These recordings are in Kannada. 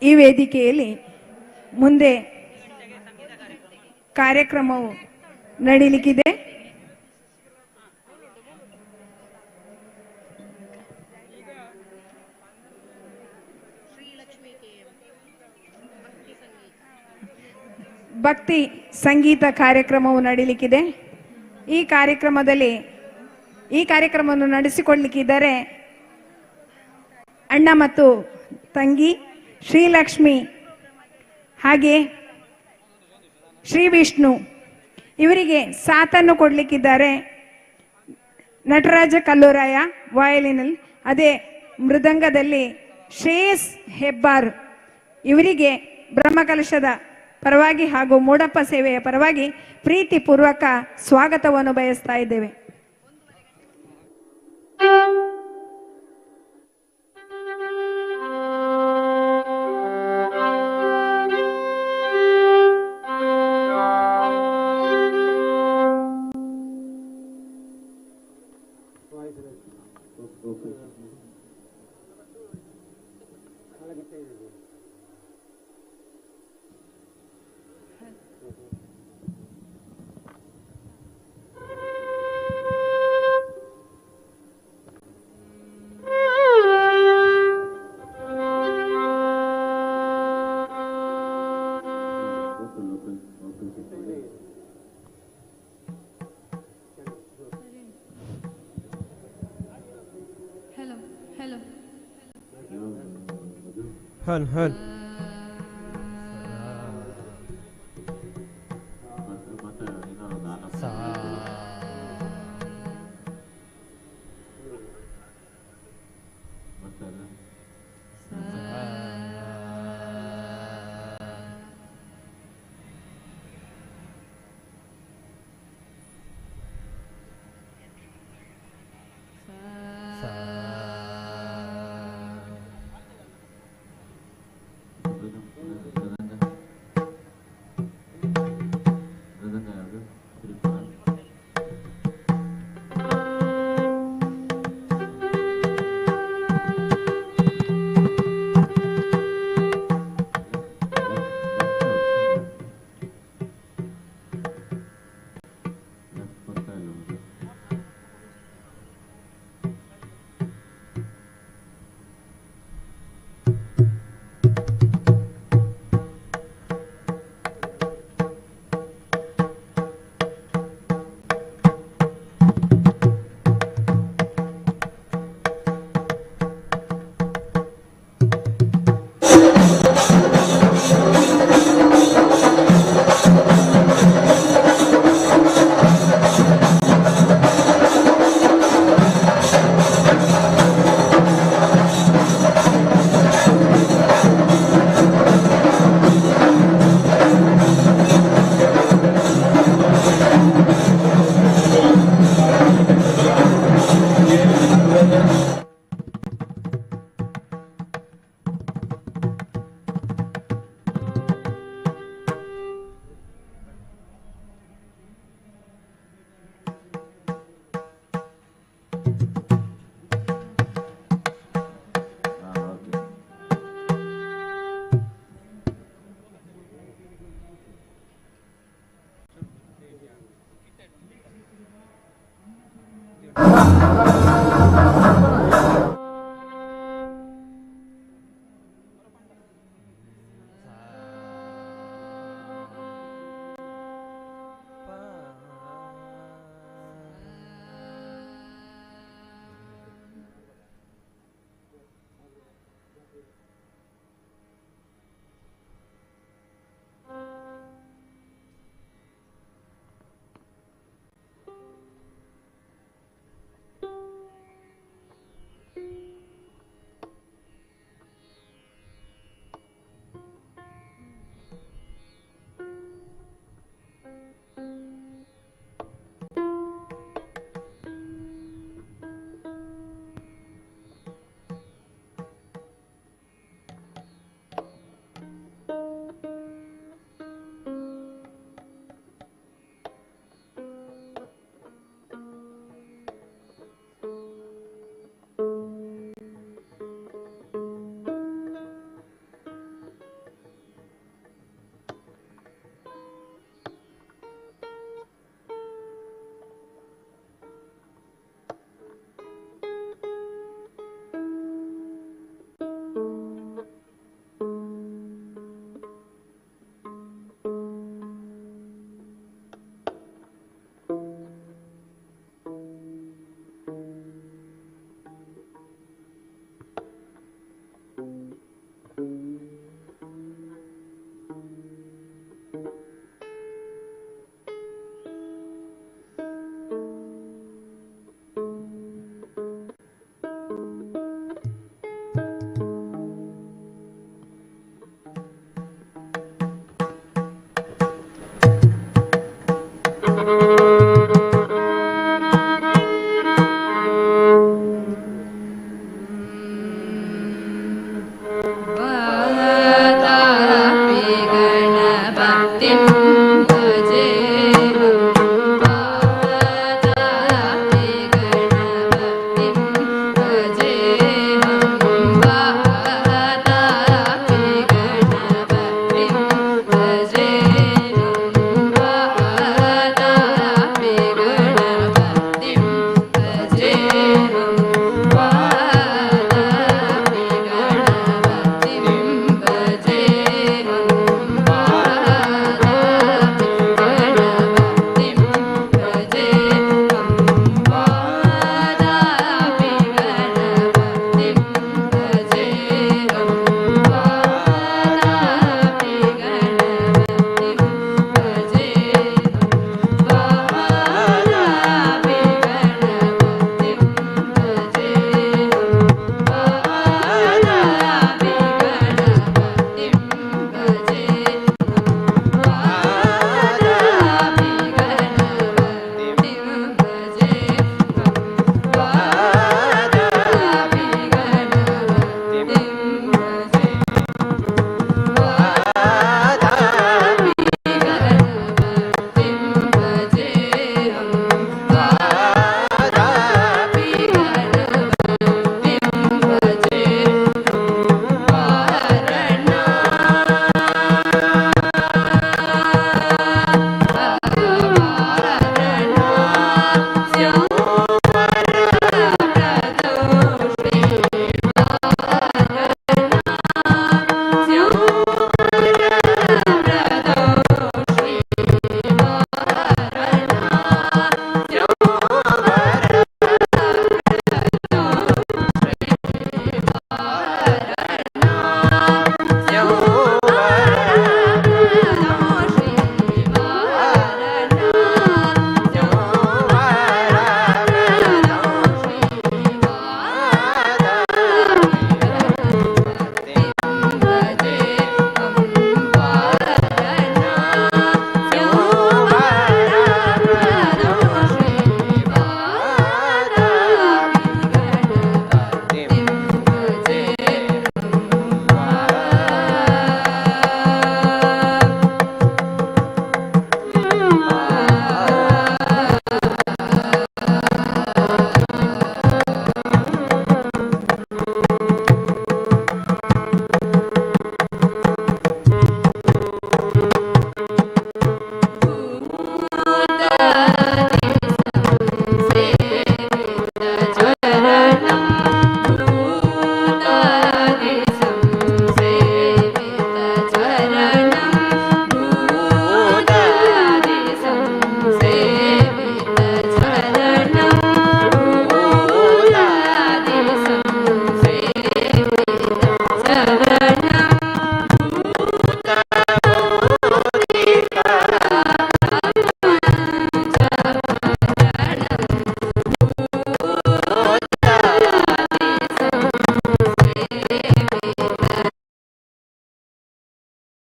ಈ ವೇದಿಕೆಯಲ್ಲಿ ಮುಂದೆ ಕಾರ್ಯಕ್ರಮವು ನಡೀಲಿಕ್ಕಿದೆ. ಭಕ್ತಿ ಸಂಗೀತ ಕಾರ್ಯಕ್ರಮವು ನಡೀಲಿಕ್ಕಿದೆ. ಈ ಕಾರ್ಯಕ್ರಮವನ್ನು ನಡೆಸಿಕೊಳ್ಳಲಿಕ್ಕಿದ್ದಾರೆ ಅಣ್ಣ ಮತ್ತು ತಂಗಿ ಶ್ರೀಲಕ್ಷ್ಮಿ ಹಾಗೆ ಶ್ರೀ ವಿಷ್ಣು. ಇವರಿಗೆ ಸಾಥನ್ನು ಕೊಡಲಿಕ್ಕಿದ್ದಾರೆ ನಟರಾಜ ಕಲ್ಲೂರಾಯ ವಯಲಿನಲ್ಲಿ, ಅದೇ ಮೃದಂಗದಲ್ಲಿ ಶ್ರೇಯಸ್ ಹೆಬ್ಬಾರ್. ಇವರಿಗೆ ಬ್ರಹ್ಮಕಲಶದ ಪರವಾಗಿ ಹಾಗೂ ಮೂಡಪ್ಪ ಸೇವೆಯ ಪರವಾಗಿ ಪ್ರೀತಿಪೂರ್ವಕ ಸ್ವಾಗತವನ್ನು ಬಯಸ್ತಾ ಇದ್ದೇವೆ. ಹನ್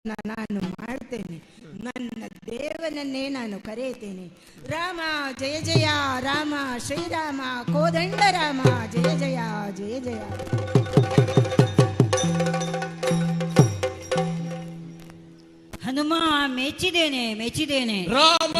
ನಾನು ಮಾಡ್ತೇನೆ. ನನ್ನ ದೇವನನ್ನೇ ನಾನು ಕರೆಯುತ್ತೇನೆ. ರಾಮ ಜಯ ಜಯ, ರಾಮ ಶ್ರೀರಾಮ ಕೋದಂಡ ರಾಮ ಜಯ ಜಯ ಜಯ ಜಯ. ಹನುಮ ಮೆಚ್ಚಿದ್ದೇನೆ ಮೆಚ್ಚಿದ್ದೇನೆ. ರಾಮ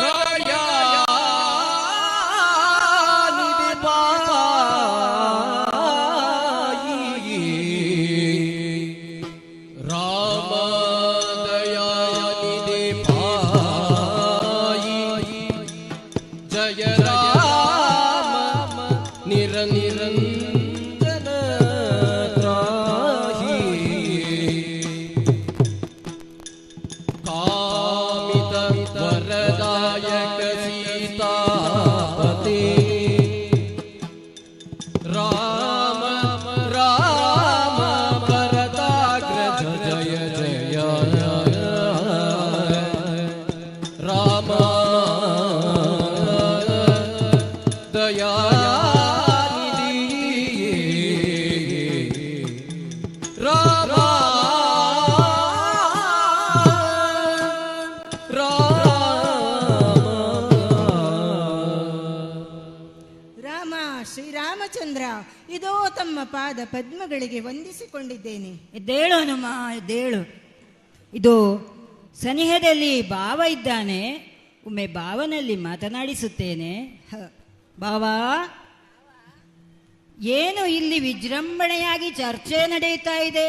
ಶ್ರೀರಾಮಚಂದ್ರ, ಇದೋ ತಮ್ಮ ಪಾದ ಪದ್ಮಗಳಿಗೆ ವಂದಿಸಿಕೊಂಡಿದ್ದೇನೆ. ಎದ್ದೇಳು ಹನುಮ ಎದ್ದೇಳು. ಇದು ಸನಿಹದಲ್ಲಿ ಭಾವ ಇದ್ದಾನೆ, ಒಮ್ಮೆ ಭಾವನಲ್ಲಿ ಮಾತನಾಡಿಸುತ್ತೇನೆ. ಭಾವ, ಏನು ಇಲ್ಲಿ ವಿಜೃಂಭಣೆಯಾಗಿ ಚರ್ಚೆ ನಡೆಯುತ್ತಾ ಇದೆ?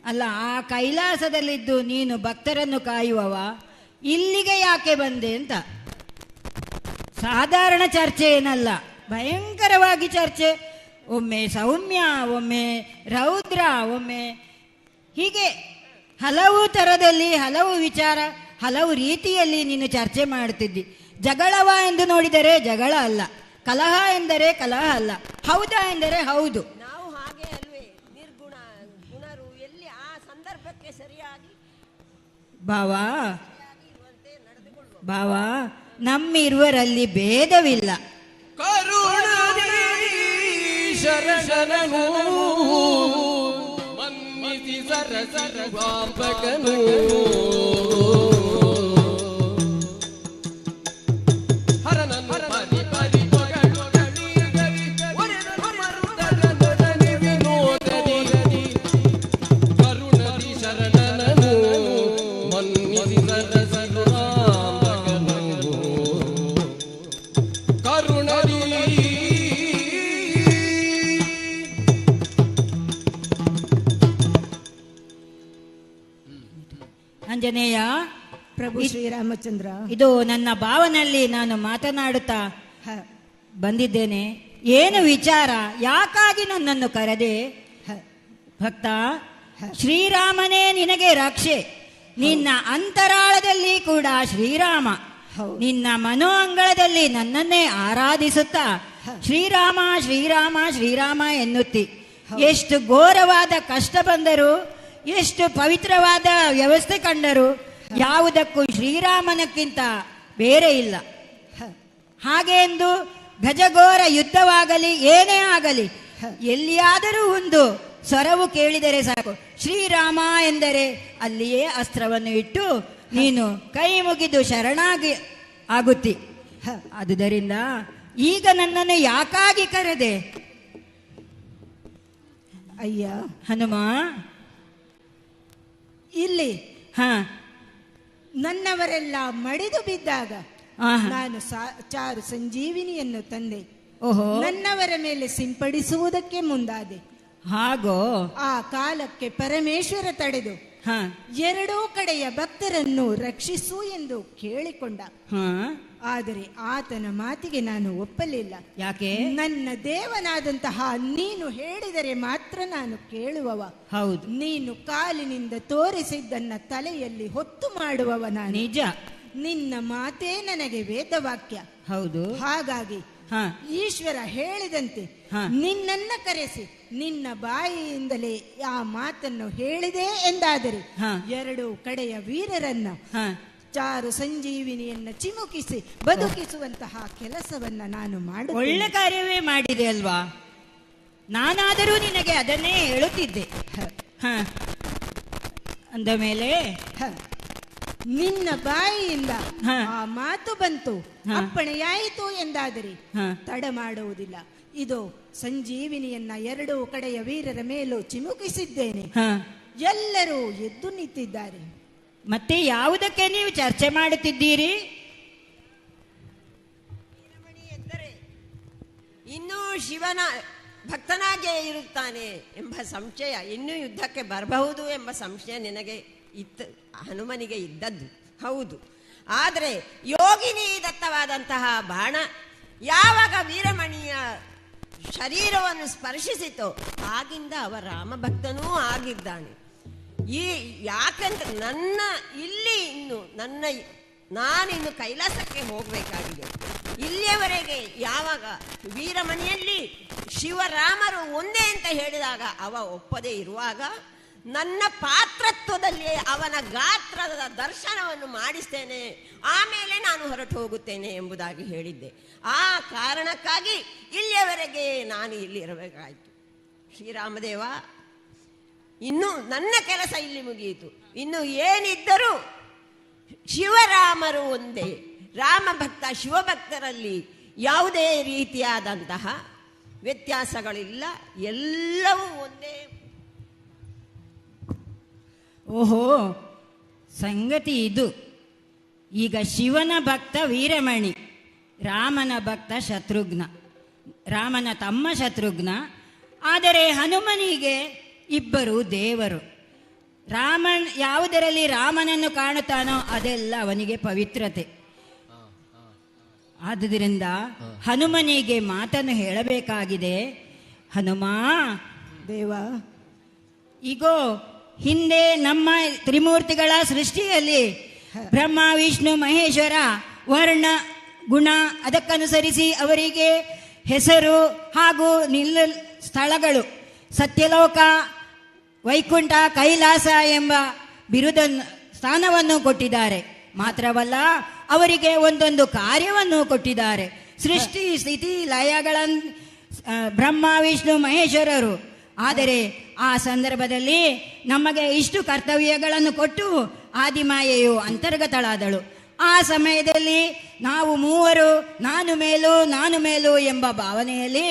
ಅಲ್ಲ, ಆ ಕೈಲಾಸದಲ್ಲಿದ್ದು ನೀನು ಭಕ್ತರನ್ನು ಕಾಯುವವ, ಇಲ್ಲಿಗೆ ಯಾಕೆ ಬಂದೆ ಅಂತ. ಸಾಧಾರಣ ಚರ್ಚೆ ಏನಲ್ಲ, ಭಯಂಕರವಾಗಿ ಚರ್ಚೆ. ಒಮ್ಮೆ ಸೌಮ್ಯ, ಒಮ್ಮೆ ರೌದ್ರ, ಒಮ್ಮೆ ಹೀಗೆ ಹಲವು ಥರದಲ್ಲಿ ಹಲವು ವಿಚಾರ, ಹಲವು ರೀತಿಯಲ್ಲಿ ನೀನು ಚರ್ಚೆ ಮಾಡುತ್ತಿದ್ದಿ. ಜಗಳವ ಎಂದು ನೋಡಿದರೆ ಜಗಳ ಅಲ್ಲ, ಕಲಹ ಎಂದರೆ ಕಲಹ ಅಲ್ಲ, ಹೌದಾ ಎಂದರೆ ಹೌದು. ನಾವು ಹಾಗೆ ಅಲ್ವೇ, ನಿರ್ಗುಣ ಗುಣರು ಎಲ್ಲಿ ಆ ಸಂದರ್ಭಕ್ಕೆ ಸರಿಯಾಗಿ ಭಾವ ನಮ್ಮಿರುವರಲ್ಲಿ ಭೇದವಿಲ್ಲ. ಶರಣನು ಮನ್ನಿಸಿ ಸರಸರುವಾಂಬಕನು ಹರನನ್ನು ಪರಿ ಪರಿ ಪೊಗಳುಗಳಿ ಒರೆದನು ಮರುದನೊಡನೆ ವಿನೋದದಿ ಕರುಣದಿ ಶರಣನನು ಮನ್ನಿಸಿ ಸರಸರುವಾಂಬಕನು ಕರುಣದಿ ಆಂಜನೇಯ. ಪ್ರಭು ಶ್ರೀರಾಮಚಂದ್ರ, ಇದು ನನ್ನ ಭಾವನಲ್ಲಿ ನಾನು ಮಾತನಾಡುತ್ತಾ ಬಂದಿದ್ದೇನೆ. ಏನು ವಿಚಾರ, ಯಾಕಾಗಿ ನನ್ನನ್ನು ಕರೆದೆ? ಭಕ್ತ, ಶ್ರೀರಾಮನೇ ನಿನಗೆ ರಕ್ಷೆ. ನಿನ್ನ ಅಂತರಾಳದಲ್ಲಿ ಕೂಡ ಶ್ರೀರಾಮ, ನಿನ್ನ ಮನೋ ಅಂಗಳದಲ್ಲಿ ನನ್ನನ್ನೇ ಆರಾಧಿಸುತ್ತಾ ಶ್ರೀರಾಮ ಶ್ರೀರಾಮ ಶ್ರೀರಾಮ ಎನ್ನುತ್ತಿ. ಎಷ್ಟು ಘೋರವಾದ ಕಷ್ಟ ಬಂದರೂ, ಎಷ್ಟು ಪವಿತ್ರವಾದ ವ್ಯವಸ್ಥೆ ಕಂಡರೂ ಯಾವುದಕ್ಕೂ ಶ್ರೀರಾಮನಕ್ಕಿಂತ ಬೇರೆ ಇಲ್ಲ. ಹಾಗೆ ಎಂದು ಗಜಘೋರ ಯುದ್ಧವಾಗಲಿ ಏನೇ ಆಗಲಿ, ಎಲ್ಲಿಯಾದರೂ ಒಂದು ಸ್ವರವು ಕೇಳಿದರೆ ಸಾಕು, ಶ್ರೀರಾಮ ಎಂದರೆ ಅಲ್ಲಿಯೇ ಅಸ್ತ್ರವನ್ನು ಇಟ್ಟು ನೀನು ಕೈ ಮುಗಿದು ಶರಣಾಗಿ ಆಗುತ್ತಿ. ಆದುದರಿಂದ ಈಗ ನನ್ನನ್ನು ಯಾಕಾಗಿ ಕರೆದೆ? ಅಯ್ಯ ಹನುಮ, ಇಲ್ಲಿ ಹ ನನ್ನವರೆಲ್ಲ ಮಡಿದು ಬಿದ್ದಾಗ ಆಹಾ. ನಾನು ಚಾರು ಸಂಜೀವಿನಿಯನ್ನು ತಂದೆ. ಓಹೋ, ನನ್ನವರ ಮೇಲೆ ಸಿಂಪಡಿಸುವುದಕ್ಕೆ ಮುಂದಾದೆ. ಹಾಗೋ? ಆ ಕಾಲಕ್ಕೆ ಪರಮೇಶ್ವರ ತಡೆದು ಹ ಎರಡೂ ಕಡೆಯ ಭಕ್ತರನ್ನು ರಕ್ಷಿಸು ಎಂದು ಕೇಳಿಕೊಂಡ. ಹ ಆದರೆ ಆತನ ಮಾತಿಗೆ ನಾನು ಒಪ್ಪಲಿಲ್ಲ. ಯಾಕೆ? ನನ್ನ ದೇವನಾದಂತಹ ನೀನು ಹೇಳಿದರೆ ಮಾತ್ರ ನಾನು ಕೇಳುವವ. ಹೌದು, ನೀನು ಕಾಲಿನಿಂದ ತೋರಿಸಿದ್ದನ್ನ ತಲೆಯಲ್ಲಿ ಹೊತ್ತು ಮಾಡುವವ ನಾನು. ನಿಜ. ನಿನ್ನ ಮಾತೇ ನನಗೆ ವೇದವಾಕ್ಯ. ಹೌದು. ಹಾಗಾಗಿ ಹ ಈಶ್ವರ ಹೇಳಿದಂತೆ ಹ. ನಿನ್ನನ್ನ ಕರೆಸಿ ನಿನ್ನ ಬಾಯಿಯಿಂದಲೇ ಆ ಮಾತನ್ನು ಹೇಳಿದೆ ಎಂದಾದರೆ ಹ. ಎರಡು ಕಡೆಯ ವೀರರನ್ನ ಹ ಚಾರು ಸಂಜೀವಿನಿಯನ್ನ ಚಿಮುಕಿಸಿ ಬದುಕಿಸುವಂತಹ ಕೆಲಸವನ್ನ ನಾನು ಮಾಡುತ್ತೇನೆ. ಒಳ್ಳೆ ಕಾರ್ಯವೇ ಮಾಡಿದೆ ಅಲ್ವಾ? ನಾನಾದರೂ ನಿನಗೆ ಅದನ್ನೇ ಹೇಳುತ್ತಿದ್ದೆ. ಹ ಅಂದ ಮೇಲೆ ಹ, ನಿನ್ನ ಬಾಯಿಯಿಂದ ಹ. ಆ ಮಾತು ಬಂತು, ಹ. ಅಪ್ಪಣೆಯಾಯಿತು ಎಂದಾದರೆ ಹ. ತಡ ಮಾಡುವುದಿಲ್ಲ. ಇದು ಸಂಜೀವಿನಿಯನ್ನ ಎರಡೂ ಕಡೆಯ ವೀರರ ಮೇಲೂ ಚಿಮುಕಿಸಿದ್ದೇನೆ. ಹ. ಎಲ್ಲರೂ ಎದ್ದು ನಿಂತಿದ್ದಾರೆ. ಮತ್ತೆ ಯಾವುದಕ್ಕೆ ನೀವು ಚರ್ಚೆ ಮಾಡುತ್ತಿದ್ದೀರಿ? ಎಂದರೆ ಇನ್ನೂ ಶಿವನ ಭಕ್ತನಾಗಿಯೇ ಇರುತ್ತಾನೆ ಎಂಬ ಸಂಶಯ, ಇನ್ನೂ ಯುದ್ಧಕ್ಕೆ ಬರಬಹುದು ಎಂಬ ಸಂಶಯ ನಿನಗೆ ಇತ್ತು, ಹನುಮನಿಗೆ ಇದ್ದದ್ದು ಹೌದು. ಆದರೆ ಯೋಗಿನಿ ದತ್ತವಾದಂತಹ ಬಾಣ ಯಾವಾಗ ವೀರಮಣಿಯ ಶರೀರವನ್ನು ಸ್ಪರ್ಶಿಸಿತೋ ಆಗಿಂದ ಅವ ರಾಮಭಕ್ತನೂ ಆಗಿದ್ದಾನೆ. ಯಾಕಂದ್ರೆ ನಾನಿನ್ನು ಕೈಲಾಸಕ್ಕೆ ಹೋಗಬೇಕಾಗಿದೆ. ಇಲ್ಲಿಯವರೆಗೆ ಯಾವಾಗ ವೀರಮಣಿಯಲ್ಲಿ ಶಿವರಾಮರು ಒಂದೇ ಅಂತ ಹೇಳಿದಾಗ ಅವ ಒಪ್ಪದೇ ಇರುವಾಗ ನನ್ನ ಪಾತ್ರತ್ವದಲ್ಲಿ ಅವನ ಗಾತ್ರದ ದರ್ಶನವನ್ನು ಮಾಡಿಸ್ತೇನೆ, ಆಮೇಲೆ ನಾನು ಹೊರಟು ಹೋಗುತ್ತೇನೆ ಎಂಬುದಾಗಿ ಹೇಳಿದ್ದೆ. ಆ ಕಾರಣಕ್ಕಾಗಿ ಇಲ್ಲಿಯವರೆಗೆ ನಾನು ಇಲ್ಲಿ ಇರಬೇಕಾಯಿತು. ಶ್ರೀರಾಮದೇವ, ಇನ್ನು ನನ್ನ ಕೆಲಸ ಇಲ್ಲಿ ಮುಗಿಯಿತು. ಇನ್ನು ಏನಿದ್ದರೂ ಶಿವರಾಮರು ಒಂದೇ. ರಾಮಭಕ್ತ ಶಿವಭಕ್ತರಲ್ಲಿ ಯಾವುದೇ ರೀತಿಯಾದಂತಹ ವ್ಯತ್ಯಾಸಗಳಿಲ್ಲ, ಎಲ್ಲವೂ ಒಂದೇ. ಓಹೋ, ಸಂಗತಿ ಇದು. ಈಗ ಶಿವನ ಭಕ್ತ ವೀರಮಣಿ, ರಾಮನ ಭಕ್ತ ಶತ್ರುಘ್ನ, ರಾಮನ ತಮ್ಮ ಶತ್ರುಘ್ನ. ಆದರೆ ಹನುಮನಿಗೆ ಇಬ್ಬರು ದೇವರು. ರಾಮನ್ ಯಾವುದರಲ್ಲಿ ರಾಮನನ್ನು ಕಾಣುತ್ತಾನೋ ಅದೆಲ್ಲ ಅವನಿಗೆ ಪವಿತ್ರತೆ. ಆದುದರಿಂದ ಹನುಮನಿಗೆ ಮಾತನ್ನು ಹೇಳಬೇಕಾಗಿದೆ. ಹನುಮ ದೇವ, ಈಗೋ ಹಿಂದೆ ನಮ್ಮ ತ್ರಿಮೂರ್ತಿಗಳ ಸೃಷ್ಟಿಯಲ್ಲಿ ಬ್ರಹ್ಮ ವಿಷ್ಣು ಮಹೇಶ್ವರ ವರ್ಣ ಗುಣ ಅದಕ್ಕನುಸರಿಸಿ ಅವರಿಗೆ ಹೆಸರು ಹಾಗೂ ಸ್ಥಳಗಳು ಸತ್ಯಲೋಕ, ವೈಕುಂಠ, ಕೈಲಾಸ ಎಂಬ ಬಿರುದನ್ನು ಸ್ಥಾನವನ್ನು ಕೊಟ್ಟಿದ್ದಾರೆ. ಮಾತ್ರವಲ್ಲ, ಅವರಿಗೆ ಒಂದೊಂದು ಕಾರ್ಯವನ್ನು ಕೊಟ್ಟಿದ್ದಾರೆ. ಸೃಷ್ಟಿ ಸ್ಥಿತಿ ಲಯಗಳನ್ನು ಬ್ರಹ್ಮ ವಿಷ್ಣು ಮಹೇಶ್ವರರು. ಆದರೆ ಆ ಸಂದರ್ಭದಲ್ಲಿ ನಮಗೆ ಇಷ್ಟು ಕರ್ತವ್ಯಗಳನ್ನು ಕೊಟ್ಟು ಆದಿಮಾಯೆಯು ಅಂತರ್ಗತಳಾದಳು. ಆ ಸಮಯದಲ್ಲಿ ನಾವು ಮೂವರು ನಾನು ಮೇಲು ಎಂಬ ಭಾವನೆಯಲ್ಲಿ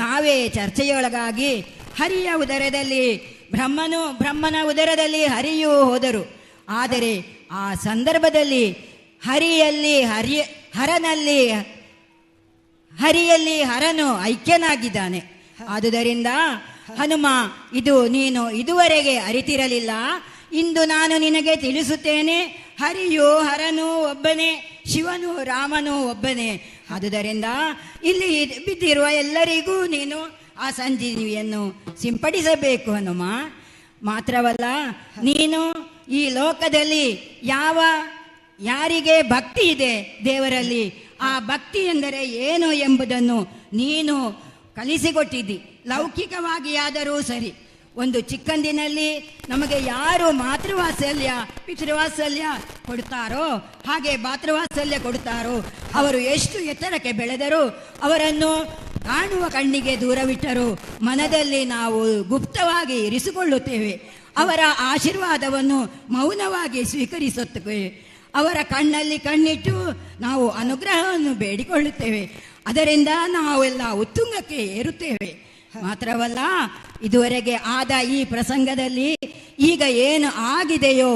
ನಾವೇ ಚರ್ಚೆಯೊಳಗಾಗಿ ಹರಿಯ ಉದರದಲ್ಲಿ ಬ್ರಹ್ಮನ ಉದರದಲ್ಲಿ ಹರಿಯೂ ಹೋದರು. ಆದರೆ ಆ ಸಂದರ್ಭದಲ್ಲಿ ಹರಿಯಲ್ಲಿ ಹರನು ಐಕ್ಯನಾಗಿದ್ದಾನೆ. ಆದುದರಿಂದ ಹನುಮ, ಇದು ನೀನು ಇದುವರೆಗೆ ಅರಿತಿರಲಿಲ್ಲ. ಇಂದು ನಾನು ನಿನಗೆ ತಿಳಿಸುತ್ತೇನೆ. ಹರಿಯು ಹರನು ಒಬ್ಬನೇ, ಶಿವನು ರಾಮನು ಒಬ್ಬನೇ. ಆದುದರಿಂದ ಇಲ್ಲಿ ಬಿದ್ದಿರುವ ಎಲ್ಲರಿಗೂ ನೀನು ಆ ಸಂಜೀವಿಯನ್ನು ಸಿಂಪಡಿಸಬೇಕು ಹನುಮ. ಮಾತ್ರವಲ್ಲ, ನೀನು ಈ ಲೋಕದಲ್ಲಿ ಯಾರಿಗೆ ಭಕ್ತಿ ಇದೆ ದೇವರಲ್ಲಿ, ಆ ಭಕ್ತಿ ಎಂದರೆ ಏನು ಎಂಬುದನ್ನು ನೀನು ಕಲಿಸಿಕೊಟ್ಟಿದ್ದಿ. ಲೌಕಿಕವಾಗಿಯಾದರೂ ಸರಿ, ಒಂದು ಚಿಕ್ಕಂದಿನಲ್ಲಿ ನಮಗೆ ಯಾರು ಮಾತೃವಾತ್ಸಲ್ಯ ಪಿತೃವಾತ್ಸಲ್ಯ ಕೊಡ್ತಾರೋ ಹಾಗೆ ಮಾತೃವಾತ್ಸಲ್ಯ ಕೊಡ್ತಾರೋ ಅವರು ಎಷ್ಟು ಎತ್ತರಕ್ಕೆ ಬೆಳೆದರೂ ಅವರನ್ನು ಕಾಣುವ ಕಣ್ಣಿಗೆ ದೂರವಿಟ್ಟರು ಮನದಲ್ಲಿ ನಾವು ಗುಪ್ತವಾಗಿ ಇರಿಸಿಕೊಳ್ಳುತ್ತೇವೆ. ಅವರ ಆಶೀರ್ವಾದವನ್ನು ಮೌನವಾಗಿ ಸ್ವೀಕರಿಸುತ್ತೇವೆ. ಅವರ ಕಣ್ಣಲ್ಲಿ ಕಣ್ಣಿಟ್ಟು ನಾವು ಅನುಗ್ರಹವನ್ನು ಬೇಡಿಕೊಳ್ಳುತ್ತೇವೆ. ಅದರಿಂದ ನಾವೆಲ್ಲ ಉತ್ತುಂಗಕ್ಕೆ ಏರುತ್ತೇವೆ. ಮಾತ್ರವಲ್ಲ, ಇದುವರೆಗೆ ಆದ ಈ ಪ್ರಸಂಗದಲ್ಲಿ ಈಗ ಏನು ಆಗಿದೆಯೋ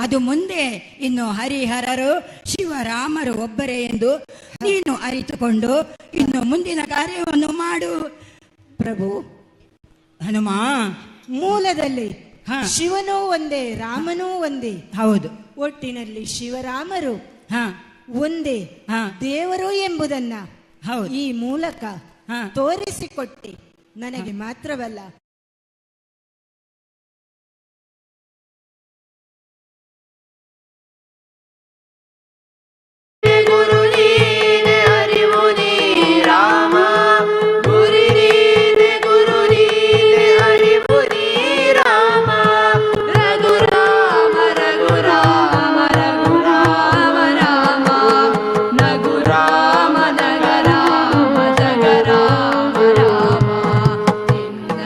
ಅದು ಮುಂದೆ ಇನ್ನು ಹರಿಹರರು ಶಿವರಾಮರು ಒಬ್ಬರೇ ಎಂದು ನೀನು ಅರಿತುಕೊಂಡು ಇನ್ನು ಮುಂದಿನ ಕಾರ್ಯವನ್ನು ಮಾಡು ಪ್ರಭು. ಹನುಮ, ಮೂಲದಲ್ಲಿ ಹ. ಶಿವನೂ ಒಂದೇ, ರಾಮನೂ ಒಂದೇ. ಹೌದು, ಒಟ್ಟಿನಲ್ಲಿ ಶಿವರಾಮರು ಹ ಒಂದೇ ಹ. ದೇವರು ಎಂಬುದನ್ನ ಹೌದು. ಈ ಮೂಲಕ ಹ. ತೋರಿಸಿಕೊಟ್ಟೆ. ನನಗೆ ಮಾತ್ರವಲ್ಲ, ಗುರು ನೀನೆ ಅರಿವು ನೀ ರಾಮ, ಗುರು ನೀನೆ ಅರಿವು ನೀ ರಾಮ. ರಘು ರಾಮ ರಘು ರಾಮ ರಘು ರಾಮ ರಾಮ, ನಗು ರಾಮ ನಗ ರಾಮ ಜಗ ರಾಮ ರಾಮ. ನಿನ್ನ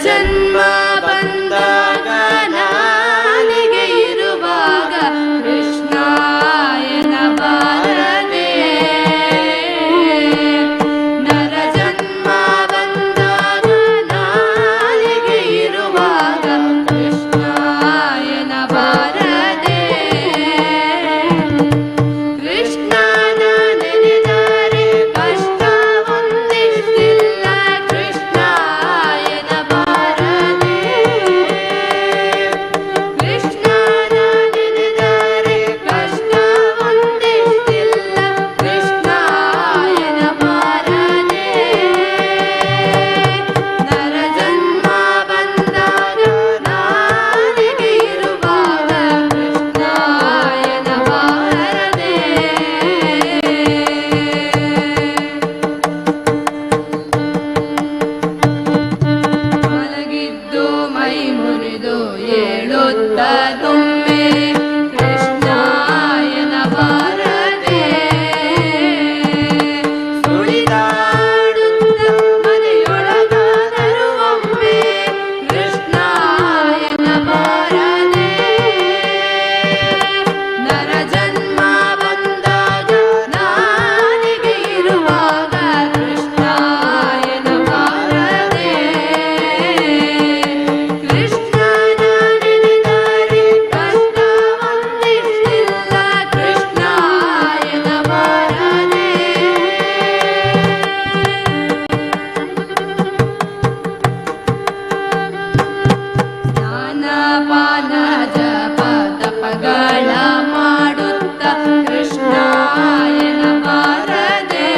ಜನ್ಮ ಬಂದಾಗ ನಾಲಿಗೆ ಇರುವಾಗ ಕೃಷ್ಣಾಯನ ಬಾರದೆ ನರ ಜನ್ಮ ಬಂದಾಗ ನಾಲಿಗೆ ಇರುವಾಗ ಕೃಷ್ಣಾಯನ ಬಾರದೆ ಕೃಷ್ಣನ ನೆನೆದರೆ ಕಷ್ಟ ಒಂದಿಷ್ಟಿಲ್ಲ ಕೃಷ್ಣಾಯನ ಬಾರದೆ ಕೃಷ್ಣನ ನೆನೆದರೆ ಕಷ್ಟ ಒಂದಿಷ್ಟಿಲ್ಲ ಕೃಷ್ಣಾಯನ ಬಾರದೆ ನರ ಜನ್ಮ ಬಂದಾಗ ನಾಲಿಗೆ ಇರುವಾಗ ಕೃಷ್ಣಾಯನ ಬಾರದೆ ಮಲಗಿದ್ದು ಮೈ ಮುರಿದು ಏಳುತ್ತದೊಮ್ಮೆ ಕೃಷ್ಣಾಯನ ಬಾರದೆ ಸುಳಿದಾಡುತ್ತ ಮನೆಯೊಳಗಾದರೂ ಒಮ್ಮೆ ಕೃಷ್ಣಾಯನ ಬಾರದೆ ನರ ಜನ್ಮ ಬಂದಾಗ ನಾಲಿಗೆ ಇರುವಾಗ ಕೃಷ್ಣಾಯನ ಬಾರದೆ ಕೃಷ್ಣನ ನೆನೆದರೆ ಕಷ್ಟ ಒಂದಿಷ್ಟಿಲ್ಲ ಕೃಷ್ಣಾಯನ ಬಾರದೆ ಸ್ನಾನ ಪಾನ ಜಪ ತಪಗಳ ಮಾಡುತ್ತ ಕೃಷ್ಣಾಯನ ಬಾರದೆ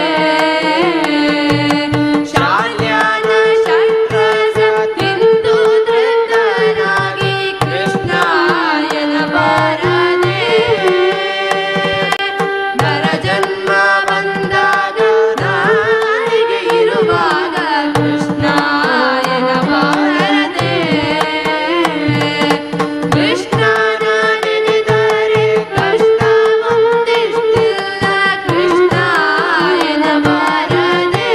ಶಾಲ್ಯಾನ ಷಟ್ರಸ ತಿಂದು ಧೃತರಾಗಿ ಕೃಷ್ಣಾಯನ ಬಾರದೆ ನರ ಜನ್ಮ ಬಂದಾಗ ನಾಲಿಗೆ ಇರುವಾಗ ಕೃಷ್ಣಾಯನ ಬಾರದೆ ಕೃಷ್ಣನ ನೆನೆದರೆ ಕಷ್ಟ ಒಂದಿಷ್ಟಿಲ್ಲ ಕೃಷ್ಣಾಯನ ಬಾರದೆ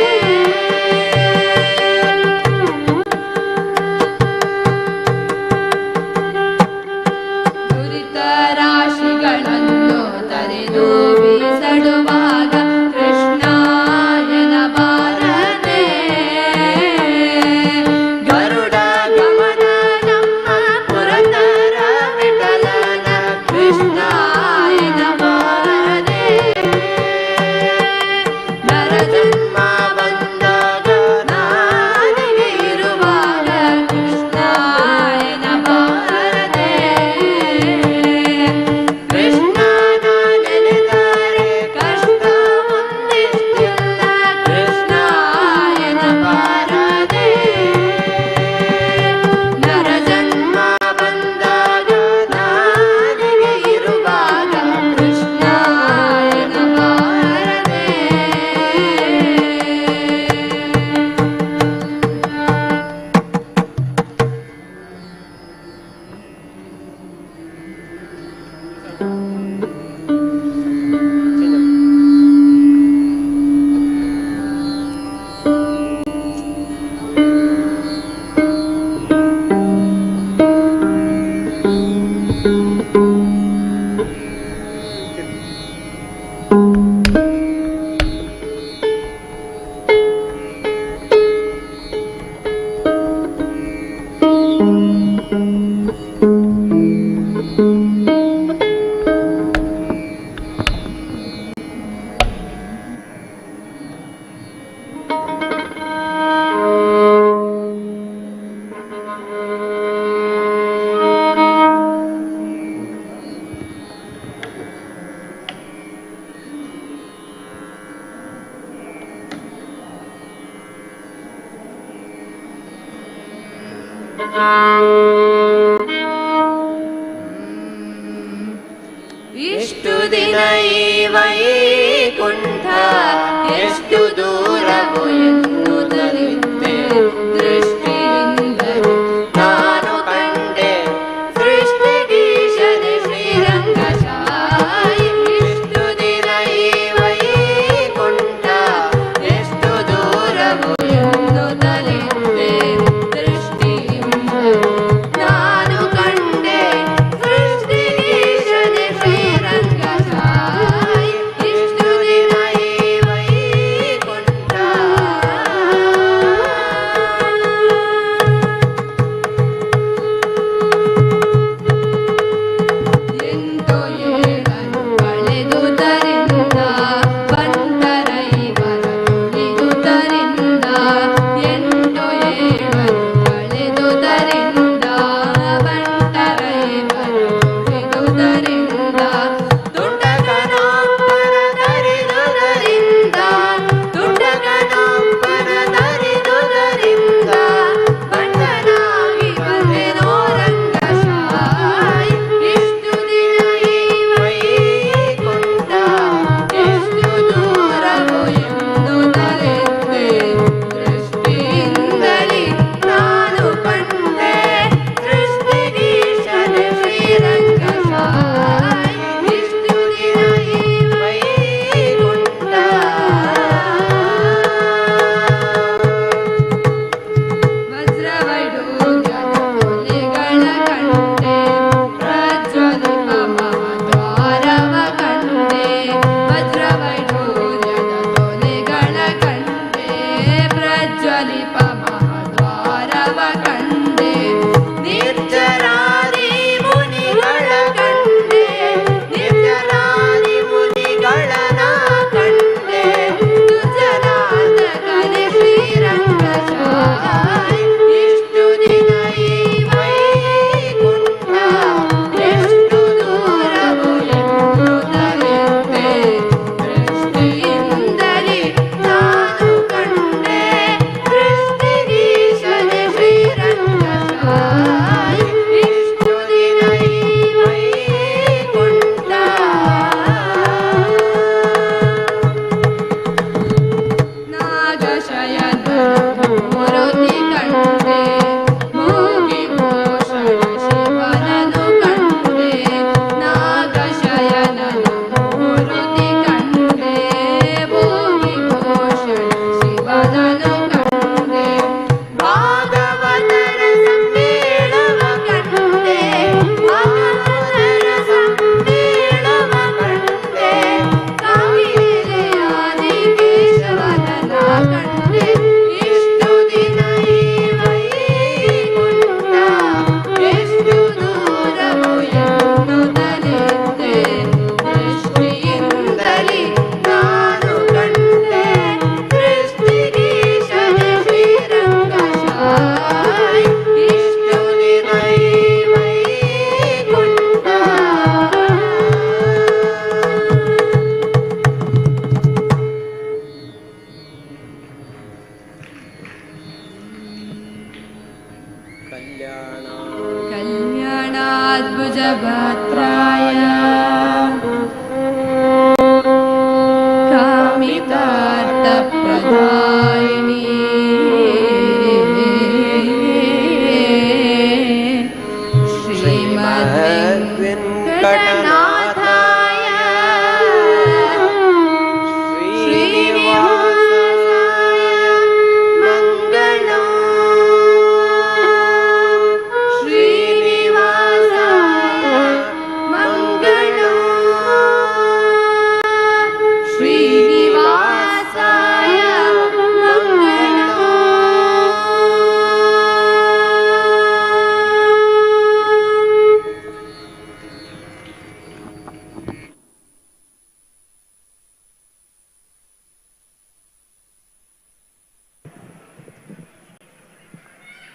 ದುರಿತ ರಾಶಿಗಳನ್ನು ತರೆದು ಬೀಸಡುವಾಗ ಕೃಷ್ಣಾಯನ ಬಾರದೆ ಗರುಡ ಗಮನ ನಮ್ಮ ಪುರಂದರ ವಿಠಲನ ಕೃಷ್ಣಾಯನ ಬಾರದೆ ನರ ಜನ್ಮ ಬಂದಾಗ ನಾಲಿಗೆ ಇರುವಾಗ ಕೃಷ್ಣಾಯನ ಬಾರದೆ ಕೃಷ್ಣನ ನೆನೆದರೆ ಕಷ್ಟ ಒಂದಿಷ್ಟಿಲ್ಲ ಕೃಷ್ಣಾಯನ ಬಾರದೆ ನರ ಜನ್ಮ ಬಂದಾಗ ನಾಲಿಗೆ ಇರುವಾಗ ಕೃಷ್ಣಾಯನ ಬಾರದೆ ಇಷ್ಟು ದಿನ ಈ ವೈಕುಂಠ ಎಷ್ಟು ದೂರವು ಎನ್ನುತ್ತಲಿದ್ದೆ ದೃಷ್ಟಿಯಿಂದ ನಾನು ಕಂಡೆ ಸೃಷ್ಟಿಗೀಶನೆ ಶ್ರೀರಂಗಶಾಯಿ ಇಷ್ಟು ದಿನ ಈ ವೈಕುಂಠ ಎಷ್ಟು ದೂರವು ಎನ್ನುತ್ತಲಿದ್ದೆ ದೃಷ್ಟಿಯಿಂದ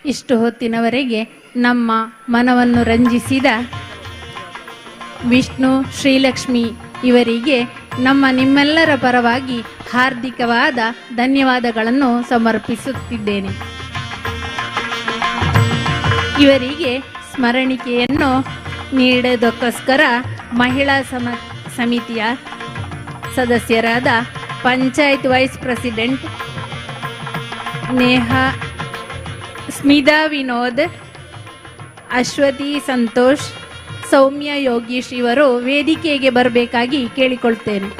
ಇಷ್ಟು ಹೊತ್ತಿನವರೆಗೆ ನಮ್ಮ ಮನವನ್ನು ರಂಜಿಸಿದ ವಿಷ್ಣು ಶ್ರೀಲಕ್ಷ್ಮಿ ಇವರಿಗೆ ನಿಮ್ಮೆಲ್ಲರ ಪರವಾಗಿ ಹಾರ್ದಿಕವಾದ ಧನ್ಯವಾದಗಳನ್ನು ಸಮರ್ಪಿಸುತ್ತಿದ್ದೇನೆ. ಇವರಿಗೆ ಸ್ಮರಣಿಕೆಯನ್ನು ನೀಡೋದಕ್ಕೋಸ್ಕರ ಮಹಿಳಾ ಸಮಿತಿಯ ಸದಸ್ಯರಾದ ಪಂಚಾಯತ್ ವೈಸ್ ಪ್ರೆಸಿಡೆಂಟ್ ನೇಹಾ, ಸ್ಮಿತಾ ವಿನೋದ್, ಅಶ್ವತಿ ಸಂತೋಷ್, ಸೌಮ್ಯ ಯೋಗೀಶ್ ಇವರು ವೇದಿಕೆಗೆ ಬರಬೇಕಾಗಿ ಕೇಳಿಕೊಳ್ತೇನೆ.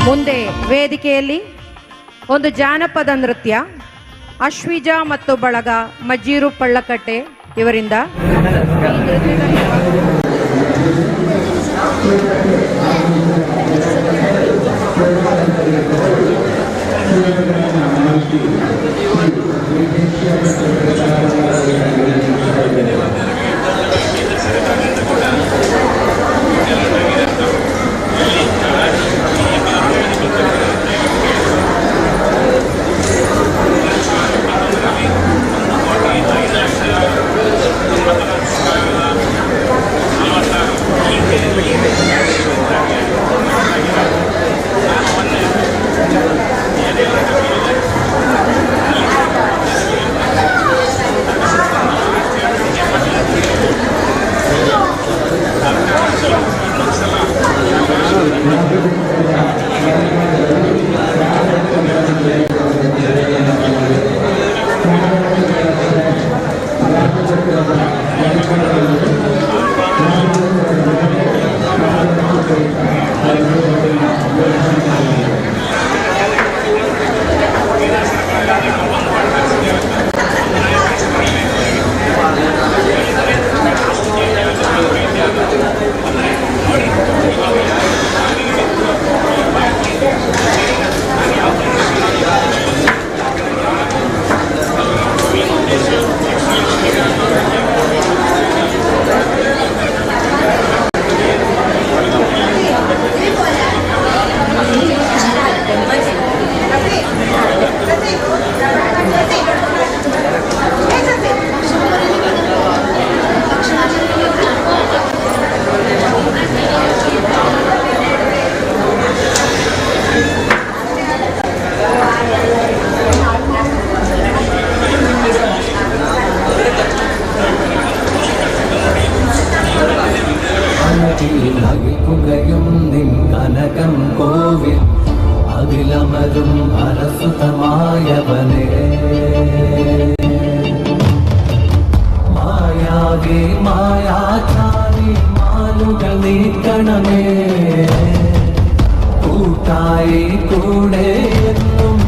ಮುಂದೆ ವೇದಿಕೆಯಲ್ಲಿ ಒಂದು ಜಾನಪದ ನೃತ್ಯ ಅಶ್ವಿಜಾ ಮತ್ತು ಬಳಗ ಮಜ್ಜೀರು ಪಳ್ಳಕಟ್ಟೆ ಇವರಿಂದ മായവനേ മായാവേ മായാചാരി മാലുകൾ നീക്കണമേ കൂട്ടായി കൂടെ എന്നും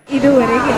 ಇದುವರೆಗೆ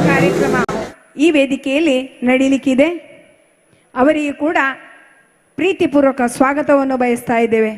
ಕಾರ್ಯಕ್ರಮ ಈ ವೇದಿಕೆಯಲ್ಲಿ ನಡೀಲಿಕ್ಕಿದೆ. ಅವರಿಗೆ ಕೂಡ ಪ್ರೀತಿಪೂರ್ವಕ ಸ್ವಾಗತವನ್ನು ಬಯಸ್ತಾ ಇದ್ದೇವೆ.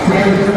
Thank you.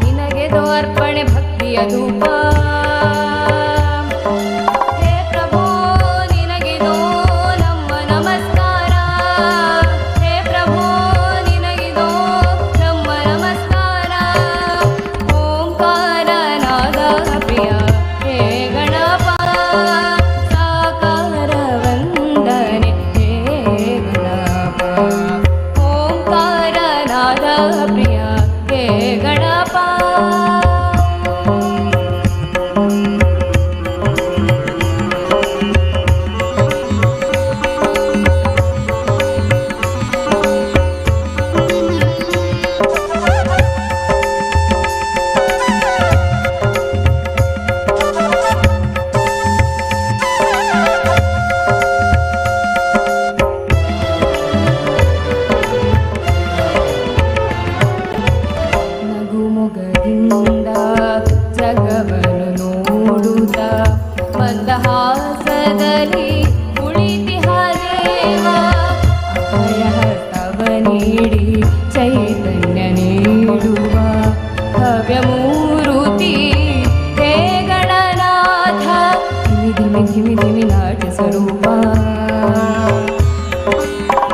ನಿನಗೆ ಅರ್ಪಣೆ ಭಕ್ತಿಯ ಧೂಪ ಪ್ರಿಯ ಹೇ ಗಣಪ ನಗುಮೊಗದಿಂದ ಜಗವನ್ನು ನೋಡುತ್ತ ಮಂದಹಾಸದಲ್ಲಿ ಕುಳಿತಿಹ ದೇವ ಅಭಯ ಹಸ್ತವ ನೀಡಿ ಚೈತನ್ಯ ನೀಡುವ ಭವ್ಯ ಮೂರುತಿ ಹೇ ಗಣನಾಥ ಧಿಮಿ ಧಿಮಿ ಧಿಮಿ ನಾಟ್ಯ ಸ್ವರೂಪ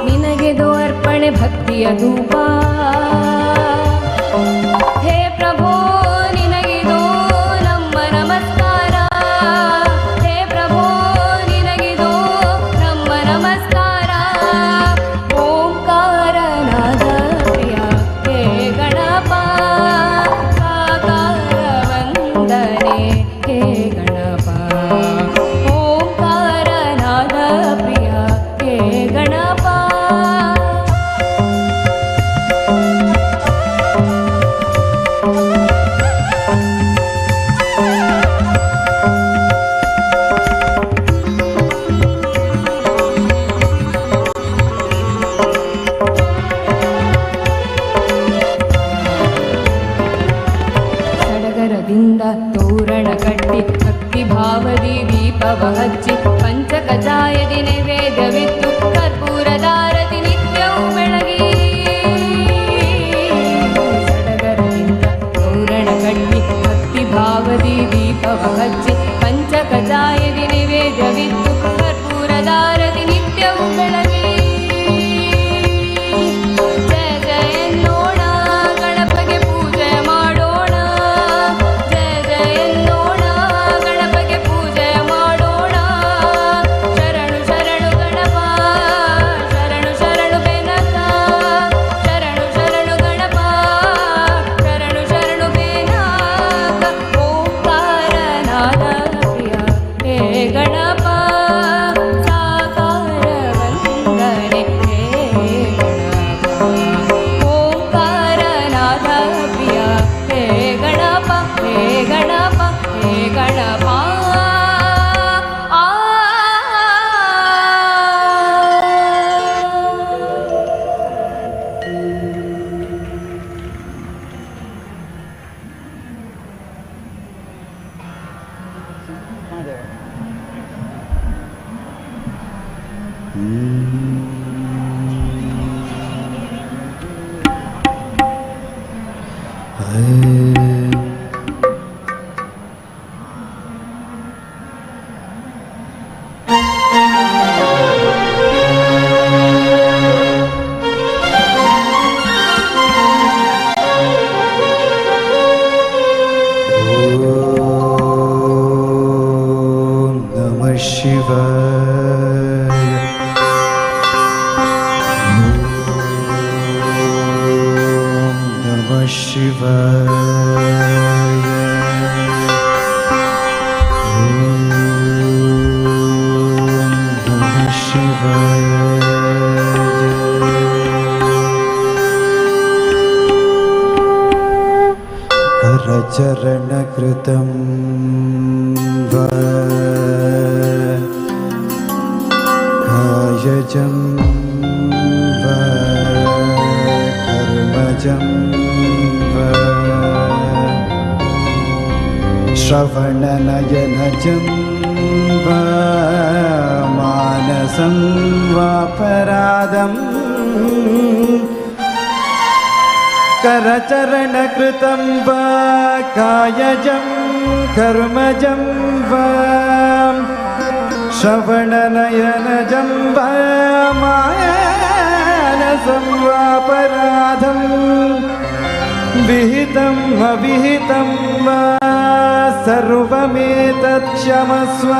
ನಿನಗೆದು ಅರ್ಪಣೆ ಭಕ್ತಿಯ ಧೂಪ ಹೇ ಪ್ರಭೋ ನಿನಗಿದು ನಮ್ಮ ನಮಸ್ಕಾರ ಹೇ ಪ್ರಭೋ ನಿನಗಿದು ನಮ್ಮ ನಮಸ್ಕಾರ ಓಂಕಾರನಾದ ಪ್ರಿಯ ಹೇ ಗಣಪ ಸಾಕಾರ ವಂದನೆ ಹೇ ಗಣಪ ಓಂಕಾರನಾದ ಪ್ರಿಯ ಹೇ ಗಣಪ ಸಡಗರದಿಂದ ತೋರಣ ಕಟ್ಟಿ ಭಕ್ತಿ ಭಾವದಿ ದೀಪವ ಹಚ್ಚಿ ಪಂಚಕಜಾಯದಿ ನೈವೇದ್ಯವಿತ್ತು ಕರ್ಪೂರದಾರತಿ ನಿತ್ಯವೂ ಬೆಳಗಿ ಸಡಗರದಿಂದ ತೋರಣ ಕಟ್ಟಿ ಭಕ್ತಿ ಭಾವದಿ ದೀಪವ ಹಚ್ಚಿ ಪಂಚಕಜಾಯದಿ ನೈವೇದ್ಯವಿತ್ತು ಕರ್ಪೂರದಾರತಿ ನಿತ್ಯವೂ ಬೆಳಗಿ ಜಯ ಜಯ ಎನ್ನೋಣ ಗಣಪಗೆ ಪೂಜೆ ಮಾಡೋಣ ಜಯ ಜಯ ಎನ್ನೋಣ ಗಣಪಗೆ ಪೂಜೆ ಮಾಡೋಣ ಶರಣು ಶರಣು ಗಣಪ ಶರಣು ಶರಣು ಬೆನಕ ಶರಣು ಶರಣು ಗಣಪ ಶರಣು ಶರಣು ಬೆನಕ ಓಂಕಾರನಾದ ಪ್ರಿಯ ಹೇ ಗಣಪ ಸಾಕಾರ ವಂದನೆ ಹೇ ಗಣಪ ಓಂಕಾರನಾದ ಪ್ರಿಯ ಹೇ ಗಣಪ ಹೇ ಗಣಪ ಹೇ ಗಣಪ ಓಂ ನಮಃ ಶಿವಾಯ ಓಂ ನಮಃ ಶಿವಾಯ ಓಂ ನಮಃ ಶಿವಾಯ करचरणकृतं वा कायजं वा कर्मजं वा श्रवणनयनजं वा मानसं वापराधम् करचरणकृतं वा कायजं कर्मजं वा श्रवणनयनजं वा मानसं वापराधं विहितं अविहितं वा सर्वमेतत् क्षमस्व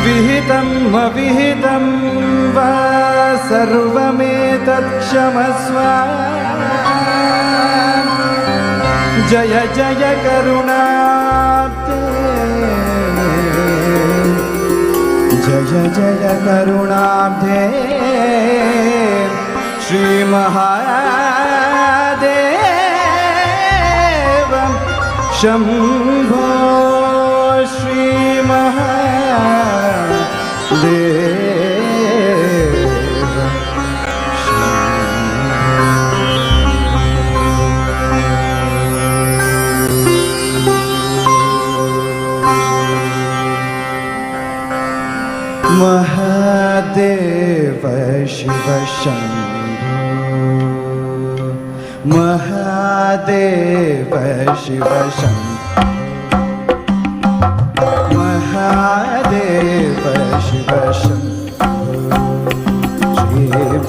विहितं अविहितं वा सर्वमेतत्क्षमस्व जय जय करुणाब्धे जय जय करुणाब्धे श्रीमहादेव शम्भो महादेव शिव शम्भो महादेव शिव शम्भो महादेव शिव शम्भो श्रीमारकोटि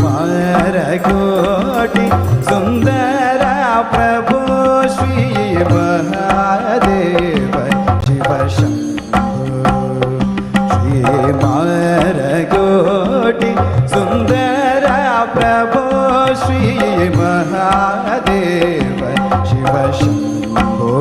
सुन्दर प्रभो श्री महादेव शिव शम्भो श्रीमारकोटि सुन्दर प्रभो श्री महादेव शिव शम्भो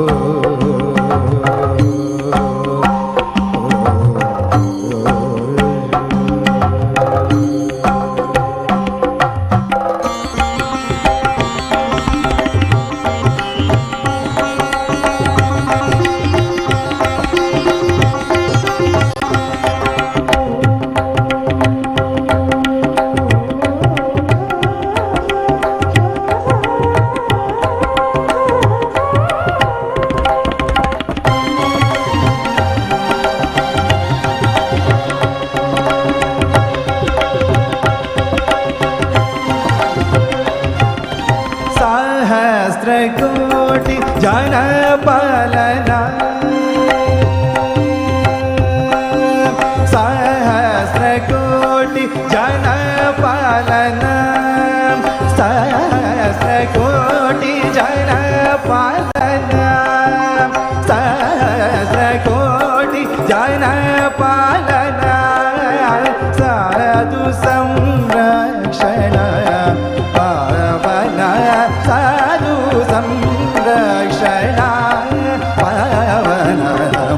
सहस्रकोटि जनपालना सहस्रकोटि जनपालना सहस्रकोटि जनपालना सहस्रकोटि जनपालना साधु संरक्षण पावन साधु संरक्षण पावन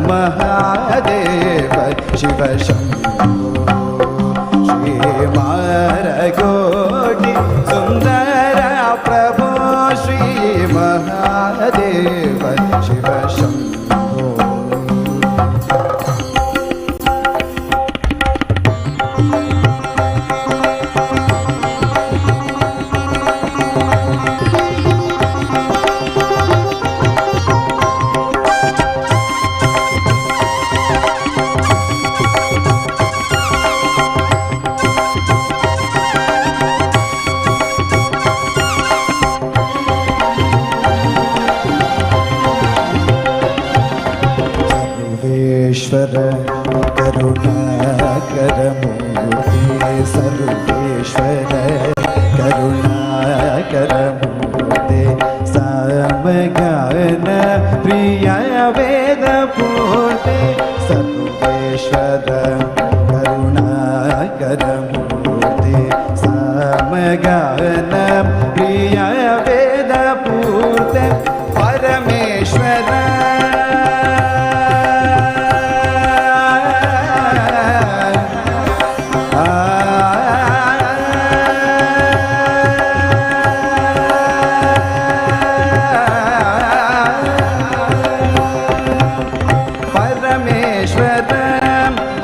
महादेव शिव शम्भो श्रीमारकोटि सुन्दर प्रभो श्री महादेव शिव शम्भो सर्वेश्वर करुणाकर मूर्ति सर्वेश्वर करुणाकर मूर्ति समगान प्रिय वेद पूर्ति सर्वेश्वर करुणाकर मूर्ति समगान प्रिय वेद पूर्ति परमेश्वर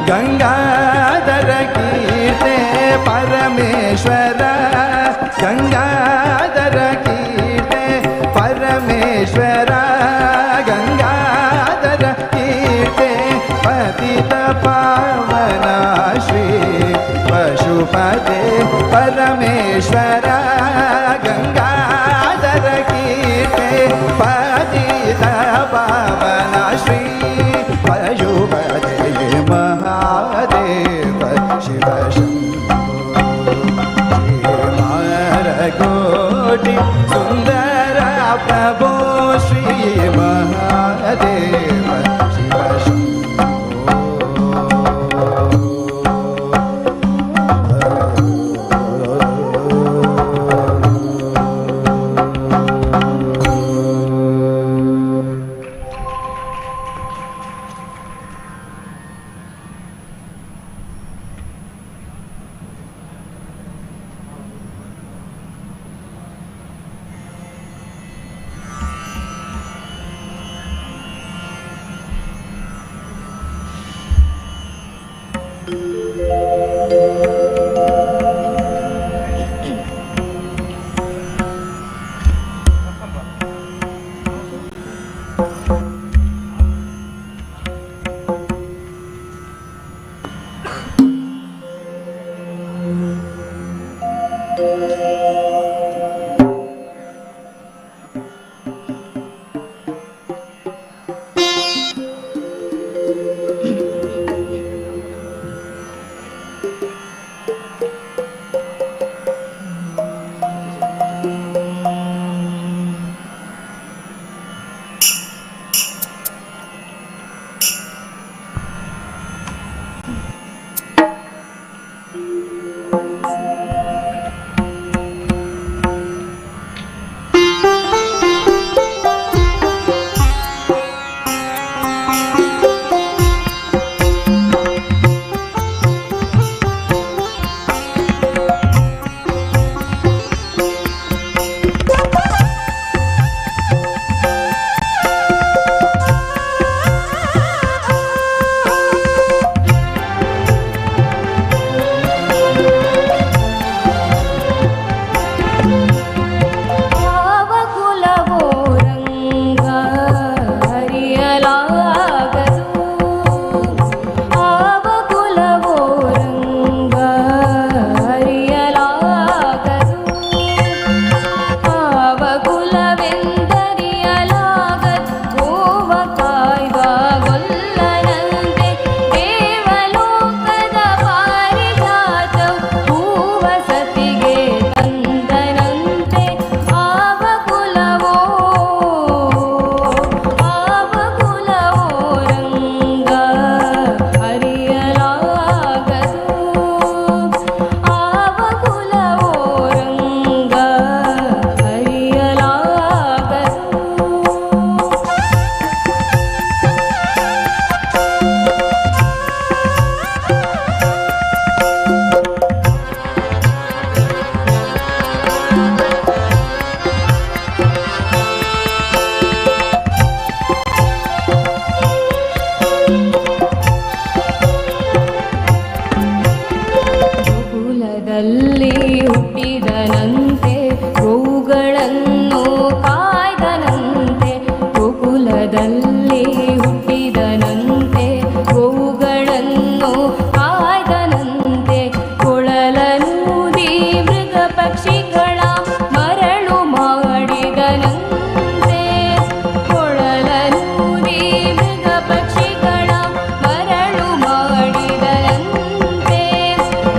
गंगाधर कीर्ते परमेश्वर गंगाधर कीर्ते परमेश्वर गंगाधर कीर्ते पतित पावन श्री पशुपते परमेश्वर गंगाधर कीर्ते पतित पावन श्री पशुपते महादेव शिव श्रीमारकोटि सुन्दर प्रभो श्री महादेव शिव शम्भो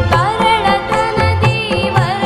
ಕರಳತನದಿ ವರ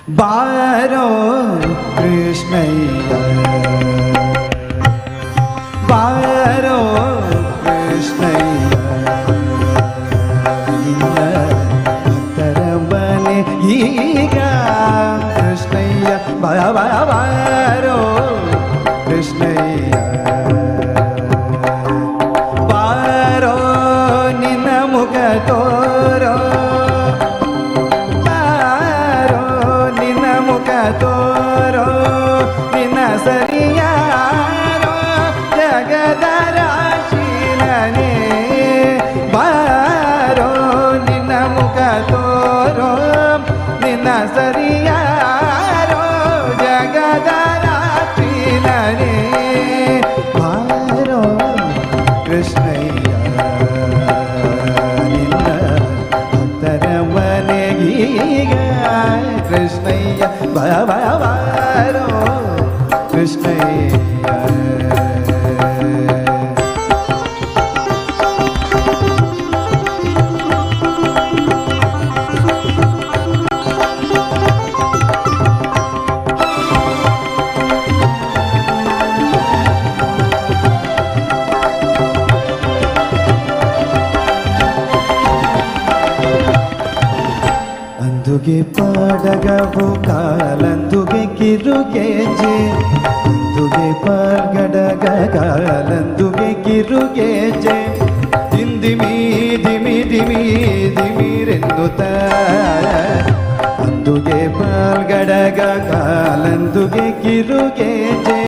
ಬಾರೋ ಕೃಷ್ಣಯ್ಯ ಬಾರೋ ಕೃಷ್ಣಯ್ಯ ಭಕ್ತರ ಮನೆ ಈಗ ಕೃಷ್ಣಯ್ಯ ಬಾರೋ ಕೃಷ್ಣಯ್ಯ ಬಾರೋ ನಿನ್ನ ಮುಖ ತೋರೋ ಬಾರೋ ನಿನ್ನ ಮುಖ ತೋರೋ ನಿನ್ನ ಸರಿಯಾರೋ ಜಗದ ರಾಶೀಲನೆ ಬಾರೋ ನಿನ್ನ ಮುಖ ತೋರೋ ನಿನ್ನ ಸರಿಯಾರೋ ಜಗದ ರಾಶೀಲನೆ ಬಾರೋ ಕೃಷ್ಣಯ್ಯ ನಿನ್ನ ಭಕ್ತರ ಮನೆಗೀಗ ಕೃಷ್ಣಯ್ಯ ಬಾರೋ ಕೃಷ್ಣಯ್ಯ ಅಂದುಗೆ ಪಾಡಗವು ಕಾಲಂದುಗೆ ಕಿರುಗೆಜೆ ಅಂದುಗೆ ಪಾರ್ಗಡಗ ಕಾಲಂದುಗೆ ಕಿರುಗೆಜೆ ದಿಮಿ ದಿಮಿ ದಿಮಿ ದಿಮಿರೆನ್ನುತ್ತ ಅಂದುಗೆ ಪಾಲ್ಗಡಗ ಕಾಲಂದುಗೆ ಕಿರುಗೆಜೆ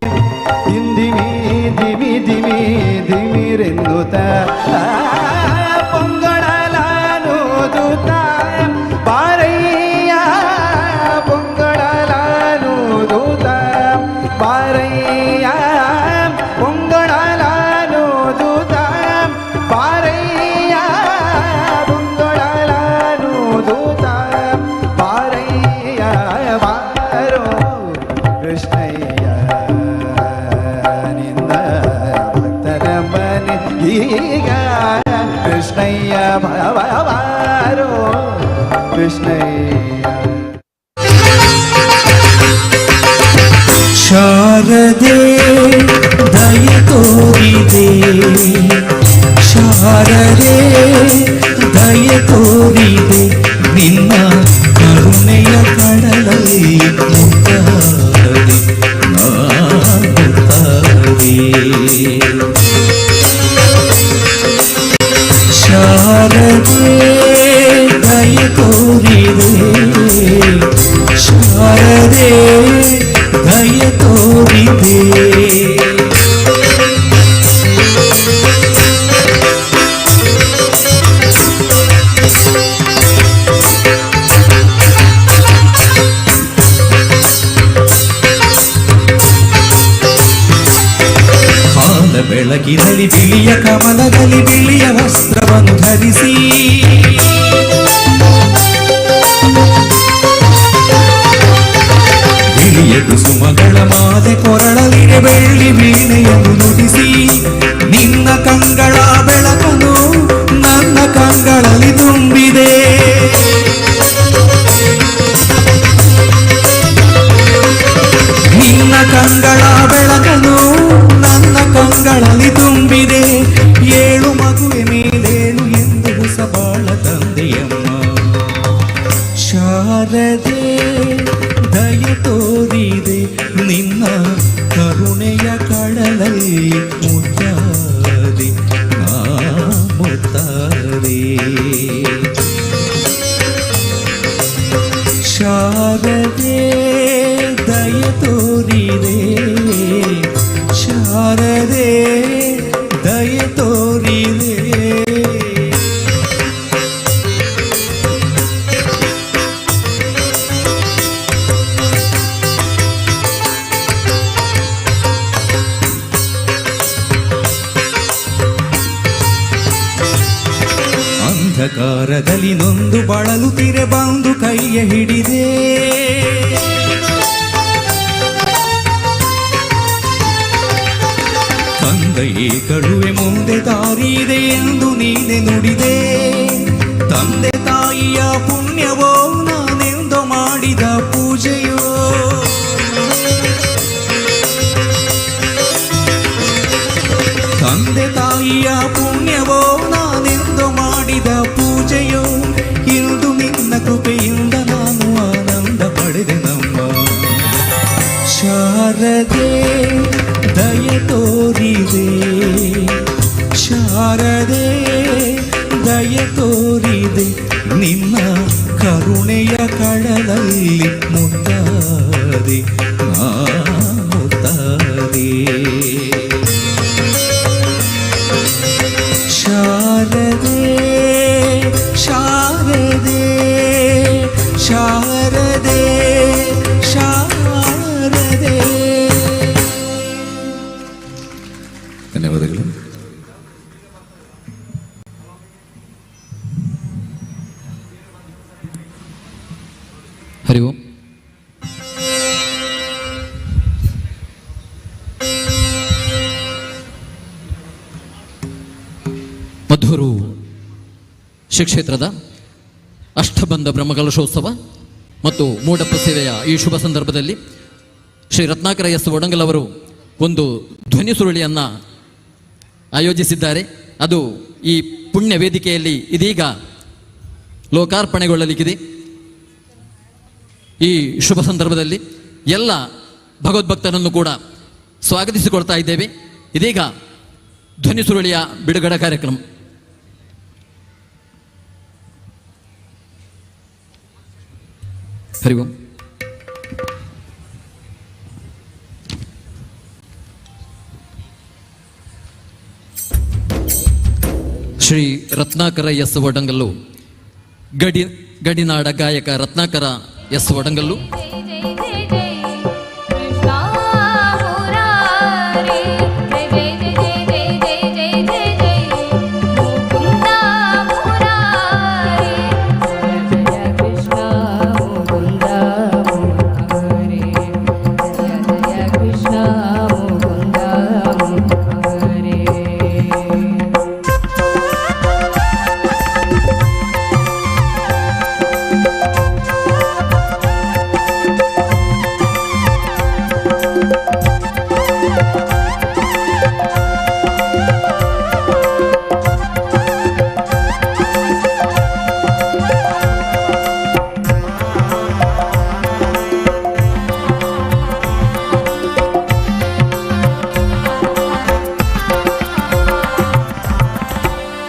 ದಿಮಿ ದಿಮಿ ದಿಮಿ ದಿಮಿರೆನ್ನುತ್ತ ಕೃಷ್ಣಯ್ಯ ನಿನ್ನ ಭಕ್ತರ ಮನೆ ಈಗ ಕೃಷ್ಣಯ್ಯ ಬಾರೋ ಕೃಷ್ಣಯ್ಯ ಶಾರದೆ ದಯ ತೋರಿದೆ ಶಾರದೆ ದಯ ತೋರಿದೆ ನಿನ್ನ ಕರುಣೆಯ ಕಡಲಲ್ಲಿ ಮುಕ್ತಾದೆ ನಾಗುತ್ತಾರೆ ಶಾರದೆ ದಯ ತೋರಿದೆ ಶಾರದೆ ದಯ ತೋರಿದೆ ಬೆಳಕಿನಲ್ಲಿ ಬಿಳಿಯ ಕಮಲದಲ್ಲಿ ಬಿಳಿಯ ವಸ್ತ್ರವನ್ನು ಧರಿಸಿ ಬಿಳಿಯ ಕುಸುಮಗಳ ಮಾಲೆ ಕೊರಳಲಿಗೆ ಬೆಳ್ಳಿ ವೀಣೆಯನ್ನು ನುಡಿಸಿ ನಿನ್ನ ಕಂಗಳ ಬೆಳಕನ್ನು ನನ್ನ ಕಂಗಳಲ್ಲಿ ತುಂಬಿದೆ ನಿನ್ನ ಕಂಗಳ ಬೆಳಕನ್ನು ನನ್ನ ಕಂಗಳಲ್ಲಿ ತುಂಬಿದೆ ಏಳು ಮಗುವೆ ಮೇಲೇಳು ಎಂದು ಹೊಸಬಾಳ ತಂದೆಯಮ್ಮ ಶಾರದೆ ದಯ ತೋರಿದೆ ನಿನ್ನ ಕರುಣೆಯ ಕಡಲಲ್ಲಿ ಮುತ್ತಾದೆ ನಾ ಮುತ್ತಾರೆ ಶಾರದೆ ದಯ ತೋರಿದೆ ಶಾರದೆ ದಯ ತೋರಿದೆ ಅಂಧಕಾರದಲ್ಲಿ ನೊಂದು ಬಳಲುತ್ತಿರೆ ಬಂದು ಕೈಯ ಹಿಡಿದೆ ತಂದೆಯೇ ಕಡುವೆ ಮುಂದೆ ದಾರಿದೆ ಎಂದು ನೀನೆ ನುಡಿದೆ ತಂದೆ ತಾಯಿಯ ಪುಣ್ಯವೋ ನಾನೆಂದು ಮಾಡಿದ ಪೂಜೆ ನಿನ್ನ ಕರುಣೆಯ ಕಡಲಲ್ಲಿ ಮುದ್ದಾದೆ ನಾ ಮುದ್ದಾದೆ. ಶಾರದೆ ಶಾರದೆ ಶಾರದೆ ಶಾರದೆ. ಧನ್ಯವಾದಗಳು. ಹರಿ ಓಂ. ಮಧುರು ಶ್ರೀ ಕ್ಷೇತ್ರದ ಅಷ್ಟಬಂಧ ಬ್ರಹ್ಮಕಲಶೋತ್ಸವ ಮತ್ತು ಮೂಡಪ್ಪ ಸೇವೆಯ ಈ ಶುಭ ಸಂದರ್ಭದಲ್ಲಿ ಶ್ರೀ ರತ್ನಾಕರ ಎಸ್ ಒಡಂಗಲ್ ಅವರು ಒಂದು ಧ್ವನಿ ಸುರುಳಿಯನ್ನು ಆಯೋಜಿಸಿದ್ದಾರೆ. ಅದು ಈ ಪುಣ್ಯ ವೇದಿಕೆಯಲ್ಲಿ ಇದೀಗ ಲೋಕಾರ್ಪಣೆಗೊಳ್ಳಲಿಕ್ಕಿದೆ. ಈ ಶುಭ ಸಂದರ್ಭದಲ್ಲಿ ಎಲ್ಲ ಭಗವದ್ಭಕ್ತರನ್ನು ಕೂಡ ಸ್ವಾಗತಿಸಿಕೊಳ್ತಾ ಇದ್ದೇವೆ. ಇದೀಗ ಧ್ವನಿ ಸುರುಳಿಯ ಬಿಡುಗಡೆ ಕಾರ್ಯಕ್ರಮ. ಹರಿ ಓಂ. ಶ್ರೀ ರತ್ನಾಕರ ಎಸ್ ಒಡಂಗಲ್ಲು, ಗಡಿನಾಡ ಗಾಯಕ ರತ್ನಾಕರ ಎಸ್ ಒಡಂಗಲ್ಲು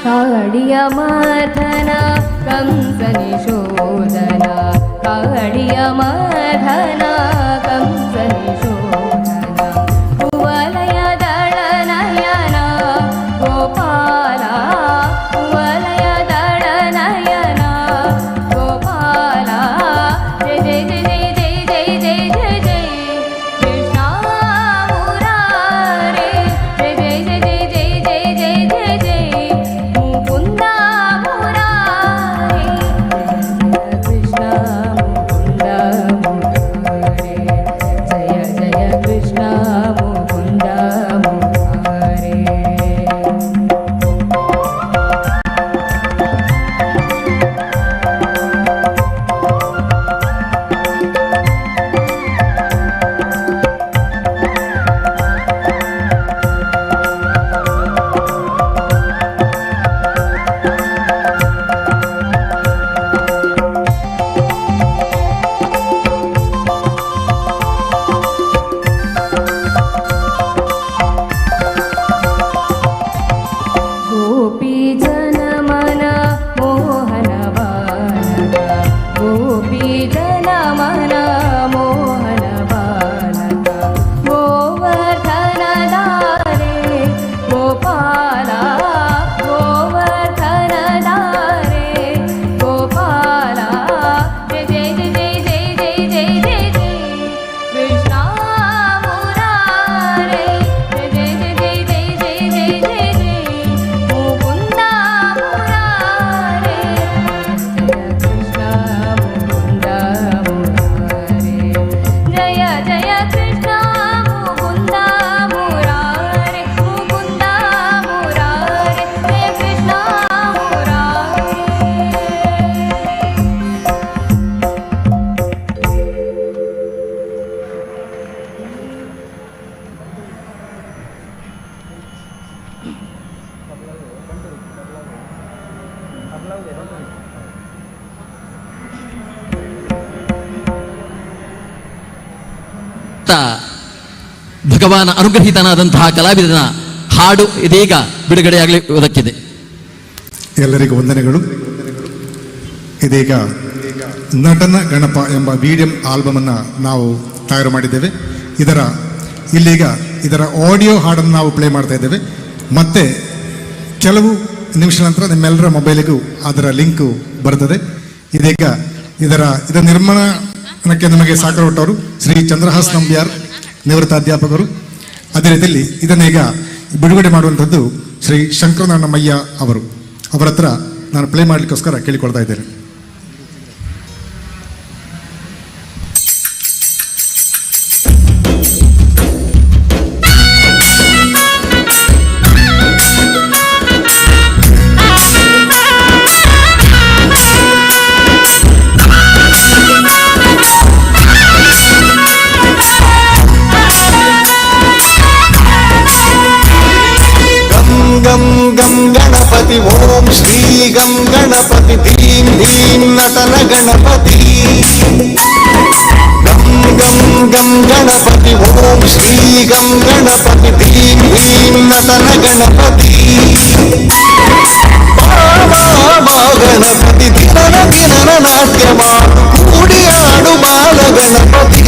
ಕಾಡಿಯ ಮಾಧನ ಕಂಸನಿಶೋಧನ, ಕಾಡಿಯ ಮಾಧನ ಕಂಸನಿಶೋಧನ, ಕುವಲಯ ದಳ ನಯನ ಗೋಪಾಲ, ಕುವಲಯ ದಳ ನಯನ ಗೋಪಾಲ. ಜಯ ಜಯ ಜಯ ಜಯ ಜಯ ಜಯ ಜಯ ಕೃಷ್ಣ ಮುರಾರಿ. ಜಯ ಜಯ ಜಯ ಜಯ ಜಯ ಜಯ ಜಯ ಜಯ ಮುಕುಂದ ಮುರಾರಿ. ಕೃಷ್ಣ ಮುಕುಂದ ಮುರಾರಿ. ಜಯ ಜಯ ಕೃಷ್ಣ ಮುಕುಂದ ಮುರಾರಿ. ಗೋಪಿ ಜನಮನ ಮೋಹನ ಬಾಲಕ, ಗೋಪಿ ಜನಮನ ಮೋಹನ ಬಾಲಕ, ಗೋವರ್ಧನ ಧಾರೆ ಗೋಪಾಲ, ಗೋವರ್ಧನ ಧಾರೆ ಗೋಪಾಲ. ಜಯ ಜಯ ಜಯ ಜಯ ಜಯ ಜಯ ಜಯ ಜಯ ಕೃಷ್ಣ ಮುರಾರಿ. ಜಯ ಜಯ ಜಯ ಜಯ ಜಯ ಜಯ ಜಯ ಜಯ ಮುಕುಂದ ಮುರಾರಿ. ಕೃಷ್ಣ ಮುಕುಂದ ಮುರಾರಿ. ಜಯ ಜಯ ಕೃಷ್ಣ ಮುಕುಂದ ಮುರಾರಿ. ಮುಕುಂದ ಮುರಾರಿ. ಜಯ ಕೃಷ್ಣ ಮುರಾರಿ. ಭಗವಾನ ಅನುಗ್ರಹಿತನಾದಂತಹ ಕಲಾವಿದನ ಹಾಡು ಇದೀಗ ಬಿಡುಗಡೆಯಾಗಲಿರುವುದಕ್ಕಿದೆ. ಎಲ್ಲರಿಗೂ ವಂದನೆಗಳು. ಇದೀಗ ನಟನ ಗಣಪ ಎಂಬ ವಿಡಿಯಂ ಆಲ್ಬಮನ್ನು ನಾವು ತಯಾರು ಮಾಡಿದ್ದೇವೆ. ಇಲ್ಲೀಗ ಇದರ ಆಡಿಯೋ ಹಾಡನ್ನು ನಾವು ಪ್ಲೇ ಮಾಡ್ತಾ ಇದ್ದೇವೆ. ಮತ್ತೆ ಕೆಲವು ನಿಮಿಷಗಳ ನಂತರ ನಿಮ್ಮೆಲ್ಲರ ಮೊಬೈಲಿಗೂ ಅದರ ಲಿಂಕು ಬರ್ತದೆ. ಇದೀಗ ಇದರ ನಿರ್ಮಾಣಕ್ಕೆ ನಮಗೆ ಸಹಕಾರ ಶ್ರೀ ಚಂದ್ರಹಾಸ್ ನಂಬ್ಯಾರ್, ನಿವೃತ್ತ ಅಧ್ಯಾಪಕರು. ಅದೇ ರೀತಿಯಲ್ಲಿ ಇದನ್ನೀಗ ಬಿಡುಗಡೆ ಮಾಡುವಂಥದ್ದು ಶ್ರೀ ಶಂಕರನಾರಾಯಣಮಯ್ಯ ಅವರು. ಅವರ ಹತ್ರ ನಾನು ಪ್ಲೇ ಮಾಡಲಿಕ್ಕೋಸ್ಕರ ಕೇಳಿಕೊಳ್ತಾ ಇದ್ದೇನೆ. ಗಂ ಗಂ ಗಣಪತಿ ಓಂ ಶ್ರೀ ಗಂ ಗಣಪತಿ ಧೀಂ ಧೀಂ ನಟನ ಗಣಪತಿ. ಗಂ ಗಂ ಗಂ ಗಣಪತಿ ಓಂ ಶ್ರೀ ಗಂ ಗಣಪತಿ ಧೀಂ ಧೀಂ ನಟನ ಗಣಪತಿ. ಗಣಪತಿ ದಿನನ ದಿನನ ನಾಟ್ಯ ಮಾಡು ಕೂಡಿಯಾಡು ಬಾಲ ಗಣಪತಿ.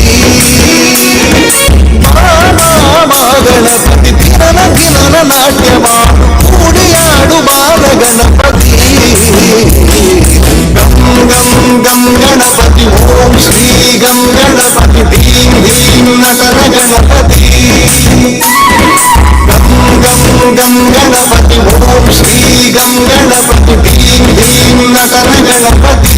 ಗಣಪತಿ ದಿನನ ದಿನನ ನಾಟ್ಯ ಮಾಡು ಕೂಡಿಯಾಡು ಬಾಲ ಗಣಪತಿ. ಗಂ ಗಂ ಗಂ ಗಣಪತಿ ಓಂ ಶ್ರೀ ಗಂ ಗಣಪತಿ ಧೀಂ ಧೀಂ ನಟನ ಗಣಪತಿ. ಗಂ ಗಂ ಗಂ ಗಣಪತಿ ಓಂ ಶ್ರೀ ಗಂ ಗಣಪತಿ ಧೀಂ ಧೀಂ ನಟನ ಗಣಪತಿ.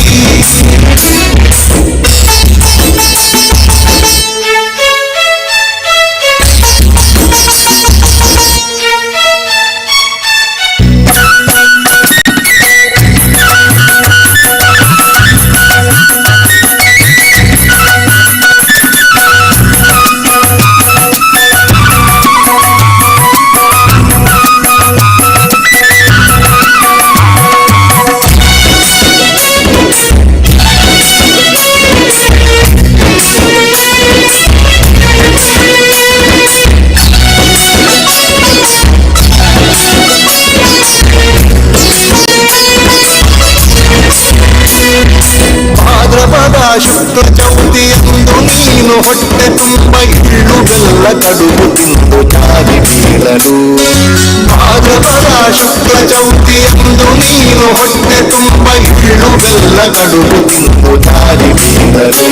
ಶುಕ್ಲ ಚೌತಿಯಂದು ನೀನು ಹೊಟ್ಟೆ ತುಂಬ ಇಳ್ಳು ಬೆಲ್ಲ ಕಡುಬು ತಿಂದು ಜಾರಿ ಬೀಳಲು. ಭಾದ್ರಪದ ಶುಕ್ಲ ಚೌತಿಯಂದು ನೀನು ಹೊಟ್ಟೆ ತುಂಬ ಇಳ್ಳು ಬೆಲ್ಲ ಕಡುಬು ತಿಂದು ಜಾರಿ ಬೀಳಲು.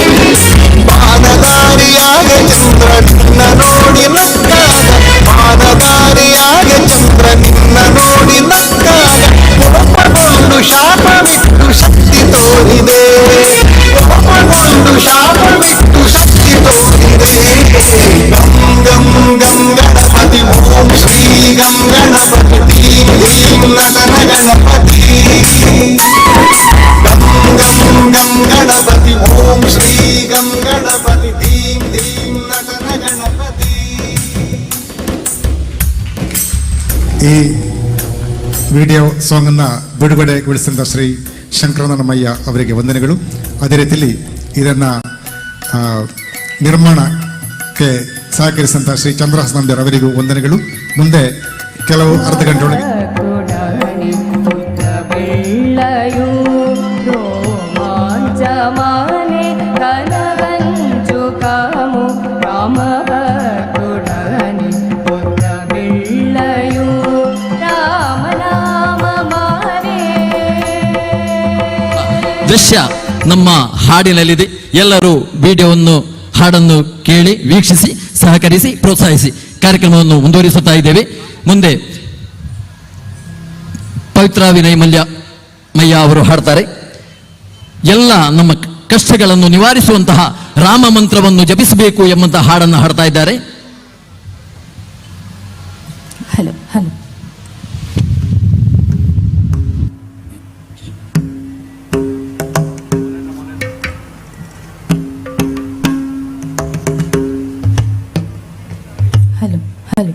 ಪಾನದಾರಿಯಾಗ ಚಂದ್ರ ನಿನ್ನ ನೋಡಿ ನಕ್ಕಾಗ, ಪಾನದಾರಿಯಾಗ ಚಂದ್ರ ನಿನ್ನ ನೋಡಿ ನಕ್ಕಾಗ, ಕೋಪಗೊಂಡು ಶಾಪವಿಟ್ಟು ಶಕ್ತಿ ತೋರಿದೆ. ಕೋಪಗೊಂಡು ಶಾಪವಿಟ್ಟು ಶಕ್ತಿ ತೋರಿದೆ. ಗಂ ಗಂ ಗಂ ಗಣಪತಿ ಓಂ ಶ್ರೀ ಗಂ ಗಣಪತಿ ಧೀಂ ಧೀಂ ನಟನ ಗಣಪತಿ. ಗಂ ಗಂ ಗಂ ಗಣಪತಿ ಓಂ ಶ್ರೀ ಗಂ ಗಣಪತಿ ಧೀಂ ಧೀಂ ನಟನ ಗಣಪತಿ. ಈ ವಿಡಿಯೋ ಸಾಂಗನ್ನು ಬಿಡುಗಡೆಗೊಳಿಸಿದ ಶ್ರೀ ಶಂಕರನಾರಾಯಣಮಯ್ಯ ಅವರಿಗೆ ವಂದನೆಗಳು. ಅದೇ ರೀತಿಯಲ್ಲಿ ಇದನ್ನು ನಿರ್ಮಾಣಕ್ಕೆ ಸಹಕರಿಸಿದಂಥ ಶ್ರೀ ಚಂದ್ರಹಾಸ್ ನಂಬ್ಯಾರ್ ಅವರಿಗೂ ವಂದನೆಗಳು. ಮುಂದೆ ಕೆಲವು ಅರ್ಧ ಗಂಟೆ ಒಳಗೆ ದೃಶ್ಯ ನಮ್ಮ ಹಾಡಿನಲ್ಲಿದೆ. ಎಲ್ಲರೂ ವಿಡಿಯೋವನ್ನು ಹಾಡನ್ನು ಕೇಳಿ ವೀಕ್ಷಿಸಿ ಸಹಕರಿಸಿ ಪ್ರೋತ್ಸಾಹಿಸಿ ಕಾರ್ಯಕ್ರಮವನ್ನು ಮುಂದುವರಿಸುತ್ತಾ ಇದ್ದೇವೆ. ಮುಂದೆ ಪವಿತ್ರ ವಿನಯ್ ಮಯ್ಯ ಅವರು ಹಾಡ್ತಾರೆ. ಎಲ್ಲ ನಮ್ಮ ಕಷ್ಟಗಳನ್ನು ನಿವಾರಿಸುವಂತಹ ರಾಮ ಮಂತ್ರವನ್ನು ಜಪಿಸಬೇಕು ಎಂಬಂತಹ ಹಾಡನ್ನು ಹಾಡ್ತಾ ಇದ್ದಾರೆ. ಹಲೋ ಹಲೋ ಹಲೋ ಹಲೋ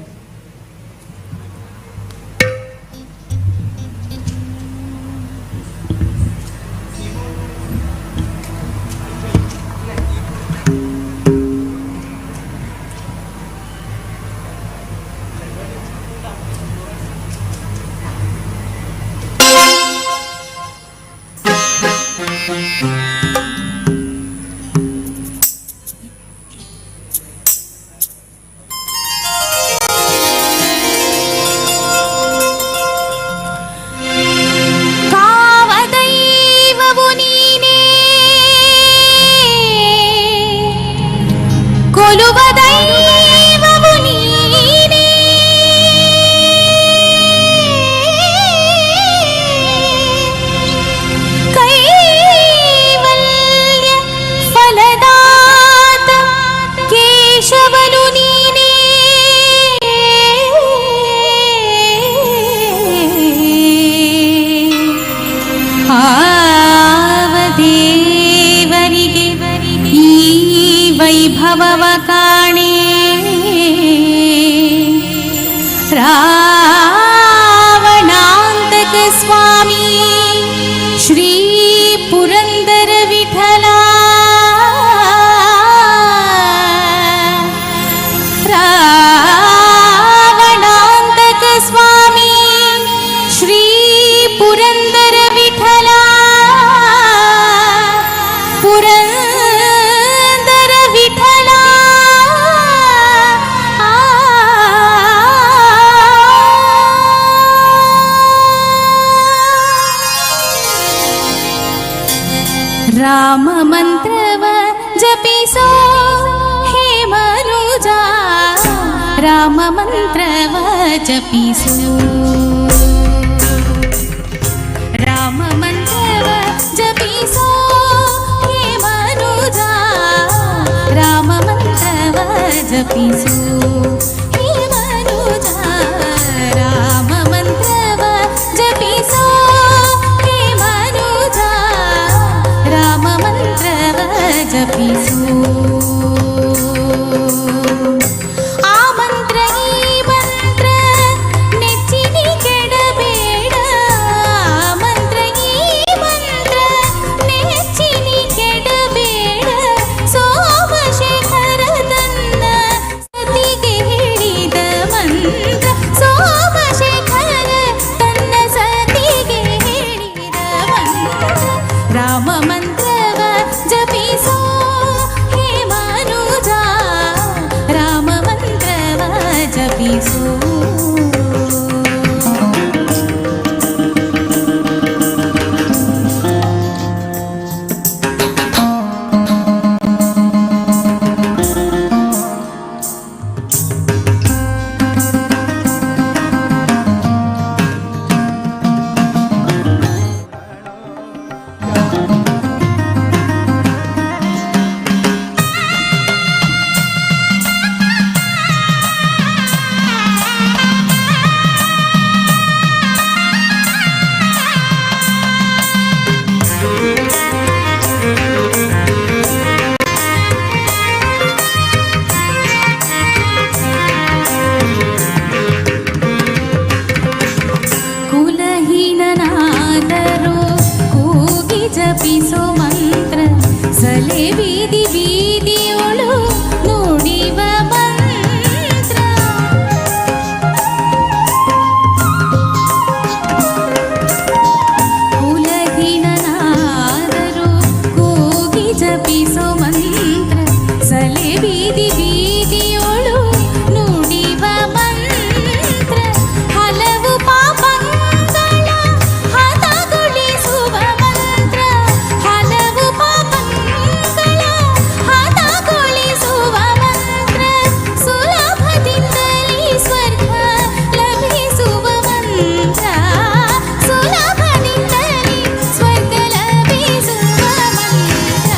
ವೈಭವವ ಕಾಣೆ ರಾವಣಾಂತಕ ಸ್ವಾಮಿ ಶ್ರೀ ಪುರಂದರ ವಿಠಲ ರಾವಣಾಂತಕ ಸ್ವಾಮಿ ಶ್ರೀ ಪುರಂದರ ವಿಠಲ ಪುರಂದರ ವಿಠಲ ರಾಮ ಮಂತ್ರವ ಜಪಿಸೋ ಹೇ ಮನುಜ ರಾಮ ಮಂತ್ರವ ಜಪಿಸೋ ರಾಮ ಮಂತ್ರವ ಜಪಿಸೋ ಹೇ ಮನುಜ ರಾಮ ಮಂತ್ರವ ಜಪಿಸೋ ಹೇ ಮನುಜ ರಾಮ ಮಂತ್ರವ ಜಪಿಸೋ ಹೇ ಮನುಜ ರಾಮ ಮಂತ್ರವ ಜಪಿಸೋ ಆ ಮಂತ್ರ ಈ ಮಂತ್ರ ನೆಚ್ಚಿನಿ ಕೆಡಬೇಡ ಮಂತ್ರ ಈ ಮಂತ್ರ ನೆಚ್ಚಿನಿ ಕೆಡಬೇಡ ಸೋಮಶೇಖರ ತನ್ನ ಸತಿಗೆ ಹೇಳಿದ ಮಂತ್ರ ಸೋಮಶೇಖರ ತನ್ನ ಸತಿಗೆ ಹೇಳಿದ ಮಂತ್ರ ರಾಮ ಮಂತ್ರವ ಜಪಿಸೋ ಹೇ ಮನುಜ ರಾಮ ಮಂತ್ರವ ಜಪಿಸೋ ಕುಲಹೀನನಾದರೂ ಕೂಗಿ ಜಪಿಸೋ ಮಂತ್ರ ಸಲೆ ಬೀದಿ ಬೀದಿಯೊಳು ನುಡಿವ ಮಂತ್ರ ಕುಲಹೀನನಾದರೂ ಕೂಗಿ ಜಪಿಸೋ ಮಂತ್ರ ಸಲೆ ಬೀದಿ ಬೀದಿಯೊಳು ನುಡಿವ ಮಂತ್ರ ಹಲವು ಪಾಪಗಳ ಹತಗೊಳಿಸುವ ಮಂತ್ರ ಹಲವು ಪಾಪಗಳ ಹತಗೊಳಿಸುವ ಮಂತ್ರ ಸುಲಭದಿಂದಲೇ ಸ್ವರ್ಗ ಲಭಿಸುವ ಮಂತ್ರ ಸುಲಭದಿಂದಲೇ ಸ್ವರ್ಗ ಲಭಿಸುವ ಮಂತ್ರ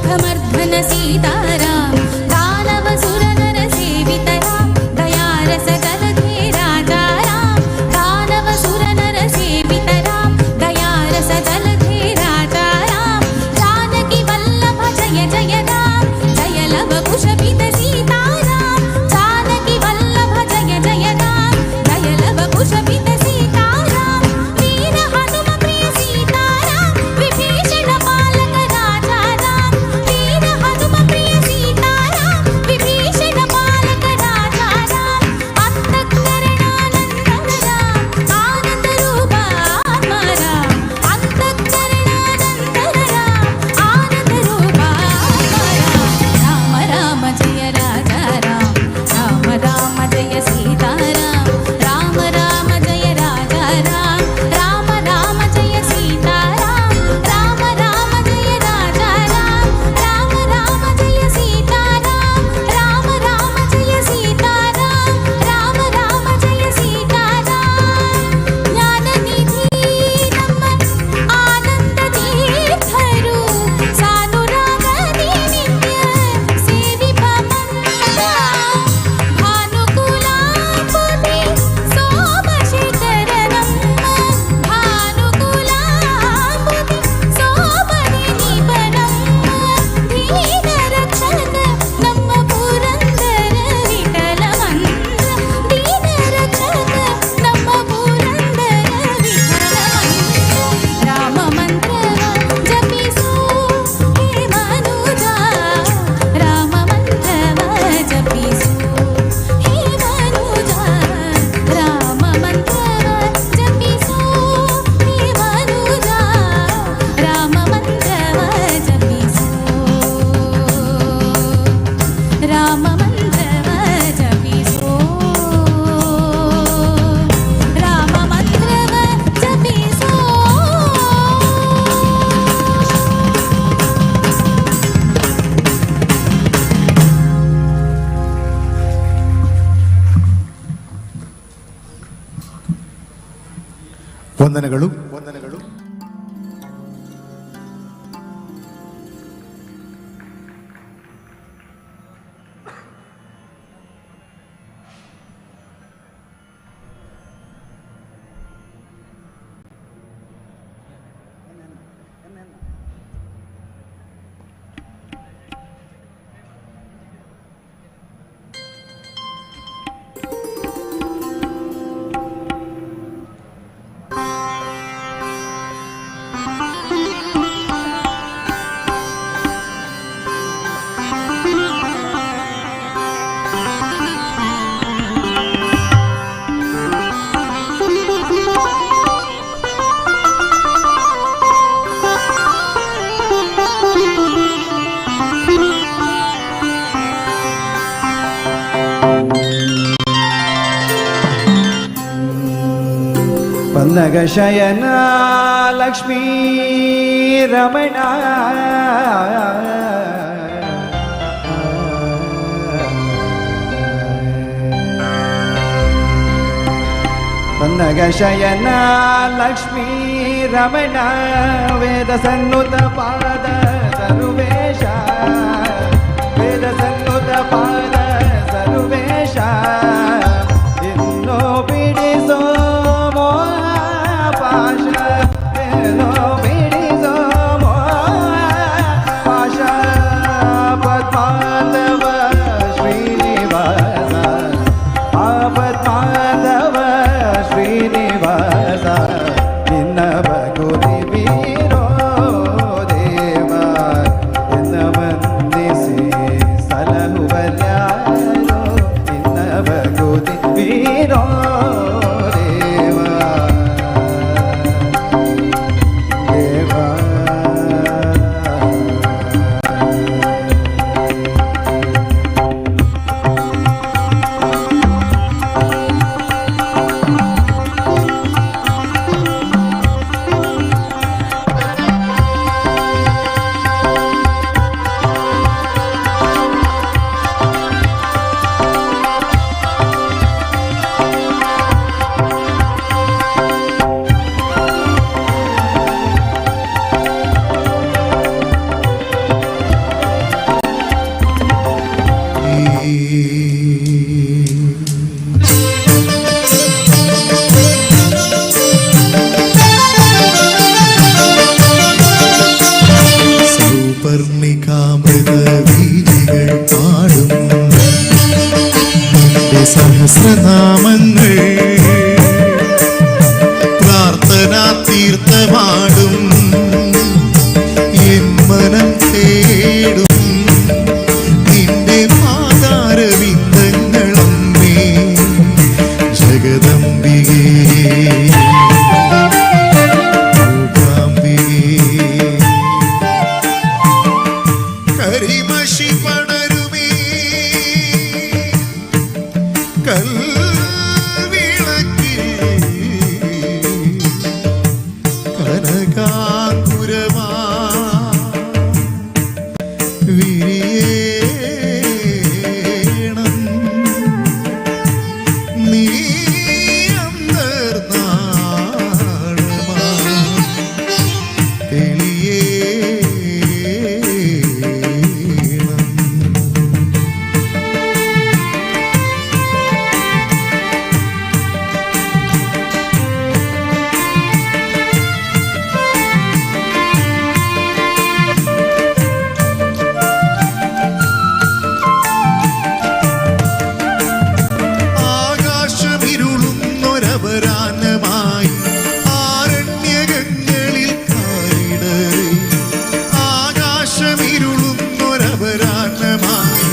दुःखमर्धन सीताराम दानव सुरनर सेवितराम दयारस जलधे राजा राम दानव सुरनर सेवितराम दयारस जलधे राजा राम जानकी वल्लभ जय जय राम जय लव कुशपित सीताराम जानकी वल्लभ जय जय राम जय लव कुशपित सीताराम वीर हनुम प्रिय सीताराम विभीषण पालक राजा राम वीर हनुम प्रिय सीताराम विभीषण पालक राजा राम अंतःकरणानंदन राम आनंद रूप आत्मा राम अंतःकरणानंदन राम आनंद रूप आत्मा राम राम जय राजा राम राम जय सीताराम राम राम जय राजा राम राम जय सीताराम राम जय राजा राम राम जय सीताराम राम जय सीताराम राम जय सीताराम ज्ञाननिधि ನಮ್ಮ ಆನಂದ ತೀರ್ಥರು ಸಾನುರಾಗದಿ ನಿತ್ಯ ಸೇವಿಪ ಮಂಗಳ ಭಾನುಕುಲಾಂಬುಧಿ ಸೋಮಶೇಖರ ನಮ್ಮ ಭಾನುಕುಲಾಂಬುಧಿ ಸೋಮನಿಧಿಪ ನಮ್ಮ ದೀನ ರಕ್ಷಕ ನಮ್ಮ ಪುರಂದರ ವಿಠಲ ಮಂತ್ರ ದೀನ ರಕ್ಷಕ ನಮ್ಮ ಪುರಂದರ ವಿಠಲ ಮಂತ್ರ ರಾಮ ಮಂತ್ರವ ಜಪಿಸು ಹೇ ಮನುಜ ರಾಮ ಮಂತ್ರವ ಜಪಿಸು ಹೇ ಮನುಜ ರಾಮ ಮಂತ್ರವ ಜಪಿಸು ಹೇ ಮನುಜ ರಾಮ ಮಂತ್ರವ ಜಪಿಸು ರಾಮ ಮಂತ್ರವ ಜಪಿಸು ರಾಮ ಮಂತ್ರವ ಜಪಿಸು ವಂದನೆಗಳು. ಪನ್ನಗ ಶಯನ ಲಕ್ಷ್ಮೀ ರಮಣ ಪನ್ನಗ ಶಯನ ಲಕ್ಷ್ಮೀ ರಮಣ ವೇದ ಸನ್ನುತ ಪಾದ ಸರ್ವೇಶ ವೇದ ಸನ್ನುತ ಪಾದ ಸರ್ವೇಶ ಇನ್ನೋ ಬಿಡಿಸೋ ಪಾಶ ಏನೋ ಬಿಡಿಸೋ ಪಾಶ ಪದ್ಮಾಧವ ಶ್ರೀನಿವಾಸ ಪದ್ಮಾಧವ ಶ್ರೀನಿವಾಸ ನಿನ್ನ ಬಗುರಿ ಬೀರೋ ದೇವ ಎನ್ನ ವಂದಿಸಿ ಸಲ സൗപർണികാമൃത വീജികൾ പാടും നിന്റെ സഹസ്രനാമങ്ങൾ പ്രാർത്ഥനാ തീർത്ഥമാടും എൻ മനം തേടും നിന്റെ പാതാരവിന്ദങ്ങളമ്മേ ജഗദംബികേ കരിമഷി പടരുമേ കൽവിളക്കിൽ കനകാകുരമാ വിരിയേണം നീ അന്തർനാളമാ തെളിയേ ആകാശമിരുളുന്നൊരപരാനമായി ആരണ്യകങ്ങളിൽ കാരിടറി ആകാശമിരുളുന്നൊരപരാനമായി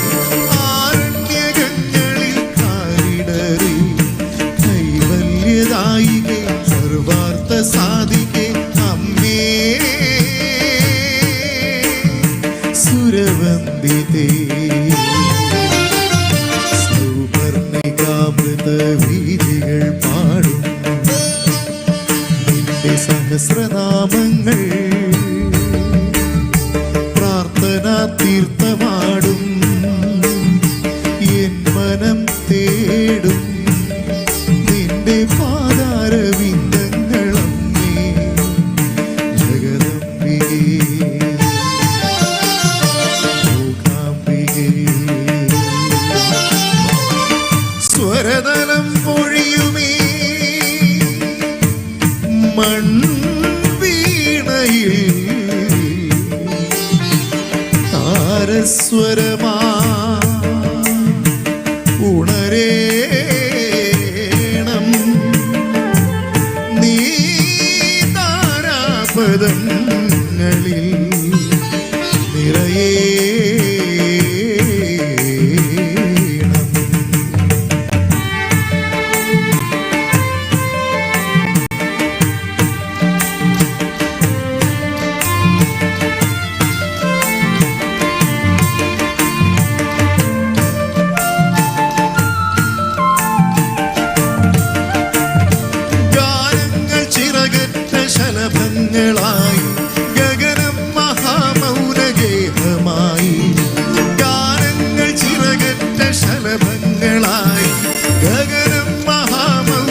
ആരണ്യകങ്ങളിൽ കാരിടറി കൈവല്യദായികെ സർവാർത്ഥ സാധികെ അമ്മേ സുരവന്ദിതേ സൗപർണികാമൃത വീജികൾ പാടും നിന്റെ സഹസ്രനാമങ്ങൾ പ്രാർത്ഥനാ തീർത്ഥമാടും എൻ മനം തേടും നിന്റെ പാതാരവിന്ദങ്ങളമ്മേ ജഗദംബികേ മൂകാംബികേ സ്വരതലം പൊഴിയുമേ മൺവീണയിൽ താരസ്വരമാ ഉണരേണം നീ താരാപദങ്ങളിൽ നിറയേണം ഗാനങ്ങൾ ചിറകറ്റ ശലഭങ്ങളായി ഗഗനം മഹാമൗനഗേഹമായി ഗാനങ്ങൾ ചിറകറ്റ ശലഭങ്ങളായി ഗഗനം മഹാമൗനഗേഹമായി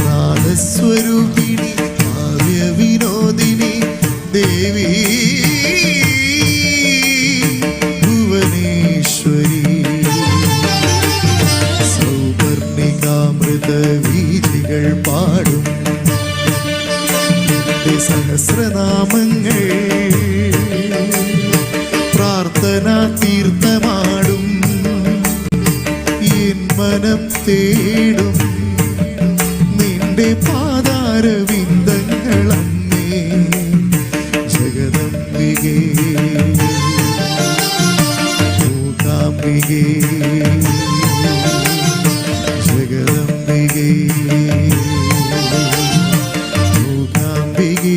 നാദസ്വരൂപിണി കാവ്യവിനോദിനി ദേവി ഭുവനേശ്വരി സൗപർണികാമൃത വീജികൾ പാടും നിന്റെ സഹസ്രനാമങ്ങൾ പ്രാർത്ഥനാ തീർത്ഥമാടും എൻ മനം തേടും നിന്റെ പാതാരവിന്ദങ്ങളമ്മേ ജഗദംബികേ മൂകാംബികേ ജഗദംബികേ മൂകാംബികേ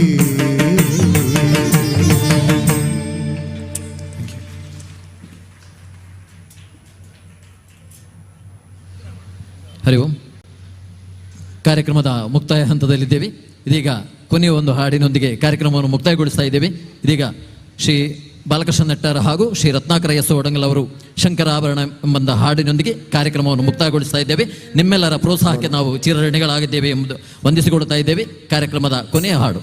ಹರಿ ಓಂ. ಕಾರ್ಯಕ್ರಮದ ಮುಕ್ತಾಯ ಹಂತದಲ್ಲಿದ್ದೇವೆ. ಇದೀಗ ಕೊನೆಯ ಒಂದು ಹಾಡಿನೊಂದಿಗೆ ಕಾರ್ಯಕ್ರಮವನ್ನು ಮುಕ್ತಾಯಗೊಳಿಸ್ತಾ ಇದ್ದೇವೆ. ಇದೀಗ ಶ್ರೀ ಬಾಲಕೃಷ್ಣ ನೆಟ್ಟಾರ ಹಾಗೂ ಶ್ರೀ ರತ್ನಾಕರ ಎಸ್ ಒಡಂಗಲ್ ಅವರು ಶಂಕರಾಭರಣ ಎಂಬ ಹಾಡಿನೊಂದಿಗೆ ಕಾರ್ಯಕ್ರಮವನ್ನು ಮುಕ್ತಾಯಗೊಳಿಸ್ತಾ ಇದ್ದೇವೆ. ನಿಮ್ಮೆಲ್ಲರ ಪ್ರೋತ್ಸಾಹಕ್ಕೆ ನಾವು ಚಿರಋಣಿಗಳಾಗಿದ್ದೇವೆ ಎಂಬುದು ವಂದಿಸಿಕೊಡ್ತಾ ಇದ್ದೇವೆ. ಕಾರ್ಯಕ್ರಮದ ಕೊನೆಯ ಹಾಡು.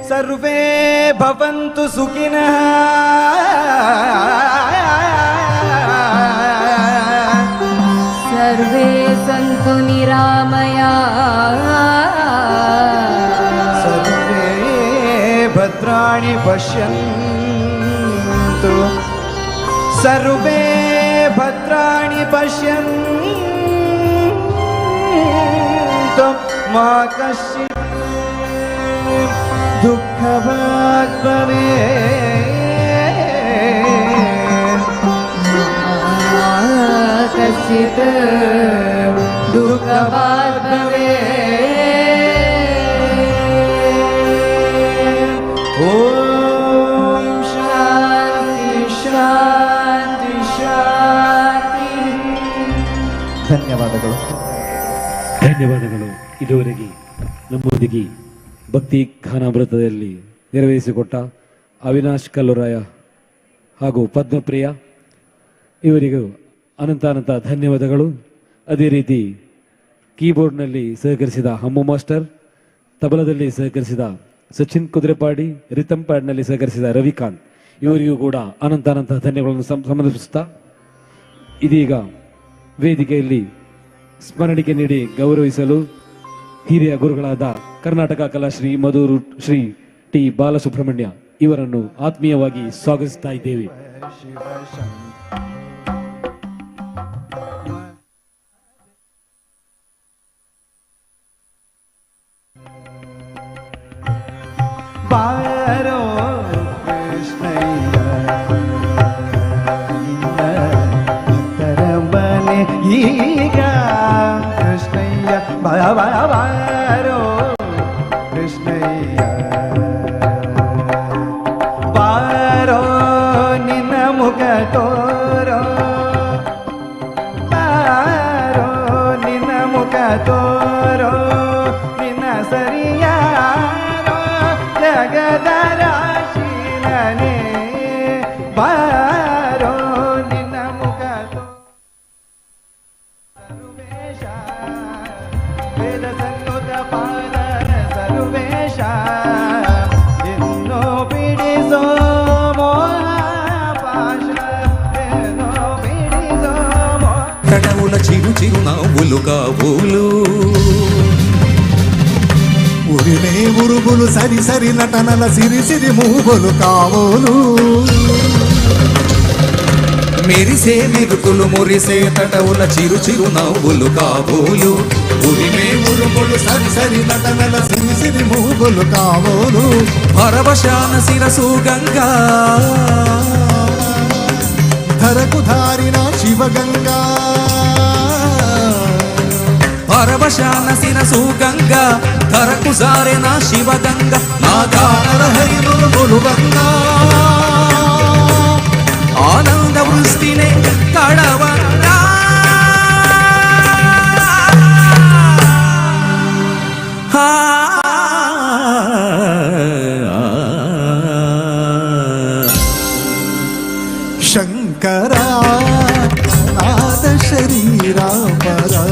ಸರ್ವೇ ಭವಂತು ಸುಖಿನಃ ಸರ್ವೇ ಸಂತು ನಿರಾಮಯಾ ಸರ್ವೇ ಭದ್ರಾಣಿ ಪಶ್ಯಂತು ಸರ್ವೇ ಭದ್ರಾಣಿ ಪಶ್ಯಂತು ಮಾ ಕಶ್ಚಿತ್ ದುಃಖಭಾಗ್ ಭವೇತ್ ಕಶ್ಚಿತ್ ದುಃಖಭಾಗ್ ಭವೇತ್. ಓಂ ಶಾಂತಿ ಶಾಂತಿ ಶಾಂತಿ. ಧನ್ಯವಾದಗಳು. ಧನ್ಯವಾದಗಳು. ಇದುವರೆಗೆ ನಮ್ಮೊಂದಿಗೆ ಭಕ್ತಿ ಗಾನಾಮೃತದಲ್ಲಿ ನೆರವೇರಿಸಿಕೊಟ್ಟ ಅವಿನಾಶ್ ಕಲ್ಲುರಾಯ ಹಾಗೂ ಪದ್ಮಪ್ರಿಯ ಇವರಿಗೂ ಅನಂತ ಧನ್ಯವಾದಗಳು. ಅದೇ ರೀತಿ ಕೀಬೋರ್ಡ್ನಲ್ಲಿ ಸಹಕರಿಸಿದ ಹಮ್ಮು ಮಾಸ್ಟರ್, ತಬಲದಲ್ಲಿ ಸಹಕರಿಸಿದ ಸಚಿನ್ ಕುದುರೆಪಾಡಿ, ರಿತಮ್ ಪ್ಯಾಡ್ನಲ್ಲಿ ಸಹಕರಿಸಿದ ರವಿಕಾಂತ್ ಇವರಿಗೂ ಕೂಡ ಅನಂತ ಧನ್ಯವಾದಗಳನ್ನು ಸಮರ್ಪಿಸುತ್ತಾ ಇದೀಗ ವೇದಿಕೆಯಲ್ಲಿ ಸ್ಮರಣಿಕೆ ನೀಡಿ ಗೌರವಿಸಲು ಹಿರಿಯ ಗುರುಗಳಾದ ಕರ್ನಾಟಕ ಕಲಾಶ್ರೀ ಮಧುರು ಶ್ರೀ ಟಿ ಬಾಲಸುಬ್ರಹ್ಮಣ್ಯ ಇವರನ್ನು ಆತ್ಮೀಯವಾಗಿ ಸ್ವಾಗತಿಸ್ತಾ ಇದ್ದೇವೆ. ಬಾರೋ ಕೃಷ್ಣಯ್ಯ ತರಬನೆ ಈಗ ಕೃಷ್ಣಯ್ಯ ಬಾರೋ ಕೃಷ್ಣಯ್ಯ ಬಾರೋ ನಿನ್ನ ಮುಖ ತೋರೋ ಬಾರೋ ನಿನ್ನ ಮುಖ ತೋರೋ ನಿನ್ನ ಸರಿಯಾರೋ ಜಗದರಾಶೀಲನೆ ಬಾರೋ ನಿನ್ನ ಮುಖ ಸರ್ವೇಶ ವೇದ ಸಂಯುತ ಪಾದನ ಸರ್ವೇಶ ಇನ್ನೋ ಬಿಡಿಸೋ ಪಾಶ ಏನೋ ಬಿಡಿಸೋ తడవుల చిరు చిరు నవ్వులు కాబోలు ఉరిమే ఉరుగులు సరి సరి నటనల సిరి సిరి మూగులు కావోలు మెరిసే మెరుపులు మురిసే తటవుల చిరు చిరు నవ్వులు కాబోలు ఉరిమే ఉరుగులు సరి సరి నటనల సిరి సిరి మూగులు కావోలు పరవశాన శిరసు గంగా ధరకు ధారిన శివగంగా పరవశాన శిరసు గంగా ధరకు సారెన శివగంగా నా గానర హరిములు గొలుగంగా ఆనంద వృష్టినే కడవంగా శంకరా నాద శరీరా పరా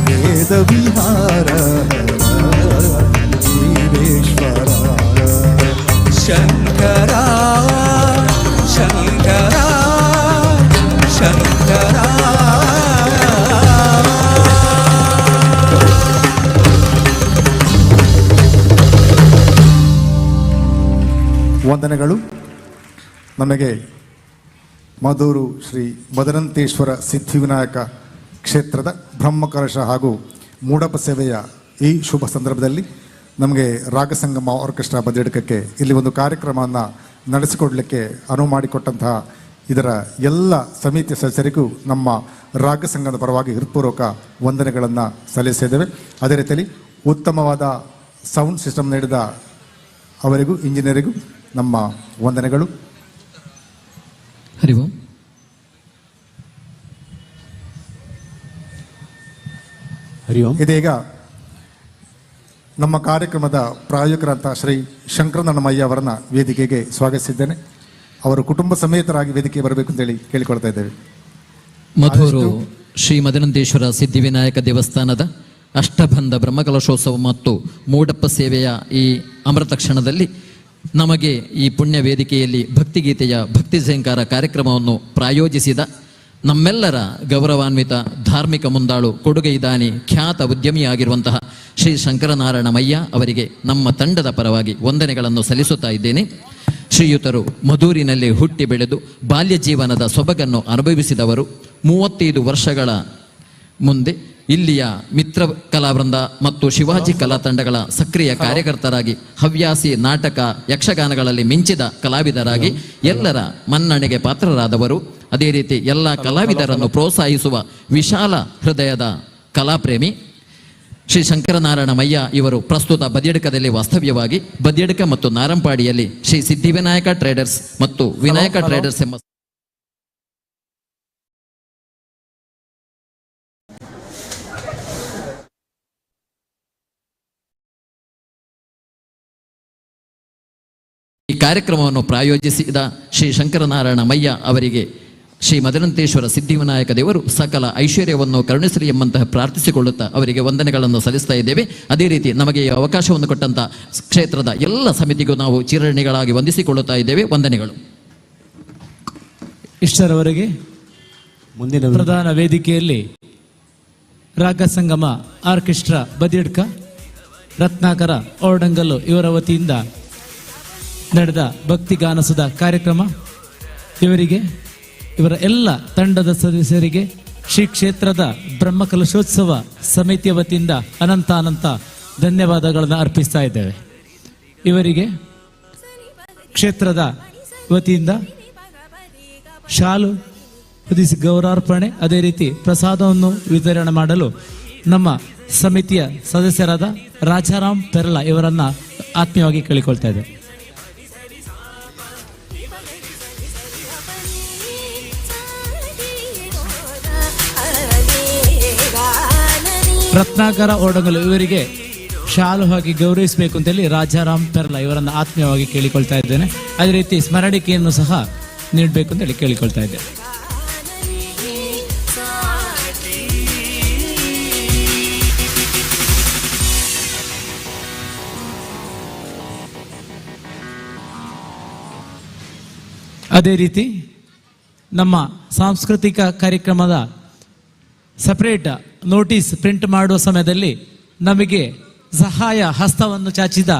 వేద విహార జీవేశ్వర శంకరా శంకరా శంకరా ವಂದನೆಗಳು. ನಮಗೆ ಮಧೂರು ಶ್ರೀ ಮದರಂತೇಶ್ವರ ಸಿದ್ಧಿವಿನಾಯಕ ಕ್ಷೇತ್ರದ ಬ್ರಹ್ಮಕಲಶ ಹಾಗೂ ಮೂಡಪ ಸೇವೆಯ ಈ ಶುಭ ಸಂದರ್ಭದಲ್ಲಿ ನಮಗೆ ರಾಗಸಂಗಮ ಆರ್ಕೆಸ್ಟ್ರಾ ಬದಿಯಡ್ಕಕ್ಕೆ ಇಲ್ಲಿ ಒಂದು ಕಾರ್ಯಕ್ರಮವನ್ನು ನಡೆಸಿಕೊಡಲಿಕ್ಕೆ ಅನುವು ಮಾಡಿಕೊಟ್ಟಂತಹ ಇದರ ಎಲ್ಲ ಸಮಿತಿ ಸದಸ್ಯರಿಗೂ ನಮ್ಮ ರಾಗಸಂಘದ ಪರವಾಗಿ ಹೃತ್ಪೂರ್ವಕ ವಂದನೆಗಳನ್ನು ಸಲ್ಲಿಸಿದ್ದೇವೆ. ಅದೇ ರೀತಿಯಲ್ಲಿ ಉತ್ತಮವಾದ ಸೌಂಡ್ ಸಿಸ್ಟಮ್ ನೀಡಿದ ಅವರಿಗೂ ಇಂಜಿನಿಯರಿಗೂ ನಮ್ಮ ವಂದನೆಗಳು. ಹರಿ ಓಂ. ಹರಿ ಓಂ. ಇದೀಗ ನಮ್ಮ ಕಾರ್ಯಕ್ರಮದ ಪ್ರಾಯೋಜಕರಂತ ಶ್ರೀ ಶಂಕರನಮಯ್ಯ ಅವರನ್ನ ವೇದಿಕೆಗೆ ಸ್ವಾಗತಿಸಿದ್ದೇನೆ. ಅವರು ಕುಟುಂಬ ಸಮೇತರಾಗಿ ವೇದಿಕೆಗೆ ಬರಬೇಕು ಅಂತೇಳಿ ಕೇಳಿಕೊಳ್ತಾ ಇದ್ದೇವೆ. ಮಧೂರು ಶ್ರೀ ಮದನಂತೇಶ್ವರ ಸಿದ್ಧಿವಿನಾಯಕ ದೇವಸ್ಥಾನದ ಅಷ್ಟಬಂಧ ಬ್ರಹ್ಮಕಲಶೋತ್ಸವ ಮತ್ತು ಮೂಡಪ್ಪ ಸೇವೆಯ ಈ ಅಮೃತ ಕ್ಷಣದಲ್ಲಿ ನಮಗೆ ಈ ಪುಣ್ಯ ವೇದಿಕೆಯಲ್ಲಿ ಭಕ್ತಿಗೀತೆಯ ಭಕ್ತಿ ಝೇಂಕಾರ ಕಾರ್ಯಕ್ರಮವನ್ನು ಪ್ರಾಯೋಜಿಸಿದ ನಮ್ಮೆಲ್ಲರ ಗೌರವಾನ್ವಿತ ಧಾರ್ಮಿಕ ಮುಂದಾಳು ಕೊಡುಗೈದಾನಿ ಖ್ಯಾತ ಉದ್ಯಮಿಯಾಗಿರುವಂತಹ ಶ್ರೀ ಶಂಕರನಾರಾಯಣಮಯ್ಯ ಅವರಿಗೆ ನಮ್ಮ ತಂಡದ ಪರವಾಗಿ ವಂದನೆಗಳನ್ನು ಸಲ್ಲಿಸುತ್ತಾ ಇದ್ದೇನೆ. ಶ್ರೀಯುತರು ಮಧೂರಿನಲ್ಲಿ ಹುಟ್ಟಿ ಬೆಳೆದು ಬಾಲ್ಯ ಜೀವನದ ಸೊಬಗನ್ನು ಅನುಭವಿಸಿದವರು. 35 ವರ್ಷಗಳ ಮುಂದೆ ಇಲ್ಲಿಯ ಮಿತ್ರ ಕಲಾವೃಂದ ಮತ್ತು ಶಿವಾಜಿ ಕಲಾ ತಂಡಗಳ ಸಕ್ರಿಯ ಕಾರ್ಯಕರ್ತರಾಗಿ ಹವ್ಯಾಸಿ ನಾಟಕ ಯಕ್ಷಗಾನಗಳಲ್ಲಿ ಮಿಂಚಿದ ಕಲಾವಿದರಾಗಿ ಎಲ್ಲರ ಮನ್ನಣೆಗೆ ಪಾತ್ರರಾದವರು. ಅದೇ ರೀತಿ ಎಲ್ಲ ಕಲಾವಿದರನ್ನು ಪ್ರೋತ್ಸಾಹಿಸುವ ವಿಶಾಲ ಹೃದಯದ ಕಲಾಪ್ರೇಮಿ ಶ್ರೀ ಶಂಕರನಾರಾಯಣಮಯ್ಯ ಇವರು ಪ್ರಸ್ತುತ ಬದಿಯಡ್ಕದಲ್ಲಿ ವಾಸ್ತವ್ಯವಾಗಿ ಬದಿಯಡ್ಕ ಮತ್ತು ನಾರಂಪಾಡಿಯಲ್ಲಿ ಶ್ರೀ ಸಿದ್ಧಿವಿನಾಯಕ ಟ್ರೇಡರ್ಸ್ ಮತ್ತು ವಿನಾಯಕ ಟ್ರೇಡರ್ಸ್ ಎಂಬ ಈ ಕಾರ್ಯಕ್ರಮವನ್ನು ಪ್ರಾಯೋಜಿಸಿದ ಶ್ರೀ ಶಂಕರನಾರಾಯಣಮಯ್ಯ ಅವರಿಗೆ ಶ್ರೀ ಮದನಂತೇಶ್ವರ ಸಿದ್ಧಿವಿನಾಯಕ ದೇವರು ಸಕಲ ಐಶ್ವರ್ಯವನ್ನು ಕರುಣಿಸಲಿ ಎಂಬಂತಹ ಪ್ರಾರ್ಥಿಸಿಕೊಳ್ಳುತ್ತಾ ಅವರಿಗೆ ವಂದನೆಗಳನ್ನು ಸಲ್ಲಿಸ್ತಾ ಇದ್ದೇವೆ. ಅದೇ ರೀತಿ ನಮಗೆ ಈ ಅವಕಾಶವನ್ನು ಕೊಟ್ಟಂತ ಕ್ಷೇತ್ರದ ಎಲ್ಲ ಸಮಿತಿಗೂ ನಾವು ಚಿರಣಿಗಳಾಗಿ ವಂದಿಸಿಕೊಳ್ಳುತ್ತಾ ಇದ್ದೇವೆ. ವಂದನೆಗಳು. ಇಷ್ಟರವರೆಗೆ ಮುಂದಿನ ಪ್ರಧಾನ ವೇದಿಕೆಯಲ್ಲಿ ರಾಗ ಸಂಗಮ ಆರ್ಕೆಸ್ಟ್ರಾ ಬದಿಯಡ್ಕ ರತ್ನಾಕರ ಓರ್ಡಂಗಲ್ಲು ಇವರ ವತಿಯಿಂದ ನಡೆದ ಭಕ್ತಿಗಾನಸದ ಕಾರ್ಯಕ್ರಮ, ಇವರಿಗೆ ಇವರ ಎಲ್ಲ ತಂಡದ ಸದಸ್ಯರಿಗೆ ಶ್ರೀ ಕ್ಷೇತ್ರದ ಬ್ರಹ್ಮಕಲಶೋತ್ಸವ ಸಮಿತಿಯ ವತಿಯಿಂದ ಅನಂತ ಧನ್ಯವಾದಗಳನ್ನು ಅರ್ಪಿಸ್ತಾ ಇದ್ದೇವೆ. ಇವರಿಗೆ ಕ್ಷೇತ್ರದ ವತಿಯಿಂದ ಶಾಲು ಹೊದಿಸಿ ಗೌರವಾರ್ಪಣೆ, ಅದೇ ರೀತಿ ಪ್ರಸಾದವನ್ನು ವಿತರಣೆ ಮಾಡಲು ನಮ್ಮ ಸಮಿತಿಯ ಸದಸ್ಯರಾದ ರಾಜಾರಾಮ್ ಪೆರ್ಲ ಇವರನ್ನ ಆತ್ಮೀಯವಾಗಿ ಕೇಳಿಕೊಳ್ತಾ ಇದ್ದೇವೆ. ರತ್ನಾಕರ ಓಡಂಗಲು ಇವರಿಗೆ ಶಾಲು ಹಾಕಿ ಗೌರವಿಸಬೇಕು ಅಂತೇಳಿ ರಾಜಾರಾಮ್ ಪೆರ್ಲ ಇವರನ್ನು ಆತ್ಮೀಯವಾಗಿ ಕೇಳಿಕೊಳ್ತಾ ಇದ್ದೇನೆ. ಅದೇ ರೀತಿ ಸ್ಮರಣಿಕೆಯನ್ನು ಸಹ ನೀಡಬೇಕು ಅಂತೇಳಿ ಕೇಳಿಕೊಳ್ತಾ ಇದ್ದೇನೆ. ಅದೇ ರೀತಿ ನಮ್ಮ ಸಾಂಸ್ಕೃತಿಕ ಕಾರ್ಯಕ್ರಮದ ಸಪರೇಟ್ ನೋಟಿಸ್ ಪ್ರಿಂಟ್ ಮಾಡುವ ಸಮಯದಲ್ಲಿ ನಮಗೆ ಸಹಾಯ ಹಸ್ತವನ್ನು ಚಾಚಿದ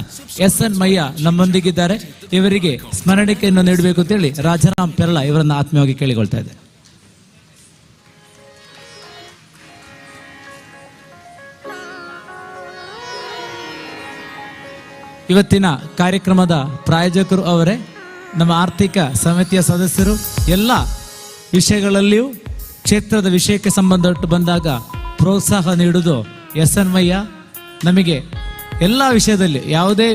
SN ಮಯ್ಯ ನಮ್ಮೊಂದಿಗಿದ್ದಾರೆ. ಇವರಿಗೆ ಸ್ಮರಣಿಕೆಯನ್ನು ನೀಡಬೇಕು ಅಂತೇಳಿ ರಾಜಾರಾಮ್ ಪೆರ್ಲ ಇವರನ್ನು ಆತ್ಮೀಯವಾಗಿ ಕೇಳಿಕೊಳ್ತಾ ಇದೆ. ಇವತ್ತಿನ ಕಾರ್ಯಕ್ರಮದ ಪ್ರಾಯೋಜಕರು ಅವರೇ, ನಮ್ಮ ಆರ್ಥಿಕ ಸಮಿತಿಯ ಸದಸ್ಯರು. ಎಲ್ಲ ವಿಷಯಗಳಲ್ಲಿಯೂ ಕ್ಷೇತ್ರದ ವಿಷಯಕ್ಕೆ ಸಂಬಂಧಪಟ್ಟು ಬಂದಾಗ ಪ್ರೋತ್ಸಾಹ ನೀಡುವುದು SN ಮಯ್ಯ. ನಮಗೆ ಎಲ್ಲ ವಿಷಯದಲ್ಲಿ ಯಾವುದೇ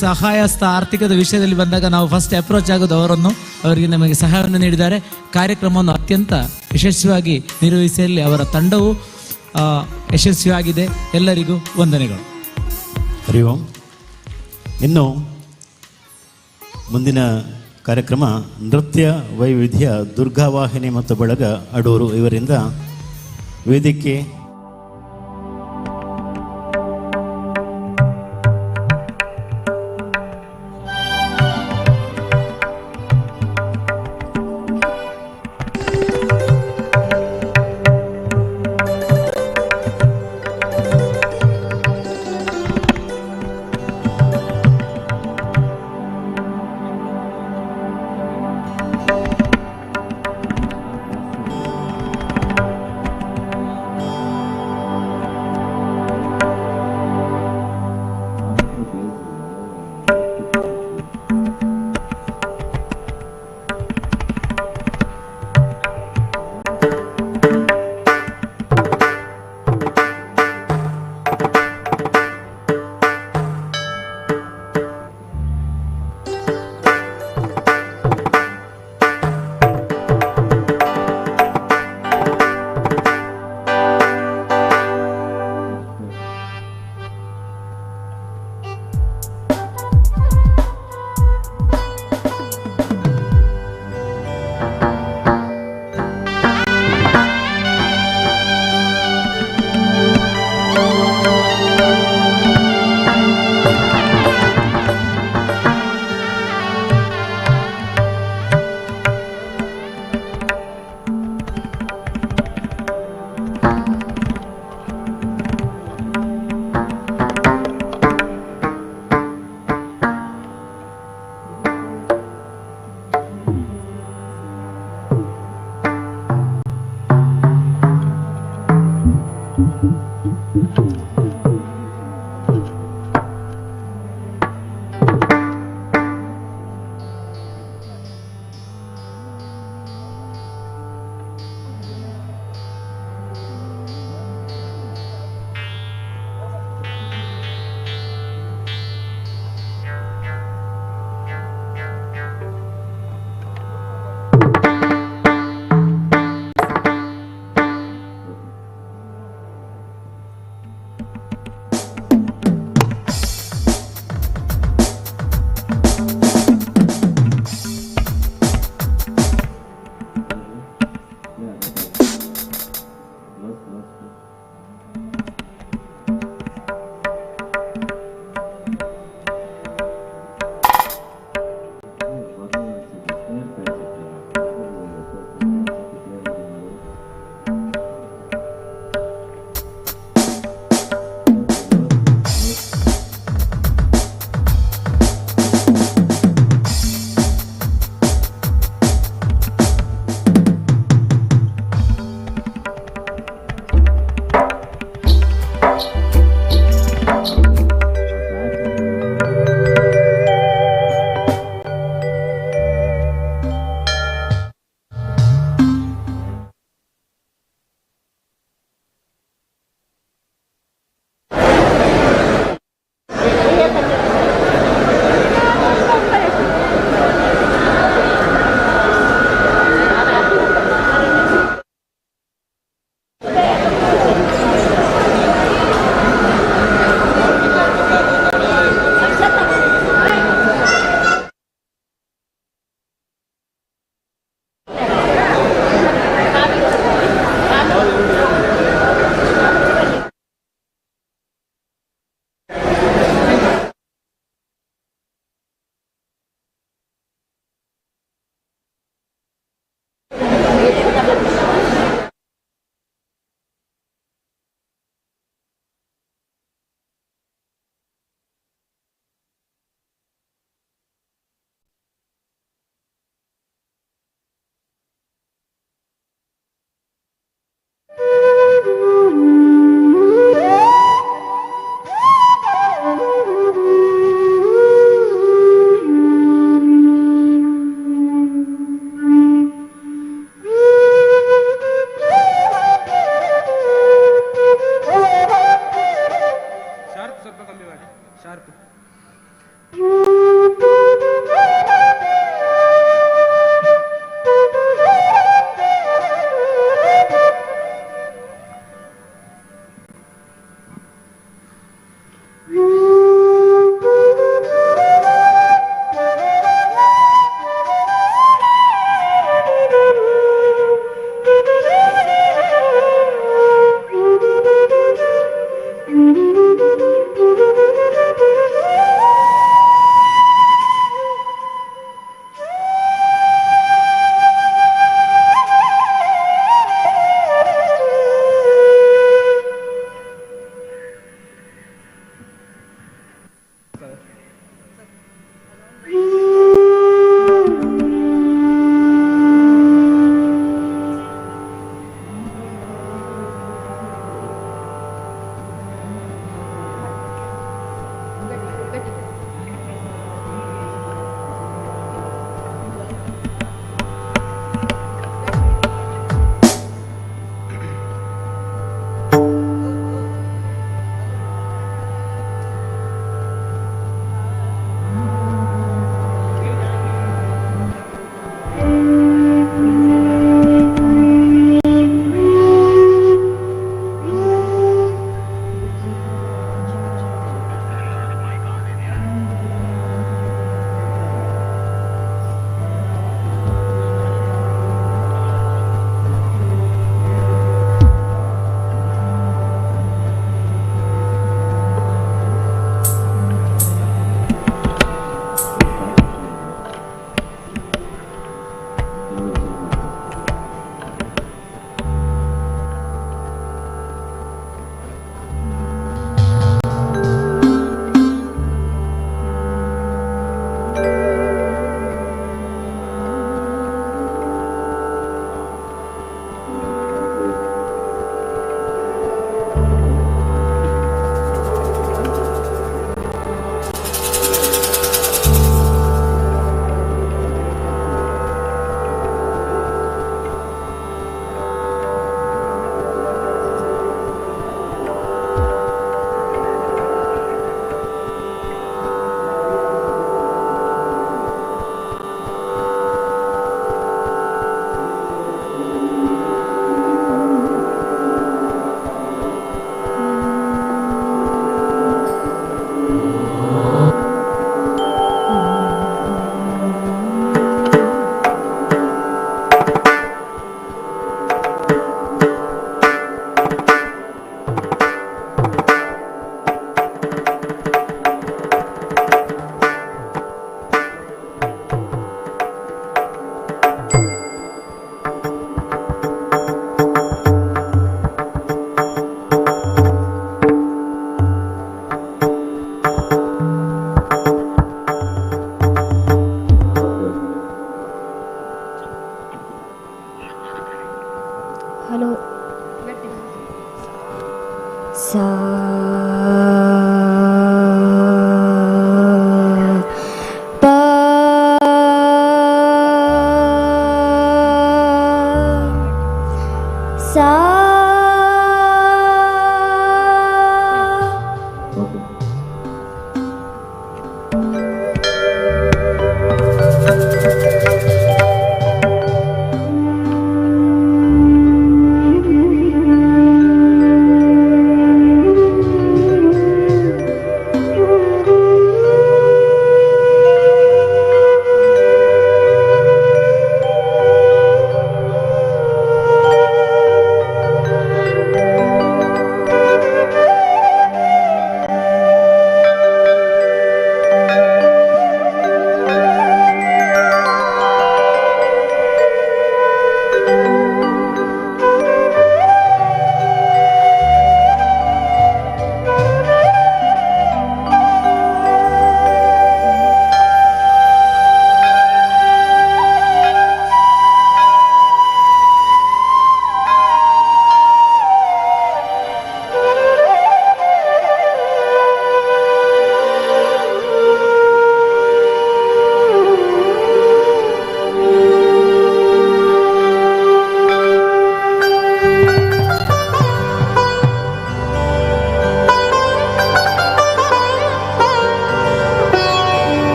ಸಹಾಯಸ್ಥ ಆರ್ಥಿಕದ ವಿಷಯದಲ್ಲಿ ಬಂದಾಗ ನಾವು ಫಸ್ಟ್ ಅಪ್ರೋಚ್ ಆಗೋದು ಅವರನ್ನು. ಅವರಿಗೆ ನಮಗೆ ಸಹಾಯವನ್ನು ನೀಡಿದ್ದಾರೆ. ಕಾರ್ಯಕ್ರಮವನ್ನು ಅತ್ಯಂತ ಯಶಸ್ವಿಯಾಗಿ ನಿರ್ವಹಿಸಲಿ ಅವರ ತಂಡವು ಯಶಸ್ವಿಯಾಗಿದೆ. ಎಲ್ಲರಿಗೂ ವಂದನೆಗಳು. ಹರಿ ಓಂ. ಇನ್ನು ಮುಂದಿನ ಕಾರ್ಯಕ್ರಮ ನೃತ್ಯ ವೈವಿಧ್ಯ ದುರ್ಗಾವಾಹಿನಿ ಮತ್ತು ಬಳಗ ಅಡೂರು ಇವರಿಂದ ವೇದಿಕೆ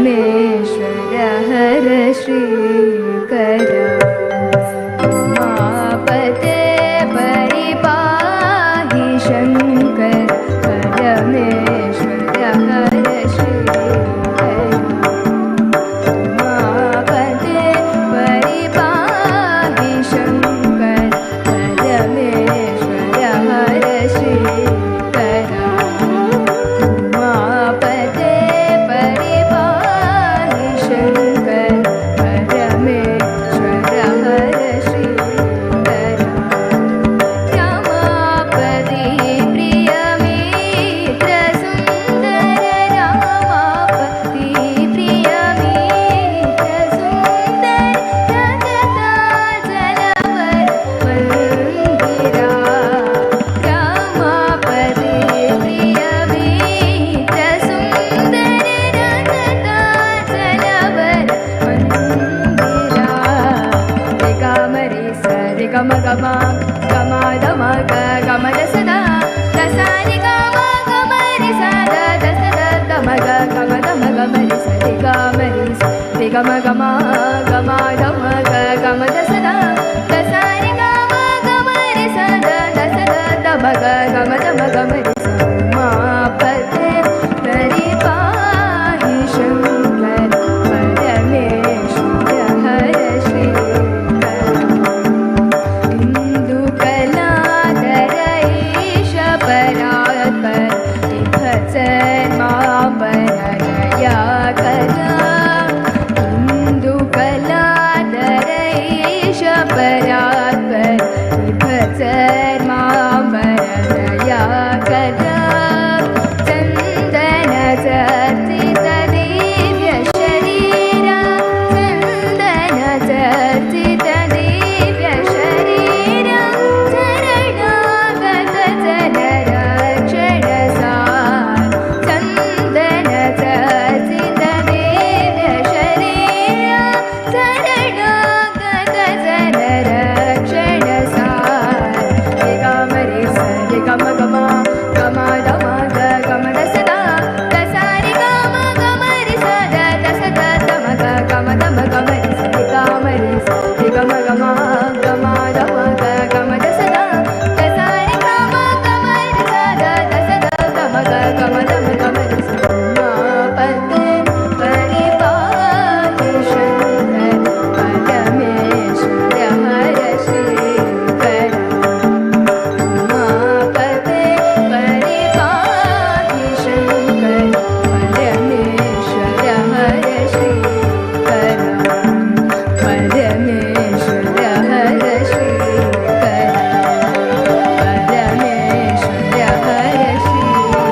परमेश्वर हर श्रीकर उमापते परिपाहि शङ्कर परमेश्वर हर श्रीकर उमापते परिपाहि शङ्कर परमेश्वर हर श्रीकर उमापते परिपाहि शङ्कर परमेश्वर हर श्रीकर रामापति प्रिय मित्र सुन्दर रामापति प्रिय मित्र सुन्दर रजता जलवर मंदिरा रामापति प्रिय मित्र सुन्दर रजता जलवर मंदिरा रे गम गम गमा दम गम दसदा दसानि गम गम रे सदा दसदा दम गम दम गम रे सरि गम रे गम गमा गमा दम गम दसदा दसानि गम गम रे सदा दसदा दम गम दम गम रे समापते परिपाहि शङ्कर परमेश्वर हर श्रीकर हिन्दू कलाधर ईश परात्पर भजन मापरया कला हिन्दू कलाधर ईश परात्पर भजन मापरया कला चन्दन चर्चित दिव्य शरीर चन्दन चर्चित दिव्य शरीर शरणागत जन रक्षण सार चन्दन चर्चित दिव्य शरीर शरणागत जन रक्षण सार रे गम रे सरि गम गम गमा दम गम दसदा दसारि गम गम रे सदा दसदा दम गम दम गम रे सरि गम गम गमा दम गम दसदा दसारि गम गम रे सदा दसदा दम गम दम गम रे समापते परिपाहि शङ्कर परमेश्वर हर श्रीकर उमापते परिपाहि शङ्कर परमेश्वर हर श्रीकर परमेश्वर हर श्रीकर परमेश्वर हर श्रीकर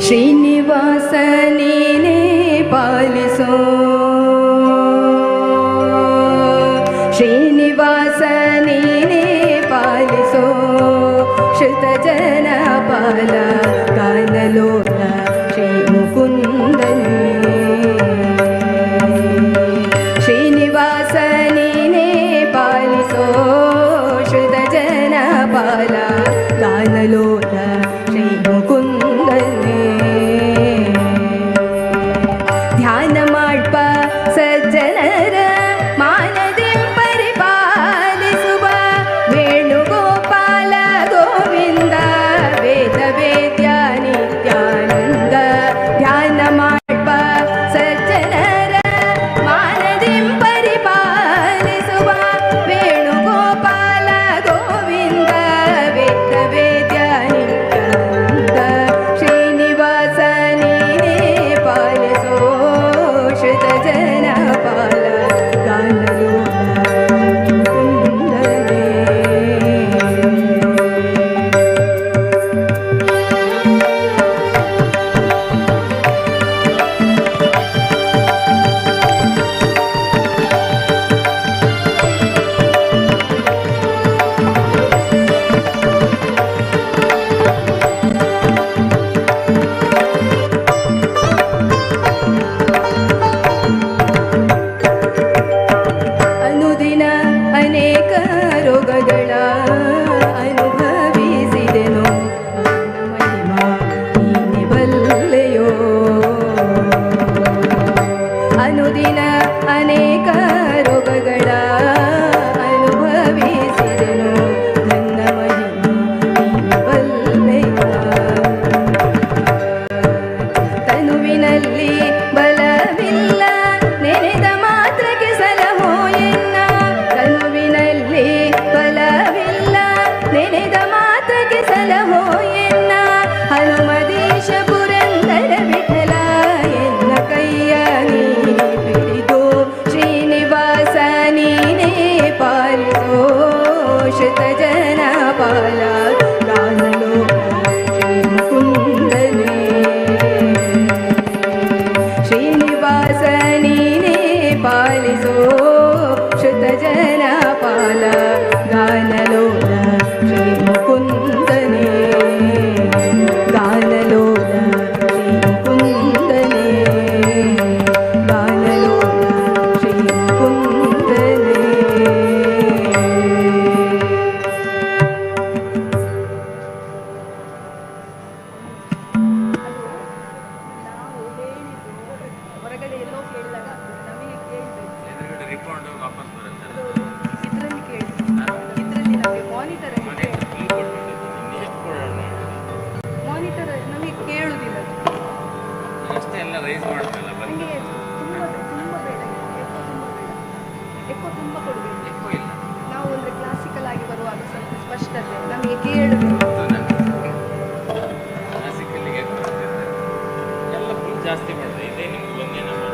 ಶ್ರೀನಿವಾಸ ನೀನೇ ಪಾಲಿಸೋ ಶ್ರೀನಿವಾಸ ನೀನೇ ಪಾಲಿಸೋ ಶ್ರುತ ಜನ ಪಾಲ ಕಾನಲೋಲ ಶ್ರೀ ಮುಕುಂದನೇ ಶ್ರೀನಿವಾಸ ನೀನೇ ಪಾಲಿಸೋ ಶ್ರುತ ಜನ ಪಾಲ ಕಾನಲೋಲ ಶ್ರೀ ಮುಕುಂದನೇ ಧ್ಯಾನ ಮಾಡ್ಪ ಸಜ್ಜನರ ಮಾನದಿ ಪರಿಪಾಲ ಪಾಲಿಸೋ ಶ್ರುತ ಜನ ಪಾಲ ಗಾನಲೋಲ ಶ್ರೀ ಮುಕುಂದನೇ ಶ್ರೀನಿವಾಸ ನೀನೇ ಪಾಲಿಸೋ ಶ್ರುತ ಜನ ಪಾಲ ಗಾನಲೋಲ ಶ್ರೀ ಮುಕುಂದನೇ ಗಾನಲೋಲ ಶ್ರೀ ಮುಕುಂದನೇ ಗಾನಲೋಲ ಶ್ರೀ ಮುಕುಂದನೇ ಹೊರಗಡೆ ಎಲ್ಲೋ ಕೇಳಿದಾಗ ನಮಗೆ ಇದರಲ್ಲಿ ಕೇಳಿ ಇದರಲ್ಲಿ ನಮಗೆ ಮಾನಿಟರ್ ನಮಗೆ ಕೇಳುವುದಿಲ್ಲ ನಮಗೆ ತುಂಬ ಬೇಡ ಎಕ್ಕೋ ತುಂಬ ಕೊಡಬೇಕು ನಾವು ಒಂದು ಕ್ಲಾಸಿಕಲ್ ಆಗಿ ಬರುವಾಗ ಸ್ವಲ್ಪ ಸ್ಪಷ್ಟತೆ ನಮಗೆ ಕೇಳುವುದಿಲ್ಲ ಜಾಸ್ತಿ ಮಾಡಿದೆ ಇದೇ ನಿಮ್ಗೆ ಒಂದೇ ನಂಬರ್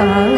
ಆ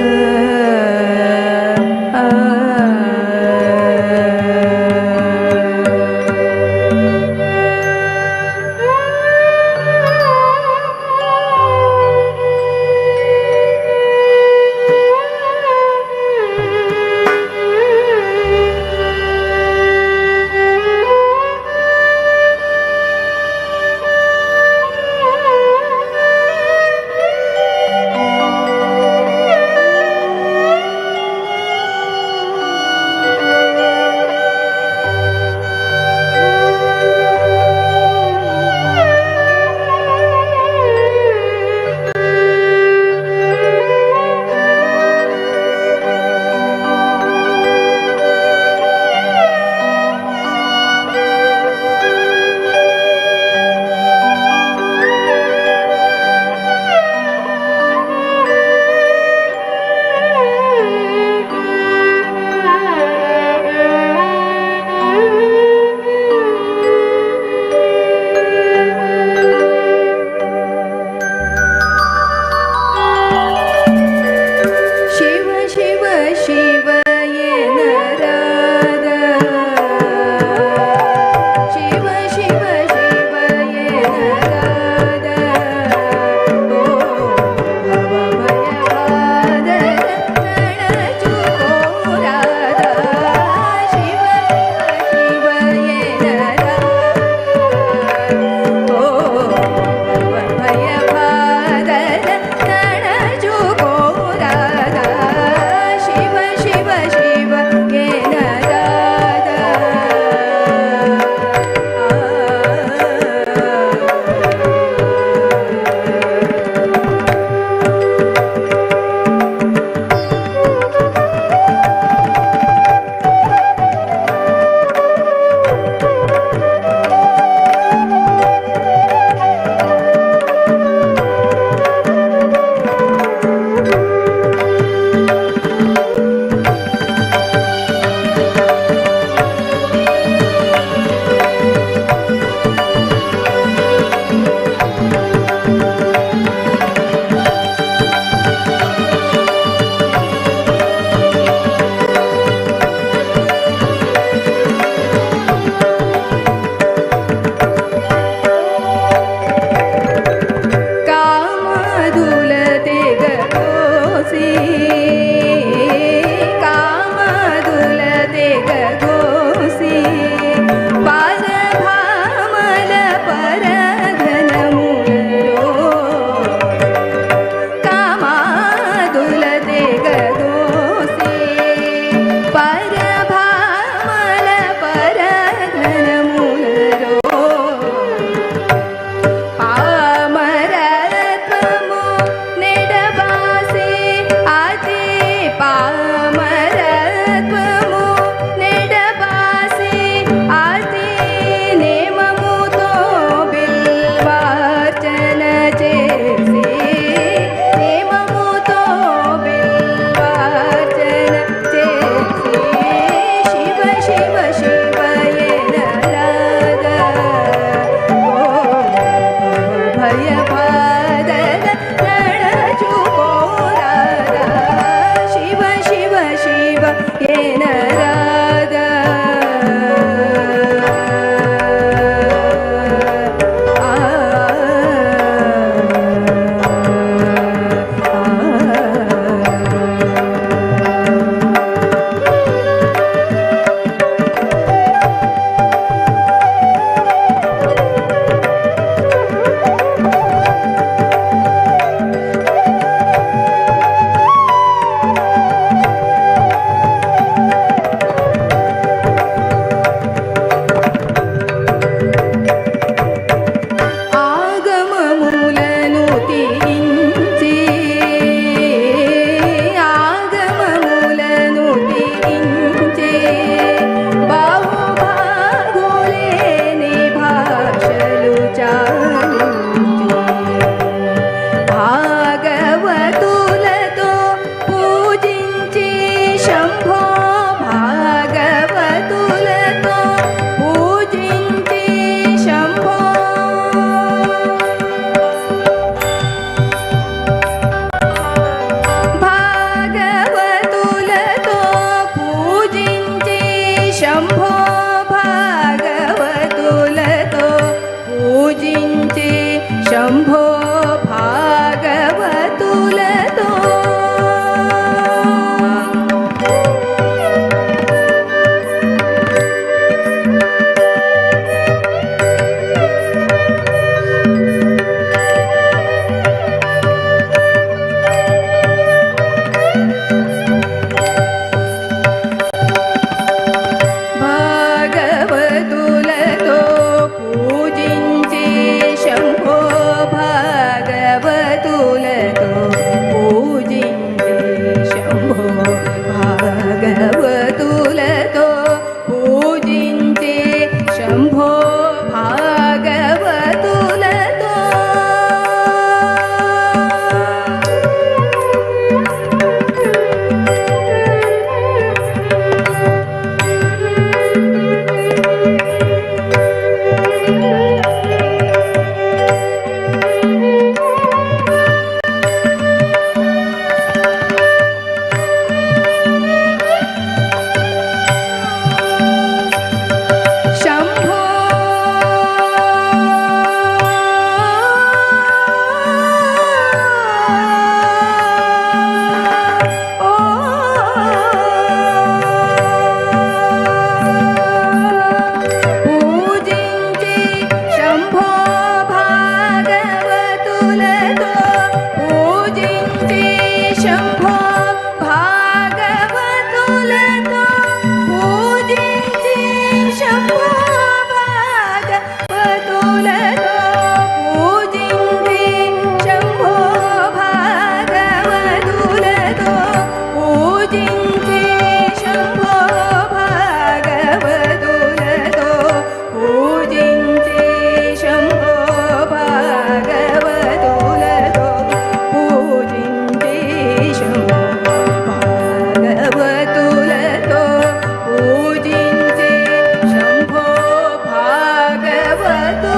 शम्भो भागवतुलतो భాగవతులతో పూజించే శంభో భాగవతులతో పూజించే శంభో భాగవతులతో పూజించే శంభో భాగవతులతో शम्भो पूजिंचे शम्भो भागवतुलतो पूजिंचे शम्भो भागवतुलतो पूजिंचे शम्भो भागवतुलतो पूजिंचे शम्भो भागवतुलतो पूजिंचे शम्भो भागवतुलतो पूजिंचे शम्भो भागवतुलतो पूजिंचे शम्भो भागवतुलतो पूजिंचे शम्भो भागवतुलतो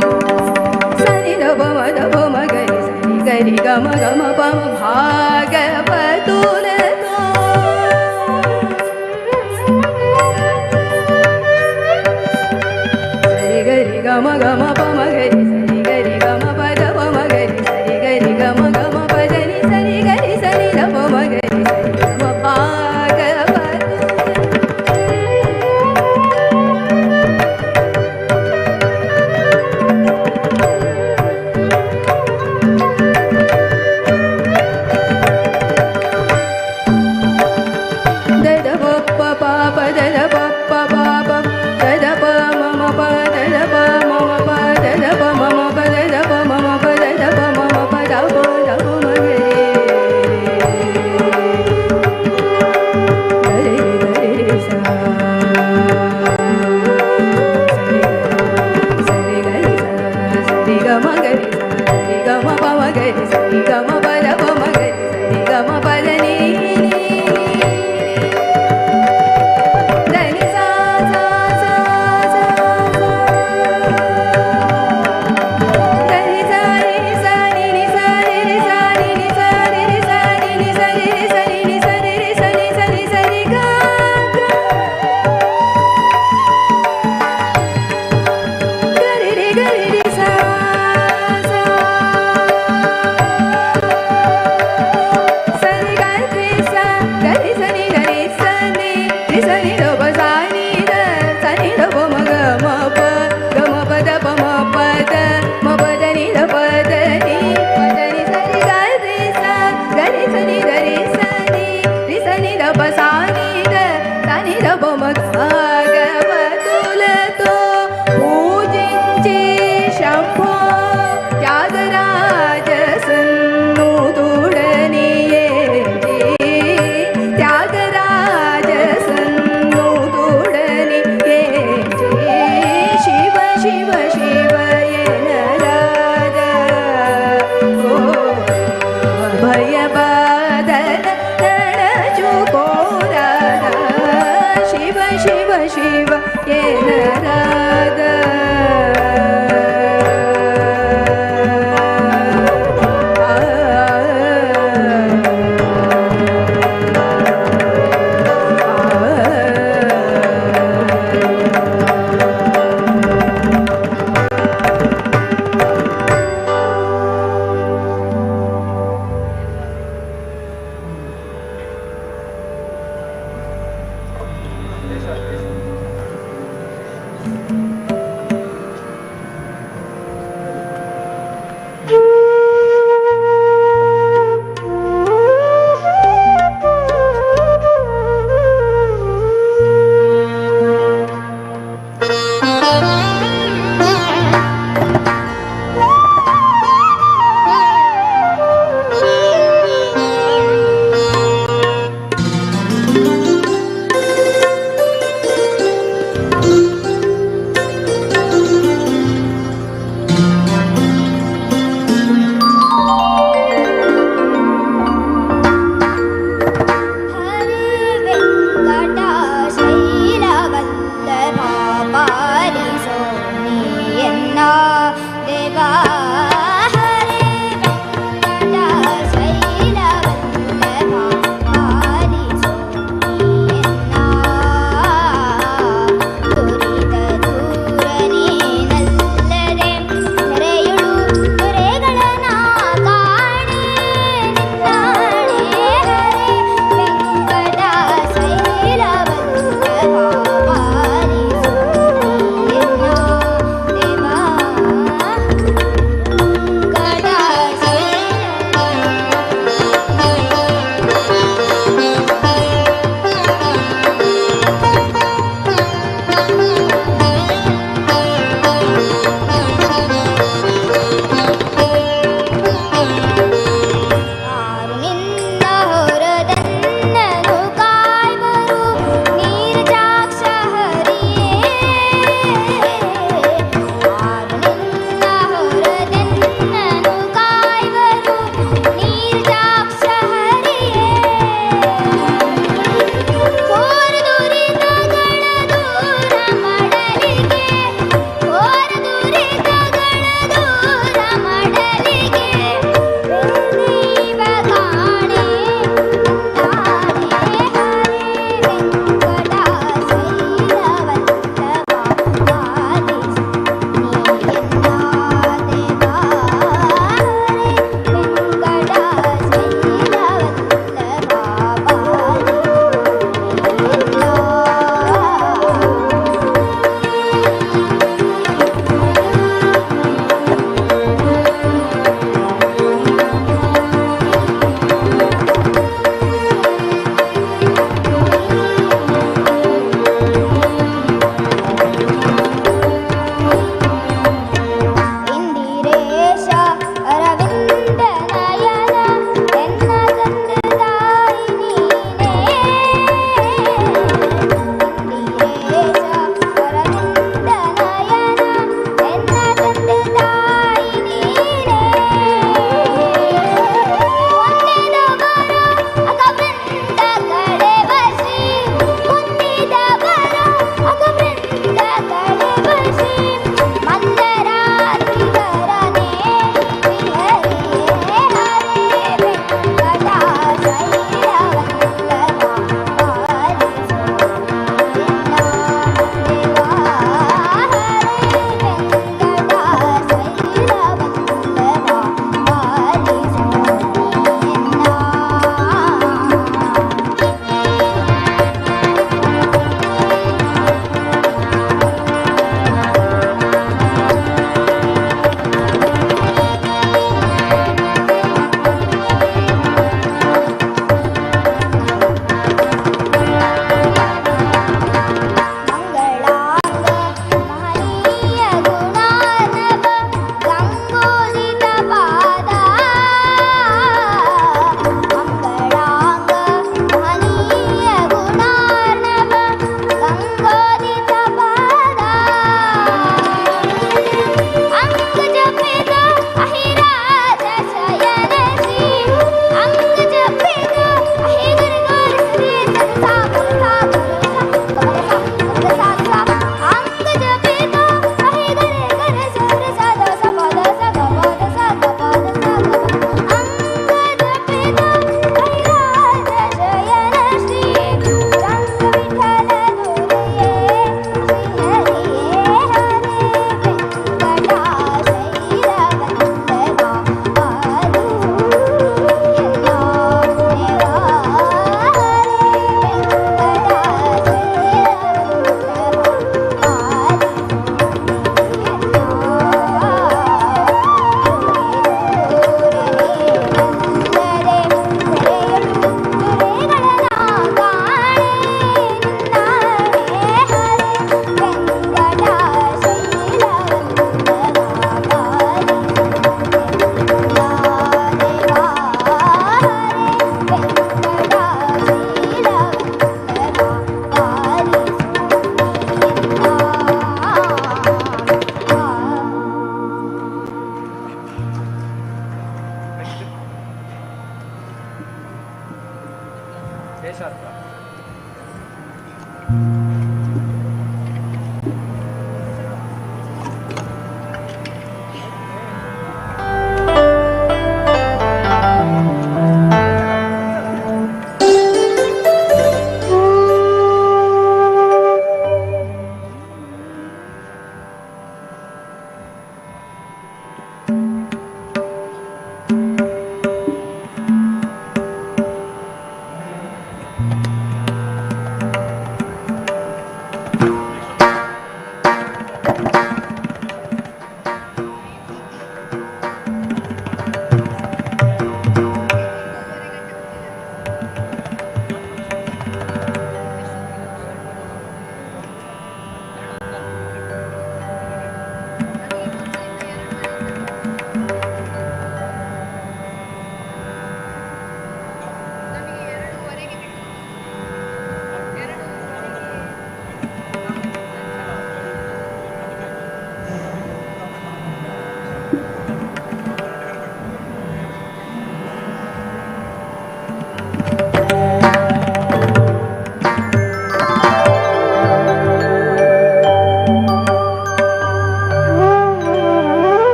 सनि द प म द प म ग रि स नि ग रि ग म प म भागवतुलतो सरि ग रि ग म प म ग रि स नि ग रि ग म प द प म ग रि स नि ग रि ग म प द नि स नि ग रि स नि द प म ग रि स नि ग म द द प प प प द द प प प प द द प म म प द द प म म प द द प म म प द द प म म प द द प म म प द प द प म ग रे ग रे ग रे सा सरि ग रि सा सरि ग म ग रि सा सरि ग म प म ग रि सरि ग म प द प म ग रि सरि ग म प द नि द नि सा सा सा सा द नि सा नि सा नि नि सा नि नि सा नि नि सा नि नि सा नि नि सा नि नि सा नि नि सा नि नि सा नि सा नि सा नि ग ग रे रे ग रे रे सा सा सनि ग रे सा ग रे स नि ग रे स नि रे स नि द प सा नि द स नि द प म ग म प ग म प द प म प द म प द नि द प द नि प द नि स नि ग रे सा ग रे स नि ग रे स नि रे स नि द प सा नि द स नि द प म ग भागवतुलतो पूजिंचे शम्भो त्यागराज सन्नुतुडनिये त्यागराज सन्नुतुडनिये शिव शिव शिव येन राज ओ भय बादल नडचुको राधा ಶಿವ ಶಿವ ಏನರಾಗ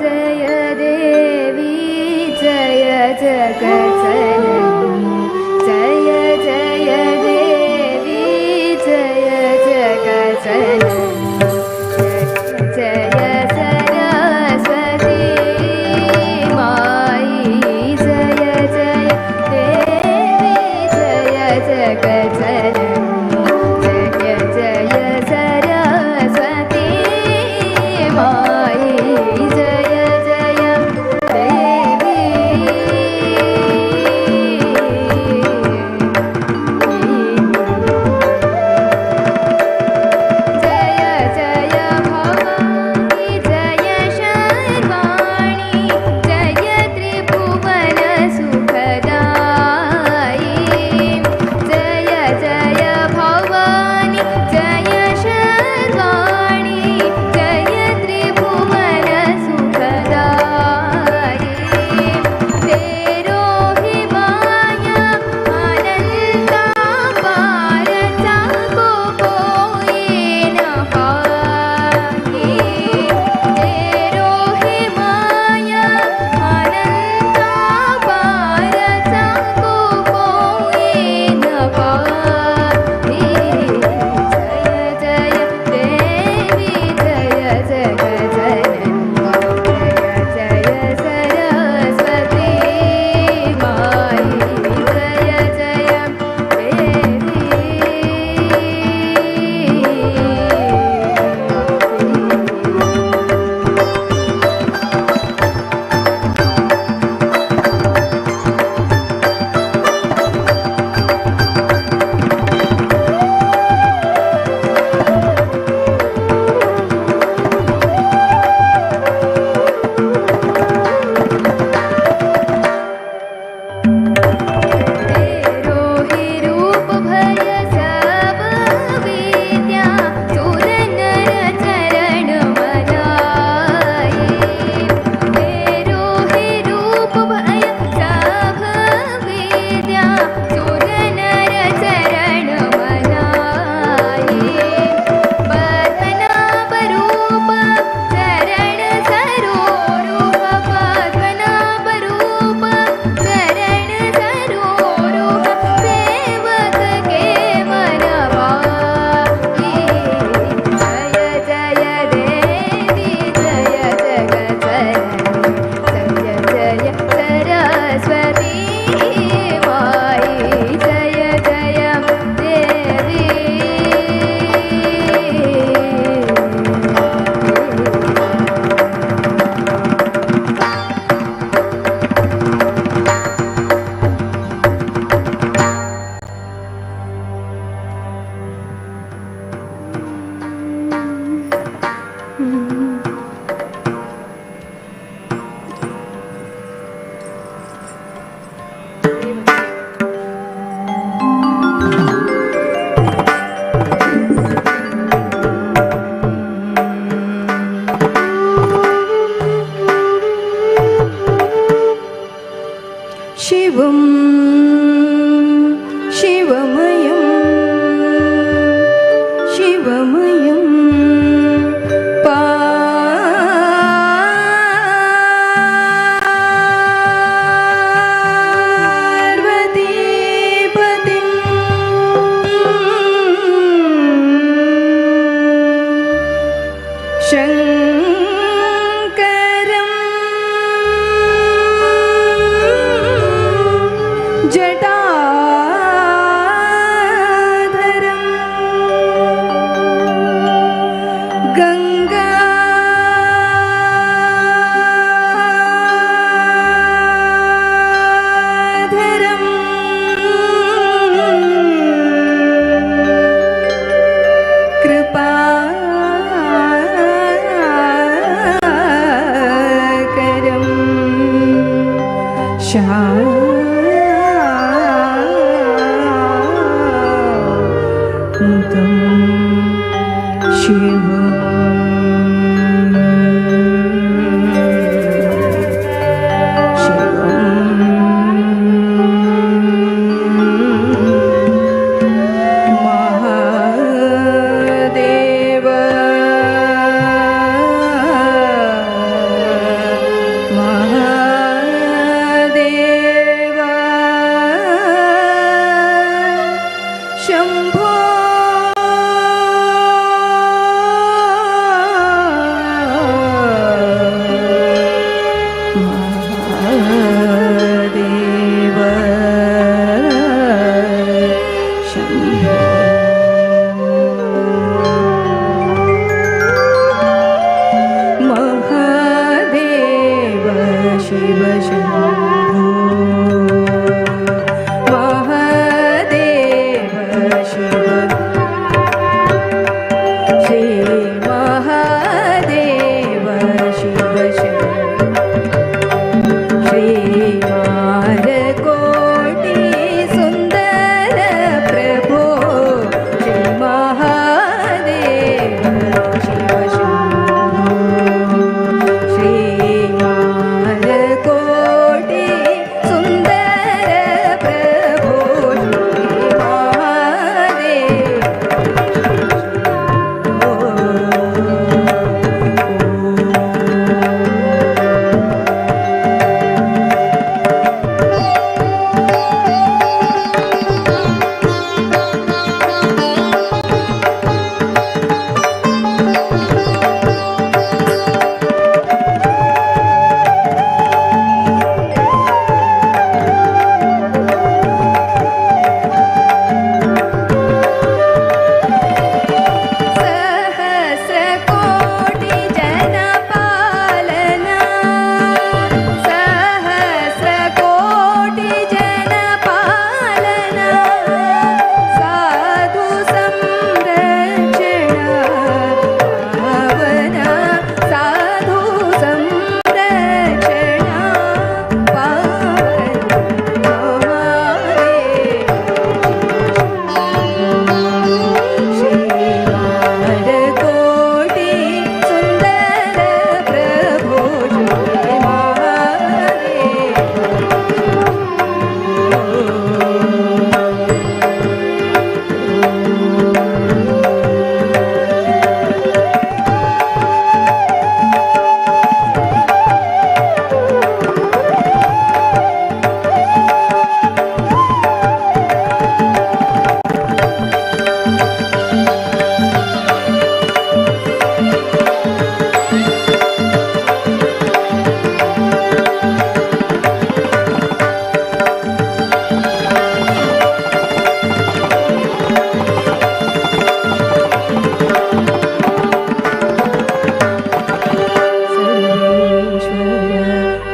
जय देवी जय जगज्जननी जय जय देवी जय जगज्जननी जय सरस्वती माई जय जय देवी जय जगज्जननी जय जय सरस्वती माई जय जय देवी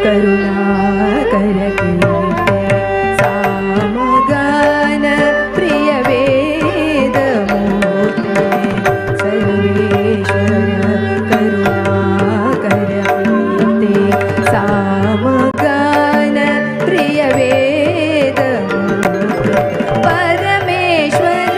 करुणाकर कीर्ते सामगान प्रिय वेदमूर्ते सर्वेश्वर करुणाकर कीर्ते सामगान प्रिय वेदमूर्ते परमेश्वर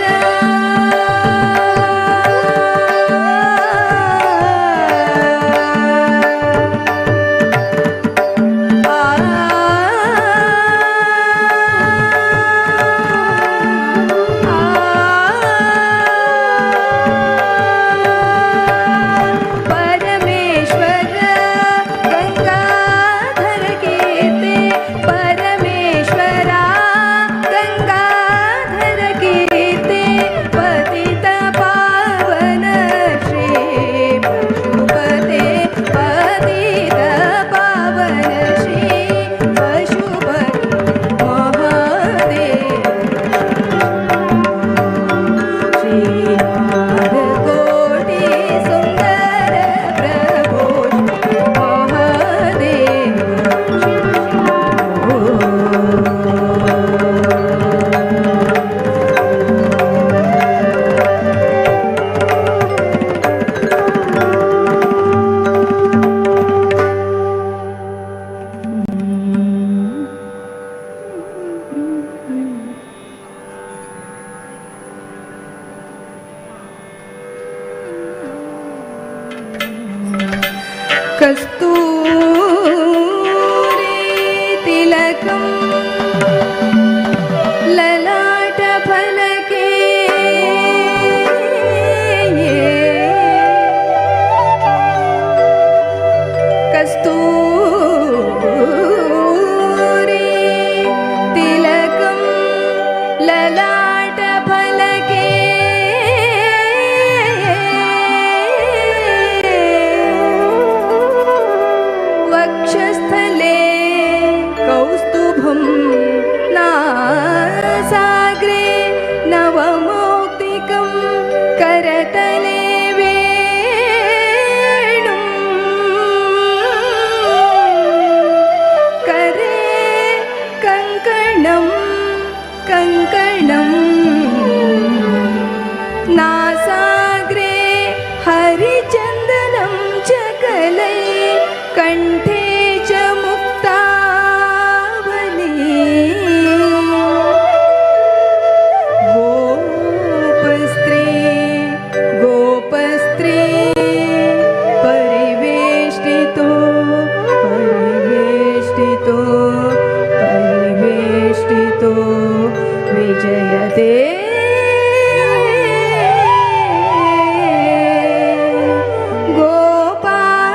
कस्तूरी तिलकं ललाट फलके कस्तूरी तिलकं ललाट फलके वक्षस्थले कौस्तुभं नासाग्रे नवमौक्तिकं करतले वेणुं करे कङ्कणं नासाग्रे हरिचन्दनं च कलै कण्ठे च मुक्तावली गोपस्त्री परिवेष्टितो विजयते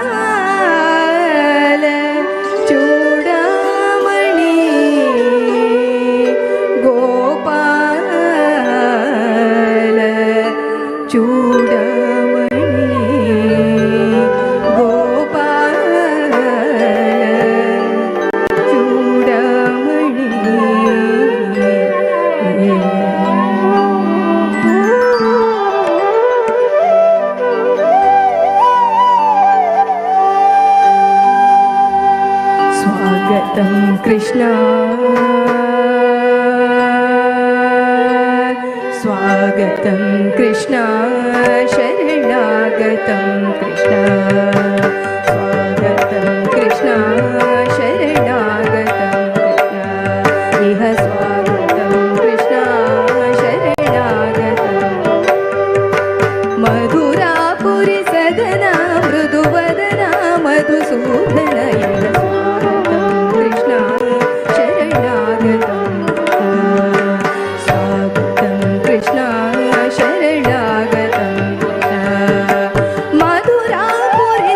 गोपाल चूडामणि गोपाल चूडामणि गोपाल चूडामणि स्वागतं कृष्ण स्वागतं कृष्ण शरणागतं कृष्ण स्वागतं कृष्ण शरणागतं कृष्ण इह स्वागतं कृष्ण शरणागतं मधुरापुरि सदना मृदुवदना मधुसूदन इह स्वागतं कृष्ण शरणागतं स्वागतं कृष्ण शरणागतं मधुरापुरि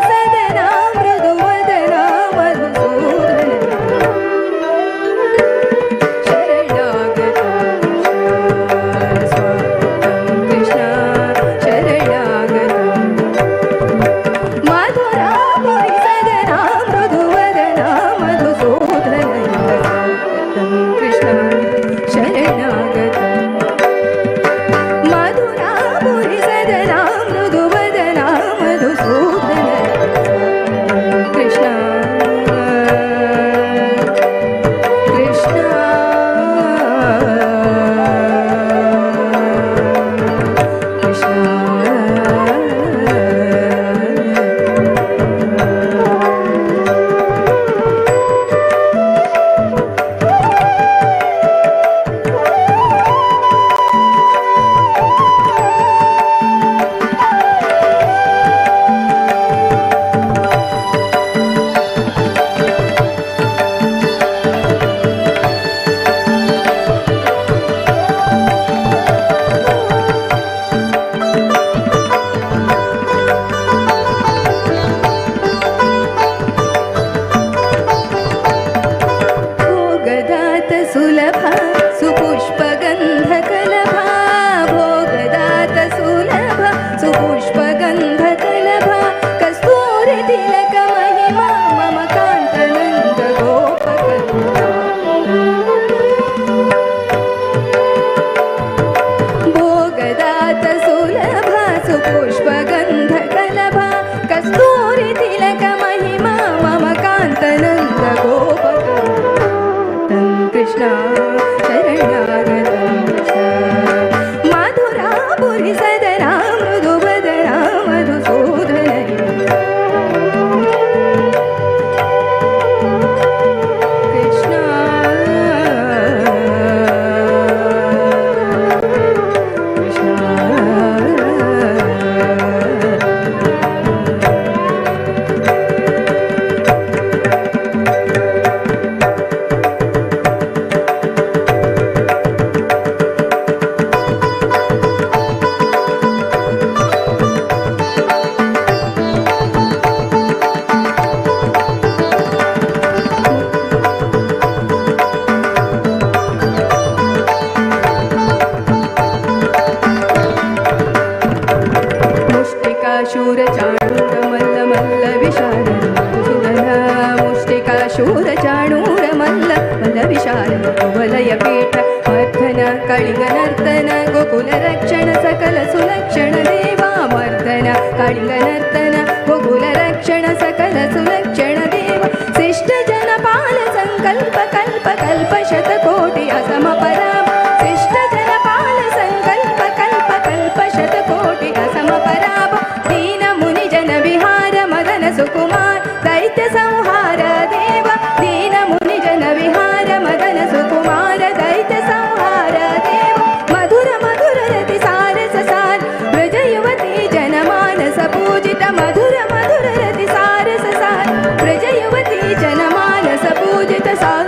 ಶೂರ ಚಾಣೂರ ಮಲ್ಲ ಮಲ್ಲ ವಿಶಾಲ ವಲಯ ಪೀಠ ಮರ್ಧನ ಕಳಿಂಗ ನರ್ತನ ಗೋಕುಲ ರಕ್ಷಣ ಸಕಲ ಸುಲಕ್ಷಣ ದೇವ ಮರ್ಧನ ಕಳಿಂಗ ನರ್ತನ ಗೋಕುಲ ರಕ್ಷಣ ಸಕಲ ಸುಲಕ್ಷಣ ದೇವ ಶಿಷ್ಟ ಜನ ಪಾಲ ಸಂಕಲ್ಪ ಕಲ್ಪ ಕಲ್ಪ ಶತಕೋಟಿ ಅಸಮ ಪರಾಮ ಶಿಷ್ಟ ಜನ ಪಾಲ ಸಂಕಲ್ಪ ಕಲ್ಪ ಕಲ್ಪ ಶತಕೋಟಿ ಅಸಮ ಪರಾಮ ದೀನ ಮುನಿ ಜನ ವಿಹಾರ ಮದನ ಸುಕುಮಾರ ದೈತ್ಯ ಸಂಹಾರ ದೇವ ದೀನ ಮುನಿ ಜನ ವಿಹಾರ ಮದನ ಸುಕುಮಾರ ದೈತ್ಯ ಸಂಹಾರ ದೇವ ಮಧುರ ಮಧುರ ರತಿ ಸಾರಸ ಸಾರ ವ್ರಜ ಯುವತಿ ಜನ ಮಾನಸ ಪೂಜಿತ ಮಧುರ ಮಧುರ ರತಿ ಸಾರಸ ಸಾರ ವ್ರಜ ಯುವತಿ ಜನ ಮಾನಸ ಪೂಜಿತ ಸಾರ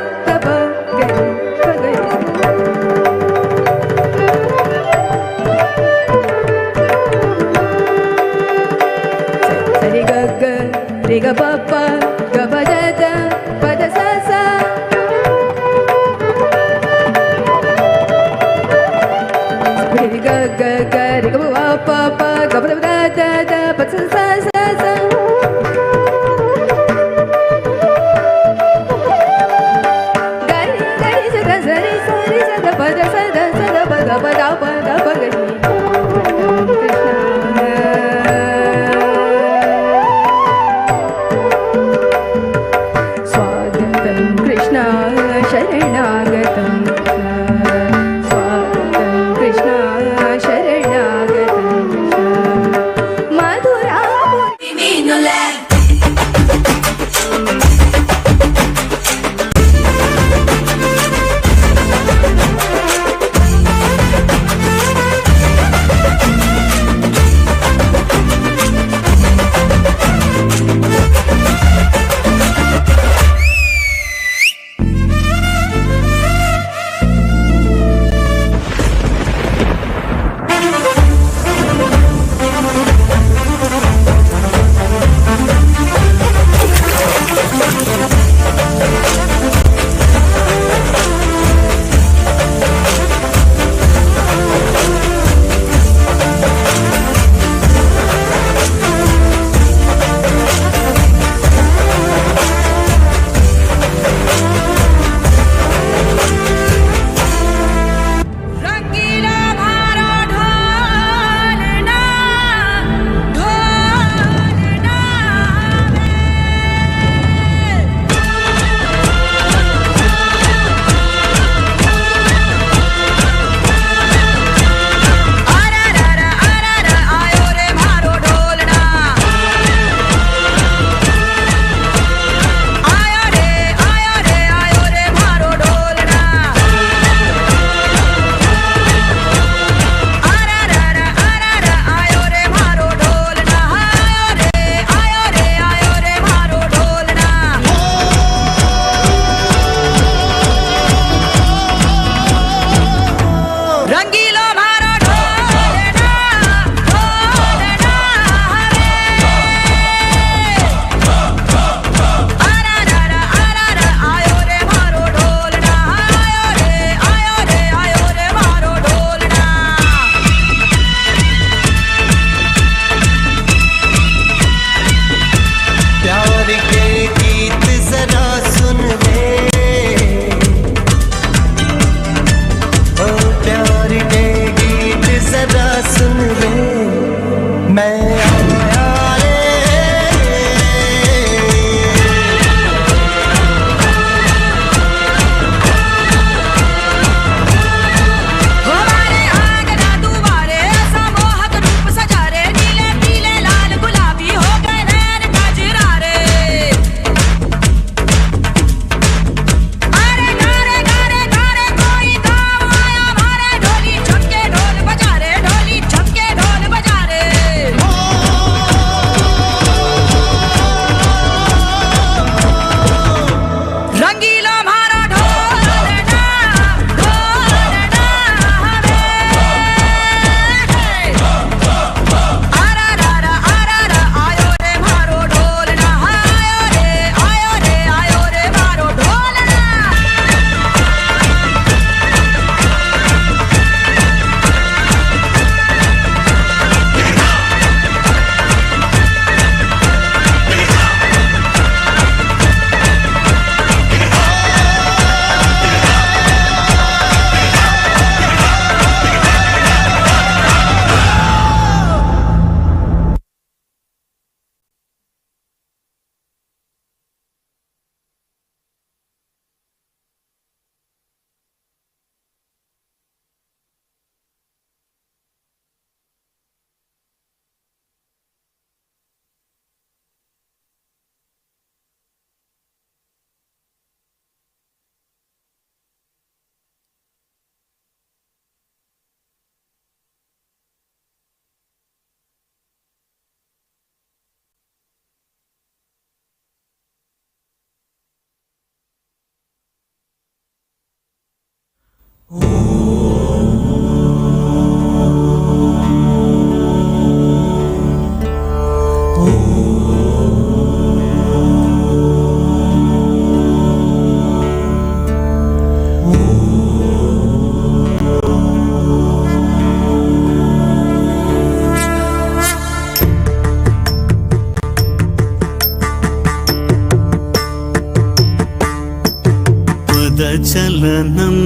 चलनं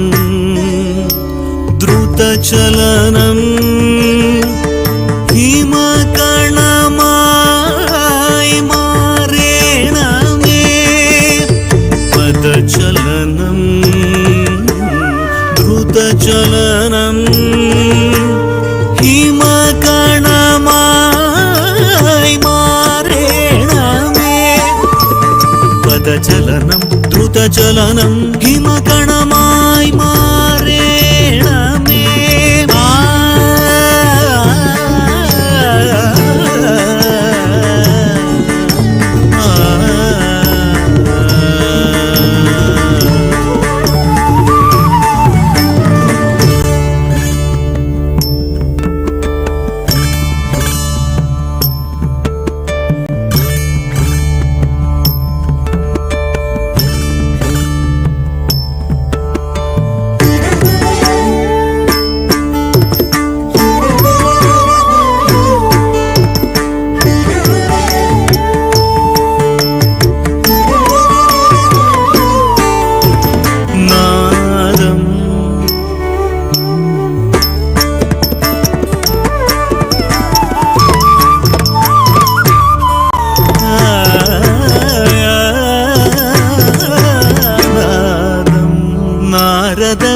द्रुतचलनं हिमकणमाय मारेण मे पदचलनं द्रुतचलनं हिमकणमाय मारेण मे पदचलनं द्रुतचलनं हिमकणमाय मारेण मे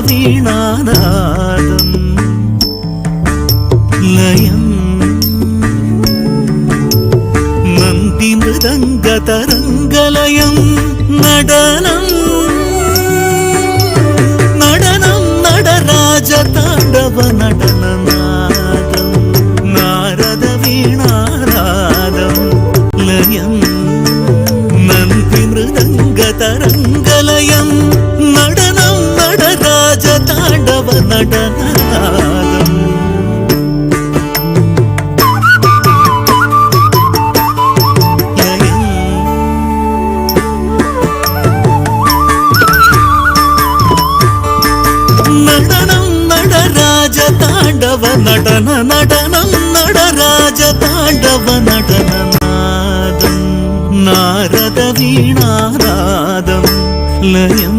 वीणानादं लयं नन्दिमृदङ्गतरङ्गलयं नडनं नडनं नडराजताण्डव नडननादं नारदवीणानादं लयं नन्दिमृदङ्गतरङ्गलयं नडनं नडराजताण्डव नडननादम् नडनं नडराजताण्डव नडन नडनं नडराजताण्डव नडननादं नारदवीणानादं लयं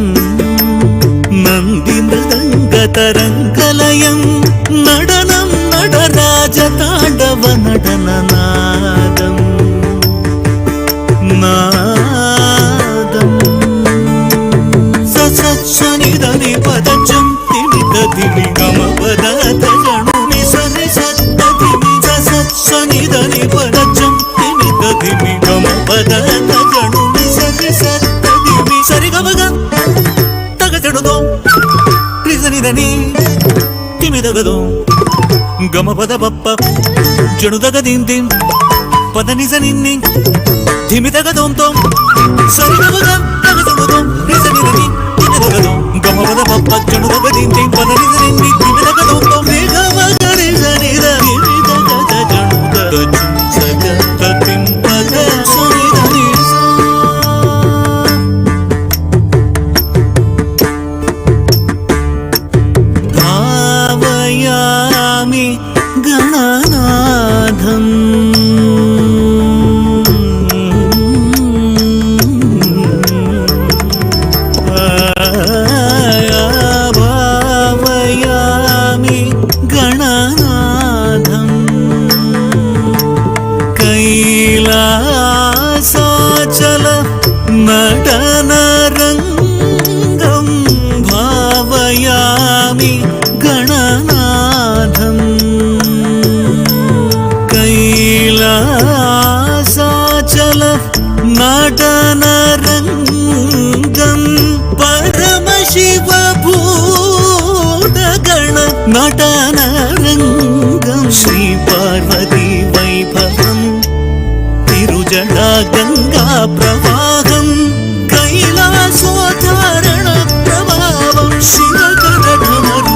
नन्दिमृदङ्गतरङ्गलयं नडनं नडराजताण्डव नडननादं नादम् सत्सनिधनि पदजं तिमिदधिमि गमपदत जनुनि सनि सत्तधिमि सत्सनिधनि पदजं तिमिदधिमि गमपदत जनुनि सनि सत्तधिमि सरि गमग तगजनुदो रिसनिधनि तिमिदगदो गमपद पप्प जनुदगदिंदिं पदनि सनिन्नि तिमिदगदों तों सरि गमग तगजनुदो रिसनिधनि गमपद पप्प जनुदगदिंदिं पदनि सनिन्नि तिमिदगदों तों मेघवगरि सनिधनि तिमिदगद जनुद सगततिं पद सनिधनि भावयामि गणनाथं भावयामि गणनाथं कैलासाचल नटनरङ्गं भावयामि गणनाथं कैलासाचल नटनरङ्गं परमशिवभूतगण नटनरङ्गं श्रीपार्वती वैभवं तिरुजडा गङ्गा प्रवाहं कैलासोद्धारण प्रभावं शिवकरठमरु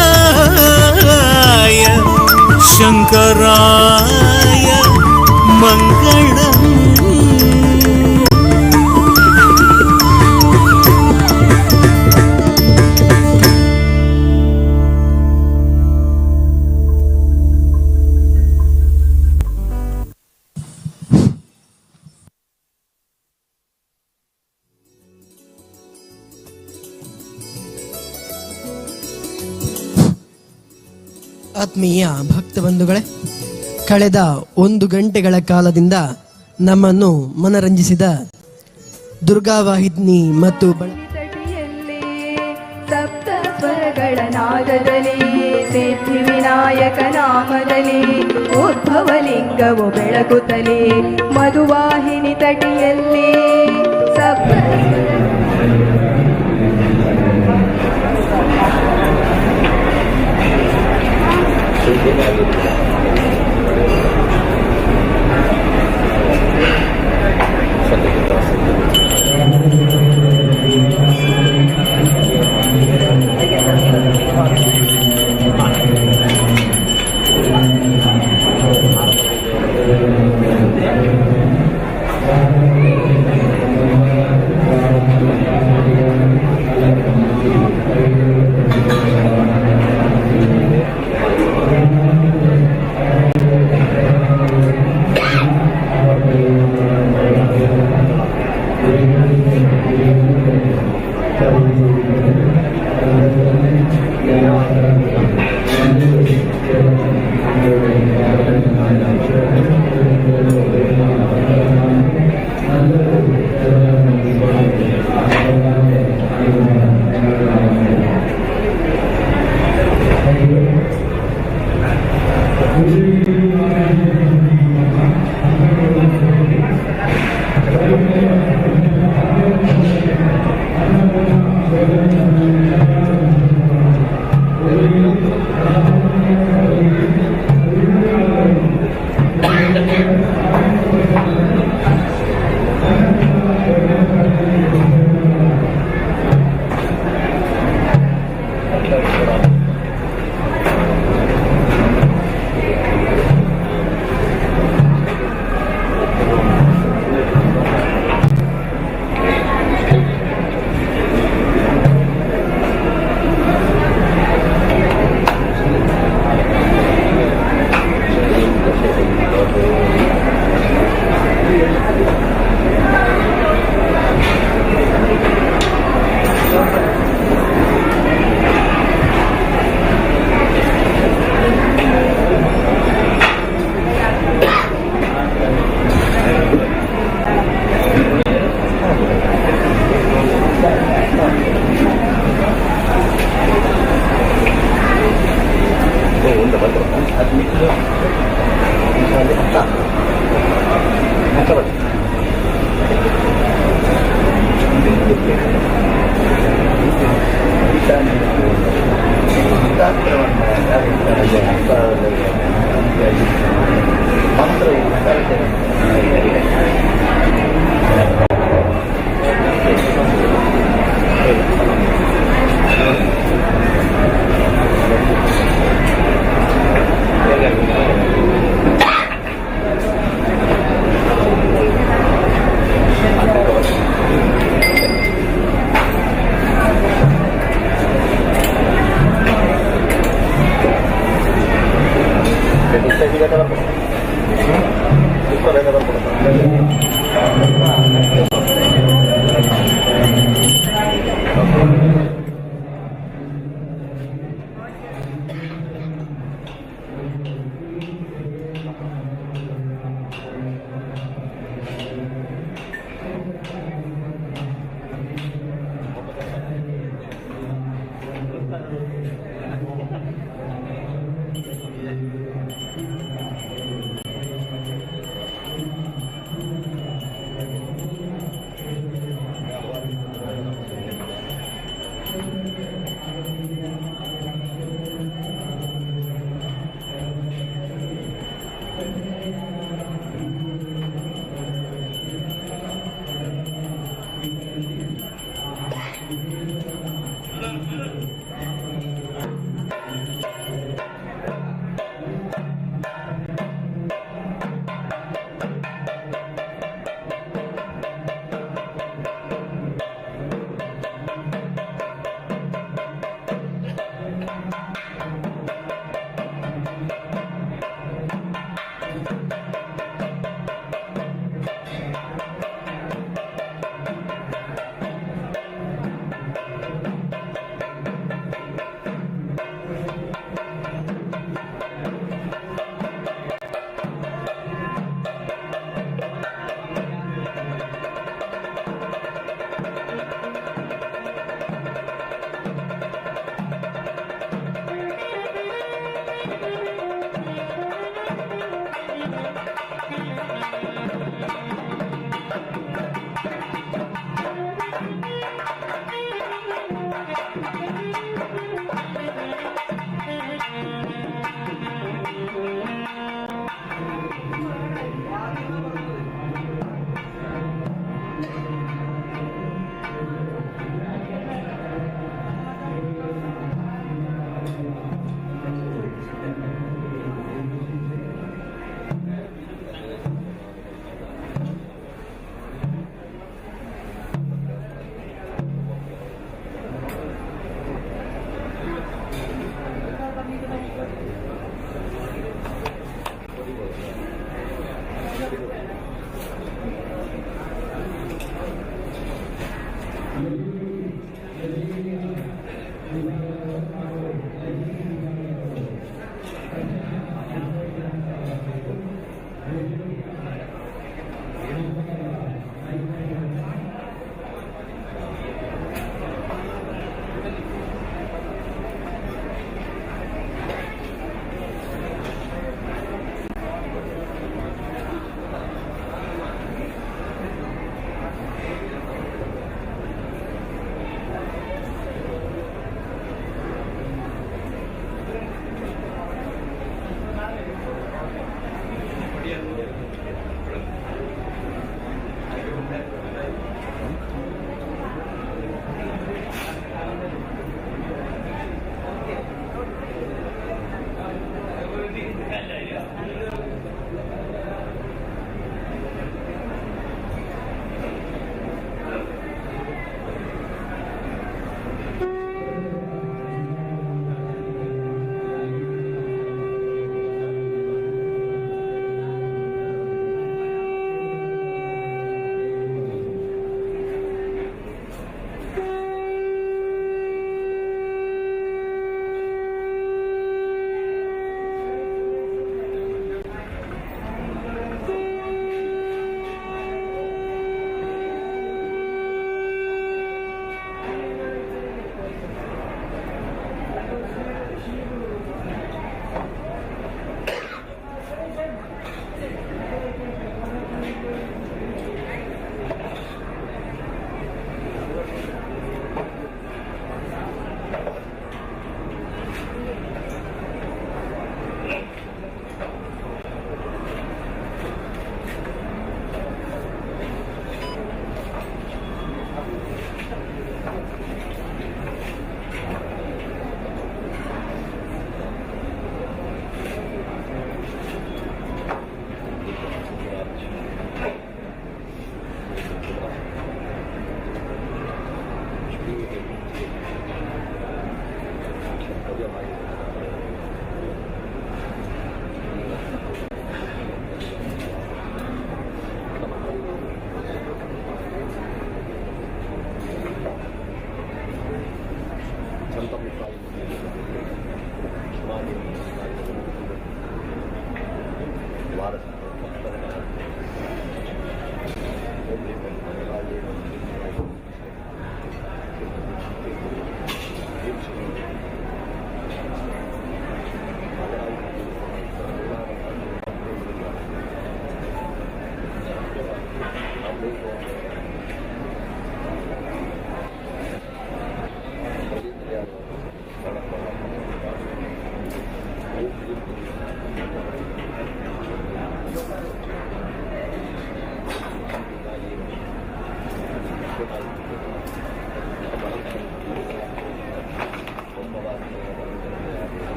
शङ्कराय शङ्कराय मङ्गलम् ಆತ್ಮೀಯ ಭಕ್ತ ಬಂಧುಗಳೇ, ಕಳೆದ 1 ಗಂಟೆಗಳ ಕಾಲದಿಂದ ನಮ್ಮನ್ನು ಮನರಂಜಿಸಿದ ದುರ್ಗಾವಾಹಿನಿ ಮತ್ತು ಸಪ್ತ ಸ್ವರಗಳ ನಾದದಲ್ಲಿ ಸಿದ್ಧಿ ವಿನಾಯಕ ನಾಮದಲ್ಲಿ ಉದ್ಭವಲಿಂಗವು ಬೆಳಗುತ್ತಲೇ ಮಧುವಾಹಿನಿ ತಟಿಯಲ್ಲಿ ಸಪ್ತ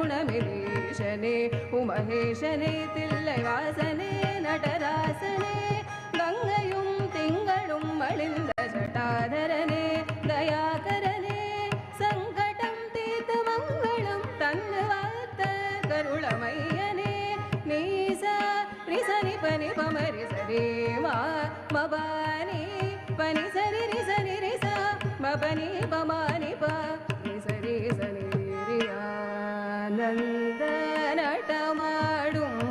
தருணமிலீஷனே உமகேஷனே தில்லை வாசனே நடராசனே கங்கையும் திங்களும் மலிந்த ஜட்டாதரனே தயாகரனே சங்கடம் தீர்த்து மங்களம் தந்து வாத்த கருளமையனே நீசா ரிசனி பனி பமரி சரி மா மபானி பனி சரி ரிசனி ரிசா மபனி பமானி பா சரி சரி ஆனந்த நடமாடும்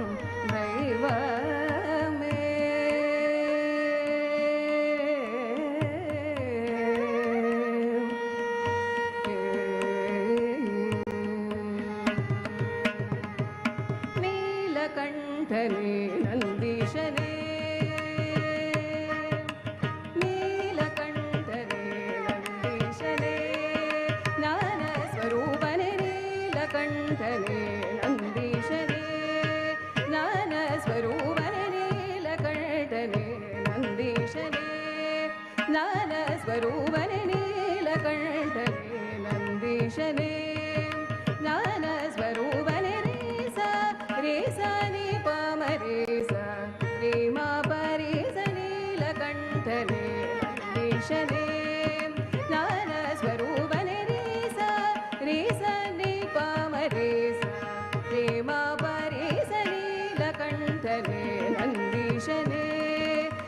தெய்வமே நீலகண்டனே நந்தீஷனே நீலகண்டனே நந்தீஷனே ஞான ಸ್ವರೂಪನೇ ನೀಲಕಂಠನೇ ನಂದೀಶನೇ ಜ್ಞಾನ ಸ್ವರೂಪನೇ ನೀಲಕಂಠನೇ ನಂದೀಶನೇ ಜ್ಞಾನ ಸ್ವರೂಪನೇ ನೀಲಕಂಠನೇ ನಂದೀಶನೇ ಜ್ಞಾನ ಸ್ವರೂಪನೇ ರೇಸ ನೀ ಪಾಮರೇಸ ರೇಮಾ ಪರೇಸ ನೀಲಕಂಠನೇ ನಂದೀಶನೇ ಜ್ಞಾನ ಸ್ವರೂಪನೇ ರೇಸ ನೀ ಪಾಮರೇಸ ಪ್ರೇಮ ಪರೇಸ ನೀಲಕಂಠನೇ ನಂದೀಶನೇ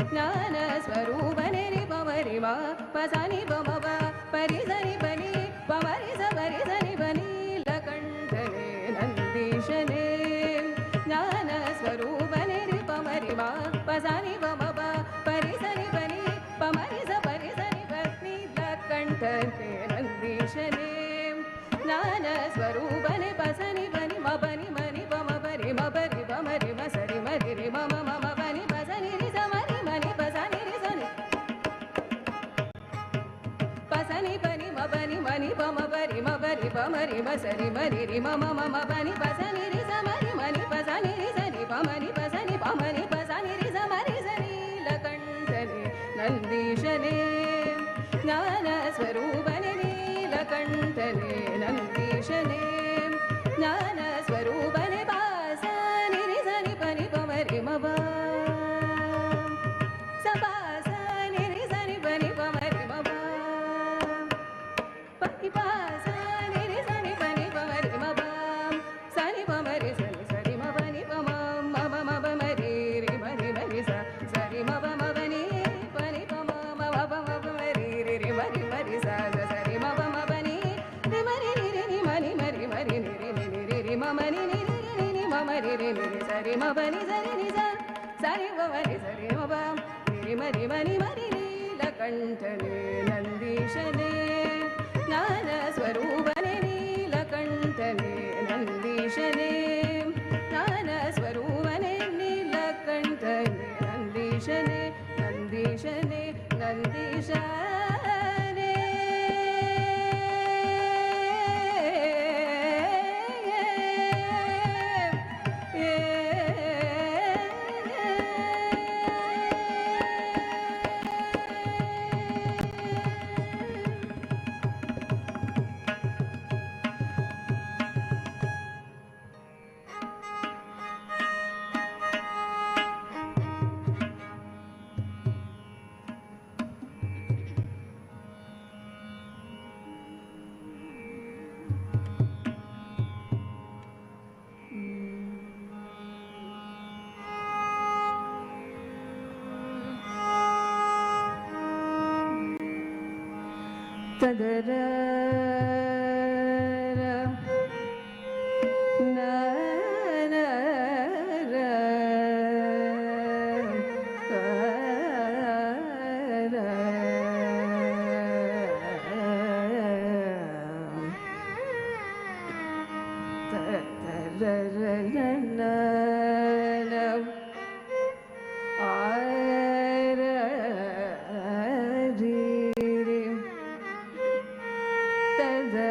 ಜ್ಞಾನ ಸ್ವರೂಪನೇ ರಿ ಪಮರಿ ಮಾ ಪಸನಿ ಪಮವ ಪರಿಸನಿ ಬನಿ ಪಮರಿಸ ಪರಿಸನಿ ಬನಿ ನೀಲಕಂಠನೇ ನಂದೀಶನೇ ಜ್ಞಾನ ಸ್ವರೂಪನೇ ರಿ ಪಮರಿ ಮಾ ಪಸನಿ ಪಮವ ಪರಿಸನಿ ಬನಿ ಪಮರಿಸ ಪರಿಸನಿ ಬನಿ ನೀಲಕಂಠನೇ ನಂದೀಶನೇ ಜ್ಞಾನ ಸ್ವರೂಪನೆ ಪಸನಿ ಬನಿ ಮಬನಿ ಮನಿ ಪಮ ಬರಿ ಮಬರಿ ಬಮರಿ ಮಸರಿ ಮರಿ ರಿ ಮಮ ಮಮ ಬನಿ ಪಸನಿ ರಿ ಸಮರಿ ಮನಿ ಪಸನಿ ರಿ ಸನಿ ಪಸನಿ ಬನಿ ಮಬನಿ ಮನಿ ಪಮ ಬರಿ ಮಬರಿ ಬಮರಿ ಮಸರಿ ಮರಿ ರಿ ಮಮ ಮಮ ಬನಿ ಪಸನಿ ರಿ ಸಮರಿ ಮನಿ ಪಸನಿ ರಿ ಸನಿ ಪಮನಿ ಪಸನಿ ಪಮನಿ ಪಸನಿ ರಿ ಸಮರಿ ಸನಿ ನೀಲಕಂಠನೇ ನಂದೀಶನೇ ಜ್ಞಾನ ಸ್ವರೂಪನೇ ನೀಲಕಂಠನೇ ನಂದೀಶನೇ ಜ್ಞಾನ ಸ್ವರೂಪನೇ ಪಾಸ ನಿರಿ ಸನಿ ಪನಿ ಪಮರಿ ಮಬ ಸಪಾಸ ನಿರಿ ಸನಿ ಪನಿ ಪಮರಿ ಮಬ ಪನಿ ಪಾಸ ನಿರಿ ಸನಿ ಪನಿ ಪಮರಿ ಮಬ ಸನಿ ಪಮರಿ ಸನಿ ಮರಿ ಮ ಬನಿ ಸರಿ ನಿಜ ಸರಿ ಮರಿ ಸರಿ ಮ ಮರಿ ಮರಿ ಮನಿ ಮರಿ ನೀಲಕಂಠನೇ ನಂದೀಶನೇ ಜ್ಞಾನ ಸ್ವರೂಪನೇ ನೀಲಕಂಠನೇ ನಂದೀಶನೇ ಜ್ಞಾನ ಸ್ವರೂಪನೇ ನೀಲಕಂಠನೇ ನಂದೀಶನೇ ನಂದೀಶನೇ ನಂದೀಶನೇ ತದರ ದ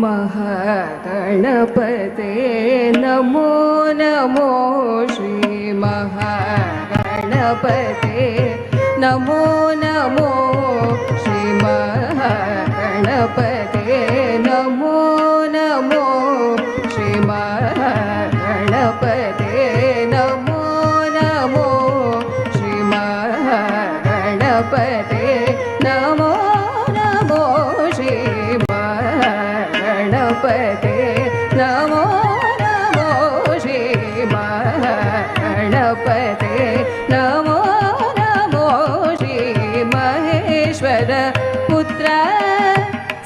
महागणपते नमो नमो श्री महागणपते नमो नमो श्री महागणपते नमो नमो श्री महागणपते नमो नमो श्री महागणपते नमो नमो श्री महागणपते नमो नमो श्री महागणपते नमो नमो श्री महेश्वर पुत्र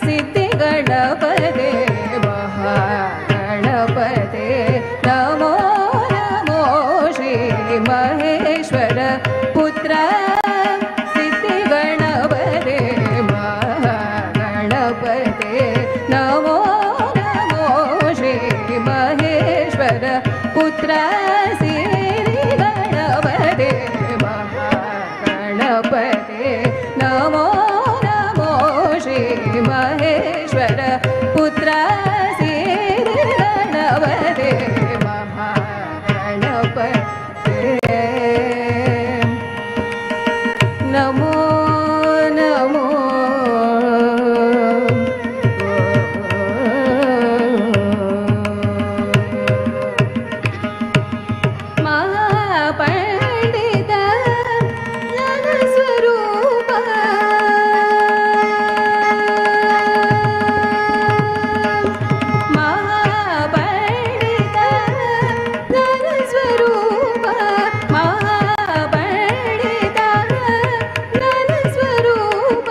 सिद्धिगणपते महागणपते नमो नमो श्री महेश्वर पुत्र सिद्धिगणपते महागणपते नमो नमो श्री महेश्वर पुत्र सिद्धिगणपते महागणपते नमो नमो श्री महेश्वर पुत्र सिद्धिगणपते महागणपते नमो नमो महापंडित ज्ञानस्वरूप महापंडित ज्ञानस्वरूप महापंडित ज्ञानस्वरूप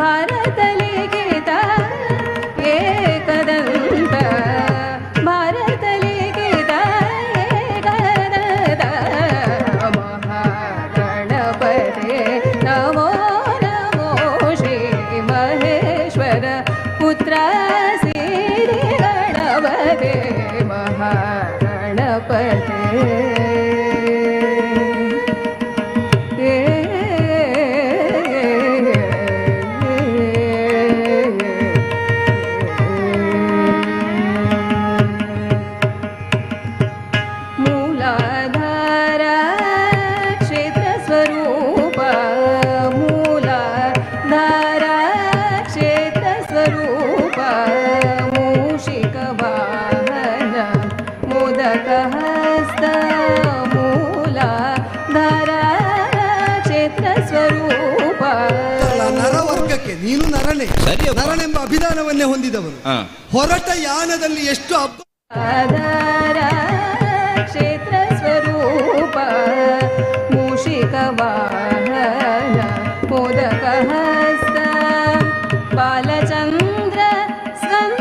भारतलिखित एकदन्त भारतलिखित एकदन्त महागणपते नमो नमो श्री महेश्वर पुत्र सिद्धिगणपते महागणपते मूलाधार क्षेत्रस्वरूप मूलाधार क्षेत्रस्वरूप मूषिकवाहन मोदकहस्त मूलाधार क्षेत्रस्वरूप ನರವರ್ಗಕ್ಕೆ ನೀನು ನರನೆ ನರನೆಂಬ ಅಭಿಧಾನವನ್ನೇ ಹೊಂದಿದವನು ಹೊರಟ ಯಾನದಲ್ಲಿ ಎಷ್ಟು ಆಧಾರ ಕ್ಷೇತ್ರ ಸ್ವರೂಪ ಮೂಷಿಕವಾಹನ ಮೋದಕ ಹಸ್ತ ಬಾಲಚಂದ್ರ ಸ್ಕಂದ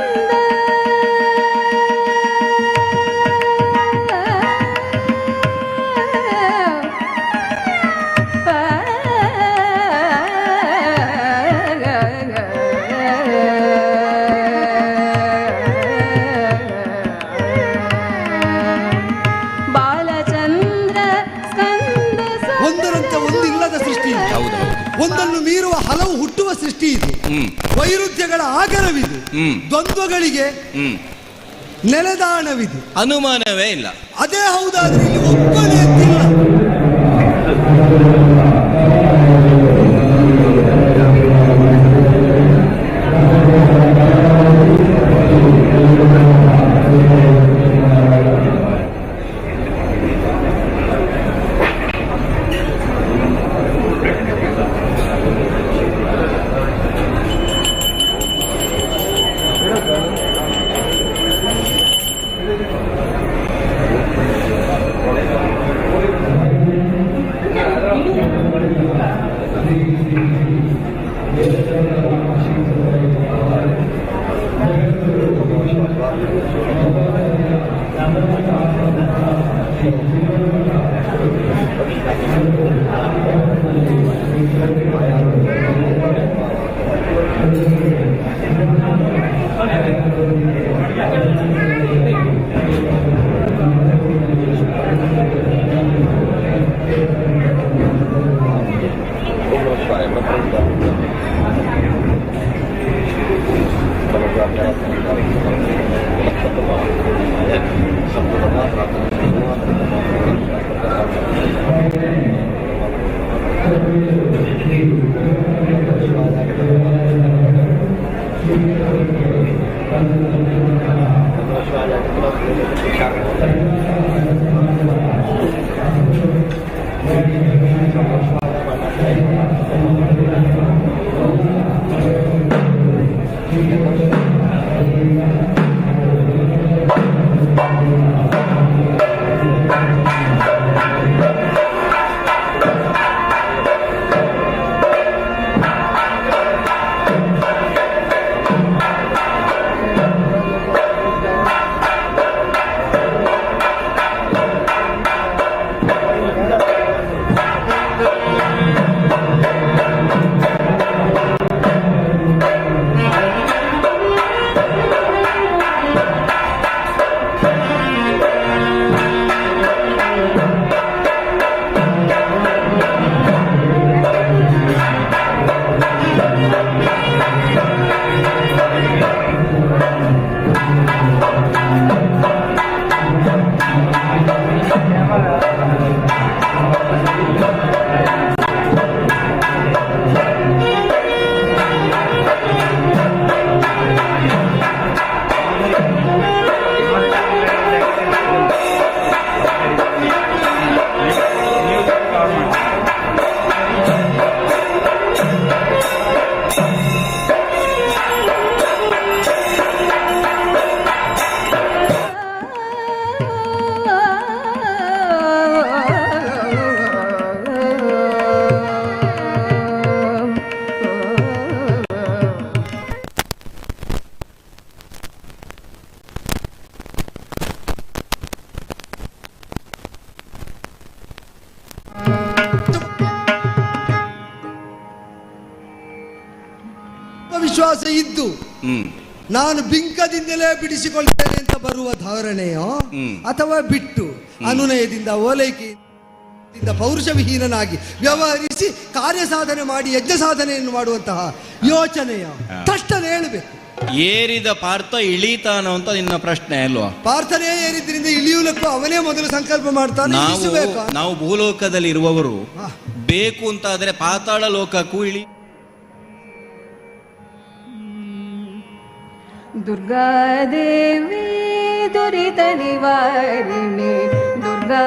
ಒಂದನ್ನು ಮೀರುವ ಹಲವು ಹುಟ್ಟುವ ಸೃಷ್ಟಿ ಇದೆ ವೈರುಧ್ಯಗಳ ಆಗರವಿದು ದ್ವಂದ್ವಗಳಿಗೆ ನೆಲೆದಾಣವಿದು ಅನುಮಾನವೇ ಇಲ್ಲ ಅದೇ ಹೌದಾದ್ರೆ ಇಲ್ಲಿ ಒಬ್ಬನೇ ಎತ್ತಿಲ್ಲ ವಿಶ್ವಾಸ ಇದ್ದು ನಾನು ಬಿಂಕದಿಂದಲೇ ಬಿಡಿಸಿಕೊಳ್ಳುತ್ತೇನೆ ಅಂತ ಬರುವ ಧಾರಣೆಯೋ ಅಥವಾ ಬಿಟ್ಟು ಅನುನಯದಿಂದ ಓಲೈಕೆಯಿಂದ ಪೌರುಷವಿಹೀನನಾಗಿ ವ್ಯವಹರಿಸಿ ಕಾರ್ಯ ಸಾಧನೆ ಮಾಡಿ ಯಜ್ಞ ಸಾಧನೆಯನ್ನು ಮಾಡುವಂತಹ ಯೋಚನೆಯ ತಕ್ಷಣ ಹೇಳಬೇಕು. ಏರಿದ ಪಾರ್ಥ ಇಳೀತಾನೋ ಅಂತ ನಿನ್ನ ಪ್ರಶ್ನೆ ಅಲ್ವಾ? ಪಾರ್ಥನೇ ಏರಿದ್ರಿಂದ ಇಳಿಯುವುದಕ್ಕೂ ಅವನೇ ಮೊದಲು ಸಂಕಲ್ಪ ಮಾಡ್ತಾನೆ. ನಾವು ಭೂಲೋಕದಲ್ಲಿ ಇರುವವರು ಬೇಕು ಅಂತಾದ್ರೆ ಪಾತಾಳ ಲೋಕಕ್ಕೂ ದುರ್ಗಾದೇವಿ ದುರಿತ ನಿವಾರಿಣಿ ದುರ್ಗಾ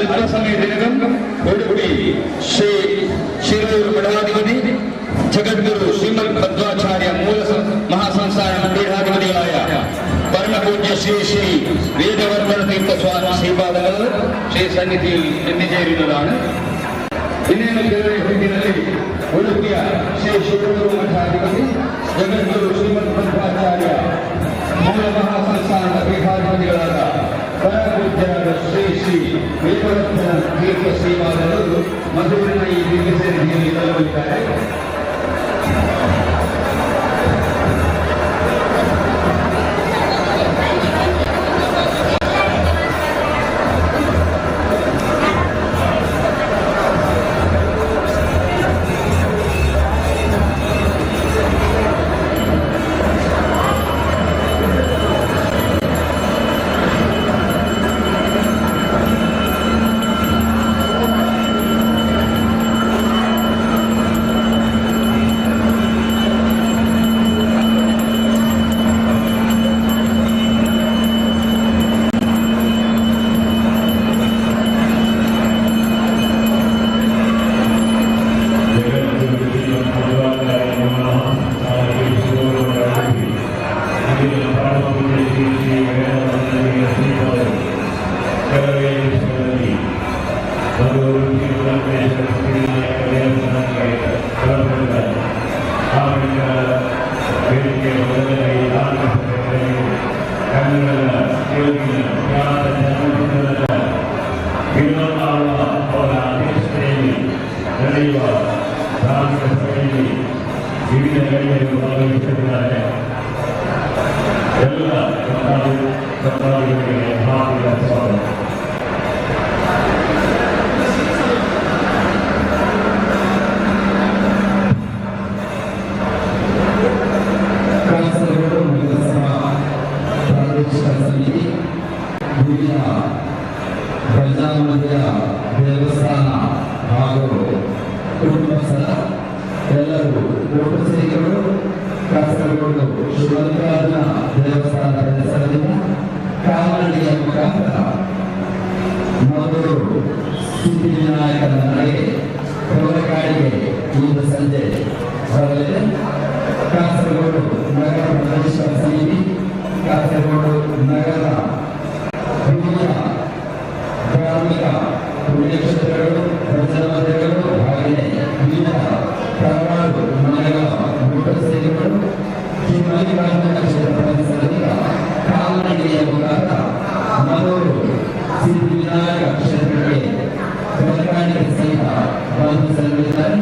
अल्पसमयदिनगं उडुपि श्री शिरूर मठाधिपति जगद्गुरु श्रीमद मध्वाचार्य मूल महासंस्थान पीठाधिपतिಗಳಾയ ಪರಮ ಪೂಜ್ಯ ಶ್ರೀ ಶ್ರೀ ವೇದವರ್ಧನ ತೀರ್ಥ ಸ್ವಾಮಿ ಶ್ರೀಪಾದಗಳು ಶ್ರೀ ಸನ್ನಿಧಿಯಲ್ಲಿ ಎನ್ನಿಜೇರಿರುವುದಾണ്. ಇನ್ನೇನು ಕೆಲವೇ ಹೊತ್ತಿನಲ್ಲಿ ಉಡುಪಿಯ ಶ್ರೀ ಶಿರೂರು ಮಠಾಧಿಪತಿ ಜಗದ್ಗುರು ಶ್ರೀಮದ್ ಮಧ್ವಾಚಾರ್ಯ ಮೂಲ ಮಹಾಸಂಸ್ಥಾನದ ಪೀಠಾಧಿಪತಿಗಳಾದ ಪರಮ ಪೂಜ್ಯರಾದ ಶ್ರೀ ಶ್ರೀ ವೇದವರ್ಧನ ತೀರ್ಥ ಶ್ರೀಪಾದಗಳು ಮಧುರಿನ ಈ ದಿವ್ಯ ಸನ್ನಿಧಿಯಲ್ಲಿ ನೆಲೆಗೊಳ್ಳುತ್ತಾರೆ. ದೇವಸ್ಥಾನ ಹಾಗೂ ಕುಟುಂಬಸ್ಥರ ಎಲ್ಲರೂ ಒಟ್ಟು ಕಾಸರಗೋಡು ಶ್ರೀಮಂತರಾಜನ ದೇವಸ್ಥಾನದ ಹೆಸರಿನ ಕಾಲ್ನಡಿಗೆಯ ಮುಖಾಂತರ ಮೊದಲು ಸಿದ್ಧಿವಿನಾಯಕನ ನಡೆಗೆ ಹೊರಕಾಡಿಗೆ ಇಂದು ಸಂಜೆ ಹೊರಲಿದೆ. ಕಾಸರಗೋಡು ನಗರ ಪ್ರದೇಶ ಸಮಿತಿ, ಕಾಸರಗೋಡು ನಗರ ಹಿರಿಯ ಧಾರ್ಮಿಕ ಪುಣ್ಯಕ್ಷೇತ್ರಗಳು, ಪ್ರಜಾಮಂದಿರಗಳು ಹಾಗೆಯೇ ವಿವಿಧ ತರವಾರು ಮನೆಗಳ ಸೇವೆಗಳು ಶ್ರೀ ಮಲ್ಲಿಕಾರ್ಜುನ ಕ್ಷೇತ್ರ ಪರಿಸರದಿಂದ ಕಾಲ್ನಡಿಗೆಯ ಮುಖಾಂತರ ಮನೂರು ಸಿದ್ಧಿವಿನಾಯಕ ಕ್ಷೇತ್ರಕ್ಕೆ ಹೊರಕಾಡಿಗೆ ಸಹಿತ ಬಂದು ಸಲ್ಲಿದ್ದಾರೆ.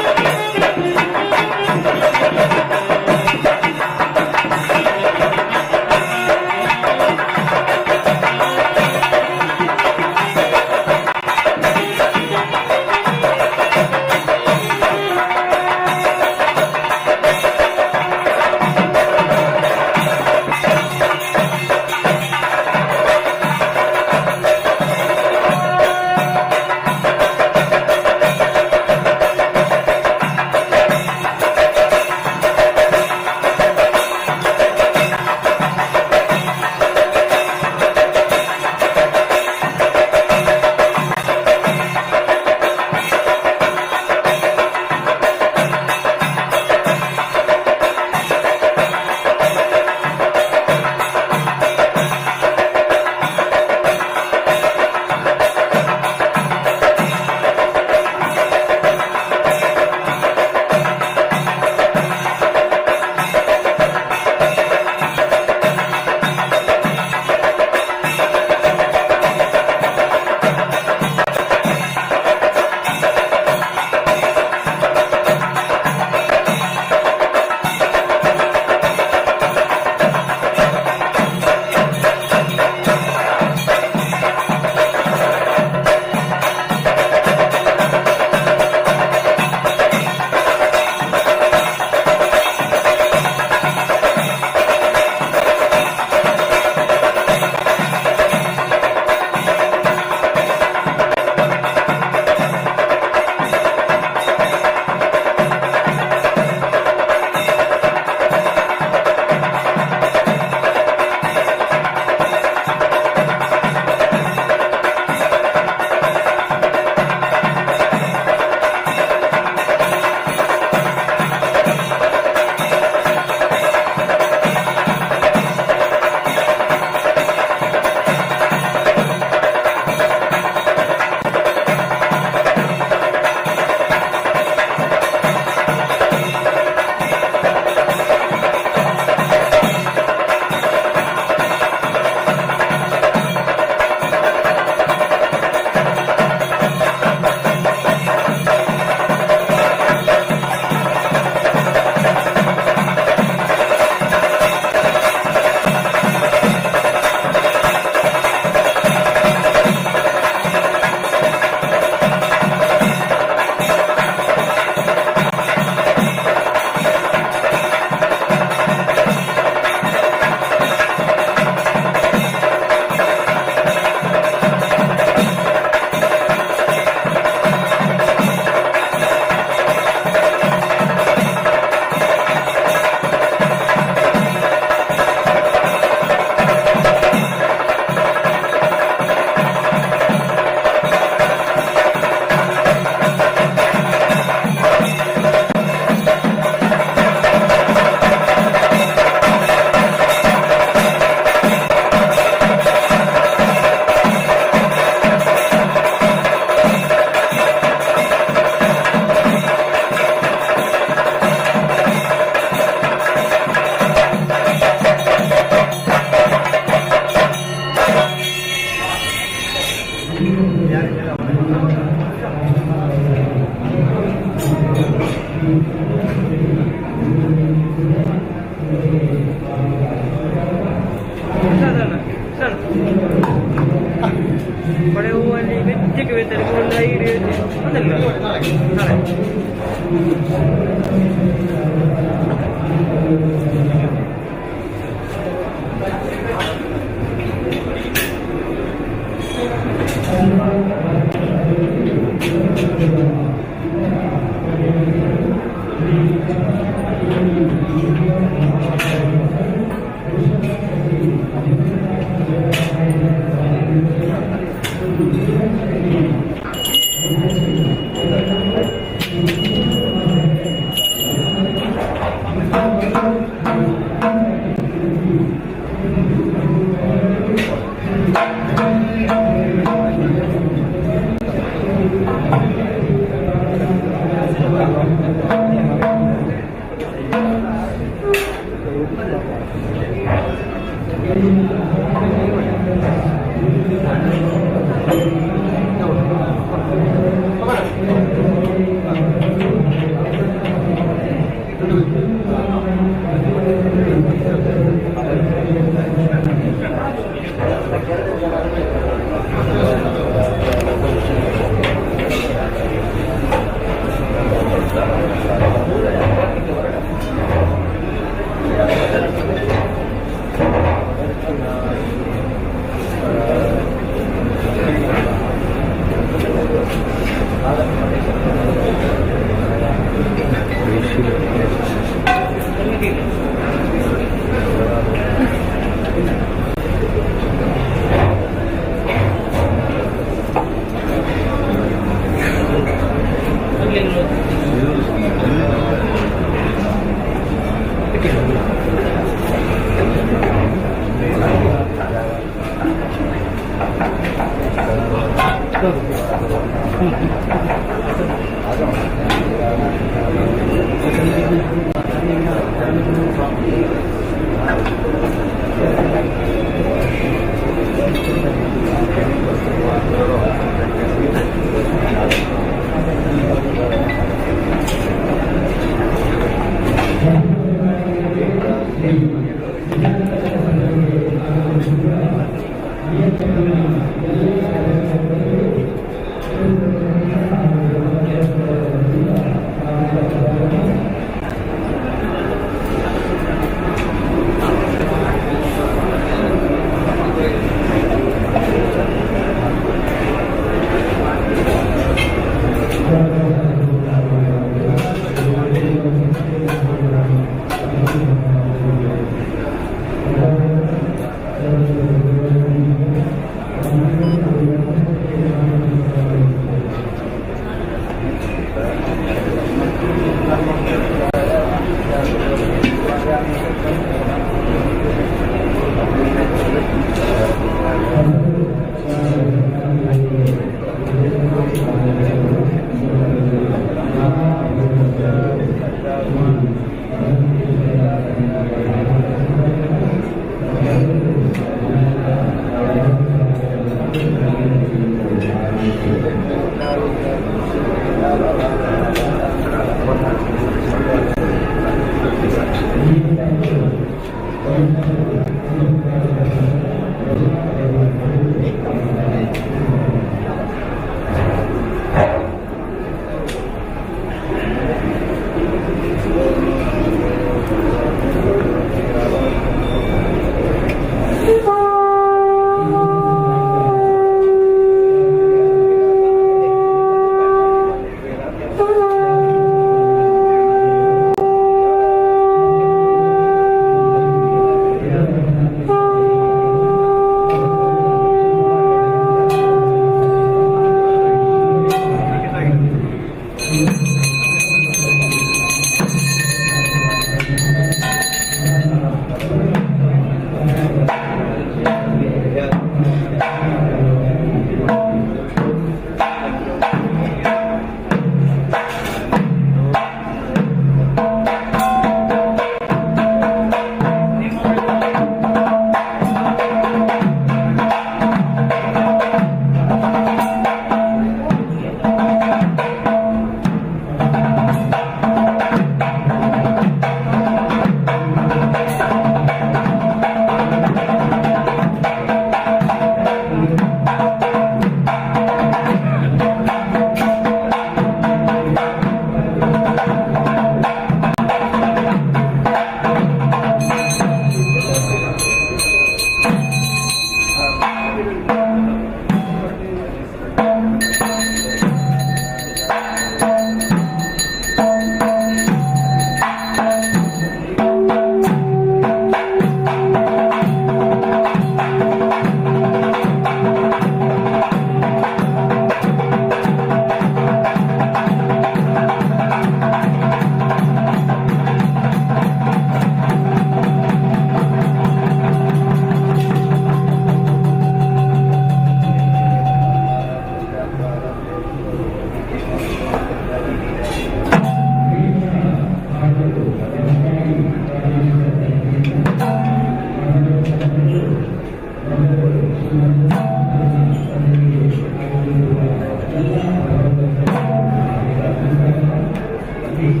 Thank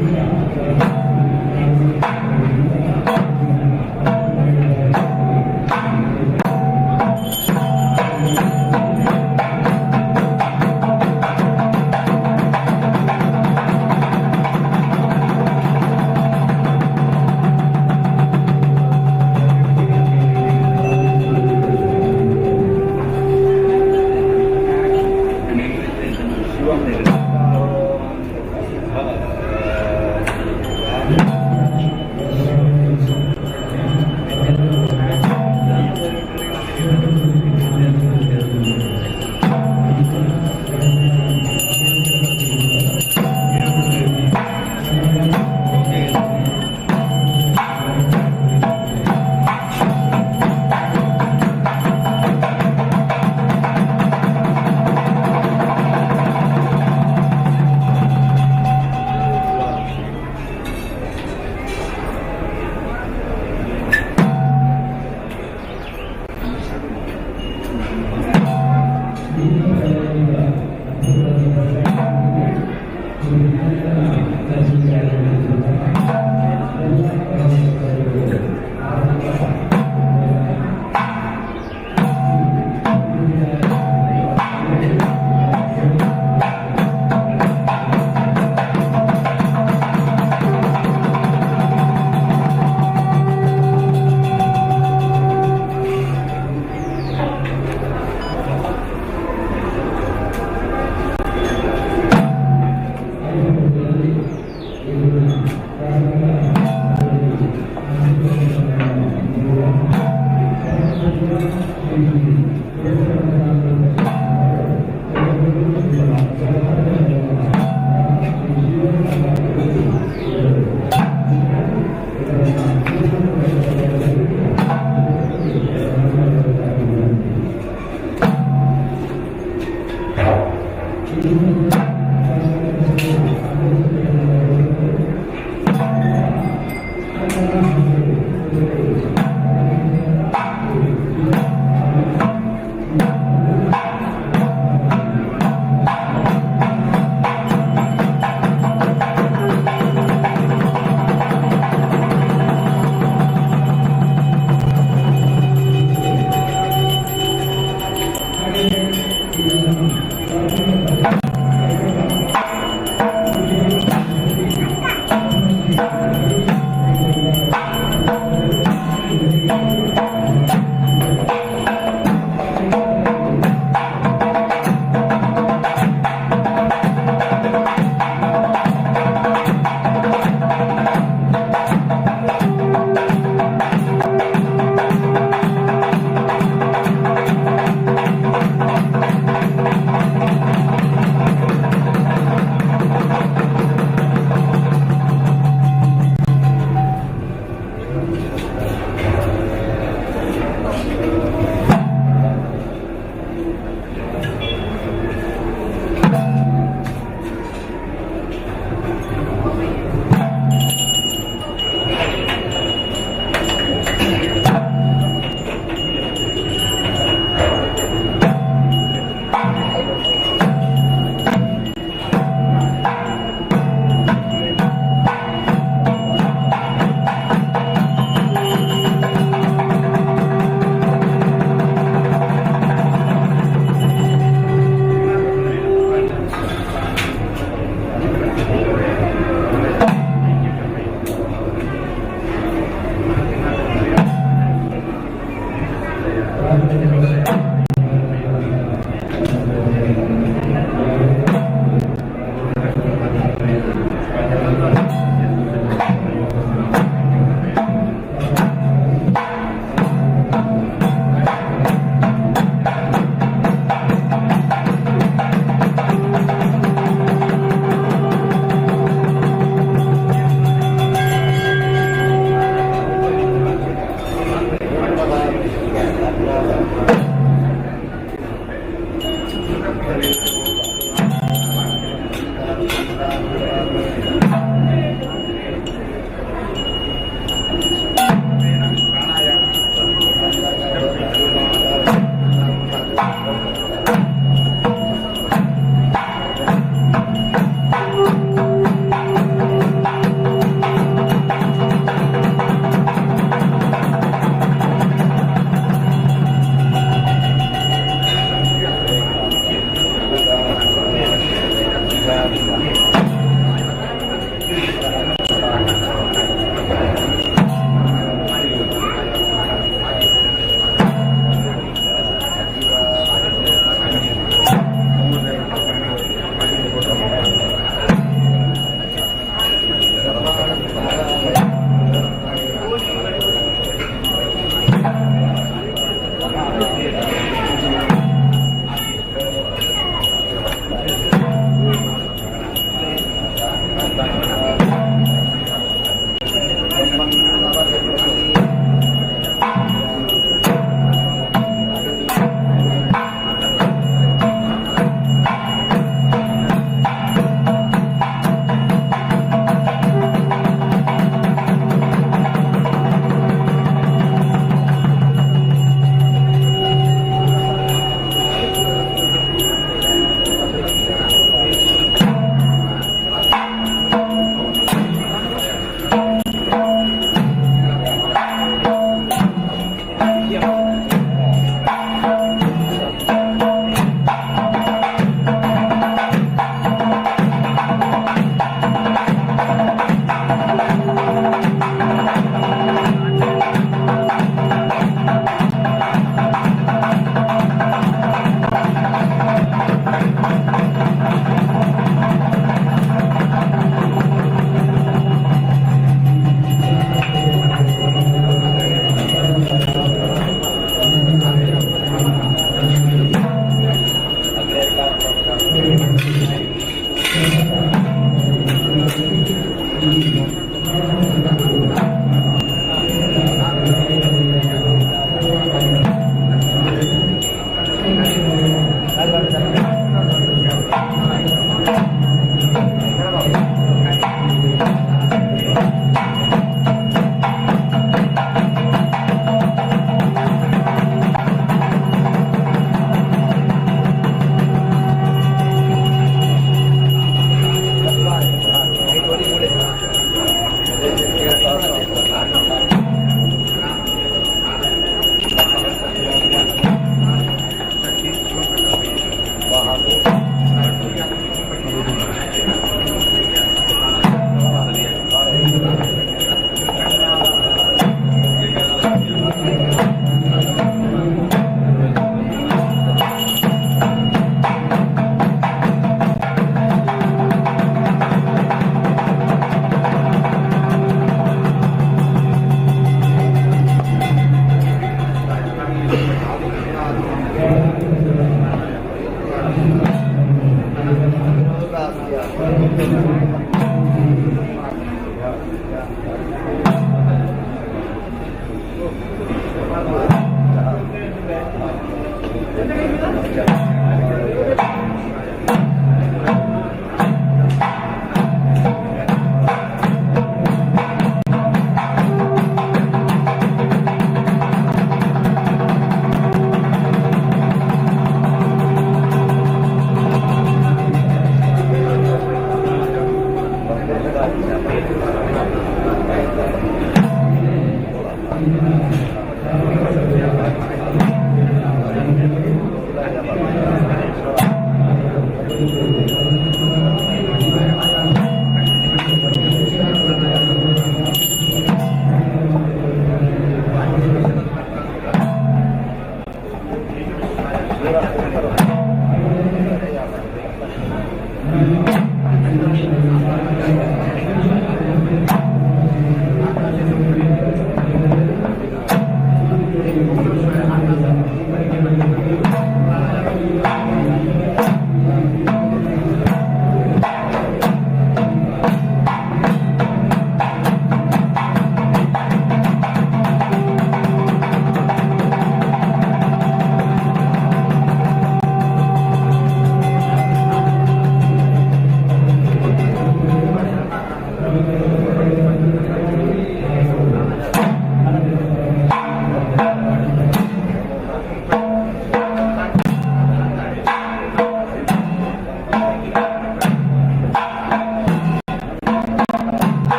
you.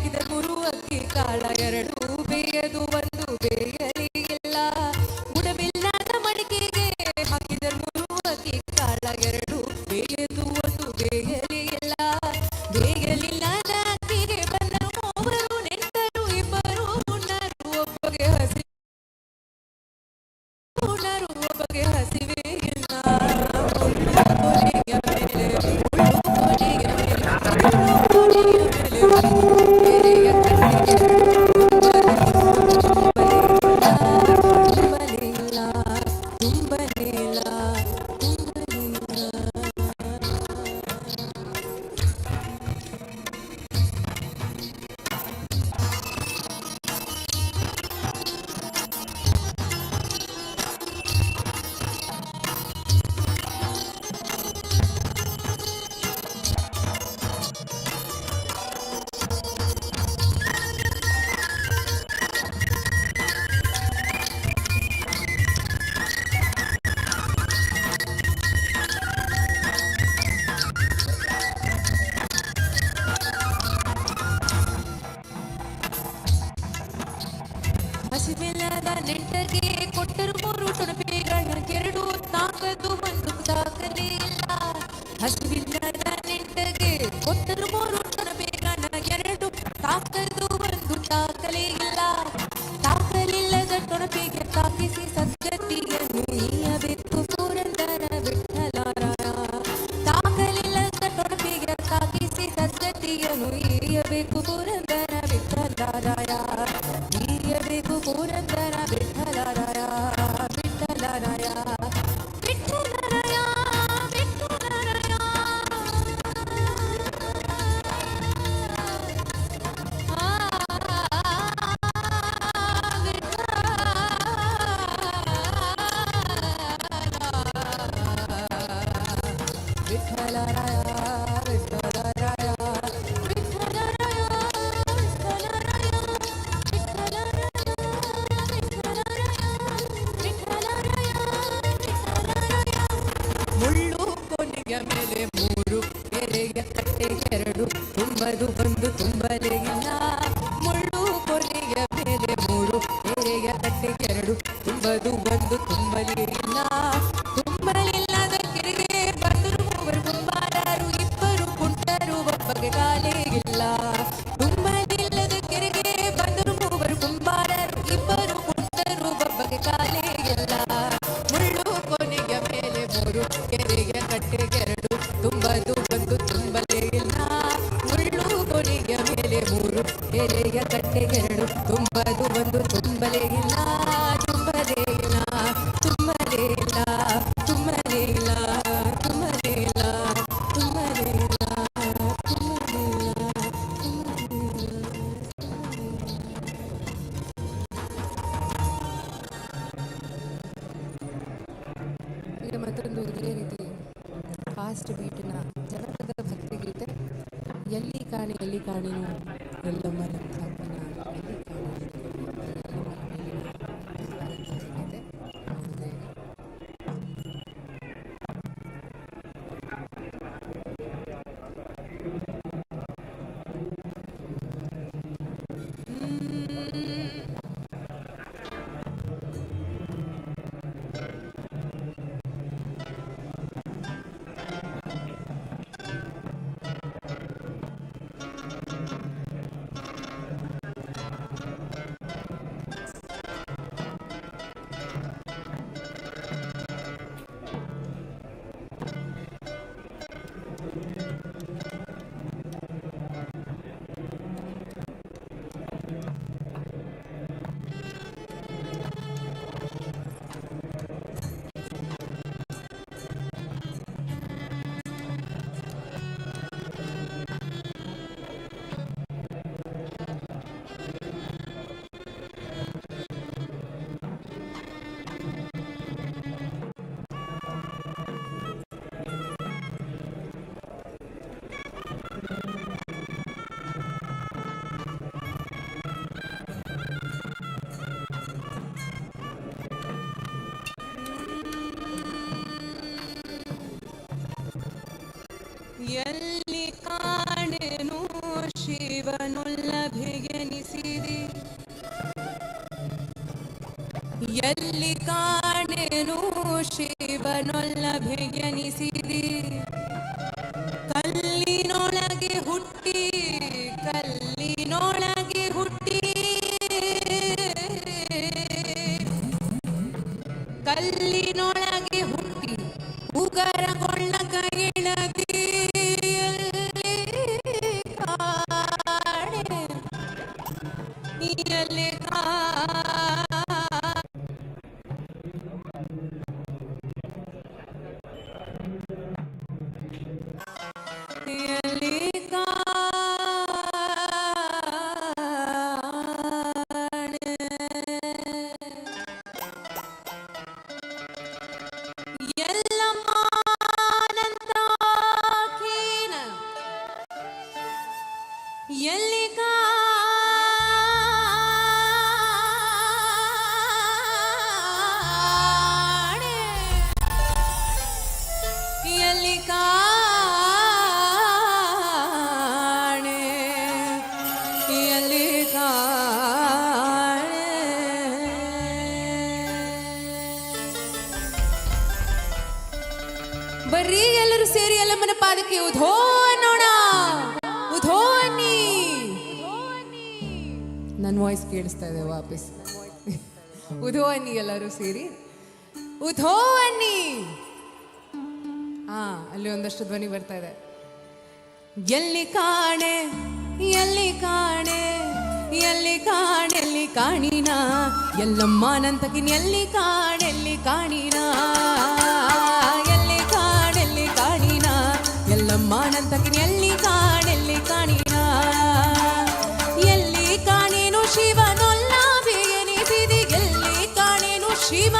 ಹಾಕಿದ ಗುರು ಅಕ್ಕಿ ಕಾಳ ಎರಡು ಬೇಯದು ಒಂದು ಬೇಯಲಿ ಇಲ್ಲ ಗುಡವಿಲ್ಲದ ಮಡಿಕೆಗೆ ಹಾಕಿದ ಗುರು ಅಕ್ಕಿ ಕಾಳ ಎರಡು ಬೇಯದು ಒಂದು ಬೇಯಲಿ ಇಲ್ಲ ಬೇಯಲಿಲ್ಲದ ಅಕ್ಕಿಗೆ ಬಂದ ಮೂವರು ನೆಂಟರು ಇಬ್ಬರು ಉಣ್ಣರು ಒಬ್ಬಗೆ ಹಸಿ ಉಣ್ಣರು ಒಬ್ಬಗೆ ಹಸಿವೆ ಇಲ್ಲ ಕೊನೆಯ ಮೇಲೆ ಕೊನೆಯ ಹಸಿವಿಲ್ಲದ ನೆಂಟರಿಗೆ ಕೊಟ್ಟರು ಮೂರು ಟೊಣಪೆಗಳ ಎರಡು ತಾಕದು ಒಂದು ತಾಕಲೇ ಇಲ್ಲ ಹಸಿವಿಲ್ಲದ ನೆಂಟರಿಗೆ ಕೊಟ್ಟರು ಮೂರು ಟೊಣಪೆಗಳ ಎರಡು ತಾಕದು ಒಂದು ತಾಕಲೇ ಇಲ್ಲ ತಾಕಲಿಲ್ಲದ ಟೊಣಪೆಗೆ ತಾಕಿಸಿ ಸದ್ಗತಿಯನ್ನು ಈಯಬೇಕು ಪುರಂದರ ವಿಠಲರಾಯ ತಾಕಲಿಲ್ಲದ ಟೊಣಪೆಗೆ ತಾಕಿಸಿ ಸದ್ಗತಿಯನ್ನು ಈಯಬೇಕು ಪುರಂದರ ವಿಠಲರಾಯ ಈಯಬೇಕು ಪುರಂದರ ವಿಠಲರಾಯ ವಿಠಲರಾಯ ವಿಠಲರಾಯ ವಿಠಲರಾಯ ಮುಳ್ಳು ಕೊನೆಯ ಮೇಲೆ ಮೂರು ಎರೆಯ ಕಟ್ಟೆ ಎರಡು ತುಂಬದು ಬಂದು ತುಂಬಲೇ ಇಲ್ಲ ಮುಳ್ಳು ಕೊನೆಯ ಮೇಲೆ ಮೂರು ಎರೆಯ ಕಟ್ಟೆ ಎರಡು ತುಂಬದು ಬಂದು ತುಂಬಲೇ ಇಲ್ಲ ತುಂಬಲಿಲ್ಲದ ಕೆರೆಗೆ ಬಂದರು ಮೂವರು ಕುಂಬಾರರು ಇಬ್ಬರು ಕುಂಟರು ಒಬ್ಬಗೆ ಕಾಲೇ ಇಲ್ಲ ತುಂಬಲಿಲ್ಲದ ಕೆರೆಗೆ ಬಂದರು ಮೂವರು ಕುಂಬಾರರು ಇಬ್ಬರು ಕುಂಟರು ಒಬ್ಬಗೆ ಕಾಲೇ ಇಲ್ಲ ಮುಳ್ಳು ಕೊನೆಯ ಮೇಲೆ ಮೂರು ಕೆರೆಯ ಕಟ್ಟೆಗೆರಡು ತುಂಬದು ಬಂದು ತುಂಬಲೇ ಇಲ್ಲ ಮುಳ್ಳು ಕೊನೆಯ ಮೇಲೆ ಮೂರು ಕೆರೆಯ ಕಟ್ಟೆಗೆರಡು ತುಂಬದು ಬಂದು ತುಂಬಲೇ ಇಲ್ಲ ತುಂಬಲೇ ಇಲ್ಲ ತುಂಬಲೇ ಇಲ್ಲ ತುಂಬಲೇ ಇಲ್ಲ ತುಂಬಲೇ ಇಲ್ಲ ತುಂಬಲೇ ಇಲ್ಲ ತುಂಬಲೇ ಈಗ ಮತ್ತೊಂದು ಇದೇ ರೀತಿ ಫಾಸ್ಟ್ ಬೀಟಿನ ಜನಪದ ಭಕ್ತಿಗೀತೆ ಎಲ್ಲಿ ಕಾಣಿನು ಎಲ್ಲಮ್ಮ ನಮ್ಮಪ್ಪನ ಎಲ್ಲಿ ಎಲ್ಲಿ ಕಾಣೆನು ಶಿವನೊಲ್ಲಭೆಯನಿಸಿದಿ ಕಲ್ಲಿನೊಳಗೆ ಹುಟ್ಟಿ ಕಲ್ಲಿನೊಳಗೆ ಹುಟ್ಟಿ ಕಲ್ಲಿನೊಳಗೆ ಹುಟ್ಟಿ ಉಗರಗೊಳ್ಳಕ ಇಳದಿ ಎಲ್ಲಿ ಎಲ್ಲಿ ಕಾಣೆ ಎಲ್ಲಿ ಕಾಣೆ ಎಲ್ಲಿ ಕಾಣೆ ಬರ್ರಿ ಎಲ್ಲರೂ ಸೇರಿ ಎಲ್ಲಮ್ಮನ ಪಾದಕ್ಕೆ ಉಧೋ ಅನ್ನೋಣ ಉಧೋ ಅನ್ನಿ ನನ್ನ ವಾಯ್ಸ್ ಕೇಳಿಸ್ತಾ ಇದೆ ವಾಪಸ್ ಉಧೋ ಅನ್ನಿ ಎಲ್ಲರೂ ಸೇರಿ ಉಧೋ ಅನ್ನಿ ಅಲ್ಲಿ ಒಂದಷ್ಟು ಧ್ವನಿ ಬರ್ತಾ ಇದೆ ಎಲ್ಲಿ ಕಾಣೆ ಎಲ್ಲಿ ಕಾಣೆ ಎಲ್ಲಿ ಕಾಣೆಲ್ಲಿ ಕಾಣಿನ ಎಲ್ಲಮ್ಮನಂತಕಿನ ಎಲ್ಲಿ ಕಾಣೆಲ್ಲಿ ಕಾಣಿನ ಎಲ್ಲಿ ಕಾಣೆಲ್ಲಿ ಕಾಣಿನ ಎಲ್ಲಮ್ಮನಂತಕಿನ ಎಲ್ಲಿ ಕಾಣೆಲ್ಲಿ ಕಾಣಿನ ಎಲ್ಲಿ ಕಾಣೇನು ಶಿವನೊಲ್ಲಭೆಯನಿಸಿದಿ ಎಲ್ಲಿ ಕಾಣೇನು ಶಿವ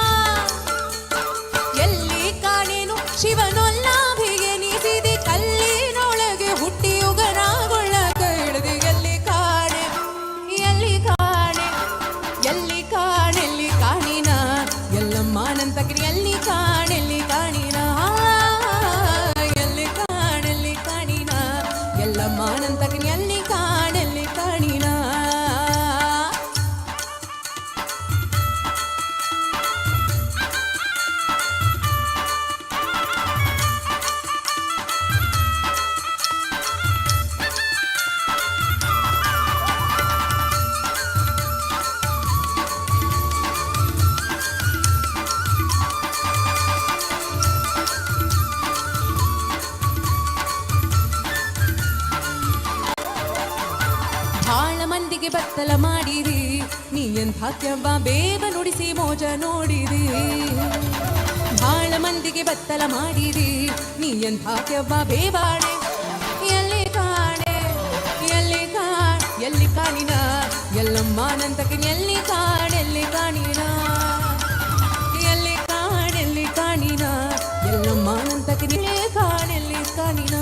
ಎಲ್ಲಿ ಕಾಣೇನು ಶಿವನೊಲ್ಲಭೆಯನಿಸಿದಿ ಕಲ್ಲಿನೊಳಗೆ ಹುಟ್ಟಿ ಉಗರಗೊಳ್ಳಕ ಹಿಡಿದಿ ಎಲ್ಲಿ ಕಾಣೆ ಎಲ್ಲಿ ಕಾಣೆ ಎಲ್ಲಿ ಕಾಣೆಲ್ಲಿ ಕಾಣಿನ ಎಲ್ಲಮ್ಮನಂತಕಿನ ಎಲ್ಲಿ ಕಾಣೆಲ್ಲಿ ಕಾಣಿನ ಎಲ್ಲಿ ಕಾಣೆಲ್ಲಿ ಕಾಣಿನ ಎಲ್ಲಮ್ಮನಂತಕಿನ ಎಲ್ಲಿ ಕಾಣೆಲ್ಲಿ ಕಾಣಿನ ಭಾಳ ಮಂದಿಗೆ ಬತ್ತಲ ಮಾಡಿರಿ ನೀ ಎಂಥ ಕೆವ್ವ ಬೇವ ನುಡಿಸಿ ಮೋಜ ನೋಡಿರಿ ಭಾಳ ಮಂದಿಗೆ ಬತ್ತಲ ಮಾಡಿರಿ ನೀ ಎಂಥ ಕೆವ್ವ ಬೇವಾಡೆ ಎಲ್ಲಿ ಕಾಣೆ ಎಲ್ಲಿ ಎಲ್ಲಿ ಕಾಣಿನ ಎಲ್ಲಮ್ಮನಂತಕಿನ ಎಲ್ಲಿ ಕಾಣೆಲ್ಲಿ ಕಾಣಿನ ಎಲ್ಲಿ ಕಾಣೆಲ್ಲಿ ಕಾಣಿನ ಎಲ್ಲಮ್ಮನಂತಕಿನ ಎಲ್ಲಿ ಕಾಣೆಲ್ಲಿ ಕಾಣಿನ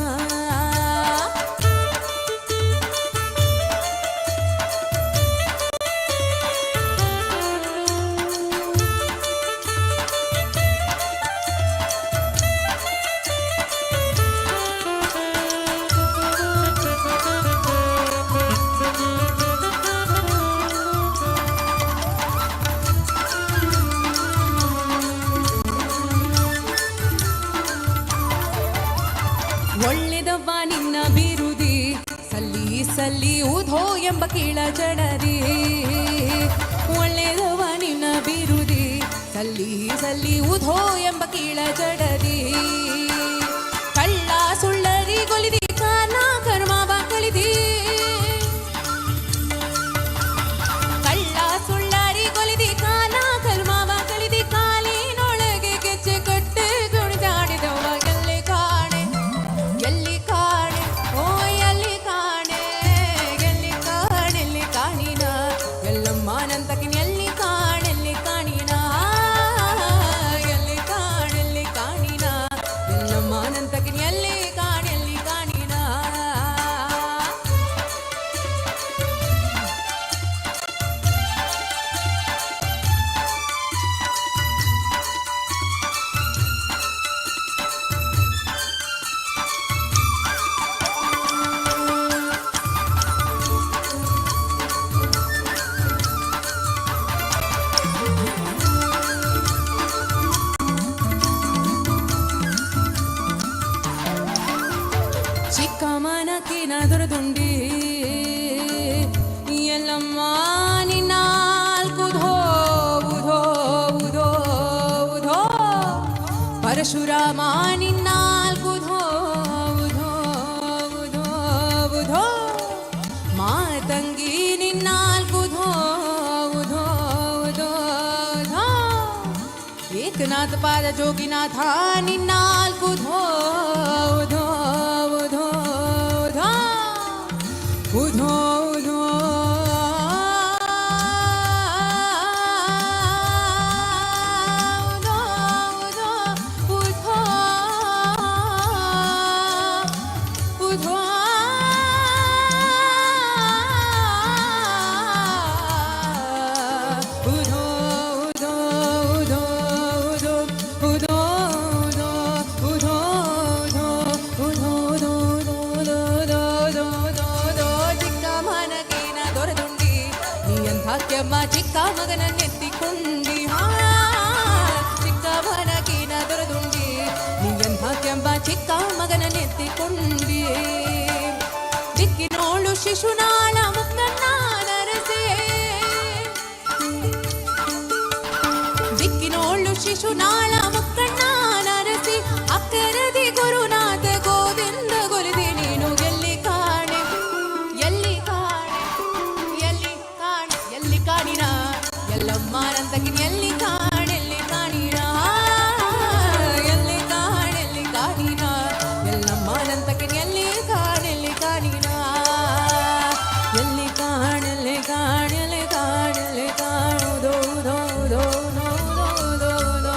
ಒಳ್ಳೆದವ್ವ ನಿನ್ನ ಬಿರುದಿ ಸಲ್ಲಿ ಸಲ್ಲಿ ಉಧೋ ಎಂಬ ಕೀಳ ಜಡದಿ ಒಳ್ಳೆದವ್ವ ನಿನ್ನ ಬಿರುದಿ ಸಲ್ಲಿ ಸಲ್ಲಿ ಉಧೋ ಎಂಬ ಕೀಳ ಜಡದಿ ಕಳ್ಳ ಸುಳ್ಳರಿ ಗೊಲಿದಿ ಕಾನ ಕರ್ಮವ ಕಳಿದಿ ಕಳ್ಳ ಸುಳ್ಳರಿ ಗೊಲಿದಿ ಕಾನ ಕರ್ಮವ ಕಳಿದಿ ಕಾಲಿನೊಳಗೆ ಗೆಜ್ಜೆ ಕಟ್ಟೆ ಗುಣಿದಾಡಿದವ ಎಲ್ಲಿ ಕಾಣೆ ಎಲ್ಲಿ ಕಾಣೆ ಓ ಎಲ್ಲಿ ಕಾಣೆ ಎಲ್ಲಿ ಕಾಣೆಲ್ಲಿ ಕಾಣಿನ ಎಲ್ಲಮ್ಮನಂತಕಿನ ಎಲ್ಲಿ ಕಾಣೆಲ್ಲಿ ಕಾಣಿನ ಎಲ್ಲಿ ಕಾಣೆಲ್ಲಿ ಕಾಣಿನ ಎಲ್ಲ ಪರಶುರಾಮ ನಿನ್ನಾಲ್ಕು ಧೋ ಧೋ ಧೋ ಧೋ ಮಾತಂಗಿ ನಿನ್ನಾಲ್ಕು ಧೋ ಧೋ ಧೋ ಧೋ ಏಕನಾಥ ಪಾದ ಜೋಗಿನಾಥ ನಿನ್ನಾಲ್ಕು ಧೋ ಧೋ ಧೋ ಧೋ ಉಧೋ ಉಧೋ ಚಿಕ್ಕ ಮಗನ ನೆತ್ತಿಕೊಂಡಿ ಚಿಕ್ಕ ಮನಕಿನ ದೊರೆದುಂಡಿ ನೀಯಂಥ ಕೆಂಬ ಚಿಕ್ಕ ಮಗನ ನೆತ್ತಿಕೊಂಡಿ ದಿಕ್ಕಿನೋಳು ಶಿಶುನಾಳ ಮುಕ್ತನ್ನ ನರಸೆ ದಿಕ್ಕಿನೋಳು ಶಿಶುನಾಳ ಮುಕ್ಕಣ್ಣ ನರಸಿ ಅಕ್ಕರದಿ ಗುರುನಾಥ ಗೋವಿಂದ ಗುರುದಿ ನೀನು ಎಲ್ಲಿ ಕಾಣೆ ಎಲ್ಲಿ ಕಾಣೆ ಎಲ್ಲಿ ಕಾಣೆ ಎಲ್ಲಿ ಕಾಣಿನ ಎಲ್ಲಮ್ಮನಂತಕಿನ ಎಲ್ಲಿ ಕಾಣೆಲ್ಲಿ ಕಾಣಿನ ಎಲ್ಲಿ ಕಾಣೆಲ್ಲಿ ಕಾಣಿನ ಎಲ್ಲಮ್ಮನಂತಕಿನ ಎಲ್ಲಿ ಕಾಣೆಲ್ಲಿ ಕಾಣಿನ ಎಲ್ಲಿ ಕಾಣೆಲ್ಲಿ ಕಾಣೆಲ್ಲಿ ಕಾಣೆಲ್ಲಿ ಕಾಣುದೋ ದೋ ದೋ ದೋ ದೋ ದೋ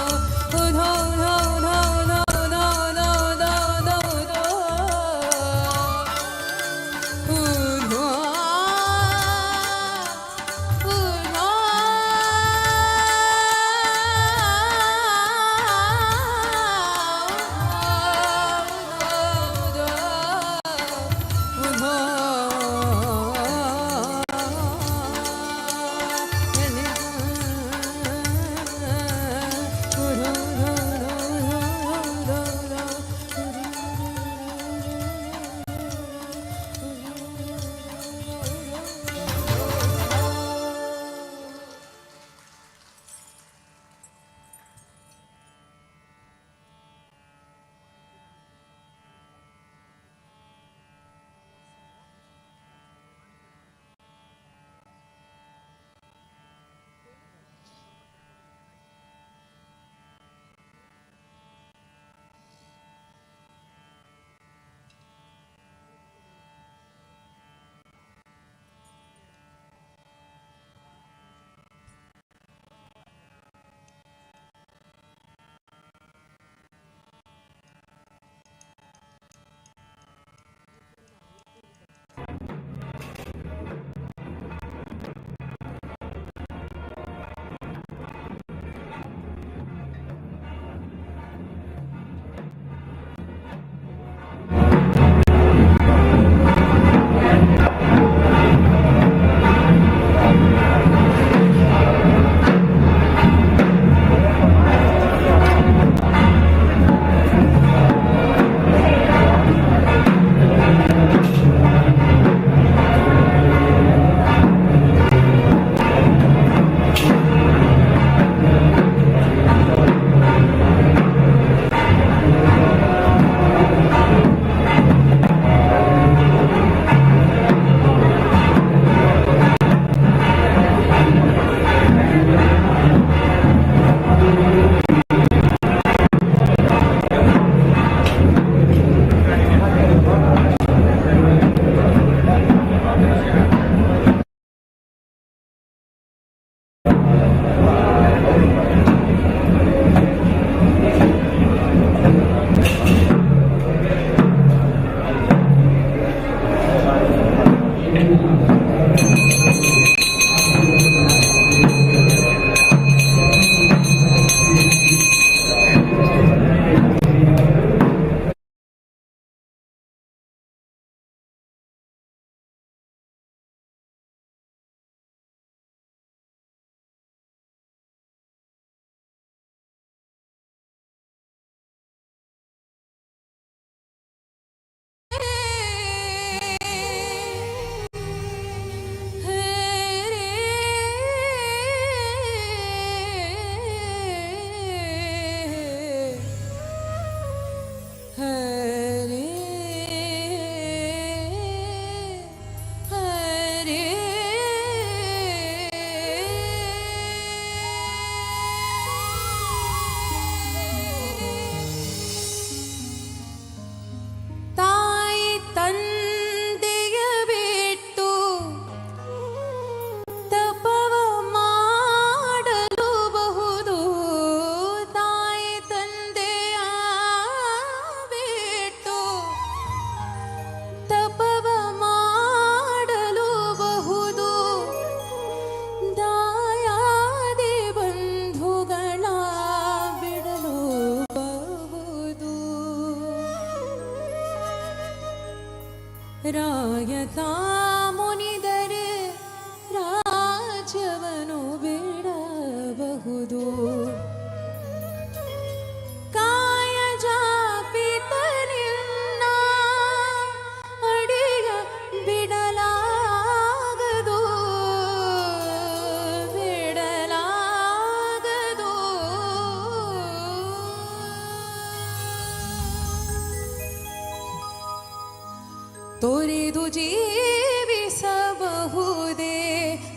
ತೊರೆದು ಜೀವಿಸಬಹುದೇ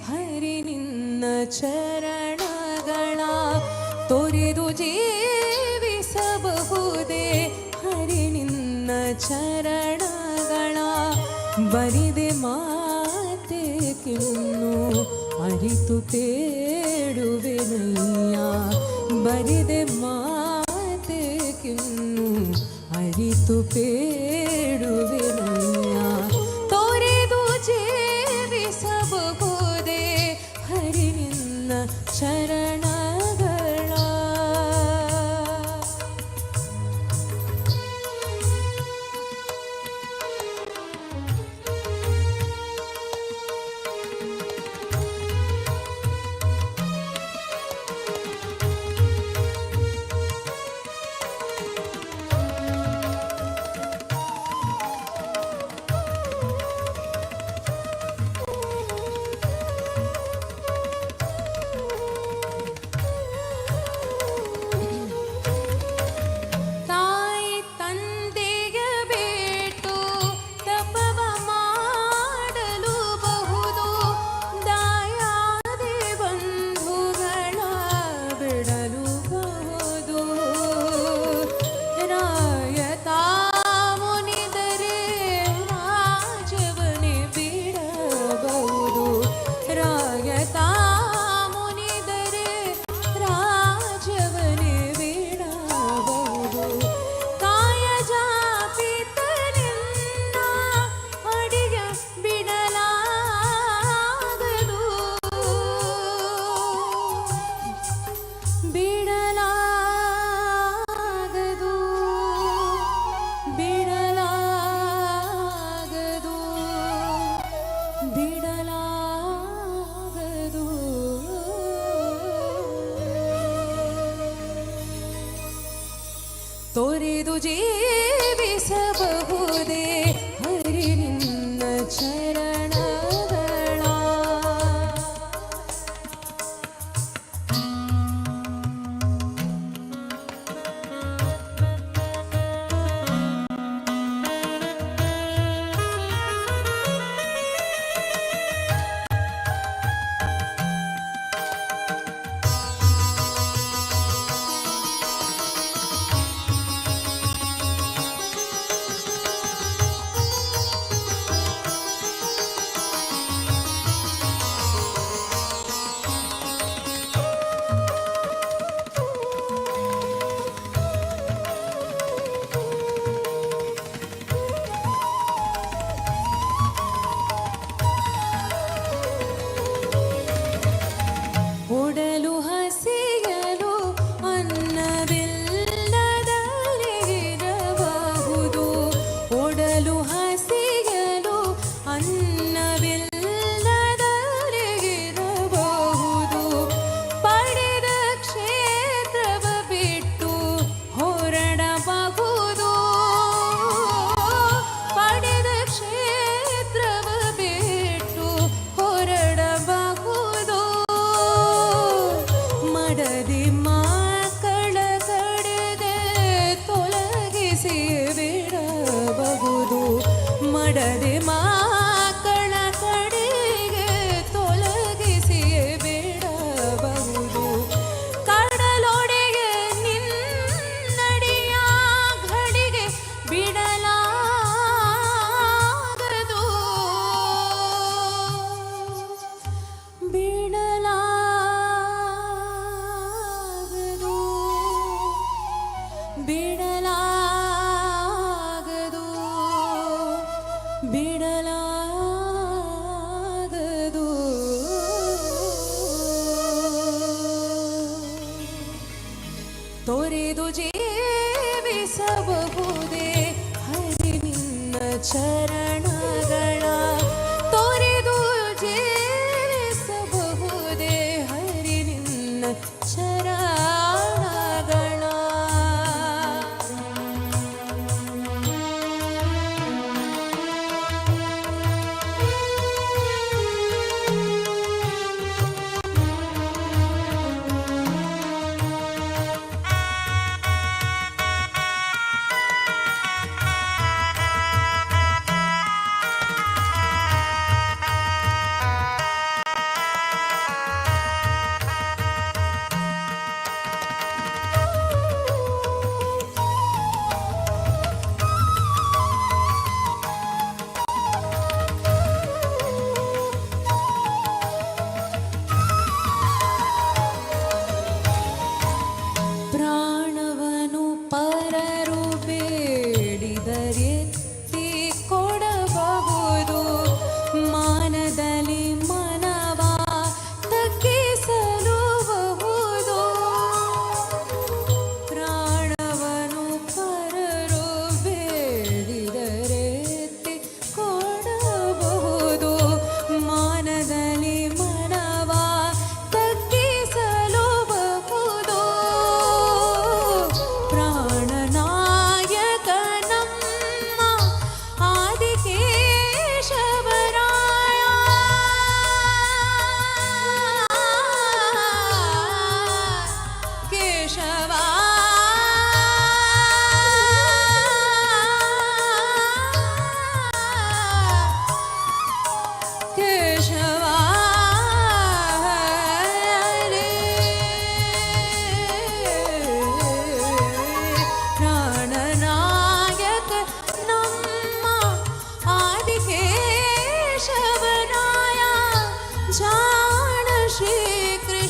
ಹರಿ ನಿನ್ನ ಚರಣಗಳ ತೊರೆದು ಜೀವಿಸಬಹುದೇ ಹರಿ ನಿನ್ನ ಚರಣಗಳ ಬರಿದೆ ಮಾತೆ ಕಿನ್ನು ಅರಿತು ಬೇಡುವೆನಯ್ಯ ಬರಿದೆ ಮಾತೆ ಕಿನ್ನು ಅರಿತು ಬೇಡುವೆನಯ್ಯ ತೊರೆದು ಜೀವಿಸಬಹುದೇ ಹರಿ ನಿನ್ನ ಚರಣಗಳ ತೊರೆದು ಜೀವಿಸಬಹುದೇ ಹರಿ ನಿನ್ನ ಚರಣಗಳ ಒಡಲು ಹಸಿಯಲು ಅನ್ನವಿಲ್ಲದಲ್ಲಿರಬಹುದು ಒಡಲು ಹಸಿಯಲು ಅನ್ನವಿಲ್ಲದಲ್ಲಿರಬಹುದು ಪಡೆದ ಕ್ಷೇತ್ರವ ಬಿಟ್ಟು ಹೊರಡಬಹುದು ಪಡೆದ ಕ್ಷೇತ್ರವ ಬಿಟ್ಟು ಹೊರಡಬಹುದು ಮಡದಿ ಮಕ್ಕಳ ಕಡೆಗೆ ತೊಲಗಿಸಿ ಬಿಡಬಹುದು ಮಡದಿ ಮಕ್ಕಳ ಕಡೆಗೆ ತೊಲಗಿಸಿ ಬಿಡಬಹುದು ಕಡಲೊಡೆಗೆ ನಿನ್ನಡಿಯ ಘಡಿಗೆ ಬಿಡಲಾಗದು ಬಿಡಲಾಗದು ಬಿಡಲಾಗದು ತೊರೆದು ಜೀವಿಸಬಹುದೇ ಹರಿ ನಿನ್ನ ಚರಣಗಳ ತೊರೆದು ಜೀವಿಸಬಹುದೇ ಹರಿ ನಿನ್ನ ಚರಣಗಳ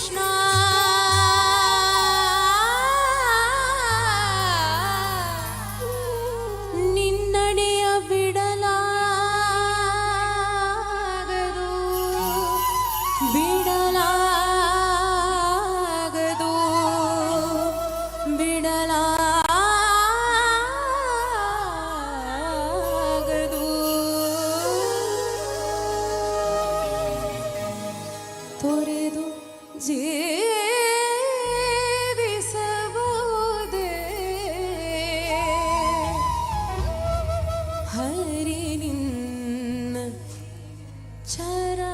ಕೃಷ್ಣ ನಿನ್ನಡೆಯ ಬಿಡಲಾಗದು ಬಿಡಲಾಗದು ಬಿಡಲಾಗದು ತೊರೆದು ಜೀವಿಸಬಹುದೇ ಹರಿ ನಿನ್ನ ಚರಣಗಳ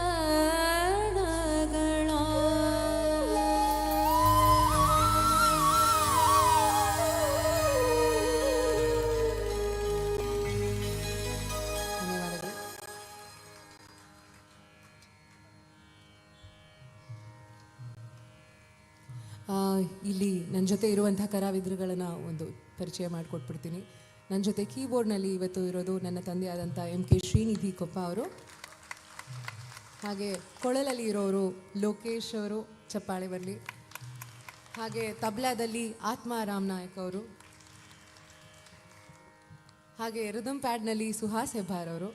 ಇಲ್ಲಿ ನನ್ನ ಜೊತೆ ಇರುವಂತಹ ಕಲಾವಿದರುಗಳನ್ನ ಒಂದು ಪರಿಚಯ ಮಾಡಿಕೊಟ್ಬಿಡ್ತೀನಿ. ನನ್ನ ಜೊತೆ ಕೀಬೋರ್ಡ್ನಲ್ಲಿ ಇವತ್ತು ಇರೋದು ನನ್ನ ತಂದೆಯಾದಂಥ MK ಶ್ರೀನಿಧಿ ಕೊಪ್ಪ ಅವರು. ಹಾಗೆ ಕೊಳಲಲ್ಲಿ ಇರೋರು ಲೋಕೇಶ್ ಅವರು, ಚಪ್ಪಾಳೆ ಬರಲಿ. ಹಾಗೆ ತಬ್ಲಾದಲ್ಲಿ ಆತ್ಮ ರಾಮ್ ನಾಯಕ್ ಅವರು. ಹಾಗೆ ರಿದಮ್ ಪ್ಯಾಡ್ನಲ್ಲಿ ಸುಹಾಸ್ ಹೆಬ್ಬಾರ್ ಅವರು.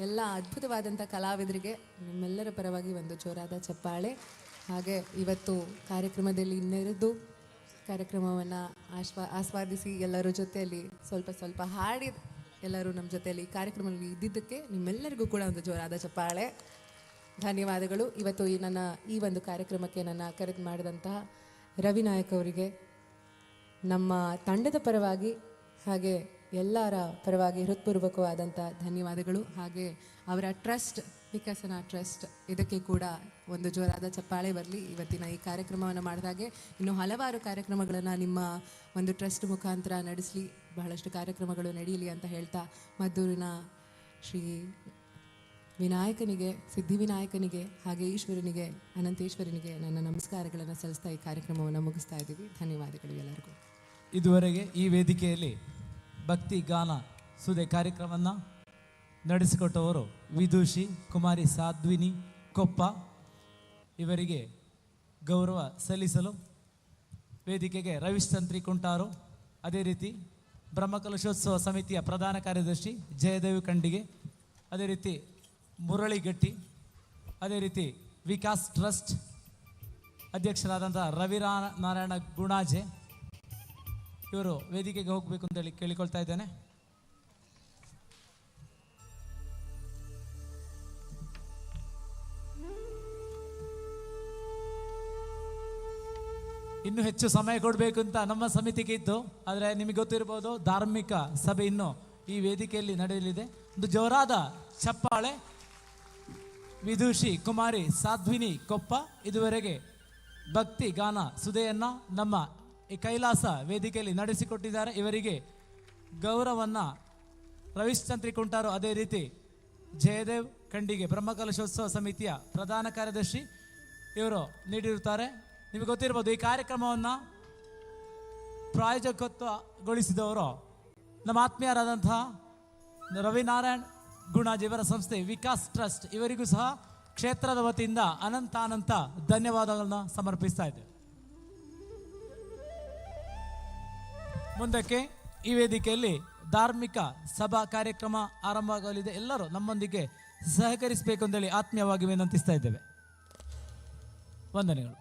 ಎಲ್ಲ ಅದ್ಭುತವಾದಂಥ ಕಲಾವಿದರಿಗೆ ನಿಮ್ಮೆಲ್ಲರ ಪರವಾಗಿ ಒಂದು ಜೋರಾದ ಚಪ್ಪಾಳೆ. ಹಾಗೆ ಇವತ್ತು ಕಾರ್ಯಕ್ರಮದಲ್ಲಿ ನೆರೆದು ಕಾರ್ಯಕ್ರಮವನ್ನು ಆಸ್ವಾದಿಸಿ ಎಲ್ಲರ ಜೊತೆಯಲ್ಲಿ ಸ್ವಲ್ಪ ಹಾಡಿ ಎಲ್ಲರೂ ನಮ್ಮ ಜೊತೆಯಲ್ಲಿ ಕಾರ್ಯಕ್ರಮದಲ್ಲಿ ಇದ್ದಿದ್ದಕ್ಕೆ ನಿಮ್ಮೆಲ್ಲರಿಗೂ ಕೂಡ ಒಂದು ಜೋರಾದ ಚಪ್ಪಾಳೆ. ಧನ್ಯವಾದಗಳು. ಇವತ್ತು ಈ ಒಂದು ಕಾರ್ಯಕ್ರಮಕ್ಕೆ ನನ್ನ ಕರೆದು ಮಾಡಿದಂತಹ ರವಿ ನಾಯಕ್ ಅವರಿಗೆ ನಮ್ಮ ತಂಡದ ಪರವಾಗಿ ಹಾಗೆ ಎಲ್ಲರ ಪರವಾಗಿ ಹೃತ್ಪೂರ್ವಕವಾದಂಥ ಧನ್ಯವಾದಗಳು. ಹಾಗೆ ಅವರ ಟ್ರಸ್ಟ್ ವಿಕಸನ ಟ್ರಸ್ಟ್ ಇದಕ್ಕೆ ಕೂಡ ಒಂದು ಜೋರಾದ ಚಪ್ಪಾಳೆ ಬರಲಿ. ಇವತ್ತಿನ ಈ ಕಾರ್ಯಕ್ರಮವನ್ನು ಮಾಡಿದಾಗೆ ಇನ್ನೂ ಹಲವಾರು ಕಾರ್ಯಕ್ರಮಗಳನ್ನು ನಿಮ್ಮ ಒಂದು ಟ್ರಸ್ಟ್ ಮುಖಾಂತರ ನಡೆಸಲಿ, ಬಹಳಷ್ಟು ಕಾರ್ಯಕ್ರಮಗಳು ನಡೆಯಲಿ ಅಂತ ಹೇಳ್ತಾ ಮದ್ದೂರಿನ ಶ್ರೀ ವಿನಾಯಕನಿಗೆ, ಸಿದ್ಧಿವಿನಾಯಕನಿಗೆ ಹಾಗೆ ಈಶ್ವರನಿಗೆ, ಅನಂತೇಶ್ವರನಿಗೆ ನನ್ನ ನಮಸ್ಕಾರಗಳನ್ನು ಸಲ್ಲಿಸ್ತಾ ಈ ಕಾರ್ಯಕ್ರಮವನ್ನು ಮುಗಿಸ್ತಾ ಇದ್ದೀವಿ. ಧನ್ಯವಾದಗಳು ಎಲ್ಲರಿಗೂ. ಇದುವರೆಗೆ ಈ ವೇದಿಕೆಯಲ್ಲಿ ಭಕ್ತಿ ಗಾನ ಸುದೆ ಕಾರ್ಯಕ್ರಮವನ್ನು ನಡೆಸಿಕೊಟ್ಟವರು ವಿದೂಷಿ ಕುಮಾರಿ ಸಾಧ್ವಿನಿ ಕೊಪ್ಪ. ಇವರಿಗೆ ಗೌರವ ಸಲ್ಲಿಸಲು ವೇದಿಕೆಗೆ ರವಿಶ್ ಕುಂಟಾರು, ಅದೇ ರೀತಿ ಬ್ರಹ್ಮಕಲಶೋತ್ಸವ ಸಮಿತಿಯ ಪ್ರಧಾನ ಕಾರ್ಯದರ್ಶಿ ಜಯದೇವಿ ಕಂಡಿಗೆ, ಅದೇ ರೀತಿ ಮುರಳಿ ಗಟ್ಟಿ, ಅದೇ ರೀತಿ ವಿಕಾಸ್ ಟ್ರಸ್ಟ್ ಅಧ್ಯಕ್ಷರಾದಂಥ ರವಿನಾರಾಯಣ ಗುಣಾಜೆ ಇವರು ವೇದಿಕೆಗೆ ಹೋಗಬೇಕು ಅಂತೇಳಿ ಕೇಳಿಕೊಳ್ತಾ ಇದ್ದೇನೆ. ಇನ್ನು ಹೆಚ್ಚು ಸಮಯ ಕೊಡಬೇಕು ಅಂತ ನಮ್ಮ ಸಮಿತಿಗೆ ಇತ್ತು, ಆದರೆ ನಿಮಗೆ ಗೊತ್ತಿರ್ಬೋದು ಧಾರ್ಮಿಕ ಸಭೆ ಇನ್ನು ಈ ವೇದಿಕೆಯಲ್ಲಿ ನಡೆಯಲಿದೆ. ಒಂದು ಜೋರಾದ ಚಪ್ಪಾಳೆ ವಿದೂಷಿ ಕುಮಾರಿ ಸಾಧ್ವಿನಿ ಕೊಪ್ಪ ಇದುವರೆಗೆ ಭಕ್ತಿ ಗಾನ ಸುದೆಯನ್ನು ನಮ್ಮ ಈ ಕೈಲಾಸ ವೇದಿಕೆಯಲ್ಲಿ ನಡೆಸಿಕೊಟ್ಟಿದ್ದಾರೆ. ಇವರಿಗೆ ಗೌರವವನ್ನು ರವೀಶ್ ಕುಂಟಾರು, ಅದೇ ರೀತಿ ಜಯದೇವ್ ಕಂಡಿಗೆ ಬ್ರಹ್ಮಕಲಶೋತ್ಸವ ಸಮಿತಿಯ ಪ್ರಧಾನ ಕಾರ್ಯದರ್ಶಿ ಇವರು ನೀಡಿರುತ್ತಾರೆ. ನಿಮಗೆ ಗೊತ್ತಿರ್ಬೋದು ಈ ಕಾರ್ಯಕ್ರಮವನ್ನು ಪ್ರಾಯೋಜಕತ್ವಗೊಳಿಸಿದವರು ನಮ್ಮ ಆತ್ಮೀಯರಾದಂತಹ ರವಿನಾರಾಯಣ್ ಗುಣಾಜ್ ಇವರ ಸಂಸ್ಥೆ ವಿಕಾಸ್ ಟ್ರಸ್ಟ್. ಇವರಿಗೂ ಸಹ ಕ್ಷೇತ್ರದ ವತಿಯಿಂದ ಅನಂತ ಧನ್ಯವಾದಗಳನ್ನು ಸಮರ್ಪಿಸ್ತಾ ಇದ್ದೇವೆ. ಮುಂದಕ್ಕೆ ಈ ವೇದಿಕೆಯಲ್ಲಿ ಧಾರ್ಮಿಕ ಸಭಾ ಕಾರ್ಯಕ್ರಮ ಆರಂಭವಾಗಲಿದೆ. ಎಲ್ಲರೂ ನಮ್ಮೊಂದಿಗೆ ಸಹಕರಿಸಬೇಕು ಅಂತೇಳಿ ಆತ್ಮೀಯವಾಗಿ ವಿನಂತಿಸ್ತಾ ಇದ್ದೇವೆ. ವಂದನೆಗಳು.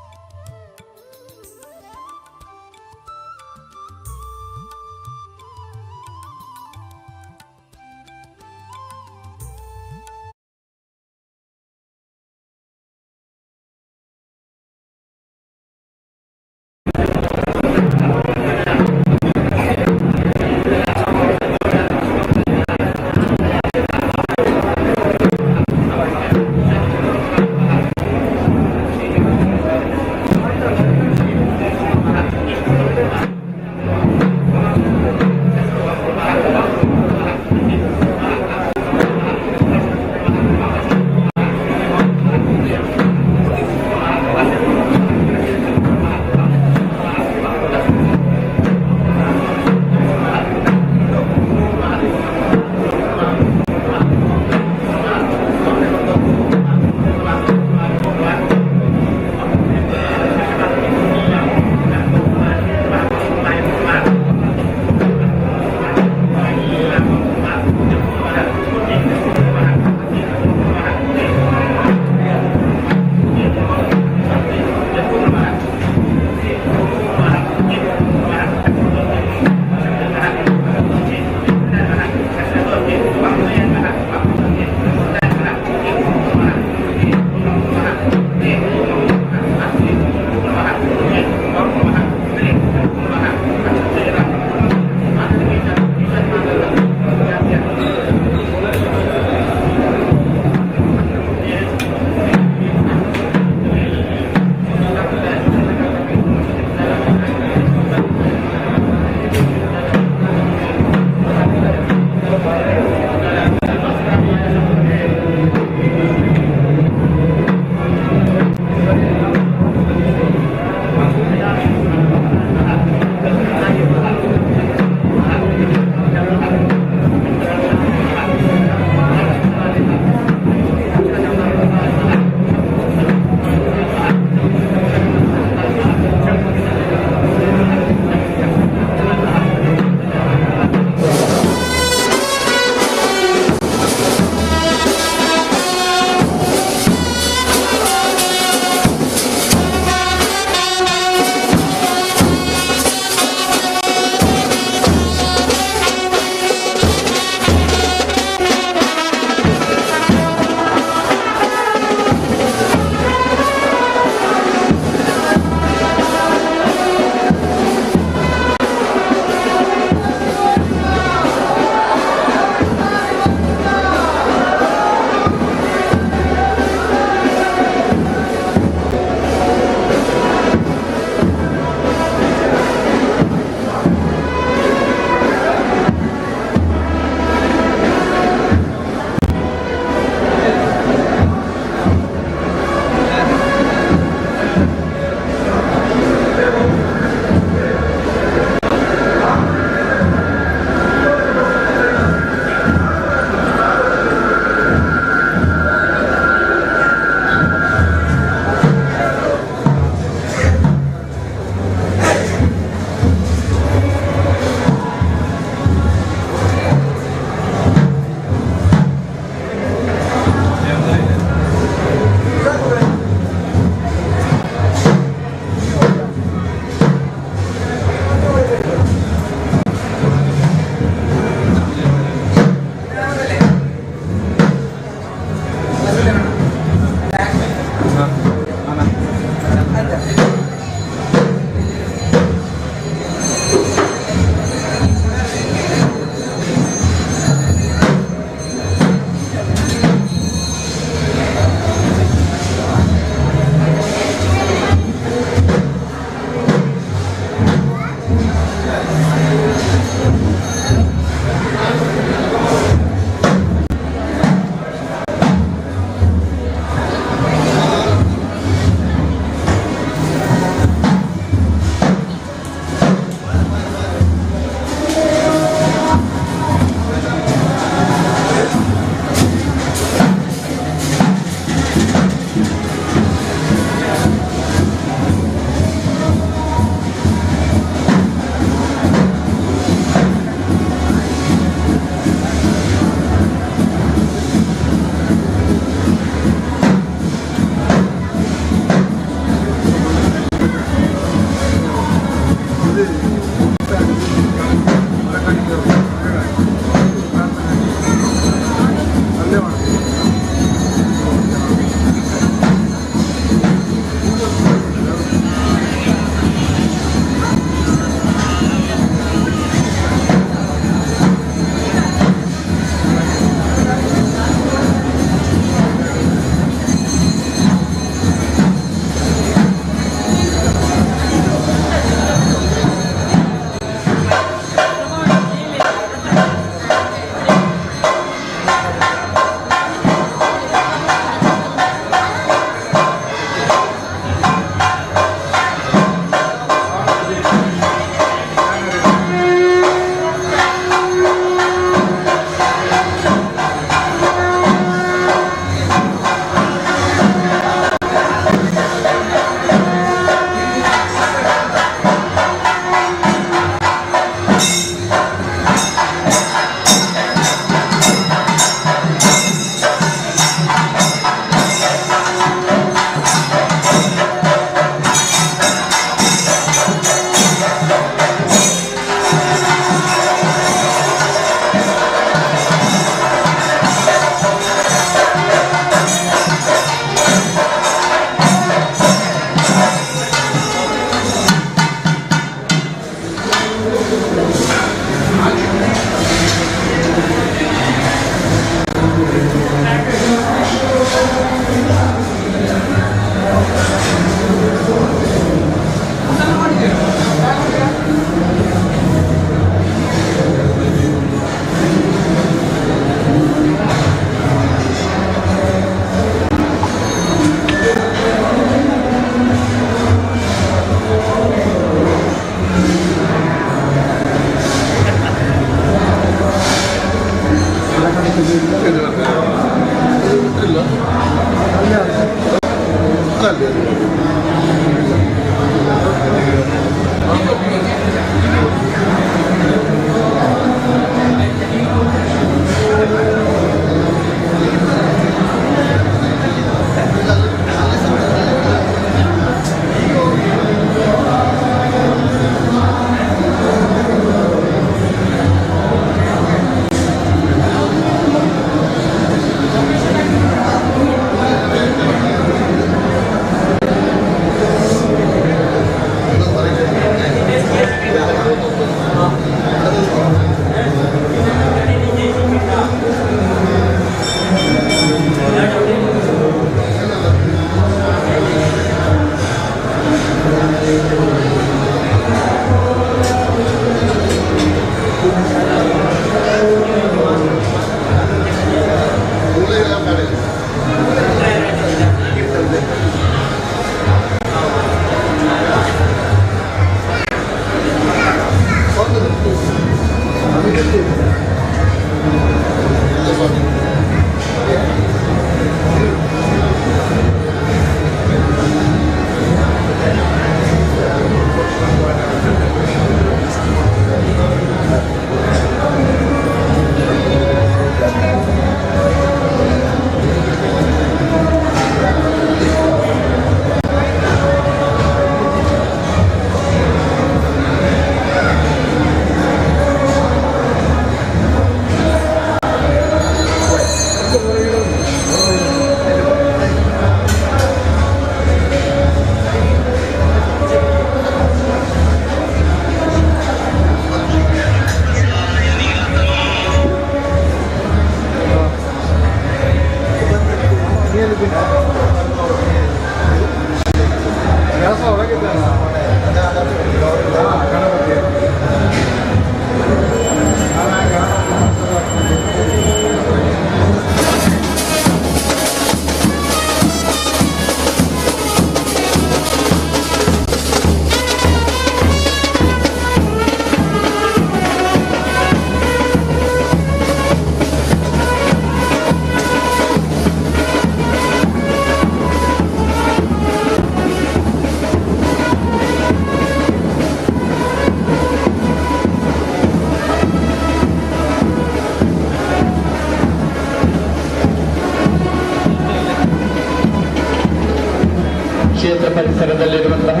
ಕ್ಷೇತ್ರ ಪರಿಸರದಲ್ಲಿರುವಂತಹ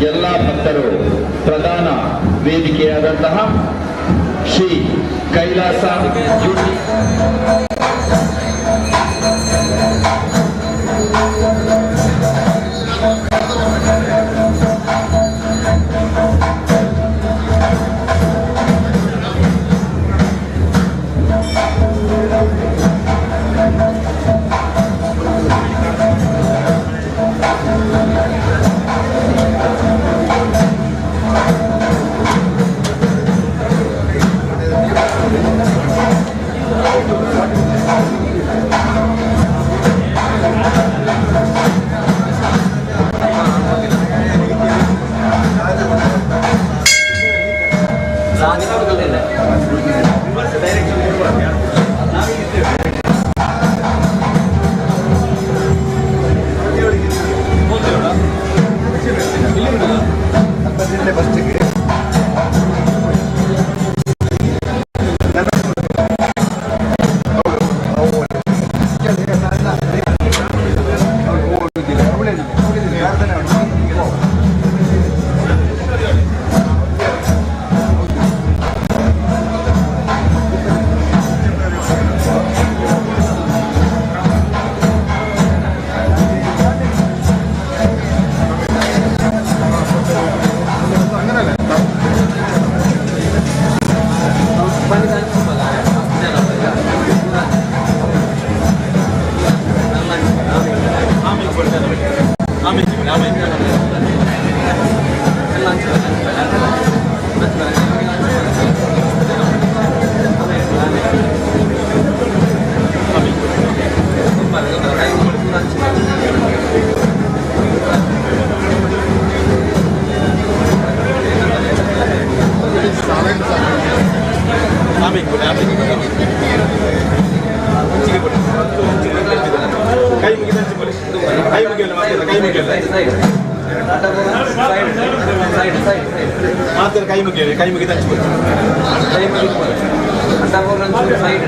ಎಲ್ಲ ಭಕ್ತರು ಪ್ರಧಾನ ವೇದಿಕೆಯಾದಂತಹ ಶ್ರೀ ಕೈಲಾಸ ಕೈ ಮುಗಿಯಿರಿ, ಕೈ ಮುಗಿದು ಹಚ್ಬೋದು. ಕೈ ಮುಗಿದು ಸೈಡ್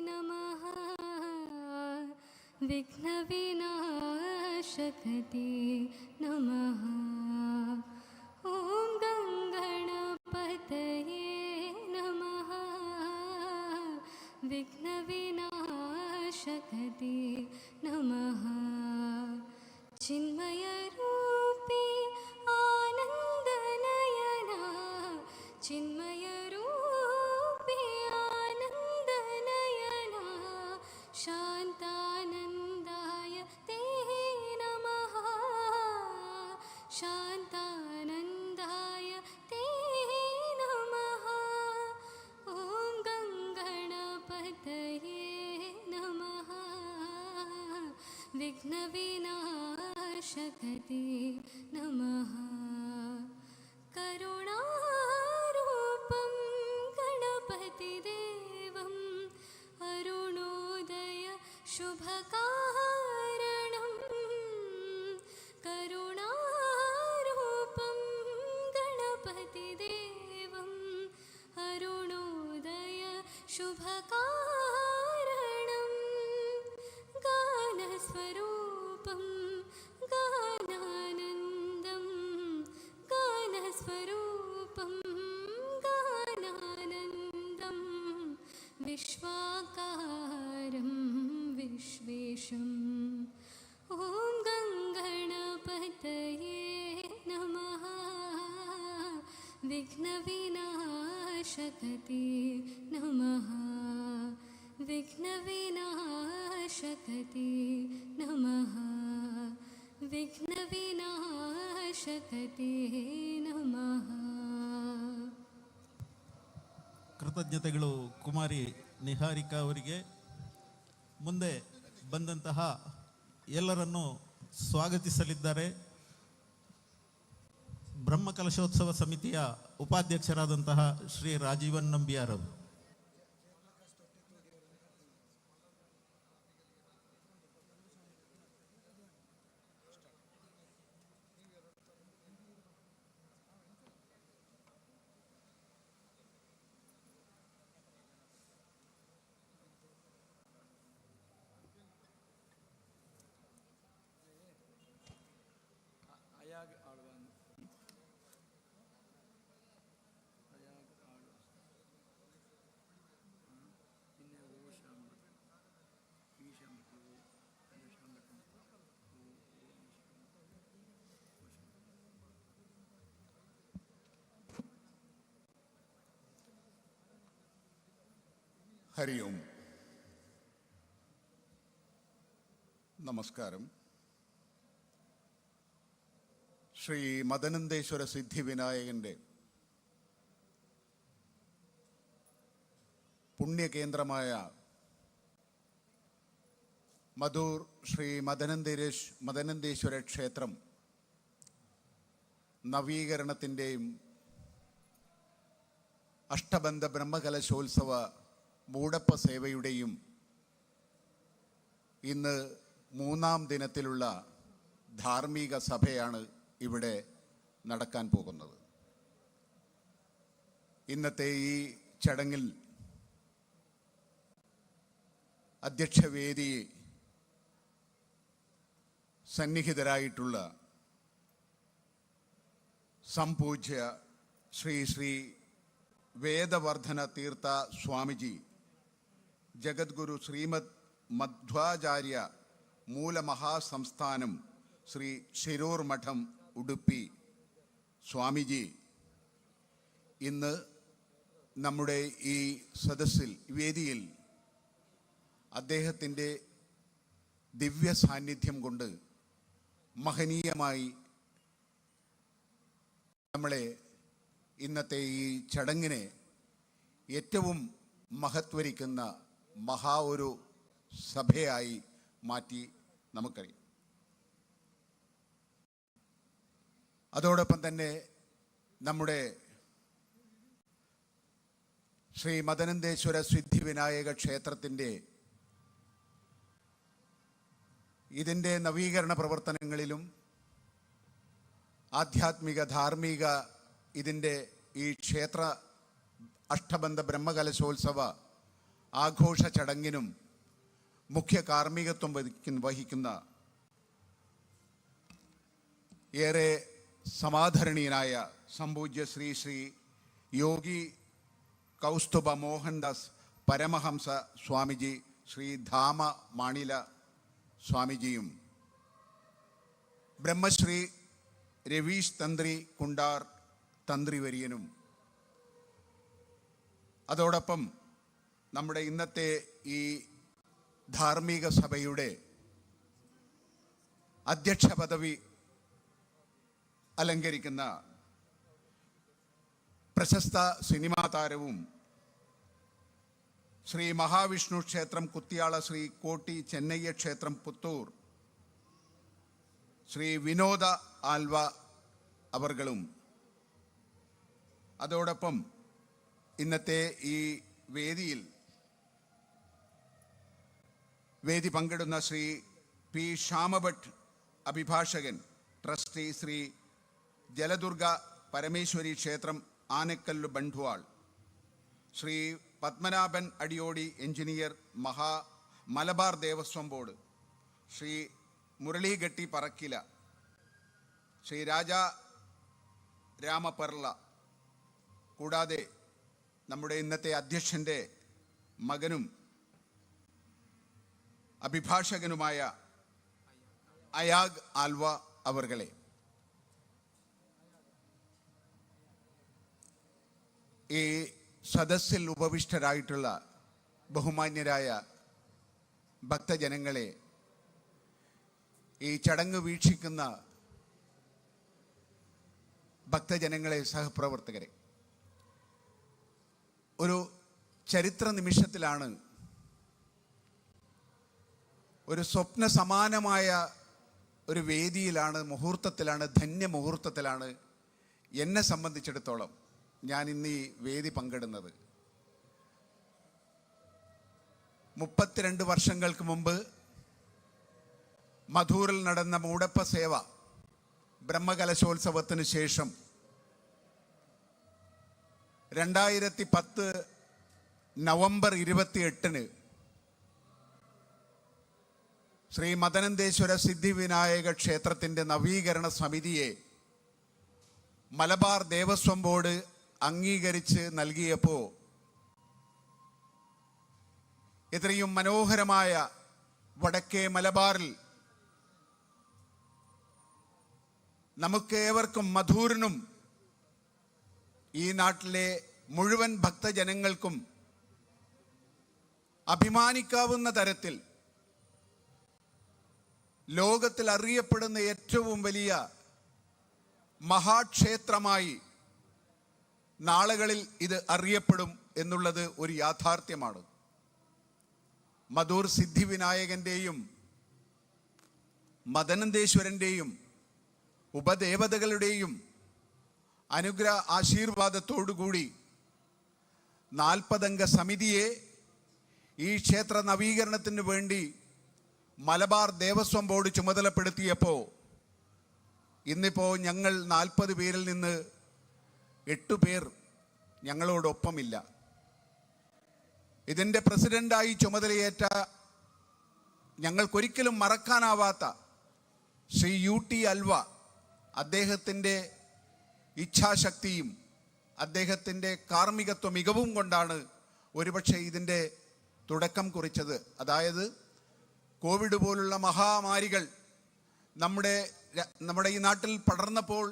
नमः विघ्नविनाशकते नमः ॐ गङ्गणपतये नमः विघ्नविनाशकते नमः चिन्मयरूपी आनन्दनयना चिन्मयरूपी आनन्दनयना शान्तानन्दाय ते नमः शान्ति विघ्नविनाशकते नमः करुणारूपं गणपतिदेवम् अरुणोदय शुभकारणं करुणारूपं गणपतिदेवम् अरुणोदय शुभकारणं गानस्वरूपं गानानन्दं गानस्वरूपं गानानन्दं विश्वाकारं विश्वेशम् ॐ गङ्गणपतये नमः विघ्नविनाशकते नमः विघ्नविनाशकते नमः विघ्नविनाशकते नमः ಕೃತಜ್ಞತೆಗಳು ಕುಮಾರಿ ನಿಹಾರಿಕಾ ಅವರಿಗೆ. ಮುಂದೆ ಬಂದಂತಹ ಎಲ್ಲರನ್ನೂ ಸ್ವಾಗತಿಸಲಿದ್ದಾರೆ ಬ್ರಹ್ಮಕಲಶೋತ್ಸವ ಸಮಿತಿಯ ಉಪಾಧ್ಯಕ್ಷರಾದಂತಹ ಶ್ರೀ ರಾಜೀವನ್ ನಂಬಿಯಾರ್ ಅವರು. ഹരി ഓം. നമസ്കാരം. ശ്രീ മദനന്തേശ്വര സിദ്ധിവിനായകൻ്റെ പുണ്യകേന്ദ്രമായ മധൂർ ശ്രീ മദനന്തേശ്വര ക്ഷേത്രം നവീകരണത്തിൻ്റെയും അഷ്ടബന്ധ ബ്രഹ്മകലശോത്സവ മൂടപ്പ സേവയുടെയും ഇന്ന് 3-ാം ദിനത്തിലുള്ള ധാർമ്മിക സഭയാണ് ഇവിടെ നടക്കാൻ പോകുന്നത്. ഇന്നത്തെ ഈ ചടങ്ങിൽ അധ്യക്ഷവേദി സന്നിഹിതരായിട്ടുള്ള സംപൂജ്യ ശ്രീ ശ്രീ വേദവർദ്ധന തീർത്ഥ സ്വാമിജി, ജഗദ്ഗുരു ശ്രീമദ് മധ്വാചാര്യ മൂലമഹാസംസ്ഥാനം ശ്രീ ശിരൂർ മഠം ഉടുപ്പി സ്വാമിജി ഇന്ന് നമ്മുടെ ഈ സദസ്സിൽ വേദിയിൽ അദ്ദേഹത്തിൻ്റെ ദിവ്യ സാന്നിധ്യം കൊണ്ട് മഹനീയമായി നമ്മളെ ഇന്നത്തെ ഈ ചടങ്ങിനെ ഏറ്റവും മഹത്വരിക്കുന്ന ഒരു സഭയായി മാറ്റി നമുക്കറിയാം. അതോടൊപ്പം തന്നെ നമ്മുടെ ശ്രീ മദനന്തേശ്വര സിദ്ധിവിനായക ക്ഷേത്രത്തിൻ്റെ ഇതിൻ്റെ നവീകരണ പ്രവർത്തനങ്ങളിലും ആധ്യാത്മിക ധാർമ്മിക ഇതിൻ്റെ ഈ ക്ഷേത്ര അഷ്ടബന്ധ ബ്രഹ്മകലശോത്സവ ആഘോഷ ചടങ്ങിനും മുഖ്യ കാർമ്മികത്വം വഹിക്കുന്ന ഏറെ സമാദരണീയനായ സംപൂജ്യ ശ്രീ ശ്രീ യോഗി കൗസ്തുഭ മോഹൻദാസ് പരമഹംസ സ്വാമിജി, ശ്രീ ധാമ മാണില സ്വാമിജിയും ബ്രഹ്മശ്രീ രവീഷ് തന്ത്രി കുണ്ടാർ തന്ത്രിവര്യനും, അതോടൊപ്പം നമ്മുടെ ഇന്നത്തെ ഈ ധാർമ്മിക സഭയുടെ അധ്യക്ഷ പദവി അലങ്കരിക്കുന്ന പ്രശസ്ത സിനിമാ താരവും ശ്രീ മഹാവിഷ്ണു ക്ഷേത്രം കുത്തിയാള ശ്രീ കോട്ടി ചെന്നയ്യ ക്ഷേത്രം പുത്തൂർ ശ്രീ വിനോദ ആൽവ അവർകളും അതോടൊപ്പം ഇന്നത്തെ ഈ വേദി പങ്കിടുന്ന ശ്രീ പി ശ്യാമഭട്ട് അഭിഭാഷകൻ, ട്രസ്റ്റി ശ്രീ ജലദുർഗ പരമേശ്വരി ക്ഷേത്രം ആനക്കല്ല് ബണ്ട്വാൾ, ശ്രീ പത്മനാഭൻ അടിയോടി എഞ്ചിനീയർ മലബാർ ദേവസ്വം ബോർഡ്, ശ്രീ മുരളീഗട്ടി പറക്കില, ശ്രീ രാജ രാമപെർള, കൂടാതെ നമ്മുടെ ഇന്നത്തെ അധ്യക്ഷൻ്റെ മകനും അഭിഭാഷകനുമായ അയാഗ് ആൽവ അവർകളെ, ഈ സദസ്സിൽ ഉപവിഷ്ടരായിട്ടുള്ള ബഹുമാന്യരായ ഭക്തജനങ്ങളെ, ഈ ചടങ്ങ് വീക്ഷിക്കുന്ന ഭക്തജനങ്ങളെ, സഹപ്രവർത്തകരെ, ഒരു ചരിത്ര നിമിഷത്തിലാണ്, ഒരു സ്വപ്ന സമാനമായ ഒരു വേദിയിലാണ്, മുഹൂർത്തത്തിലാണ്, ധന്യമുഹൂർത്തത്തിലാണ് എന്നെ സംബന്ധിച്ചിടത്തോളം ഞാൻ ഇന്ന് ഈ വേദി പങ്കിടുന്നത്. 32 വർഷങ്ങൾക്ക് മുമ്പ് മധൂറിൽ നടന്ന മൂടപ്പ സേവ ബ്രഹ്മകലശോത്സവത്തിന് ശേഷം 2010 നവംബർ 28 ശ്രീ മദനന്തേശ്വര സിദ്ധിവിനായക ക്ഷേത്രത്തിൻ്റെ നവീകരണ സമിതിയെ മലബാർ ദേവസ്വം ബോർഡ് അംഗീകരിച്ച് നൽകിയപ്പോൾ ഇത്രയും മനോഹരമായ വടക്കേ മലബാറിൽ നമുക്കേവർക്കും, മധൂറിനും ഈ നാട്ടിലെ മുഴുവൻ ഭക്തജനങ്ങൾക്കും അഭിമാനിക്കാവുന്ന തരത്തിൽ ലോകത്തിൽ അറിയപ്പെടുന്ന ഏറ്റവും വലിയ മഹാക്ഷേത്രമായി നാളുകളിൽ ഇത് അറിയപ്പെടും എന്നുള്ളത് ഒരു യാഥാർത്ഥ്യമാണ്. മധൂർ സിദ്ധിവിനായകൻ്റെയും മദനന്തേശ്വരൻ്റെയും ഉപദേവതകളുടെയും അനുഗ്രഹ ആശീർവാദത്തോടുകൂടി 40 അംഗ സമിതിയെ ഈ ക്ഷേത്ര നവീകരണത്തിന് വേണ്ടി മലബാർ ദേവസ്വം ബോർഡ് ചുമതലപ്പെടുത്തിയപ്പോൾ ഇന്നിപ്പോൾ ഞങ്ങൾ 40 പേരിൽ നിന്ന് 8 പേർ ഞങ്ങളോടൊപ്പമില്ല. ഇതിൻ്റെ പ്രസിഡൻ്റായി ചുമതലയേറ്റ ഞങ്ങൾക്കൊരിക്കലും മറക്കാനാവാത്ത ശ്രീ UT അൽവ, അദ്ദേഹത്തിൻ്റെ ഇച്ഛാശക്തിയും അദ്ദേഹത്തിൻ്റെ കാർമ്മികത്വ മികവും കൊണ്ടാണ് ഒരുപക്ഷെ ഇതിൻ്റെ തുടക്കം കുറിച്ചത്. അതായത് കോവിഡ് പോലുള്ള മഹാമാരികൾ നമ്മുടെ ഈ നാട്ടിൽ പടർന്നപ്പോൾ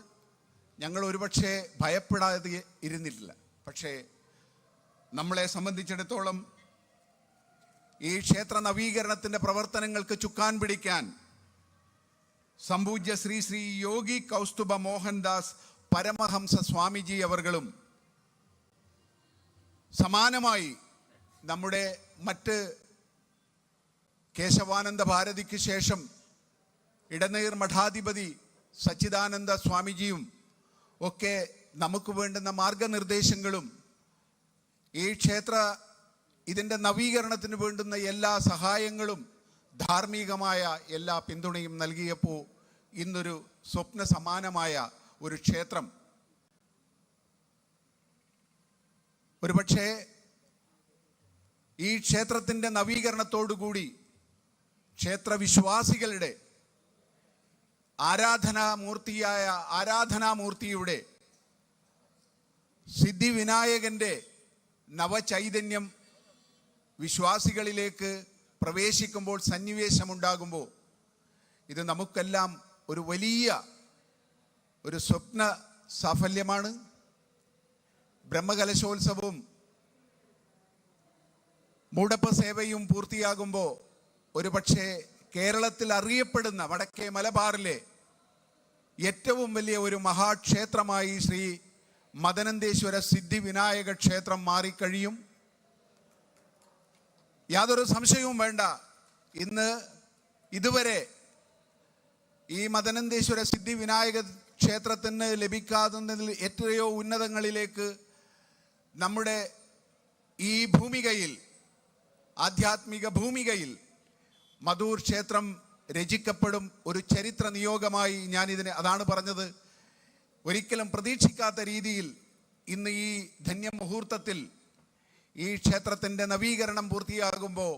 ഞങ്ങൾ ഒരുപക്ഷെ ഭയപ്പെടാതെ ഇരുന്നിട്ടില്ല. പക്ഷേ നമ്മളെ സംബന്ധിച്ചിടത്തോളം ഈ ക്ഷേത്ര നവീകരണത്തിൻ്റെ പ്രവർത്തനങ്ങൾക്ക് ചുക്കാൻ പിടിക്കാൻ സംപൂജ്യ ശ്രീ യോഗി കൗസ്തുഭ മോഹൻദാസ് പരമഹംസ സ്വാമിജി അവർകളും സമാനമായി നമ്മുടെ മറ്റ് കേശവാനന്ദ ഭാരതിക്ക് ശേഷം ഇടനീർ മഠാധിപതി സച്ചിദാനന്ദ സ്വാമിജിയും ഒക്കെ നമുക്ക് വേണ്ടുന്ന മാർഗനിർദ്ദേശങ്ങളും ഈ ഇതിൻ്റെ നവീകരണത്തിന് വേണ്ടുന്ന എല്ലാ സഹായങ്ങളും ധാർമ്മികമായ എല്ലാ പിന്തുണയും നൽകിയപ്പോൾ ഇന്നൊരു സ്വപ്ന സമാനമായ ഒരു ക്ഷേത്രം, ഒരുപക്ഷെ ഈ ക്ഷേത്രത്തിൻ്റെ നവീകരണത്തോടുകൂടി ക്ഷേത്രവിശ്വാസികളുടെ ആരാധനാമൂർത്തിയുടെ സിദ്ധിവിനായകൻ്റെ നവചൈതന്യം വിശ്വാസികളിലേക്ക് പ്രവേശിക്കുമ്പോൾ, സന്നിവേശമുണ്ടാകുമ്പോൾ ഇത് നമുക്കെല്ലാം ഒരു വലിയ ഒരു സ്വപ്ന സാഫല്യമാണ്. ബ്രഹ്മകലശോത്സവവും മൂടപ്പ സേവയും പൂർത്തിയാകുമ്പോൾ ഒരുപക്ഷെ കേരളത്തിൽ അറിയപ്പെടുന്ന വടക്കേ മലബാറിലെ ഏറ്റവും വലിയ ഒരു മഹാക്ഷേത്രമായി ശ്രീ മദനന്തേശ്വര സിദ്ധിവിനായക ക്ഷേത്രം മാറിക്കഴിയും. യാതൊരു സംശയവും വേണ്ട. ഇതുവരെ ഈ മദനന്തേശ്വര സിദ്ധി വിനായക ക്ഷേത്രത്തിന് ലഭിക്കാവുന്നതിൽ എത്രയോ ഉന്നതങ്ങളിലേക്ക് നമ്മുടെ ഈ ഭൂമികയിൽ, ആധ്യാത്മിക ഭൂമികയിൽ മധൂർ ക്ഷേത്രം രചിക്കപ്പെടും ഒരു ചരിത്ര നിയോഗമായി ഞാനിതിനെ അതാണ് പറഞ്ഞത്. ഒരിക്കലും പ്രതീക്ഷിക്കാത്ത രീതിയിൽ ഇന്ന് ഈ ധന്യമുഹൂർത്തത്തിൽ ഈ ക്ഷേത്രത്തിൻ്റെ നവീകരണം പൂർത്തിയാകുമ്പോൾ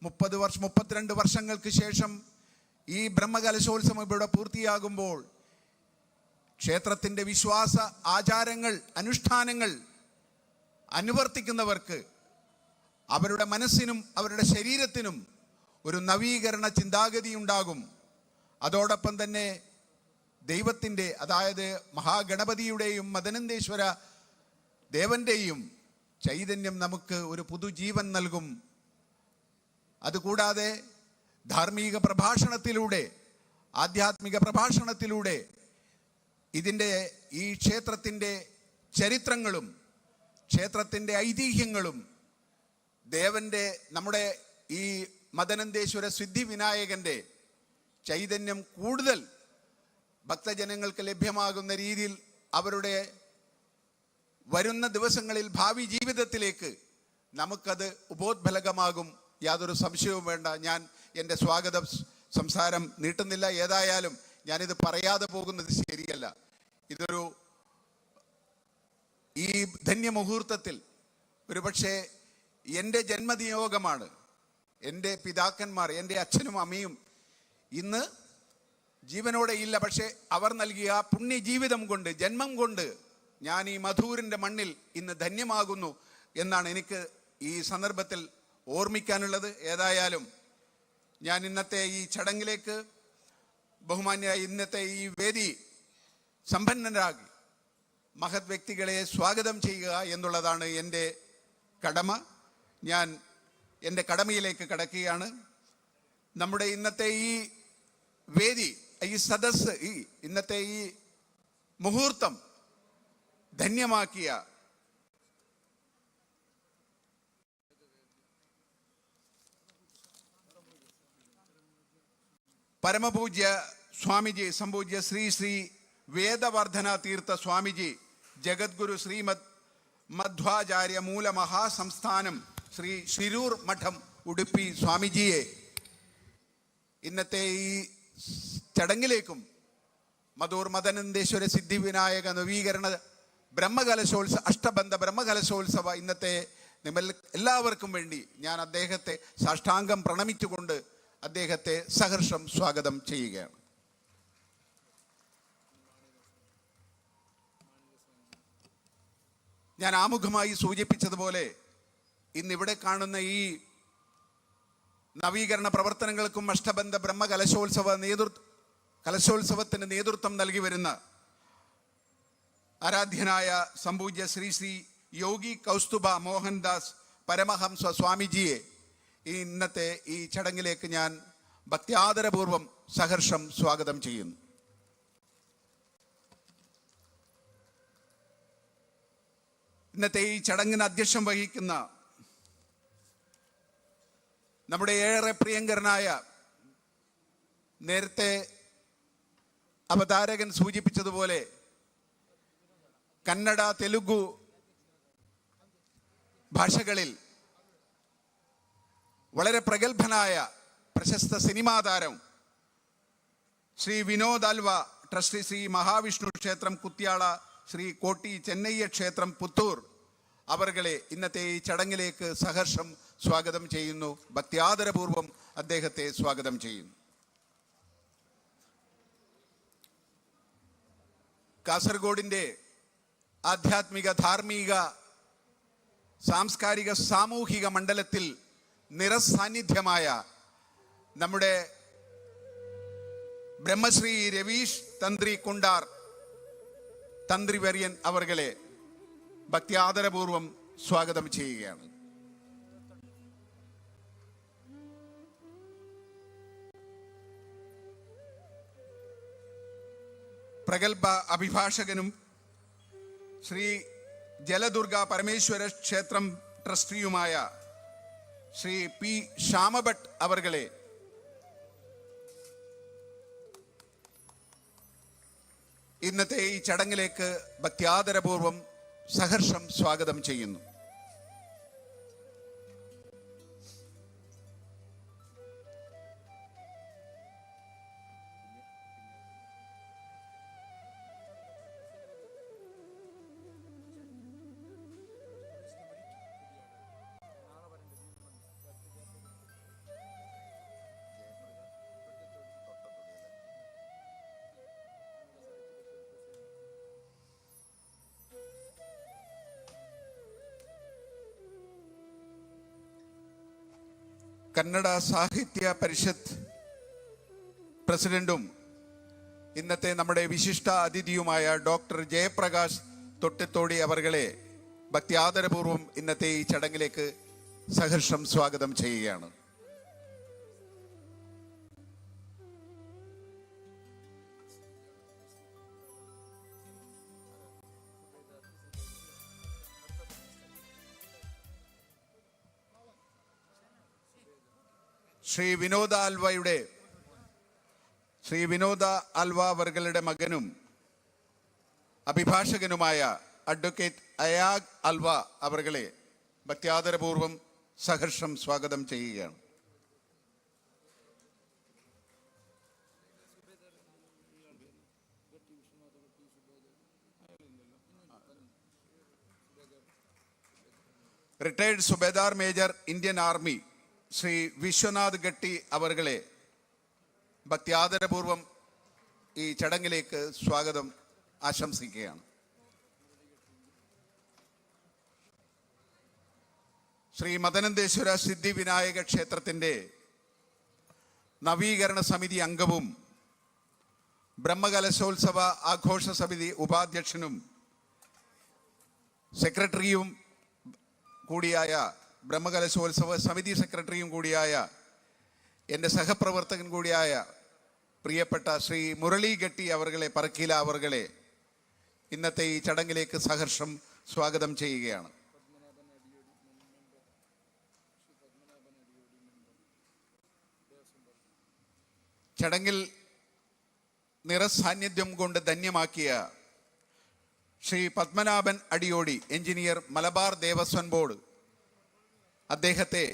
32 വർഷങ്ങൾക്ക് ശേഷം ഈ ബ്രഹ്മകലശോത്സവം ഇവിടെ പൂർത്തിയാകുമ്പോൾ ക്ഷേത്രത്തിൻ്റെ വിശ്വാസ ആചാരങ്ങൾ, അനുഷ്ഠാനങ്ങൾ അനുവർത്തിക്കുന്നവർക്ക് അവരുടെ മനസ്സിനും അവരുടെ ശരീരത്തിനും ഒരു നവീകരണ ചിന്താഗതി ഉണ്ടാകും. അതോടൊപ്പം തന്നെ ദൈവത്തിൻ്റെ, അതായത് മഹാഗണപതിയുടെയും മദനന്തേശ്വര ദേവൻ്റെയും ചൈതന്യം നമുക്ക് ഒരു പുതുജീവൻ നൽകും. അതുകൂടാതെ ധാർമ്മിക പ്രഭാഷണത്തിലൂടെ, ആധ്യാത്മിക പ്രഭാഷണത്തിലൂടെ ഇതിൻ്റെ ഈ ക്ഷേത്രത്തിൻ്റെ ചരിത്രങ്ങളും ക്ഷേത്രത്തിൻ്റെ ഐതിഹ്യങ്ങളും ദേവൻ്റെ, നമ്മുടെ ഈ മദനന്തേശ്വര സിദ്ധി വിനായകൻ്റെ ചൈതന്യം കൂടുതൽ ഭക്തജനങ്ങൾക്ക് ലഭ്യമാകുന്ന രീതിയിൽ അവരുടെ വരുന്ന ദിവസങ്ങളിൽ ഭാവി ജീവിതത്തിലേക്ക് നമുക്കത് ഉപോത്ഫലകമാകും. യാതൊരു സംശയവും വേണ്ട. ഞാൻ എൻ്റെ സ്വാഗത സംസാരം നീട്ടുന്നില്ല. ഏതായാലും ഞാനിത് പറയാതെ പോകുന്നത് ശരിയല്ല. ഇതൊരു ഈ ധന്യമുഹൂർത്തത്തിൽ ഒരുപക്ഷെ എൻ്റെ ജന്മനിയോഗമാണ്. എൻ്റെ പിതാക്കന്മാർ, എൻ്റെ അച്ഛനും അമ്മയും ഇന്ന് ജീവനോടെ ഇല്ല. പക്ഷേ അവർ നൽകിയ പുണ്യജീവിതം കൊണ്ട്, ജന്മം കൊണ്ട് ഞാൻ ഈ മധൂരിൻ്റെ മണ്ണിൽ ഇന്ന് ധന്യമാകുന്നു എന്നാണ് എനിക്ക് ഈ സന്ദർഭത്തിൽ ഓർമ്മിക്കാനുള്ളത്. ഏതായാലും ഞാൻ ഇന്നത്തെ ഈ ചടങ്ങിലേക്ക് ബഹുമാന്യരായ ഇന്നത്തെ ഈ വേദി സമ്പന്നരാക്കി മഹത് വ്യക്തികളെ സ്വാഗതം ചെയ്യുക എന്നുള്ളതാണ് എൻ്റെ കടമ. ഞാൻ എൻ്റെ കടമയിലേക്ക് കടക്കുകയാണ്. നമ്മുടെ ഇന്നത്തെ ഈ വേദി, ഈ സദസ്സ്, ഈ ഇന്നത്തെ ഈ മുഹൂർത്തം ധന്യമാക്കിയ പരമപൂജ്യ സ്വാമിജി, സംപൂജ്യ ശ്രീ ശ്രീ വേദവർദ്ധന തീർത്ഥ സ്വാമിജി, ജഗദ്ഗുരു ശ്രീമദ് മധ്വാചാര്യ മൂല മഹാസംസ്ഥാനം ശ്രീ ശിരൂർ മഠം ഉടുപ്പി സ്വാമിജിയെ ഇന്നത്തെ ഈ ചടങ്ങിലേക്കും മധൂർ മദനന്തേശ്വര സിദ്ധിവിനായക നവീകരണ അഷ്ടബന്ധ ബ്രഹ്മകലശോത്സവ ഇന്നത്തെ എല്ലാവർക്കും വേണ്ടി ഞാൻ അദ്ദേഹത്തെ സാഷ്ടാംഗം പ്രണമിച്ചുകൊണ്ട് അദ്ദേഹത്തെ സഹർഷം സ്വാഗതം ചെയ്യുകയാണ്. ഞാൻ ആമുഖമായി സൂചിപ്പിച്ചതുപോലെ ഇന്നിവിടെ കാണുന്ന ഈ നവീകരണ പ്രവർത്തനങ്ങൾക്കും അഷ്ടബന്ധ കലശോത്സവത്തിന് നേതൃത്വം നൽകി വരുന്ന ആരാധ്യനായ സംപൂജ്യ ശ്രീ ശ്രീ യോഗി കൗസ്തുഭ മോഹൻദാസ് പരമഹംസ സ്വാമിജിയെ ഈ ഇന്നത്തെ ഈ ചടങ്ങിലേക്ക് ഞാൻ ഭക്ത്യാദരപൂർവം സഹർഷം സ്വാഗതം ചെയ്യുന്നു. ഇന്നത്തെ ഈ ചടങ്ങിന് അധ്യക്ഷം വഹിക്കുന്ന നമ്മുടെ ഏറെ പ്രിയങ്കരനായ, നേരത്തെ അവതാരകൻ സൂചിപ്പിച്ചതുപോലെ കന്നഡ, തെലുഗു ഭാഷകളിൽ വളരെ പ്രഗത്ഭനായ പ്രശസ്ത സിനിമാ താരം ശ്രീ വിനോദ് ആൽവ, ട്രസ്റ്റി ശ്രീ മഹാവിഷ്ണു ക്ഷേത്രം കുത്യാള, ശ്രീ കോട്ടി ചെന്നയ്യ ക്ഷേത്രം പുത്തൂർ അവർകളെ ഇന്നത്തെ ഈ ചടങ്ങിലേക്ക് സഹർഷം സ്വാഗതം ചെയ്യുന്നു. ഭക്ത്യാദരപൂർവം അദ്ദേഹത്തെ സ്വാഗതം ചെയ്യുന്നു. കാസർഗോഡിൻ്റെ ആധ്യാത്മിക, ധാർമ്മിക, സാംസ്കാരിക, സാമൂഹിക മണ്ഡലത്തിൽ നിറസാന്നിധ്യമായ നമ്മുടെ ബ്രഹ്മശ്രീ രവീഷ് തന്ത്രി കുണ്ടാർ തന്ത്രിവര്യൻ അവർകളെ ഭക്ത്യാദരപൂർവം സ്വാഗതം ചെയ്യുകയാണ്. പ്രഗത്ഭ അഭിഭാഷകനും ശ്രീ ജലദുർഗ പരമേശ്വര ക്ഷേത്രം ട്രസ്റ്റിയുമായ ശ്രീ പി ശ്യാമഭട്ട് അവർകളെ ഇന്നത്തെ ഈ ചടങ്ങിലേക്ക് ഭക്ത്യാദരപൂർവം സഹർഷം സ്വാഗതം ചെയ്യുന്നു. കന്നഡ സാഹിത്യ പരിഷത്ത് പ്രസിഡന്റും ഇന്നത്തെ നമ്മുടെ വിശിഷ്ട അതിഥിയുമായ ഡോക്ടർ ജയപ്രകാശ് തൊട്ടിത്തോടി അവർകളെ ഭക്ത്യാദരപൂർവം ഇന്നത്തെ ഈ ചടങ്ങിലേക്ക് സഹർഷം സ്വാഗതം ചെയ്യുകയാണ്. ശ്രീ വിനോദ ആൽവ അവർകളുടെ മകനും അഭിഭാഷകനുമായ അഡ്വക്കേറ്റ് അയാഗ് ആൽവ അവർകളെ ഭക്ത്യാദരപൂർവം സഹർഷം സ്വാഗതം ചെയ്യുകയാണ്. Retired subedar major Indian army Shri Vishwanath Gatti അവർകളെ ഭക്ത്യാദരപൂർവം ഈ ചടങ്ങിലേക്ക് സ്വാഗതം ആശംസിക്കുകയാണ്. ശ്രീ മദനന്തേശ്വര സിദ്ധി വിനായക ക്ഷേത്രത്തിൻ്റെ നവീകരണ സമിതി അംഗവും ബ്രഹ്മകലശോത്സവ ആഘോഷ സമിതി ഉപാധ്യക്ഷനും സെക്രട്ടറിയും കൂടിയായ ബ്രഹ്മകലശോത്സവ സമിതി സെക്രട്ടറിയും കൂടിയായ എൻ്റെ സഹപ്രവർത്തകൻ കൂടിയായ പ്രിയപ്പെട്ട ശ്രീ മുരളി ഗട്ടി അവർകളെ പറക്കീല അവർകളെ ഇന്നത്തെ ഈ ചടങ്ങിലേക്ക് സഹർഷം സ്വാഗതം ചെയ്യുകയാണ്. ചടങ്ങിൽ നിറസാന്നിധ്യം കൊണ്ട് ധന്യമാക്കിയ ശ്രീ പത്മനാഭൻ അടിയോടി എഞ്ചിനീയർ മലബാർ ദേവസ്വം ബോർഡ് അദ്ദേഹത്തെ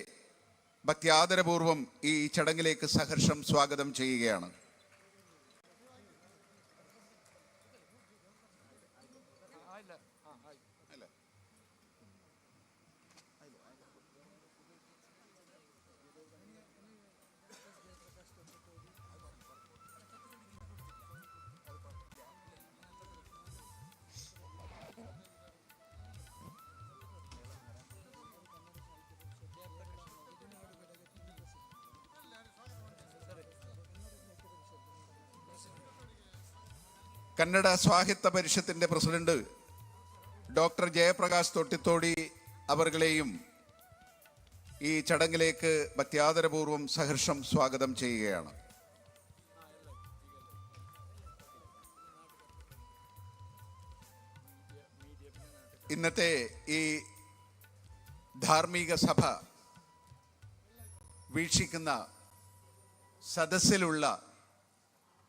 ഭക്ത്യാദരപൂർവം ഈ ചടങ്ങിലേക്ക് സഹർഷം സ്വാഗതം ചെയ്യുകയാണ്. കന്നഡ സാഹിത്യ പരിഷത്തിൻ്റെ പ്രസിഡന്റ് ഡോക്ടർ ജയപ്രകാശ് തൊട്ടിത്തോടി അവർകളെയും ഈ ചടങ്ങിലേക്ക് ഭക്ത്യാദരപൂർവം സഹർഷം സ്വാഗതം ചെയ്യുകയാണ്. ഇന്നത്തെ ഈ ധാർമ്മിക സഭ വീക്ഷിക്കുന്ന സദസ്സിലുള്ള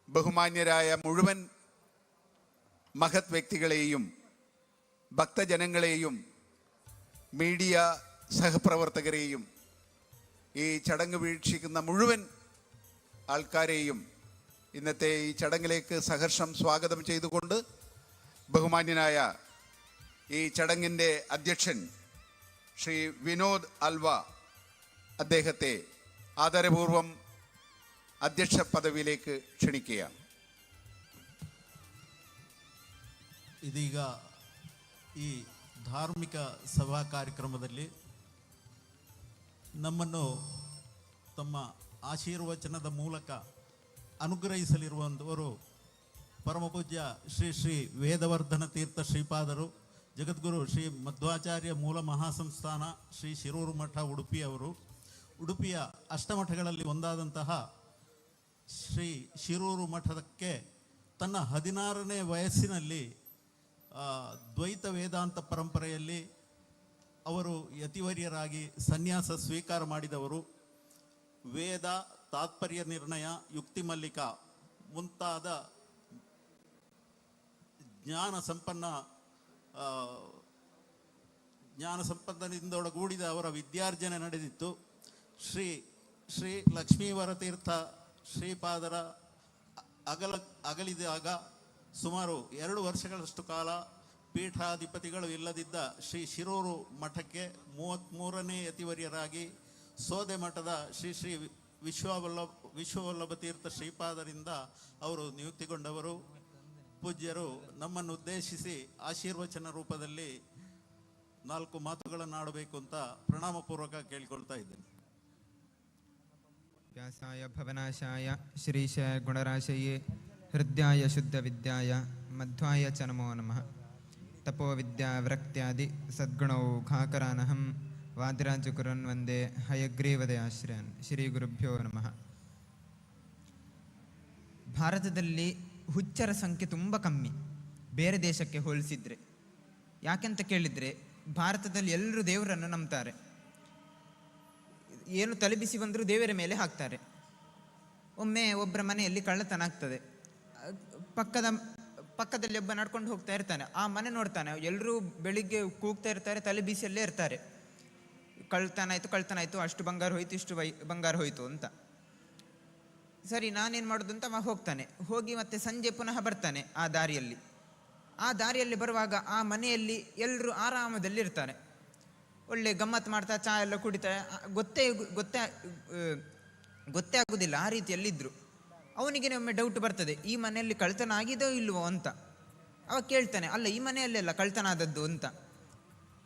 ബഹുമാന്യരായ മുഴുവൻ മഹത് വ്യക്തികളെയും ഭക്തജനങ്ങളെയും മീഡിയ സഹപ്രവർത്തകരെയും ഈ ചടങ്ങ് വീക്ഷിക്കുന്ന മുഴുവൻ ആൾക്കാരെയും ഇന്നത്തെ ഈ ചടങ്ങിലേക്ക് സഹർഷം സ്വാഗതം ചെയ്തുകൊണ്ട് ബഹുമാന്യനായ ഈ ചടങ്ങിൻ്റെ അധ്യക്ഷൻ ശ്രീ വിനോദ് ആൽവ അദ്ദേഹത്തെ ആദരപൂർവം അധ്യക്ഷ പദവിയിലേക്ക് ക്ഷണിക്കുകയാണ്. ಇದೀಗ ಈ ಧಾರ್ಮಿಕ ಸಭಾ ಕಾರ್ಯಕ್ರಮದಲ್ಲಿ ನಮ್ಮನ್ನು ತಮ್ಮ ಆಶೀರ್ವಚನದ ಮೂಲಕ ಅನುಗ್ರಹಿಸಲಿರುವಂಥವರು ಪರಮಪೂಜ್ಯ ಶ್ರೀ ಶ್ರೀ ವೇದವರ್ಧನ ತೀರ್ಥ ಶ್ರೀಪಾದರು, ಜಗದ್ಗುರು ಶ್ರೀ ಮಧ್ವಾಚಾರ್ಯ ಮೂಲ ಮಹಾಸಂಸ್ಥಾನ ಶ್ರೀ ಶಿರೂರು ಮಠ ಉಡುಪಿಯವರು. ಉಡುಪಿಯ ಅಷ್ಟಮಠಗಳಲ್ಲಿ ಒಂದಾದಂತಹ ಶ್ರೀ ಶಿರೂರು ಮಠಕ್ಕೆ ತನ್ನ 16ನೇ ವಯಸ್ಸಿನಲ್ಲಿ ದ್ವೈತ ವೇದಾಂತ ಪರಂಪರೆಯಲ್ಲಿ ಅವರು ಯತಿವರ್ಯರಾಗಿ ಸನ್ಯಾಸ ಸ್ವೀಕಾರ ಮಾಡಿದವರು. ವೇದ, ತಾತ್ಪರ್ಯ ನಿರ್ಣಯ, ಯುಕ್ತಿ ಮಲ್ಲಿಕ ಮುಂತಾದ ಜ್ಞಾನ ಸಂಪನ್ನದಿಂದೊಡಗೂಡಿದ ಅವರ ವಿದ್ಯಾರ್ಜನೆ ನಡೆದಿತ್ತು. ಶ್ರೀ ಲಕ್ಷ್ಮೀವರ ತೀರ್ಥ ಶ್ರೀಪಾದರ ಅಗಲಿದಾಗ ಸುಮಾರು 2 ವರ್ಷಗಳಷ್ಟು ಕಾಲ ಪೀಠಾಧಿಪತಿಗಳು ಇಲ್ಲದಿದ್ದ ಶ್ರೀ ಶಿರೂರು ಮಠಕ್ಕೆ 33ನೇ ಯತಿವರ್ಯರಾಗಿ ಸೋದೆ ಮಠದ ಶ್ರೀ ವಿಶ್ವವಲ್ಲಭ ತೀರ್ಥ ಶ್ರೀಪಾದರಿಂದ ಅವರು ನಿಯುಕ್ತಿಗೊಂಡವರು. ಪೂಜ್ಯರು ನಮ್ಮನ್ನು ಉದ್ದೇಶಿಸಿ ಆಶೀರ್ವಚನ ರೂಪದಲ್ಲಿ 4 ಮಾತುಗಳನ್ನು ಅಂತ ಪ್ರಣಾಮಪೂರ್ವಕ ಕೇಳಿಕೊಳ್ತಾ ಇದ್ದೇನೆ. ವ್ಯಾಸಾಯ ಭವನಾಶಾಯ ಶ್ರೀಶ ಗುಣರಾಶಯೇ ಹೃದಯಾಯ ಶುದ್ಧ ವಿದ್ಯಾಯ ಮಧ್ವಾಯ ಚ ನಮೋ ನಮಃ. ತಪೋ ವಿದ್ಯಾ ವಿರಕ್ತ್ಯಾದಿ ಸದ್ಗುಣೌ ಘಾಕರಾನಹಂ ವಾದಿರಾಜ ಕುರುನ್ ವಂದೇ ಹಯಗ್ರೀವದಯಾಶ್ರಯನ್. ಶ್ರೀ ಗುರುಭ್ಯೋ ನಮಃ. ಭಾರತದಲ್ಲಿ ಹುಚ್ಚರ ಸಂಖ್ಯೆ ತುಂಬ ಕಮ್ಮಿ ಬೇರೆ ದೇಶಕ್ಕೆ ಹೋಲಿಸಿದರೆ. ಯಾಕೆಂತ ಕೇಳಿದರೆ ಭಾರತದಲ್ಲಿ ಎಲ್ಲರೂ ದೇವರನ್ನು ನಂಬ್ತಾರೆ. ಏನು ತಲೆಬಿಸಿ ಬಂದರೂ ದೇವರ ಮೇಲೆ ಹಾಕ್ತಾರೆ. ಒಮ್ಮೆ ಒಬ್ಬರ ಮನೆಯಲ್ಲಿ ಕಳ್ಳತನ ಆಗ್ತದೆ. ಪಕ್ಕದಲ್ಲಿ ಒಬ್ಬ ನಡ್ಕೊಂಡು ಹೋಗ್ತಾ ಇರ್ತಾನೆ. ಆ ಮನೆ ನೋಡ್ತಾನೆ, ಎಲ್ಲರೂ ಬೆಳಿಗ್ಗೆ ಕೂಗ್ತಾ ಇರ್ತಾರೆ, ತಲೆ ಬಿಸಿಯಲ್ಲೇ ಇರ್ತಾರೆ. ಕಳ್ತನ ಆಯಿತು, ಅಷ್ಟು ಬಂಗಾರ ಹೋಯ್ತು, ಇಷ್ಟು ಬಂಗಾರ ಹೋಯ್ತು ಅಂತ. ಸರಿ, ನಾನೇನು ಮಾಡೋದು ಅಂತ ಹೋಗ್ತಾನೆ. ಹೋಗಿ ಮತ್ತೆ ಸಂಜೆ ಪುನಃ ಬರ್ತಾನೆ. ಆ ದಾರಿಯಲ್ಲಿ ಬರುವಾಗ ಆ ಮನೆಯಲ್ಲಿ ಎಲ್ಲರೂ ಆರಾಮದಲ್ಲಿರ್ತಾರೆ. ಒಳ್ಳೆ ಗಮ್ಮತ್ತು ಮಾಡ್ತಾ ಚಾ ಎಲ್ಲ ಕುಡಿತಾ ಗೊತ್ತೇ ಆಗೋದಿಲ್ಲ ಆ ರೀತಿಯಲ್ಲಿದ್ದರು. ಅವನಿಗೆ ಒಮ್ಮೆ ಡೌಟ್ ಬರ್ತದೆ, ಈ ಮನೆಯಲ್ಲಿ ಕಳ್ತನ ಆಗಿದೋ ಇಲ್ವೋ ಅಂತ. ಅವಾಗ ಕೇಳ್ತಾನೆ, ಅಲ್ಲ ಈ ಮನೆಯಲ್ಲೆಲ್ಲ ಕಳ್ತನ ಆದದ್ದು ಅಂತ.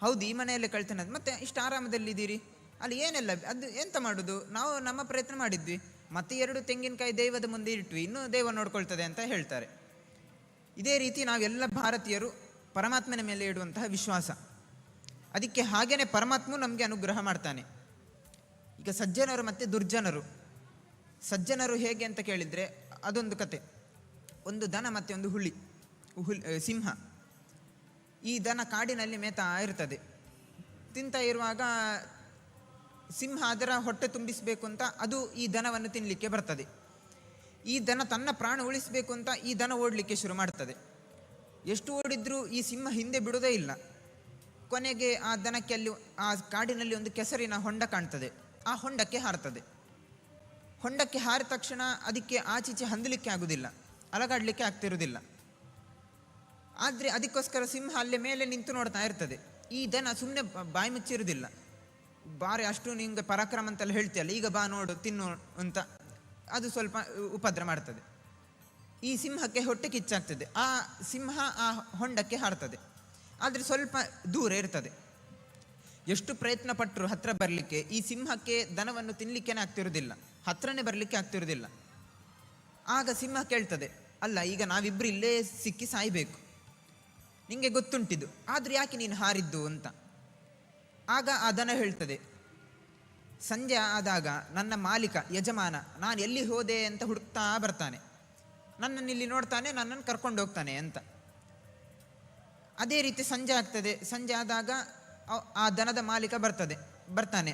ಹೌದು, ಈ ಮನೆಯಲ್ಲೇ ಕಳ್ತನ ಆದ, ಮತ್ತೆ ಇಷ್ಟು ಆರಾಮದಲ್ಲಿದ್ದೀರಿ, ಅಲ್ಲಿ ಏನೆಲ್ಲ ಅದು ಎಂತ ಮಾಡೋದು, ನಾವು ನಮ್ಮ ಪ್ರಯತ್ನ ಮಾಡಿದ್ವಿ, ಮತ್ತೆ 2 ತೆಂಗಿನಕಾಯಿ ದೈವದ ಮುಂದೆ ಇಟ್ವಿ, ಇನ್ನೂ ದೈವ ನೋಡ್ಕೊಳ್ತದೆ ಅಂತ ಹೇಳ್ತಾರೆ. ಇದೇ ರೀತಿ ನಾವೆಲ್ಲ ಭಾರತೀಯರು ಪರಮಾತ್ಮನ ಮೇಲೆ ಇಡುವಂತಹ ವಿಶ್ವಾಸ. ಅದಕ್ಕೆ ಹಾಗೇನೆ ಪರಮಾತ್ಮ ನಮಗೆ ಅನುಗ್ರಹ ಮಾಡ್ತಾನೆ. ಈಗ ಸಜ್ಜನರು ಮತ್ತು ದುರ್ಜನರು. ಸಜ್ಜನರು ಹೇಗೆ ಅಂತ ಕೇಳಿದರೆ ಅದೊಂದು ಕತೆ. ಒಂದು ದನ ಮತ್ತು ಒಂದು ಸಿಂಹ. ಈ ದನ ಕಾಡಿನಲ್ಲಿ ಮೇತಾ ಇರ್ತದೆ. ತಿಂತಾ ಇರುವಾಗ ಸಿಂಹ ಅದರ ಹೊಟ್ಟೆ ತುಂಬಿಸಬೇಕು ಅಂತ ಅದು ಈ ದನವನ್ನು ತಿನ್ನಲಿಕ್ಕೆ ಬರ್ತದೆ. ಈ ದನ ತನ್ನ ಪ್ರಾಣ ಉಳಿಸಬೇಕು ಅಂತ ಈ ದನ ಓಡಲಿಕ್ಕೆ ಶುರು ಮಾಡ್ತದೆ. ಎಷ್ಟು ಓಡಿದ್ರೂ ಈ ಸಿಂಹ ಹಿಂದೆ ಬಿಡೋದೇ ಇಲ್ಲ. ಕೊನೆಗೆ ಆ ದನಕ್ಕೆ ಅಲ್ಲಿ ಆ ಕಾಡಿನಲ್ಲಿ ಒಂದು ಕೆಸರಿನ ಹೊಂಡ ಕಾಣ್ತದೆ. ಆ ಹೊಂಡಕ್ಕೆ ಹಾರ್ತದೆ. ಹೊಂಡಕ್ಕೆ ಹಾರಿದ ತಕ್ಷಣ ಅದಕ್ಕೆ ಆಚೀಚೆ ಹಂದಲಿಕ್ಕೆ ಆಗುವುದಿಲ್ಲ, ಅಲಗಾಡಲಿಕ್ಕೆ ಆಗ್ತಿರೋದಿಲ್ಲ. ಆದರೆ ಅದಕ್ಕೋಸ್ಕರ ಸಿಂಹ ಅಲ್ಲೇ ಮೇಲೆ ನಿಂತು ನೋಡ್ತಾ ಇರ್ತದೆ. ಈ ದನ ಸುಮ್ಮನೆ ಬಾಯಿ ಮುಚ್ಚಿರೋದಿಲ್ಲ. ಬಾರಿ ಅಷ್ಟು ನಿಂಗೆ ಪರಾಕ್ರಮ ಅಂತೆಲ್ಲ ಹೇಳ್ತೀಯಲ್ಲ, ಈಗ ಬಾ ನೋಡು ತಿನ್ನು ಅಂತ ಅದು ಸ್ವಲ್ಪ ಉಪದ್ರ ಮಾಡ್ತದೆ. ಈ ಸಿಂಹಕ್ಕೆ ಹೊಟ್ಟೆ ಕಿಚ್ಚಾಗ್ತದೆ. ಆ ಸಿಂಹ ಆ ಹೊಂಡಕ್ಕೆ ಹಾರ್ತದೆ. ಆದರೆ ಸ್ವಲ್ಪ ದೂರ ಇರ್ತದೆ. ಎಷ್ಟು ಪ್ರಯತ್ನ ಪಟ್ಟರು ಹತ್ರ ಬರಲಿಕ್ಕೆ ಈ ಸಿಂಹಕ್ಕೆ ದನವನ್ನು ತಿನ್ನಲಿಕ್ಕೇನೆ ಆಗ್ತಿರೋದಿಲ್ಲ, ಹತ್ರನೇ ಬರಲಿಕ್ಕೆ ಆಗ್ತಿರೋದಿಲ್ಲ. ಆಗ ಸಿಂಹ ಕೇಳ್ತದೆ, ಅಲ್ಲ ಈಗ ನಾವಿಬ್ಬರು ಇಲ್ಲೇ ಸಿಕ್ಕಿ ಸಾಯಬೇಕು, ನಿಂಗೆ ಗೊತ್ತುಂಟಿದ್ದು, ಆದರೆ ಯಾಕೆ ನೀನು ಹಾರಿದ್ದು ಅಂತ. ಆಗ ಆ ದನ ಹೇಳ್ತದೆ, ಸಂಜೆ ಆದಾಗ ನನ್ನ ಮಾಲೀಕ ಯಜಮಾನ ನಾನು ಎಲ್ಲಿ ಹೋದೆ ಅಂತ ಹುಡುಕ್ತಾ ಬರ್ತಾನೆ, ನನ್ನನ್ನು ಇಲ್ಲಿ ನೋಡ್ತಾನೆ, ನನ್ನನ್ನು ಕರ್ಕೊಂಡು ಹೋಗ್ತಾನೆ ಅಂತ. ಅದೇ ರೀತಿ ಸಂಜೆ ಆಗ್ತದೆ. ಸಂಜೆ ಆದಾಗ ಆ ದನದ ಮಾಲೀಕ ಬರ್ತಾನೆ.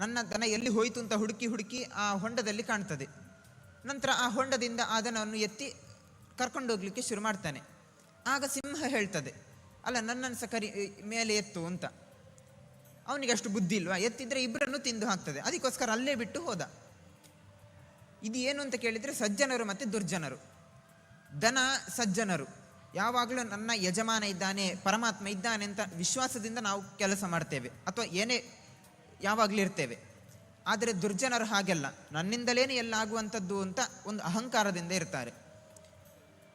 ನನ್ನ ದನ ಎಲ್ಲಿ ಹೋಯಿತು ಅಂತ ಹುಡುಕಿ ಆ ಹೊಂಡದಲ್ಲಿ ಕಾಣ್ತದೆ. ನಂತರ ಆ ಹೊಂಡದಿಂದ ಆ ದನವನ್ನು ಎತ್ತಿ ಕರ್ಕೊಂಡೋಗ್ಲಿಕ್ಕೆ ಶುರು ಮಾಡ್ತಾನೆ. ಆಗ ಸಿಂಹ ಹೇಳ್ತದೆ, ಅಲ್ಲ ನನ್ನನ್ನು ಸಹ ಮೇಲೆ ಎತ್ತು ಅಂತ. ಅವನಿಗೆ ಅಷ್ಟು ಬುದ್ಧಿ ಇಲ್ವಾ, ಎತ್ತಿದ್ರೆ ಇಬ್ಬರನ್ನು ತಿಂದು ಹಾಕ್ತದೆ, ಅದಕ್ಕೋಸ್ಕರ ಅಲ್ಲೇ ಬಿಟ್ಟು ಹೋದ. ಇದು ಏನು ಅಂತ ಕೇಳಿದರೆ ಸಜ್ಜನರು ಮತ್ತು ದುರ್ಜನರು. ದನ ಸಜ್ಜನರು, ಯಾವಾಗಲೂ ನನ್ನ ಯಜಮಾನ ಇದ್ದಾನೆ, ಪರಮಾತ್ಮ ಇದ್ದಾನೆ ಅಂತ ವಿಶ್ವಾಸದಿಂದ ನಾವು ಕೆಲಸ ಮಾಡ್ತೇವೆ ಅಥವಾ ಏನೇ ಯಾವಾಗಲೂ ಇರ್ತೇವೆ. ಆದರೆ ದುರ್ಜನರು ಹಾಗೆಲ್ಲ, ನನ್ನಿಂದಲೇನೆ ಎಲ್ಲ ಆಗುವಂಥದ್ದು ಅಂತ ಒಂದು ಅಹಂಕಾರದಿಂದ ಇರ್ತಾರೆ.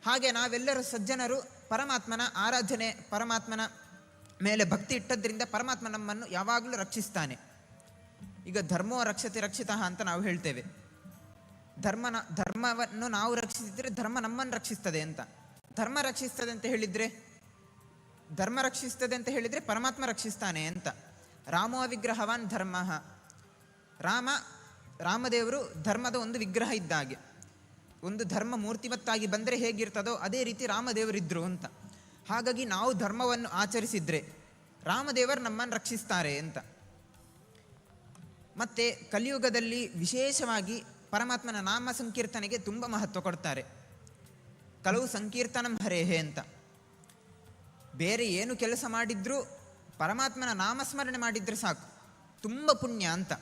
ಹಾಗೆ ನಾವೆಲ್ಲರೂ ಸಜ್ಜನರು ಪರಮಾತ್ಮನ ಆರಾಧನೆ, ಪರಮಾತ್ಮನ ಮೇಲೆ ಭಕ್ತಿ ಇಟ್ಟದ್ರಿಂದ ಪರಮಾತ್ಮ ನಮ್ಮನ್ನು ಯಾವಾಗಲೂ ರಕ್ಷಿಸ್ತಾನೆ. ಈಗ ಧರ್ಮೋ ರಕ್ಷತೆ ರಕ್ಷಿತಃ ಅಂತ ನಾವು ಹೇಳ್ತೇವೆ. ಧರ್ಮವನ್ನು ನಾವು ರಕ್ಷಿಸಿದರೆ ಧರ್ಮ ನಮ್ಮನ್ನು ರಕ್ಷಿಸ್ತದೆ ಅಂತ. ಧರ್ಮ ರಕ್ಷಿಸ್ತದೆ ಅಂತ ಹೇಳಿದರೆ ಪರಮಾತ್ಮ ರಕ್ಷಿಸ್ತಾನೆ ಅಂತ. ರಾಮೋ ವಿಗ್ರಹವಾನ್ ಧರ್ಮ. ರಾಮದೇವರು ಧರ್ಮದ ಒಂದು ವಿಗ್ರಹ ಇದ್ದ ಹಾಗೆ. ಒಂದು ಧರ್ಮ ಮೂರ್ತಿಮತ್ತಾಗಿ ಬಂದರೆ ಹೇಗಿರ್ತದೋ ಅದೇ ರೀತಿ ರಾಮದೇವರಿದ್ದರು ಅಂತ. ಹಾಗಾಗಿ ನಾವು ಧರ್ಮವನ್ನು ಆಚರಿಸಿದರೆ ರಾಮದೇವರು ನಮ್ಮನ್ನು ರಕ್ಷಿಸ್ತಾರೆ ಅಂತ. ಮತ್ತು ಕಲಿಯುಗದಲ್ಲಿ ವಿಶೇಷವಾಗಿ ಪರಮಾತ್ಮನ ನಾಮ ಸಂಕೀರ್ತನೆಗೆ ತುಂಬ ಮಹತ್ವ ಕೊಡ್ತಾರೆ. ಕಲವು ಸಂಕೀರ್ತನಂ ಹರೇಹೇ ಅಂತ. ಬೇರೆ ಏನು ಕೆಲಸ ಮಾಡಿದ್ರೂ ಪರಮಾತ್ಮನ ನಾಮಸ್ಮರಣೆ ಮಾಡಿದರೆ ಸಾಕು, ತುಂಬ ಪುಣ್ಯ ಅಂತ.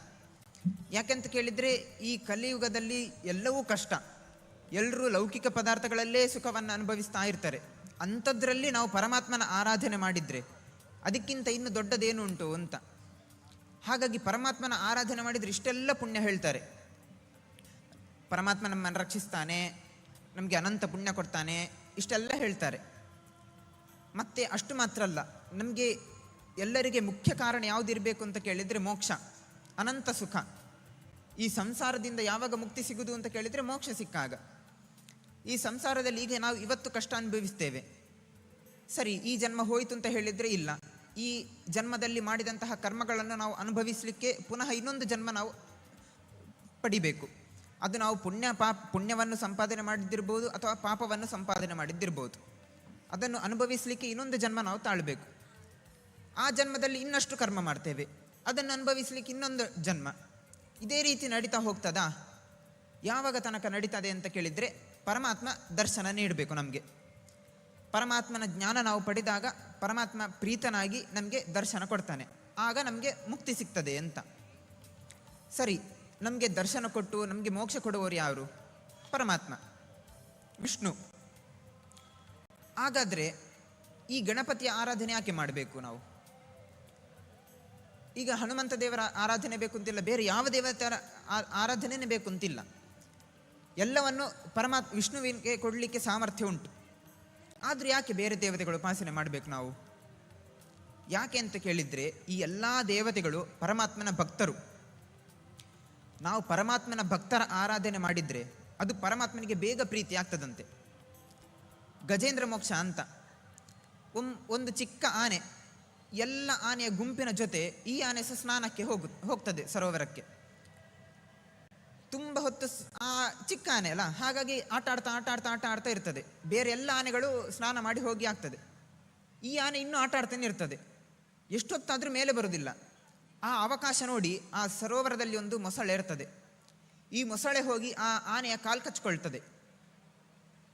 ಯಾಕೆಂತ ಕೇಳಿದರೆ ಈ ಕಲಿಯುಗದಲ್ಲಿ ಎಲ್ಲವೂ ಕಷ್ಟ, ಎಲ್ಲರೂ ಲೌಕಿಕ ಪದಾರ್ಥಗಳಲ್ಲೇ ಸುಖವನ್ನು ಅನುಭವಿಸ್ತಾ ಇರ್ತಾರೆ. ಅಂಥದ್ರಲ್ಲಿ ನಾವು ಪರಮಾತ್ಮನ ಆರಾಧನೆ ಮಾಡಿದರೆ ಅದಕ್ಕಿಂತ ಇನ್ನು ದೊಡ್ಡದೇನು ಉಂಟು ಅಂತ. ಹಾಗಾಗಿ ಪರಮಾತ್ಮನ ಆರಾಧನೆ ಮಾಡಿದರೆ ಇಷ್ಟೆಲ್ಲ ಪುಣ್ಯ ಹೇಳ್ತಾರೆ. ಪರಮಾತ್ಮ ನಮ್ಮನ್ನು ರಕ್ಷಿಸ್ತಾನೆ, ನಮಗೆ ಅನಂತ ಪುಣ್ಯ ಕೊಡ್ತಾನೆ, ಇಷ್ಟೆಲ್ಲ ಹೇಳ್ತಾರೆ. ಮತ್ತು ಅಷ್ಟು ಮಾತ್ರ ಅಲ್ಲ, ನಮಗೆ ಎಲ್ಲರಿಗೆ ಮುಖ್ಯ ಕಾರಣ ಯಾವುದಿರಬೇಕು ಅಂತ ಕೇಳಿದರೆ ಮೋಕ್ಷ, ಅನಂತ ಸುಖ. ಈ ಸಂಸಾರದಿಂದ ಯಾವಾಗ ಮುಕ್ತಿ ಸಿಗುವುದು ಅಂತ ಕೇಳಿದರೆ ಮೋಕ್ಷ ಸಿಕ್ಕಾಗ. ಈ ಸಂಸಾರದಲ್ಲಿ ಈಗ ನಾವು ಇವತ್ತು ಕಷ್ಟ ಅನುಭವಿಸ್ತೇವೆ, ಸರಿ ಈ ಜನ್ಮ ಹೋಯಿತು ಅಂತ ಹೇಳಿದರೆ ಇಲ್ಲ. ಈ ಜನ್ಮದಲ್ಲಿ ಮಾಡಿದಂತಹ ಕರ್ಮಗಳನ್ನು ನಾವು ಅನುಭವಿಸಲಿಕ್ಕೆ ಪುನಃ ಇನ್ನೊಂದು ಜನ್ಮ ನಾವು ಪಡಿಬೇಕು. ಅದು ನಾವು ಪುಣ್ಯವನ್ನು ಸಂಪಾದನೆ ಮಾಡಿದ್ದಿರ್ಬೋದು ಅಥವಾ ಪಾಪವನ್ನು ಸಂಪಾದನೆ ಮಾಡಿದ್ದಿರ್ಬೋದು. ಅದನ್ನು ಅನುಭವಿಸಲಿಕ್ಕೆ ಇನ್ನೊಂದು ಜನ್ಮ ನಾವು ತಾಳಬೇಕು. ಆ ಜನ್ಮದಲ್ಲಿ ಇನ್ನಷ್ಟು ಕರ್ಮ ಮಾಡ್ತೇವೆ, ಅದನ್ನು ಅನುಭವಿಸಲಿಕ್ಕೆ ಇನ್ನೊಂದು ಜನ್ಮ. ಇದೇ ರೀತಿ ನಡೀತಾ ಹೋಗ್ತದಾ? ಯಾವಾಗ ತನಕ ನಡೀತದೆ ಅಂತ ಕೇಳಿದರೆ ಪರಮಾತ್ಮ ದರ್ಶನ ನೀಡಬೇಕು ನಮಗೆ. ಪರಮಾತ್ಮನ ಜ್ಞಾನ ನಾವು ಪಡೆದಾಗ ಪರಮಾತ್ಮ ಪ್ರೀತನಾಗಿ ನಮಗೆ ದರ್ಶನ ಕೊಡ್ತಾನೆ, ಆಗ ನಮಗೆ ಮುಕ್ತಿ ಸಿಗ್ತದೆ ಅಂತ. ಸರಿ, ನಮಗೆ ದರ್ಶನ ಕೊಟ್ಟು ನಮಗೆ ಮೋಕ್ಷ ಕೊಡುವವರು ಯಾರು? ಪರಮಾತ್ಮ, ವಿಷ್ಣು. ಹಾಗಾದರೆ ಈ ಗಣಪತಿಯ ಆರಾಧನೆ ಯಾಕೆ ಮಾಡಬೇಕು ನಾವು? ಈಗ ಹನುಮಂತ ದೇವರ ಆರಾಧನೆ ಬೇಕು ಅಂತಿಲ್ಲ, ಬೇರೆ ಯಾವ ದೇವತೆಯ ಆರಾಧನೆನೇ ಬೇಕು ಅಂತಿಲ್ಲ. ಎಲ್ಲವನ್ನು ವಿಷ್ಣುವಿಗೆ ಕೊಡಲಿಕ್ಕೆ ಸಾಮರ್ಥ್ಯ ಉಂಟು. ಆದರೂ ಯಾಕೆ ಬೇರೆ ದೇವತೆಗಳು ಉಪಾಸನೆ ಮಾಡಬೇಕು ನಾವು? ಯಾಕೆ ಅಂತ ಕೇಳಿದರೆ ಈ ಎಲ್ಲ ದೇವತೆಗಳು ಪರಮಾತ್ಮನ ಭಕ್ತರು. ನಾವು ಪರಮಾತ್ಮನ ಭಕ್ತರ ಆರಾಧನೆ ಮಾಡಿದರೆ ಅದು ಪರಮಾತ್ಮನಿಗೆ ಬೇಗ ಪ್ರೀತಿ ಆಗ್ತದಂತೆ. ಗಜೇಂದ್ರ ಮೋಕ್ಷ ಅಂತ ಒಂದು ಚಿಕ್ಕ ಆನೆ, ಎಲ್ಲ ಆನೆಯ ಗುಂಪಿನ ಜೊತೆ ಈ ಆನೆ ಸಹ ಸ್ನಾನಕ್ಕೆ ಹೋಗ್ತದೆ ಸರೋವರಕ್ಕೆ. ತುಂಬ ಹೊತ್ತು ಆ ಚಿಕ್ಕ ಆನೆ ಅಲ್ಲ, ಹಾಗಾಗಿ ಆಟ ಆಡ್ತಾ ಇರ್ತದೆ. ಬೇರೆ ಎಲ್ಲ ಆನೆಗಳು ಸ್ನಾನ ಮಾಡಿ ಹೋಗಿ ಆಗ್ತದೆ, ಈ ಆನೆ ಇನ್ನೂ ಆಟ ಆಡ್ತಾನೆ ಇರ್ತದೆ. ಎಷ್ಟೊತ್ತಾದರೂ ಮೇಲೆ ಬರೋದಿಲ್ಲ. ಆ ಅವಕಾಶ ನೋಡಿ ಆ ಸರೋವರದಲ್ಲಿ ಒಂದು ಮೊಸಳೆ ಇರ್ತದೆ. ಈ ಮೊಸಳೆ ಹೋಗಿ ಆ ಆನೆಯ ಕಾಲು ಕಚ್ಕೊಳ್ತದೆ.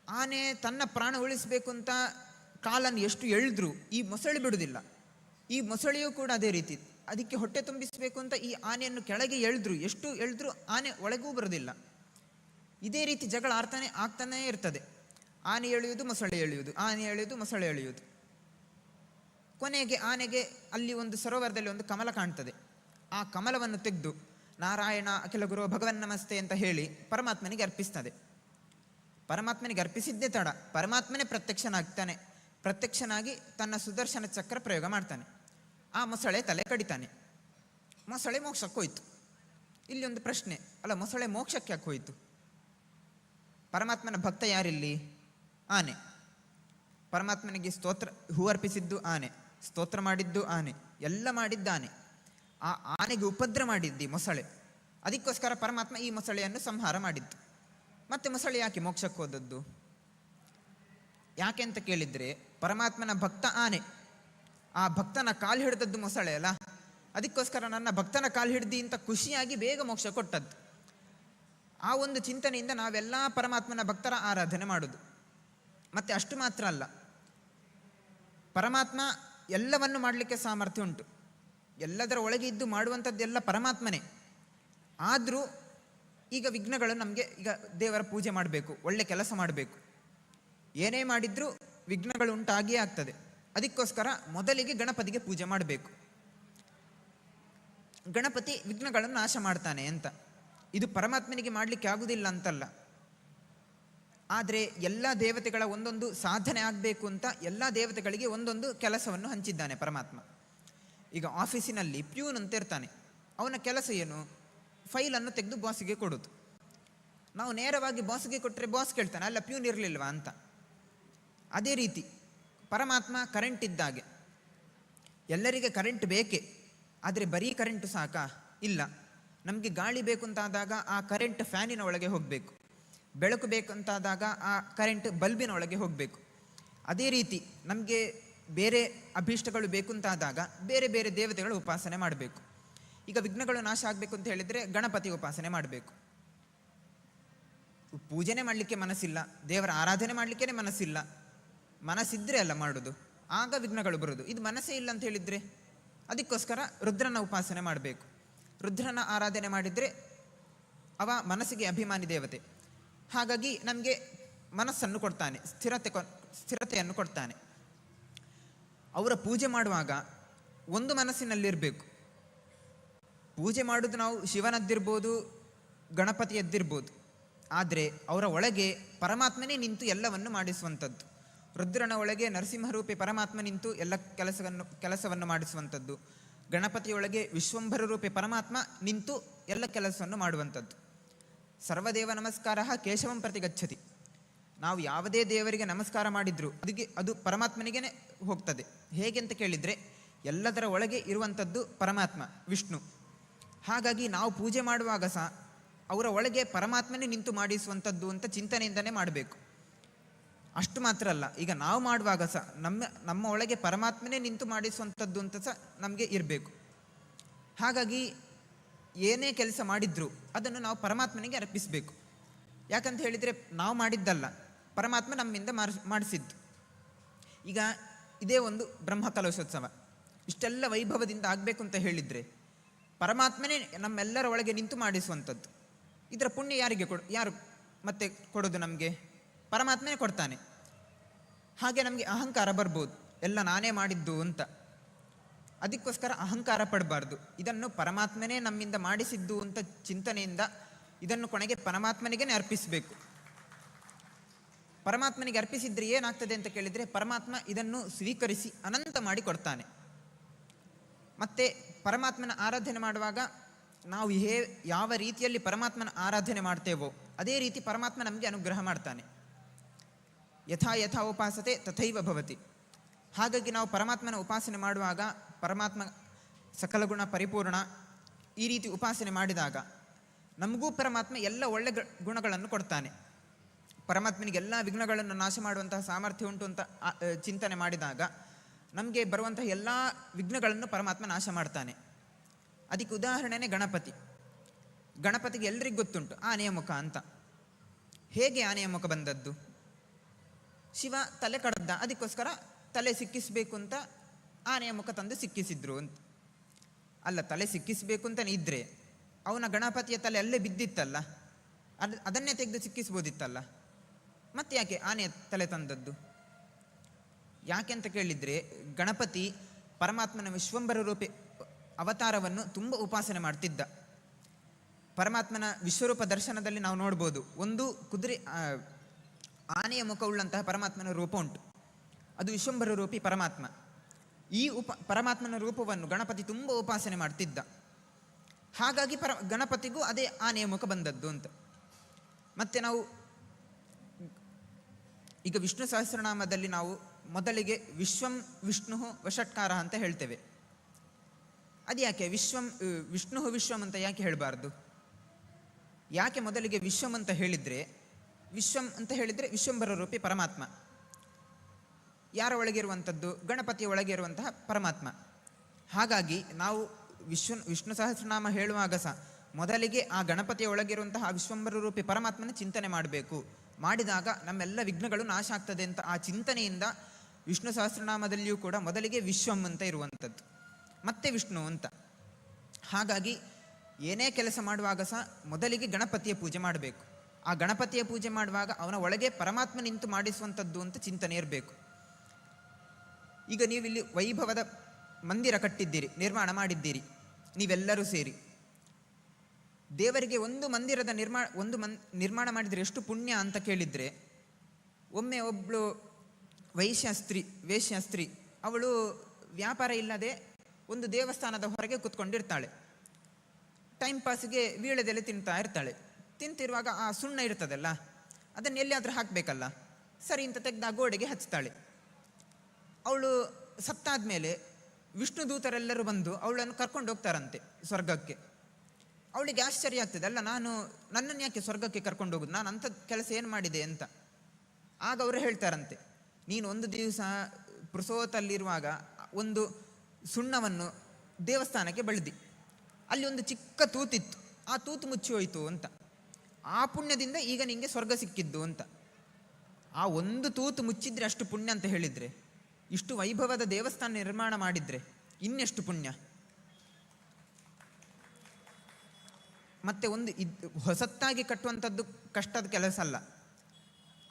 ಆನೆ ತನ್ನ ಪ್ರಾಣ ಉಳಿಸಬೇಕು ಅಂತ ಕಾಲನ್ನು ಎಷ್ಟು ಎಳೆದ್ರೂ ಈ ಮೊಸಳೆ ಬಿಡುವುದಿಲ್ಲ. ಈ ಮೊಸಳೆಯೂ ಕೂಡ ಅದೇ ರೀತಿ, ಅದಕ್ಕೆ ಹೊಟ್ಟೆ ತುಂಬಿಸಬೇಕು ಅಂತ ಈ ಆನೆಯನ್ನು ಕೆಳಗೆ ಎಷ್ಟು ಎಳೆದ್ರೂ ಆನೆ ಒಳಗೂ ಬರೋದಿಲ್ಲ. ಇದೇ ರೀತಿ ಜಗಳ ಆಗ್ತಾನೇ ಇರ್ತದೆ. ಆನೆ ಎಳೆಯುವುದು, ಮೊಸಳೆ ಎಳೆಯುವುದು, ಆನೆ ಎಳೆಯುವುದು, ಮೊಸಳೆ ಎಳೆಯುವುದು. ಕೊನೆಗೆ ಆನೆಗೆ ಅಲ್ಲಿ ಒಂದು ಸರೋವರದಲ್ಲಿ ಒಂದು ಕಮಲ ಕಾಣ್ತದೆ. ಆ ಕಮಲವನ್ನು ತೆಗೆದು ನಾರಾಯಣ ಅಖಿಲ ಗುರು ಭಗವನ್ ನಮಸ್ತೆ ಅಂತ ಹೇಳಿ ಪರಮಾತ್ಮನಿಗೆ ಅರ್ಪಿಸ್ತದೆ. ಪರಮಾತ್ಮನಿಗೆ ಅರ್ಪಿಸಿದ್ದೇ ತಡ, ಪರಮಾತ್ಮನೇ ಪ್ರತ್ಯಕ್ಷನಾಗಿ ತನ್ನ ಸುದರ್ಶನ ಚಕ್ರ ಪ್ರಯೋಗ ಮಾಡ್ತಾನೆ. ಆ ಮೊಸಳೆ ತಲೆ ಕಡಿತಾನೆ. ಮೊಸಳೆ ಮೋಕ್ಷಕ್ಕೆ ಹೋಯ್ತು. ಇಲ್ಲಿ ಒಂದು ಪ್ರಶ್ನೆ ಅಲ್ಲ, ಮೊಸಳೆ ಮೋಕ್ಷಕ್ಕೆ ಯಾಕೆ ಹೋಯಿತು? ಪರಮಾತ್ಮನ ಭಕ್ತ ಯಾರಿಲ್ಲಿ? ಆನೆ. ಪರಮಾತ್ಮನಿಗೆ ಹೂ ಅರ್ಪಿಸಿದ್ದು ಆನೆ, ಸ್ತೋತ್ರ ಮಾಡಿದ್ದು ಆನೆ, ಎಲ್ಲ ಮಾಡಿದ್ದಾನೆ. ಆ ಆನೆಗೆ ಉಪದ್ರ ಮಾಡಿದ್ದಿ ಮೊಸಳೆ. ಅದಕ್ಕೋಸ್ಕರ ಪರಮಾತ್ಮ ಈ ಮೊಸಳೆಯನ್ನು ಸಂಹಾರ ಮಾಡಿದ್ದು. ಮತ್ತೆ ಮೊಸಳೆ ಯಾಕೆ ಮೋಕ್ಷಕ್ಕೆ ಹೋದದ್ದು? ಯಾಕೆ ಅಂತ ಕೇಳಿದರೆ ಪರಮಾತ್ಮನ ಭಕ್ತ ಆನೆ, ಆ ಭಕ್ತನ ಕಾಲು ಹಿಡಿದದ್ದು ಮೊಸಳೆ ಅಲ್ಲ. ಅದಕ್ಕೋಸ್ಕರ ನನ್ನ ಭಕ್ತನ ಕಾಲು ಹಿಡ್ದಿ ಅಂತ ಖುಷಿಯಾಗಿ ಬೇಗ ಮೋಕ್ಷ ಕೊಟ್ಟದ್ದು. ಆ ಒಂದು ಚಿಂತನೆಯಿಂದ ನಾವೆಲ್ಲ ಪರಮಾತ್ಮನ ಭಕ್ತರ ಆರಾಧನೆ ಮಾಡೋದು. ಮತ್ತು ಅಷ್ಟು ಮಾತ್ರ ಅಲ್ಲ, ಪರಮಾತ್ಮ ಎಲ್ಲವನ್ನು ಮಾಡಲಿಕ್ಕೆ ಸಾಮರ್ಥ್ಯ ಉಂಟು. ಎಲ್ಲದರ ಒಳಗೆ ಇದ್ದು ಮಾಡುವಂಥದ್ದೆಲ್ಲ ಪರಮಾತ್ಮನೇ. ಆದರೂ ಈಗ ವಿಘ್ನಗಳು ನಮಗೆ, ಈಗ ದೇವರ ಪೂಜೆ ಮಾಡಬೇಕು, ಒಳ್ಳೆ ಕೆಲಸ ಮಾಡಬೇಕು, ಏನೇ ಮಾಡಿದರೂ ವಿಘ್ನಗಳು ಉಂಟಾಗಿಯೇ ಆಗ್ತದೆ. ಅದಕ್ಕೋಸ್ಕರ ಮೊದಲಿಗೆ ಗಣಪತಿಗೆ ಪೂಜೆ ಮಾಡಬೇಕು. ಗಣಪತಿ ವಿಘ್ನಗಳನ್ನು ನಾಶ ಮಾಡ್ತಾನೆ ಅಂತ. ಇದು ಪರಮಾತ್ಮನಿಗೆ ಮಾಡಲಿಕ್ಕೆ ಆಗುವುದಿಲ್ಲ ಅಂತಲ್ಲ, ಆದರೆ ಎಲ್ಲ ದೇವತೆಗಳ ಒಂದೊಂದು ಸಾಧನೆ ಆಗಬೇಕು ಅಂತ ಎಲ್ಲ ದೇವತೆಗಳಿಗೆ ಒಂದೊಂದು ಕೆಲಸವನ್ನು ಹಂಚಿದ್ದಾನೆ ಪರಮಾತ್ಮ. ಈಗ ಆಫೀಸಿನಲ್ಲಿ ಪ್ಯೂನ್ ಅಂತ ಇರ್ತಾನೆ, ಅವನ ಕೆಲಸ ಏನು? ಫೈಲನ್ನು ತೆಗೆದು ಬಾಸಿಗೆ ಕೊಡೋದು. ನಾವು ನೇರವಾಗಿ ಬಾಸ್ಗೆ ಕೊಟ್ಟರೆ ಬಾಸ್ ಕೇಳ್ತಾನೆ, ಅಲ್ಲ ಪ್ಯೂನ್ ಇರಲಿಲ್ವಾ ಅಂತ. ಅದೇ ರೀತಿ ಪರಮಾತ್ಮ ಕರೆಂಟ್ ಇದ್ದಾಗೆ, ಎಲ್ಲರಿಗೆ ಕರೆಂಟ್ ಬೇಕೇ, ಆದರೆ ಬರೀ ಕರೆಂಟು ಸಾಕಾ? ಇಲ್ಲ. ನಮಗೆ ಗಾಳಿ ಬೇಕು ಅಂತಾದಾಗ ಆ ಕರೆಂಟ್ ಫ್ಯಾನಿನ ಒಳಗೆ ಹೋಗಬೇಕು, ಬೆಳಕು ಬೇಕಂತಾದಾಗ ಆ ಕರೆಂಟ್ ಬಲ್ಬಿನ ಒಳಗೆ ಹೋಗಬೇಕು. ಅದೇ ರೀತಿ ನಮಗೆ ಬೇರೆ ಅಭೀಷ್ಟಗಳು ಬೇಕು ಅಂತಾದಾಗ ಬೇರೆ ಬೇರೆ ದೇವತೆಗಳ ಉಪಾಸನೆ ಮಾಡಬೇಕು. ಈಗ ವಿಘ್ನಗಳು ನಾಶ ಆಗಬೇಕು ಅಂತ ಹೇಳಿದರೆ ಗಣಪತಿ ಉಪಾಸನೆ ಮಾಡಬೇಕು. ಪೂಜೆನೇ ಮಾಡಲಿಕ್ಕೆ ಮನಸ್ಸಿಲ್ಲ, ದೇವರ ಆರಾಧನೆ ಮಾಡಲಿಕ್ಕೇ ಮನಸ್ಸಿಲ್ಲ. ಮನಸ್ಸಿದ್ರೆ ಅಲ್ಲ ಮಾಡೋದು. ಆಗ ವಿಘ್ನಗಳು ಬರೋದು. ಇದು ಮನಸ್ಸೇ ಇಲ್ಲ ಅಂತ ಹೇಳಿದರೆ ಅದಕ್ಕೋಸ್ಕರ ರುದ್ರನ ಉಪಾಸನೆ ಮಾಡಬೇಕು. ರುದ್ರನ ಆರಾಧನೆ ಮಾಡಿದರೆ ಅವ ಮನಸ್ಸಿಗೆ ಅಭಿಮಾನಿ ದೇವತೆ. ಹಾಗಾಗಿ ನಮಗೆ ಮನಸ್ಸನ್ನು ಕೊಡ್ತಾನೆ, ಸ್ಥಿರತೆಯನ್ನು ಕೊಡ್ತಾನೆ. ಅವರ ಪೂಜೆ ಮಾಡುವಾಗ ಒಂದು ಮನಸ್ಸಿನಲ್ಲಿರಬೇಕು. ಪೂಜೆ ಮಾಡೋದು ನಾವು ಶಿವನದ್ದಿರ್ಬೋದು, ಗಣಪತಿಯದ್ದಿರ್ಬೋದು, ಆದರೆ ಅವರ ಒಳಗೆ ಪರಮಾತ್ಮನೇ ನಿಂತು ಎಲ್ಲವನ್ನು ಮಾಡಿಸುವಂಥದ್ದು. ರುದ್ರನ ಒಳಗೆ ನರಸಿಂಹರೂಪಿ ಪರಮಾತ್ಮ ನಿಂತು ಎಲ್ಲ ಕೆಲಸವನ್ನು ಮಾಡಿಸುವಂಥದ್ದು. ಗಣಪತಿಯೊಳಗೆ ವಿಶ್ವಂಭರ ರೂಪಿ ಪರಮಾತ್ಮ ನಿಂತು ಎಲ್ಲ ಕೆಲಸವನ್ನು ಮಾಡುವಂಥದ್ದು. ಸರ್ವದೇವ ನಮಸ್ಕಾರ ಕೇಶವಂ ಪ್ರತಿ ಗಚ್ಚತಿ. ನಾವು ಯಾವುದೇ ದೇವರಿಗೆ ನಮಸ್ಕಾರ ಮಾಡಿದ್ರು ಅದು ಪರಮಾತ್ಮನಿಗೇ ಹೋಗ್ತದೆ. ಹೇಗೆ ಅಂತ ಕೇಳಿದರೆ ಎಲ್ಲದರ ಒಳಗೆ ಇರುವಂಥದ್ದು ಪರಮಾತ್ಮ ವಿಷ್ಣು. ಹಾಗಾಗಿ ನಾವು ಪೂಜೆ ಮಾಡುವಾಗ ಸಹ ಅವರ ಒಳಗೆ ಪರಮಾತ್ಮನೇ ನಿಂತು ಮಾಡಿಸುವಂಥದ್ದು ಅಂತ ಚಿಂತನೆಯಿಂದನೇ ಮಾಡಬೇಕು. ಅಷ್ಟು ಮಾತ್ರ ಅಲ್ಲ, ಈಗ ನಾವು ಮಾಡುವಾಗ ಸಹ ನಮ್ಮ ಒಳಗೆ ಪರಮಾತ್ಮನೇ ನಿಂತು ಮಾಡಿಸುವಂಥದ್ದು ಅಂತ ಸಹ ನಮಗೆ ಇರಬೇಕು. ಹಾಗಾಗಿ ಏನೇ ಕೆಲಸ ಮಾಡಿದ್ರು ಅದನ್ನು ನಾವು ಪರಮಾತ್ಮನಿಗೆ ಅರ್ಪಿಸಬೇಕು. ಯಾಕಂತ ಹೇಳಿದರೆ ನಾವು ಮಾಡಿದ್ದಲ್ಲ, ಪರಮಾತ್ಮ ನಮ್ಮಿಂದ ಮಾಡಿಸಿದ್ದು. ಈಗ ಇದೇ ಒಂದು ಬ್ರಹ್ಮಕಲಶೋತ್ಸವ ಇಷ್ಟೆಲ್ಲ ವೈಭವದಿಂದ ಆಗಬೇಕು ಅಂತ ಹೇಳಿದರೆ ಪರಮಾತ್ಮನೇ ನಮ್ಮೆಲ್ಲರ ಒಳಗೆ ನಿಂತು ಮಾಡಿಸುವಂಥದ್ದು. ಇದರ ಪುಣ್ಯ ಯಾರು ಮತ್ತೆ ಕೊಡೋದು? ನಮಗೆ ಪರಮಾತ್ಮನೇ ಕೊಡ್ತಾನೆ. ಹಾಗೆ ನಮಗೆ ಅಹಂಕಾರ ಬರ್ಬೋದು, ಎಲ್ಲ ನಾನೇ ಮಾಡಿದ್ದು ಅಂತ. ಅದಕ್ಕೋಸ್ಕರ ಅಹಂಕಾರ ಪಡಬಾರ್ದು. ಇದನ್ನು ಪರಮಾತ್ಮನೇ ನಮ್ಮಿಂದ ಮಾಡಿಸಿದ್ದು ಅಂತ ಚಿಂತನೆಯಿಂದ ಇದನ್ನು ಕೊನೆಗೆ ಪರಮಾತ್ಮನಿಗೇ ಅರ್ಪಿಸಬೇಕು. ಪರಮಾತ್ಮನಿಗೆ ಅರ್ಪಿಸಿದ್ರೆ ಏನಾಗ್ತದೆ ಅಂತ ಕೇಳಿದರೆ ಪರಮಾತ್ಮ ಇದನ್ನು ಸ್ವೀಕರಿಸಿ ಅನಂತ ಮಾಡಿ ಕೊಡ್ತಾನೆ. ಮತ್ತು ಪರಮಾತ್ಮನ ಆರಾಧನೆ ಮಾಡುವಾಗ ನಾವು ಯಾವ ರೀತಿಯಲ್ಲಿ ಪರಮಾತ್ಮನ ಆರಾಧನೆ ಮಾಡ್ತೇವೋ ಅದೇ ರೀತಿ ಪರಮಾತ್ಮ ನಮಗೆ ಅನುಗ್ರಹ ಮಾಡ್ತಾನೆ. ಯಥಾ ಯಥಾ ಉಪಾಸತೆ ತಥೈವ ಭವತಿ. ಹಾಗಾಗಿ ನಾವು ಪರಮಾತ್ಮನ ಉಪಾಸನೆ ಮಾಡುವಾಗ ಪರಮಾತ್ಮ ಸಕಲ ಗುಣ ಪರಿಪೂರ್ಣ ಈ ರೀತಿ ಉಪಾಸನೆ ಮಾಡಿದಾಗ ನಮಗೂ ಪರಮಾತ್ಮ ಎಲ್ಲ ಒಳ್ಳೆ ಗುಣಗಳನ್ನು ಕೊಡ್ತಾನೆ. ಪರಮಾತ್ಮನಿಗೆ ಎಲ್ಲ ವಿಘ್ನಗಳನ್ನು ನಾಶ ಮಾಡುವಂತಹ ಸಾಮರ್ಥ್ಯ ಉಂಟು ಅಂತ ಚಿಂತನೆ ಮಾಡಿದಾಗ ನಮಗೆ ಬರುವಂತಹ ಎಲ್ಲ ವಿಘ್ನಗಳನ್ನು ಪರಮಾತ್ಮ ನಾಶ ಮಾಡ್ತಾನೆ. ಅದಕ್ಕೆ ಉದಾಹರಣೆನೇ ಗಣಪತಿ. ಗಣಪತಿಗೆ ಎಲ್ರಿಗೂ ಗೊತ್ತುಂಟು ಆನೆಯ ಮುಖ ಅಂತ. ಹೇಗೆ ಆನೆಯ ಮುಖ ಬಂದದ್ದು? ಶಿವ ತಲೆ ಕಡ್ದ, ಅದಕ್ಕೋಸ್ಕರ ತಲೆ ಸಿಕ್ಕಿಸಬೇಕು ಅಂತ ಆನೆಯ ಮುಖ ತಂದು ಸಿಕ್ಕಿಸಿದ್ರು ಅಂತ. ಅಲ್ಲ, ತಲೆ ಸಿಕ್ಕಿಸಬೇಕು ಅಂತಲೇ ಇದ್ದರೆ ಅವನ ಗಣಪತಿಯ ತಲೆ ಅಲ್ಲೇ ಬಿದ್ದಿತ್ತಲ್ಲ, ಅದನ್ನೇ ತೆಗೆದು ಸಿಕ್ಕಿಸ್ಬೋದಿತ್ತಲ್ಲ. ಮತ್ತೆ ಯಾಕೆ ಆನೆಯ ತಲೆ ತಂದದ್ದು? ಯಾಕೆ ಅಂತ ಕೇಳಿದರೆ ಗಣಪತಿ ಪರಮಾತ್ಮನ ವಿಶ್ವಂಭರ ರೂಪಿ ಅವತಾರವನ್ನು ತುಂಬ ಉಪಾಸನೆ ಮಾಡ್ತಿದ್ದ. ಪರಮಾತ್ಮನ ವಿಶ್ವರೂಪ ದರ್ಶನದಲ್ಲಿ ನಾವು ನೋಡ್ಬೋದು, ಒಂದು ಕುದುರೆ ಆನೆಯ ಮುಖವುಳ್ಳಂತಹ ಪರಮಾತ್ಮನ ರೂಪ ಉಂಟು, ಅದು ವಿಶ್ವಂಭರ ರೂಪಿ ಪರಮಾತ್ಮ. ಈ ಪರಮಾತ್ಮನ ರೂಪವನ್ನು ಗಣಪತಿ ತುಂಬ ಉಪಾಸನೆ ಮಾಡ್ತಿದ್ದ. ಹಾಗಾಗಿ ಗಣಪತಿಗೂ ಅದೇ ಆನೆಯ ಮುಖ ಬಂದದ್ದು ಅಂತ. ಮತ್ತು ನಾವು ಈಗ ವಿಷ್ಣು ಸಹಸ್ರನಾಮದಲ್ಲಿ ನಾವು ಮೊದಲಿಗೆ ವಿಶ್ವಂ ವಿಷ್ಣು ವಷಟ್ಕಾರ ಅಂತ ಹೇಳ್ತೇವೆ. ಅದು ಯಾಕೆ ವಿಷ್ಣು ವಿಶ್ವಂ ಅಂತ ಯಾಕೆ ಹೇಳಬಾರ್ದು? ಯಾಕೆ ಮೊದಲಿಗೆ ವಿಶ್ವಂ ಅಂತ ಹೇಳಿದರೆ, ವಿಶ್ವಂ ಅಂತ ಹೇಳಿದರೆ ವಿಶ್ವಂಭರ ರೂಪಿ ಪರಮಾತ್ಮ. ಯಾರ ಒಳಗಿರುವಂಥದ್ದು? ಗಣಪತಿಯ ಒಳಗೆ ಇರುವಂತಹ ಪರಮಾತ್ಮ. ಹಾಗಾಗಿ ನಾವು ವಿಷ್ಣು ಸಹಸ್ರನಾಮ ಹೇಳುವಾಗ ಸಹ ಮೊದಲಿಗೆ ಆ ಗಣಪತಿಯ ಒಳಗಿರುವಂತಹ ವಿಶ್ವಂಭರ ರೂಪಿ ಪರಮಾತ್ಮನ ಚಿಂತನೆ ಮಾಡಬೇಕು. ಮಾಡಿದಾಗ ನಮ್ಮೆಲ್ಲ ವಿಘ್ನಗಳು ನಾಶ ಆಗ್ತದೆ ಅಂತ ಆ ಚಿಂತನೆಯಿಂದ ವಿಷ್ಣು ಸಹಸ್ರನಾಮದಲ್ಲಿಯೂ ಕೂಡ ಮೊದಲಿಗೆ ವಿಶ್ವಂ ಅಂತ ಇರುವಂಥದ್ದು, ಮತ್ತೆ ವಿಷ್ಣು ಅಂತ. ಹಾಗಾಗಿ ಏನೇ ಕೆಲಸ ಮಾಡುವಾಗ ಸಹ ಮೊದಲಿಗೆ ಗಣಪತಿಯ ಪೂಜೆ ಮಾಡಬೇಕು. ಆ ಗಣಪತಿಯ ಪೂಜೆ ಮಾಡುವಾಗ ಅವನ ಒಳಗೆ ಪರಮಾತ್ಮ ನಿಂತು ಮಾಡಿಸುವಂಥದ್ದು ಅಂತ ಚಿಂತನೆ ಇರಬೇಕು. ಈಗ ನೀವಿಲ್ಲಿ ವೈಭವದ ಮಂದಿರ ಕಟ್ಟಿದ್ದೀರಿ, ನಿರ್ಮಾಣ ಮಾಡಿದ್ದೀರಿ ನೀವೆಲ್ಲರೂ ಸೇರಿ. ದೇವರಿಗೆ ಒಂದು ಮಂದಿರದ ನಿರ್ಮಾಣ ಮಾಡಿದರೆ ಎಷ್ಟು ಪುಣ್ಯ ಅಂತ ಕೇಳಿದರೆ, ಒಮ್ಮೆ ಒಬ್ಬಳು ವೇಶ್ಯ ಸ್ತ್ರೀ ಅವಳು ವ್ಯಾಪಾರ ಇಲ್ಲದೆ ಒಂದು ದೇವಸ್ಥಾನದ ಹೊರಗೆ ಕೂತ್ಕೊಂಡಿರ್ತಾಳೆ. ಟೈಮ್ ಪಾಸಿಗೆ ವೀಳ್ಯದೆಲೆ ತಿಂತಾ ಇರ್ತಾಳೆ. ತಿಂತಿರುವಾಗ ಆ ಸುಣ್ಣ ಇರ್ತದಲ್ಲ, ಅದನ್ನು ಎಲ್ಲಿಯಾದರೂ ಹಾಕಬೇಕಲ್ಲ, ಸರಿ ಅಂತ ತೆಗೆದು ಆ ಗೋಡೆಗೆ ಹಚ್ತಾಳೆ. ಅವಳು ಸತ್ತಾದ ಮೇಲೆ ವಿಷ್ಣು ದೂತರೆಲ್ಲರೂ ಬಂದು ಅವಳನ್ನು ಕರ್ಕೊಂಡು ಹೋಗ್ತಾರಂತೆ ಸ್ವರ್ಗಕ್ಕೆ. ಅವಳಿಗೆ ಆಶ್ಚರ್ಯ ಆಗ್ತದೆ, ಅಲ್ಲ ನನ್ನನ್ನು ಯಾಕೆ ಸ್ವರ್ಗಕ್ಕೆ ಕರ್ಕೊಂಡು ಹೋಗುದು, ನಾನು ಅಂಥ ಕೆಲಸ ಏನು ಮಾಡಿದೆ ಅಂತ. ಆಗ ಅವರು ಹೇಳ್ತಾರಂತೆ, ನೀನು ಒಂದು ದಿವಸ ಪುರುಸೋತಲ್ಲಿರುವಾಗ ಒಂದು ಸುಣ್ಣವನ್ನು ದೇವಸ್ಥಾನಕ್ಕೆ ಬೆಳೆದಿ, ಅಲ್ಲಿ ಒಂದು ಚಿಕ್ಕ ತೂತಿತ್ತು, ಆ ತೂತು ಮುಚ್ಚಿ ಹೋಯಿತು ಅಂತ. ಆ ಪುಣ್ಯದಿಂದ ಈಗ ನಿಮಗೆ ಸ್ವರ್ಗ ಸಿಕ್ಕಿದ್ದು ಅಂತ. ಆ ಒಂದು ತೂತು ಮುಚ್ಚಿದ್ರೆ ಅಷ್ಟು ಪುಣ್ಯ ಅಂತ ಹೇಳಿದರೆ ಇಷ್ಟು ವೈಭವದ ದೇವಸ್ಥಾನ ನಿರ್ಮಾಣ ಮಾಡಿದರೆ ಇನ್ನೆಷ್ಟು ಪುಣ್ಯ. ಮತ್ತು ಒಂದು ಹೊಸತ್ತಾಗಿ ಕಟ್ಟುವಂಥದ್ದು ಕಷ್ಟದ ಕೆಲಸ ಅಲ್ಲ,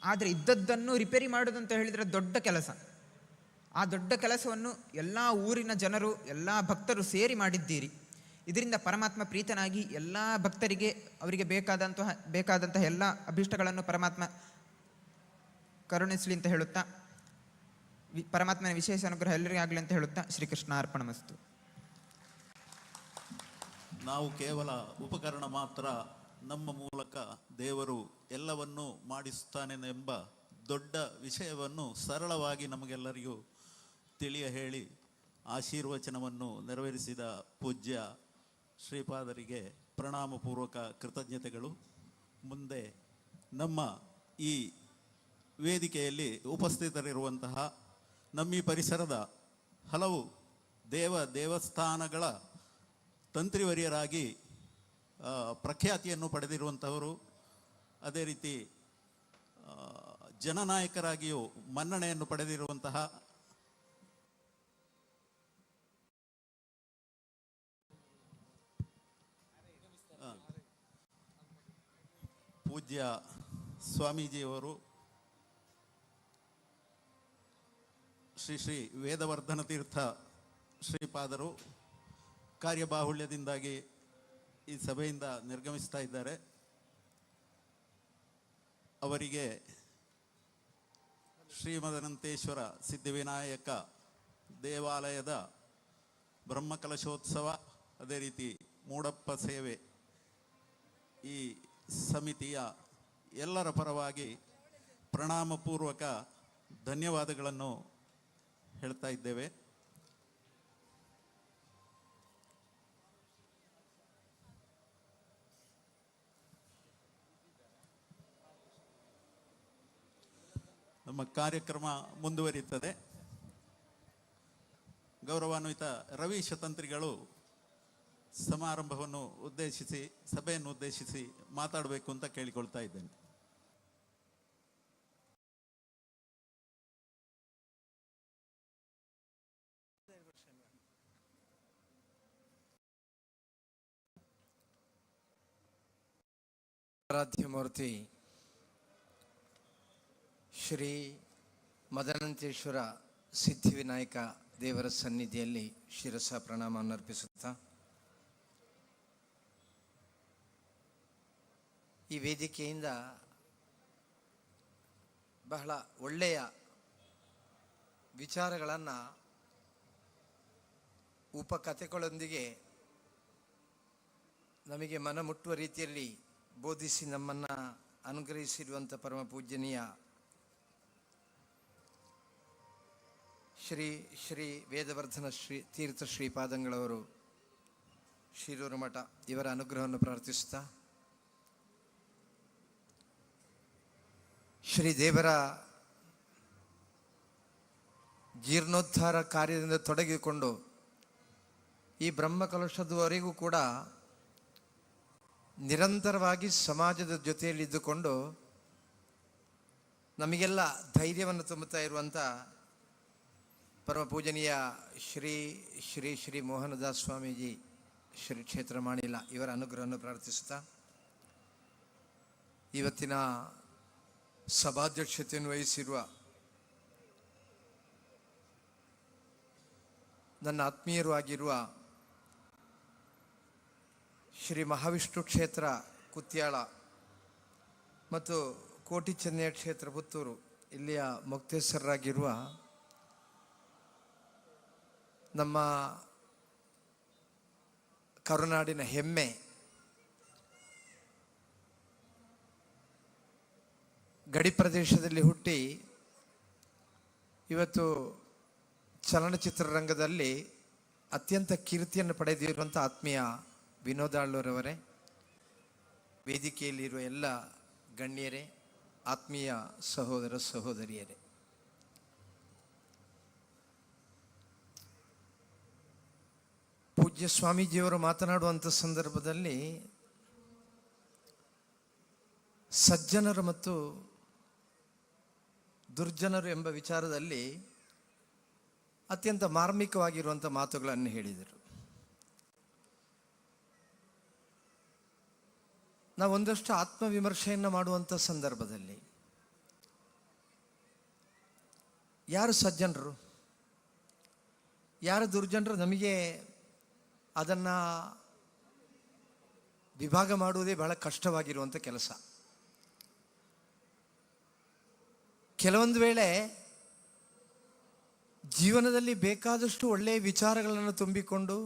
ಆದರೆ ಇದ್ದದ್ದನ್ನು ರಿಪೇರಿ ಮಾಡೋದು ಅಂತ ಹೇಳಿದರೆ ದೊಡ್ಡ ಕೆಲಸ. ಆ ದೊಡ್ಡ ಕೆಲಸವನ್ನು ಎಲ್ಲ ಊರಿನ ಜನರು, ಎಲ್ಲ ಭಕ್ತರು ಸೇರಿ ಮಾಡಿದ್ದೀರಿ. ಇದರಿಂದ ಪರಮಾತ್ಮ ಪ್ರೀತನಾಗಿ ಎಲ್ಲ ಭಕ್ತರಿಗೆ ಅವರಿಗೆ ಬೇಕಾದಂತಹ ಎಲ್ಲ ಅಭೀಷ್ಟಗಳನ್ನು ಪರಮಾತ್ಮ ಕರುಣಿಸಲಿ ಅಂತ ಹೇಳುತ್ತಾ, ಪರಮಾತ್ಮನ ವಿಶೇಷ ಅನುಗ್ರಹ ಎಲ್ಲರಿಗೂ ಆಗಲಿ ಅಂತ ಹೇಳುತ್ತಾ ಶ್ರೀಕೃಷ್ಣ ಅರ್ಪಣಮಸ್ತು. ನಾವು ಕೇವಲ ಉಪಕರಣ ಮಾತ್ರ, ನಮ್ಮ ಮೂಲಕ ದೇವರು ಎಲ್ಲವನ್ನೂ ಮಾಡಿಸುತ್ತಾನೆ ಎಂಬ ದೊಡ್ಡ ವಿಷಯವನ್ನು ಸರಳವಾಗಿ ನಮಗೆಲ್ಲರಿಗೂ ತಿಳಿಯ ಹೇಳಿ ಆಶೀರ್ವಚನವನ್ನು ನೆರವೇರಿಸಿದ ಪೂಜ್ಯ ಶ್ರೀಪಾದರಿಗೆ ಪ್ರಣಾಮಪೂರ್ವಕ ಕೃತಜ್ಞತೆಗಳು. ಮುಂದೆ ನಮ್ಮ ಈ ವೇದಿಕೆಯಲ್ಲಿ ಉಪಸ್ಥಿತರಿರುವಂತಹ ನಮ್ಮ ಈ ಪರಿಸರದ ಹಲವು ದೇವಸ್ಥಾನಗಳ ತಂತ್ರಿವರಿಯರಾಗಿ ಪ್ರಖ್ಯಾತಿಯನ್ನು ಪಡೆದಿರುವಂಥವರು, ಅದೇ ರೀತಿ ಜನನಾಯಕರಾಗಿಯೂ ಮನ್ನಣೆಯನ್ನು ಪಡೆದಿರುವಂತಹ ಪೂಜ್ಯ ಸ್ವಾಮೀಜಿಯವರು, ಶ್ರೀ ಶ್ರೀ ವೇದವರ್ಧನ ತೀರ್ಥ ಶ್ರೀಪಾದರು ಕಾರ್ಯಬಾಹುಳ್ಯದಿಂದಾಗಿ ಈ ಸಭೆಯಿಂದ ನಿರ್ಗಮಿಸ್ತಾ ಇದ್ದಾರೆ. ಅವರಿಗೆ ಶ್ರೀಮದನಂತೇಶ್ವರ ಸಿದ್ಧಿವಿನಾಯಕ ದೇವಾಲಯದ ಬ್ರಹ್ಮಕಲಶೋತ್ಸವ, ಅದೇ ರೀತಿ ಮೂಡಪ್ಪ ಸೇವೆ ಈ ಸಮಿತಿಯ ಎಲ್ಲರ ಪರವಾಗಿ ಪ್ರಣಾಮಪೂರ್ವಕ ಧನ್ಯವಾದಗಳನ್ನು ಹೇಳ್ತಾ ಇದ್ದೇವೆ. ನಮ್ಮ ಕಾರ್ಯಕ್ರಮ ಮುಂದುವರಿಯುತ್ತದೆ. ಗೌರವಾನ್ವಿತ ರವೀಶ ತಂತ್ರಿಗಳು ಸಮಾರಂಭವನ್ನು ಉದ್ದೇಶಿಸಿ, ಸಭೆಯನ್ನು ಉದ್ದೇಶಿಸಿ ಮಾತಾಡಬೇಕು ಅಂತ ಕೇಳಿಕೊಳ್ತಾ ಇದ್ದೇನೆ. ಆರಾಧ್ಯ ಶ್ರೀ ಮದನಂತೇಶ್ವರ ಸಿದ್ಧಿವಿನಾಯಕ ದೇವರ ಸನ್ನಿಧಿಯಲ್ಲಿ ಶಿರಸ ಪ್ರಣಾಮವನ್ನು ಅರ್ಪಿಸುತ್ತಾ, ಈ ವೇದಿಕೆಯಿಂದ ಬಹಳ ಒಳ್ಳೆಯ ವಿಚಾರಗಳನ್ನು ಉಪಕಥೆಗಳೊಂದಿಗೆ ನಮಗೆ ಮನಮುಟ್ಟುವ ರೀತಿಯಲ್ಲಿ ಬೋಧಿಸಿ ನಮ್ಮನ್ನು ಅನುಗ್ರಹಿಸಿರುವಂಥ ಪರಮ ಪೂಜ್ಯನೀಯ ಶ್ರೀ ಶ್ರೀ ವೇದವರ್ಧನ ತೀರ್ಥ ಶ್ರೀಪಾದಂಗಳವರು ಶಿರೂರು ಮಠ, ಇವರ ಅನುಗ್ರಹವನ್ನು ಪ್ರಾರ್ಥಿಸುತ್ತಾ, ಶ್ರೀ ದೇವರ ಜೀರ್ಣೋದ್ಧಾರ ಕಾರ್ಯದಿಂದ ತೊಡಗಿಕೊಂಡು ಈ ಬ್ರಹ್ಮಕಲಶದವರೆಗೂ ಕೂಡ ನಿರಂತರವಾಗಿ ಸಮಾಜದ ಜೊತೆಯಲ್ಲಿದ್ದುಕೊಂಡು ನಮಗೆಲ್ಲ ಧೈರ್ಯವನ್ನು ತುಂಬುತ್ತಾ ಇರುವಂಥ ಪರಮ ಪೂಜನೀಯ ಶ್ರೀ ಶ್ರೀ ಶ್ರೀ ಮೋಹನದಾಸ್ ಸ್ವಾಮೀಜಿ ಶ್ರೀ ಕ್ಷೇತ್ರ ಮಾಡಿಲ್ಲ, ಇವರ ಅನುಗ್ರಹವನ್ನು ಪ್ರಾರ್ಥಿಸುತ್ತಾ, ಇವತ್ತಿನ ಸಭಾಧ್ಯಕ್ಷತೆಯನ್ನು ವಹಿಸಿರುವ ನನ್ನ ಆತ್ಮೀಯರು ಆಗಿರುವ ಶ್ರೀ ಮಹಾವಿಷ್ಣು ಕ್ಷೇತ್ರ ಕುತ್ಯಾಳ ಮತ್ತು ಕೋಟಿ ಚೆನ್ನಯ್ಯ ಕ್ಷೇತ್ರ ಪುತ್ತೂರು ಇಲ್ಲಿಯ ಮೊಕ್ತೇಸರರಾಗಿರುವ ನಮ್ಮ ಕರುನಾಡಿನ ಹೆಮ್ಮೆ ಗಡಿ ಪ್ರದೇಶದಲ್ಲಿ ಹುಟ್ಟಿ ಇವತ್ತು ಚಲನಚಿತ್ರರಂಗದಲ್ಲಿ ಅತ್ಯಂತ ಕೀರ್ತಿಯನ್ನು ಪಡೆದಿರುವಂಥ ಆತ್ಮೀಯ ವಿನೋದಾಳ್ವರವರೇ, ವೇದಿಕೆಯಲ್ಲಿರುವ ಎಲ್ಲ ಗಣ್ಯರೇ, ಆತ್ಮೀಯ ಸಹೋದರ ಸಹೋದರಿಯರೇ, ಪೂಜ್ಯ ಸ್ವಾಮೀಜಿಯವರು ಮಾತನಾಡುವಂಥ ಸಂದರ್ಭದಲ್ಲಿ ಸಜ್ಜನರು ಮತ್ತು ದುರ್ಜನರು ಎಂಬ ವಿಚಾರದಲ್ಲಿ ಅತ್ಯಂತ ಮಾರ್ಮಿಕವಾಗಿರುವಂಥ ಮಾತುಗಳನ್ನು ಹೇಳಿದರು. ನಾವು ಒಂದಷ್ಟು ಆತ್ಮವಿಮರ್ಶೆಯನ್ನು ಮಾಡುವಂಥ ಸಂದರ್ಭದಲ್ಲಿ ಯಾರು ಸಜ್ಜನರು ಯಾರು ದುರ್ಜನರು ನಮಗೆ ಅದನ್ನು ವಿಭಾಗ ಮಾಡುವುದೇ ಬಹಳ ಕಷ್ಟವಾಗಿರುವಂಥ ಕೆಲಸ. ಕೆಲವೊಂದು ವೇಳೆ ಜೀವನದಲ್ಲಿ ಬೇಕಾದಷ್ಟು ಒಳ್ಳೆಯ ವಿಚಾರಗಳನ್ನು ತುಂಬಿಕೊಂಡು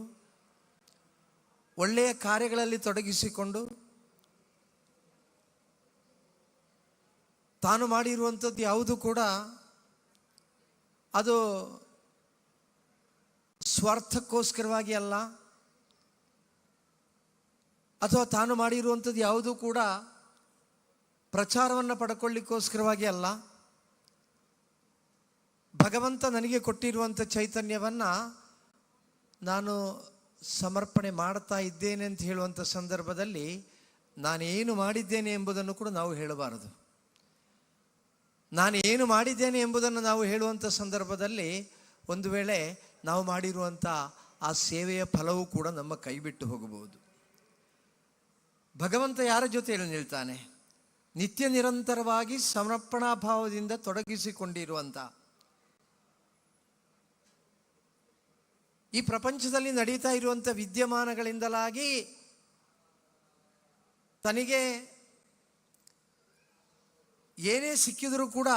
ಒಳ್ಳೆಯ ಕಾರ್ಯಗಳಲ್ಲಿ ತೊಡಗಿಸಿಕೊಂಡು ತಾನು ಮಾಡಿರುವಂಥದ್ದು ಯಾವುದು ಕೂಡ ಅದು ಸ್ವಾರ್ಥಕ್ಕೋಸ್ಕರವಾಗಿ ಅಲ್ಲ, ಅಥವಾ ತಾನು ಮಾಡಿರುವಂಥದ್ದು ಯಾವುದೂ ಕೂಡ ಪ್ರಚಾರವನ್ನು ಪಡ್ಕೊಳ್ಳಿಕ್ಕೋಸ್ಕರವಾಗಿ ಅಲ್ಲ. ಭಗವಂತ ನನಗೆ ಕೊಟ್ಟಿರುವಂಥ ಚೈತನ್ಯವನ್ನು ನಾನು ಸಮರ್ಪಣೆ ಮಾಡ್ತಾ ಇದ್ದೇನೆ ಅಂತ ಹೇಳುವಂಥ ಸಂದರ್ಭದಲ್ಲಿ ನಾನೇನು ಮಾಡಿದ್ದೇನೆ ಎಂಬುದನ್ನು ಕೂಡ ನಾವು ಹೇಳಬಾರದು. ನಾನು ಏನು ಮಾಡಿದ್ದೇನೆ ಎಂಬುದನ್ನು ನಾವು ಹೇಳುವಂಥ ಸಂದರ್ಭದಲ್ಲಿ ಒಂದು ವೇಳೆ ನಾವು ಮಾಡಿರುವಂಥ ಆ ಸೇವೆಯ ಫಲವೂ ಕೂಡ ನಮ್ಮ ಕೈ ಬಿಟ್ಟು ಹೋಗಬಹುದು. ಭಗವಂತ ಯಾರ ಜೊತೆಯಲ್ಲಿ ನಿಲ್ತಾನೆ? ನಿತ್ಯ ನಿರಂತರವಾಗಿ ಸಮರ್ಪಣಾ ಭಾವದಿಂದ ತೊಡಗಿಸಿಕೊಂಡಿರುವಂಥ ಈ ಪ್ರಪಂಚದಲ್ಲಿ ನಡೀತಾ ಇರುವಂಥ ವಿದ್ಯಮಾನಗಳಿಂದಲಾಗಿ ತನಗೆ ಏನೇ ಸಿಕ್ಕಿದರೂ ಕೂಡ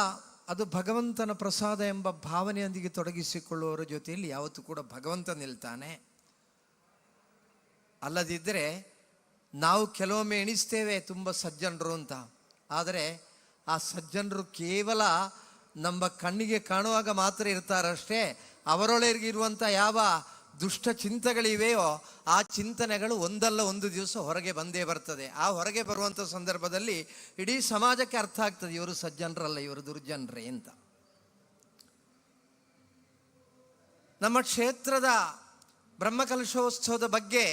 ಅದು ಭಗವಂತನ ಪ್ರಸಾದ ಎಂಬ ಭಾವನೆಯೊಂದಿಗೆ ತೊಡಗಿಸಿಕೊಳ್ಳುವವರ ಜೊತೆಯಲ್ಲಿ ಯಾವತ್ತೂ ಕೂಡ ಭಗವಂತ ನಿಲ್ತಾನೆ. ಅಲ್ಲದಿದ್ದರೆ ನಾವು ಕೆಲವೊಮ್ಮೆ ಎಣಿಸ್ತೇವೆ ತುಂಬ ಸಜ್ಜನರು ಅಂತ, ಆದರೆ ಆ ಸಜ್ಜನರು ಕೇವಲ ನಮ್ಮ ಕಣ್ಣಿಗೆ ಕಾಣುವಾಗ ಮಾತ್ರ ಇರ್ತಾರಷ್ಟೇ. ಅವರೊಳಗಿರುವಂಥ ಯಾವ ದುಷ್ಟ ಚಿಂತನೆಗಳಿವೆಯೋ ಆ ಚಿಂತನೆಗಳು ಒಂದಲ್ಲ ಒಂದು ದಿವಸ ಹೊರಗೆ ಬಂದೇ ಬರ್ತದೆ. ಆ ಹೊರಗೆ ಬರುವಂಥ ಸಂದರ್ಭದಲ್ಲಿ ಇಡೀ ಸಮಾಜಕ್ಕೆ ಅರ್ಥ ಆಗ್ತದೆ, ಇವರು ಸಜ್ಜನರಲ್ಲ, ಇವರು ದುರ್ಜನರೇ ಅಂತ. ನಮ್ಮ ಕ್ಷೇತ್ರದ ಬ್ರಹ್ಮಕಲಶೋತ್ಸವದ ಬಗ್ಗೆ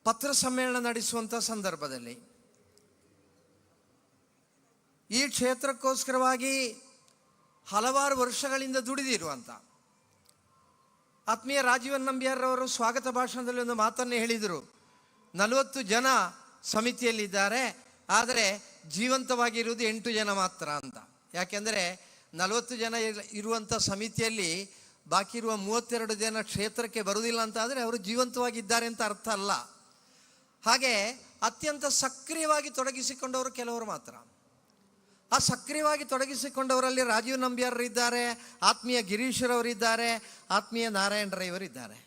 ಪತ್ರ ಸಮ್ಮೇಳನ ನಡೆಸುವಂಥ ಸಂದರ್ಭದಲ್ಲಿ ಈ ಕ್ಷೇತ್ರಕ್ಕೋಸ್ಕರವಾಗಿ ಹಲವಾರು ವರ್ಷಗಳಿಂದ ದುಡಿದಿರುವಂಥ ಆತ್ಮೀಯ ರಾಜೀವನ್ ನಂಬ್ಯಾರವರು ಸ್ವಾಗತ ಭಾಷಣದಲ್ಲಿ ಒಂದು ಮಾತನ್ನು ಹೇಳಿದರು. 40 ಜನ ಸಮಿತಿಯಲ್ಲಿದ್ದಾರೆ, ಆದರೆ ಜೀವಂತವಾಗಿರುವುದು 8 ಜನ ಮಾತ್ರ ಅಂತ. ಯಾಕೆಂದರೆ 40 ಜನ ಇರುವಂಥ ಸಮಿತಿಯಲ್ಲಿ ಬಾಕಿ ಇರುವ 32 ಜನ ಕ್ಷೇತ್ರಕ್ಕೆ ಬರುವುದಿಲ್ಲ ಅಂತ ಆದರೆ ಅವರು ಜೀವಂತವಾಗಿದ್ದಾರೆ ಅಂತ ಅರ್ಥ ಅಲ್ಲ. ಹಾಗೆ ಅತ್ಯಂತ ಸಕ್ರಿಯವಾಗಿ ತೊಡಗಿಸಿಕೊಂಡವರು ಕೆಲವರು ಮಾತ್ರ. ಆ ಸಕ್ರಿಯವಾಗಿ ತೊಡಗಿಸಿಕೊಂಡವರಲ್ಲಿ ರಾಜೀವ್ ನಂಬ್ಯಾರರಿದ್ದಾರೆ, ಆತ್ಮೀಯ ಗಿರೀಶ್ವರವರಿದ್ದಾರೆ, ಆತ್ಮೀಯ ನಾರಾಯಣರವರಿದ್ದಾರೆ.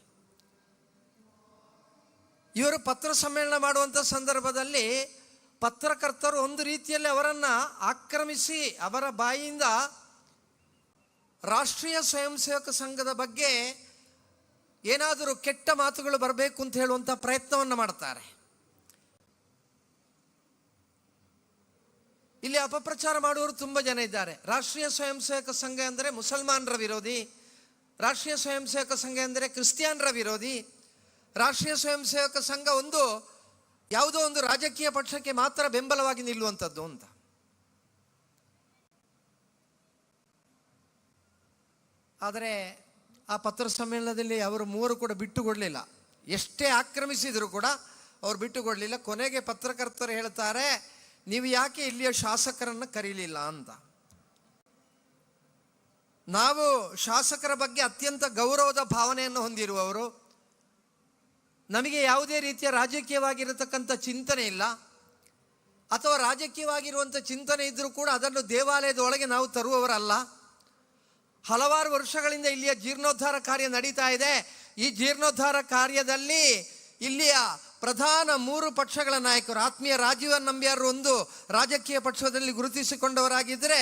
ಇವರು ಪತ್ರ ಸಮ್ಮೇಳನ ಮಾಡುವಂಥ ಸಂದರ್ಭದಲ್ಲಿ ಪತ್ರಕರ್ತರು ಒಂದು ರೀತಿಯಲ್ಲಿ ಅವರನ್ನು ಆಕ್ರಮಿಸಿ ಅವರ ಬಾಯಿಯಿಂದ ರಾಷ್ಟ್ರೀಯ ಸ್ವಯಂ ಸೇವಕ ಸಂಘದ ಬಗ್ಗೆ ಏನಾದರೂ ಕೆಟ್ಟ ಮಾತುಗಳು ಬರಬೇಕು ಅಂತ ಹೇಳುವಂಥ ಪ್ರಯತ್ನವನ್ನು ಮಾಡ್ತಾರೆ. ಇಲ್ಲಿ ಅಪಪ್ರಚಾರ ಮಾಡುವವರು ತುಂಬ ಜನ ಇದ್ದಾರೆ. ರಾಷ್ಟ್ರೀಯ ಸ್ವಯಂ ಸೇವಕ ಸಂಘ ಅಂದರೆ ಮುಸಲ್ಮಾನರ ವಿರೋಧಿ, ರಾಷ್ಟ್ರೀಯ ಸ್ವಯಂ ಸೇವಕ ಸಂಘ ಅಂದರೆ ಕ್ರಿಸ್ಟಿಯನ್ರ ವಿರೋಧಿ, ರಾಷ್ಟ್ರೀಯ ಸ್ವಯಂ ಸೇವಕ ಸಂಘ ಯಾವುದೋ ಒಂದು ರಾಜಕೀಯ ಪಕ್ಷಕ್ಕೆ ಮಾತ್ರ ಬೆಂಬಲವಾಗಿ ನಿಲ್ಲುವಂಥದ್ದು ಅಂತ. ಆದರೆ ಆ ಪತ್ರ ಸಮ್ಮೇಳನದಲ್ಲಿ ಅವರು 3 ಕೂಡ ಬಿಟ್ಟುಕೊಡಲಿಲ್ಲ. ಎಷ್ಟೇ ಆಕ್ರಮಿಸಿದರೂ ಕೂಡ ಅವರು ಬಿಟ್ಟುಕೊಡಲಿಲ್ಲ. ಕೊನೆಗೆ ಪತ್ರಕರ್ತರು ಹೇಳ್ತಾರೆ, ನೀವು ಯಾಕೆ ಇಲ್ಲಿಯ ಶಾಸಕರನ್ನು ಕರೀಲಿಲ್ಲ ಅಂತ. ನಾವು ಶಾಸಕರ ಬಗ್ಗೆ ಅತ್ಯಂತ ಗೌರವದ ಭಾವನೆಯನ್ನು ಹೊಂದಿರುವವರು, ನಮಗೆ ಯಾವುದೇ ರೀತಿಯ ರಾಜಕೀಯವಾಗಿರತಕ್ಕಂಥ ಚಿಂತನೆ ಇಲ್ಲ, ಅಥವಾ ರಾಜಕೀಯವಾಗಿರುವಂಥ ಚಿಂತನೆ ಇದ್ದರೂ ಕೂಡ ಅದನ್ನು ದೇವಾಲಯದ ಒಳಗೆ ನಾವು ತರುವವರಲ್ಲ. ಹಲವಾರು ವರ್ಷಗಳಿಂದ ಇಲ್ಲಿಯ ಜೀರ್ಣೋದ್ಧಾರ ಕಾರ್ಯ ನಡೀತಾ ಇದೆ. ಈ ಜೀರ್ಣೋದ್ಧಾರ ಕಾರ್ಯದಲ್ಲಿ ಇಲ್ಲಿಯ ಪ್ರಧಾನ 3 ಪಕ್ಷಗಳ ನಾಯಕರು, ಆತ್ಮೀಯ ರಾಜೀವನ್ ನಂಬ್ಯಾರು ಒಂದು ರಾಜಕೀಯ ಪಕ್ಷದಲ್ಲಿ ಗುರುತಿಸಿಕೊಂಡವರಾಗಿದ್ದರೆ,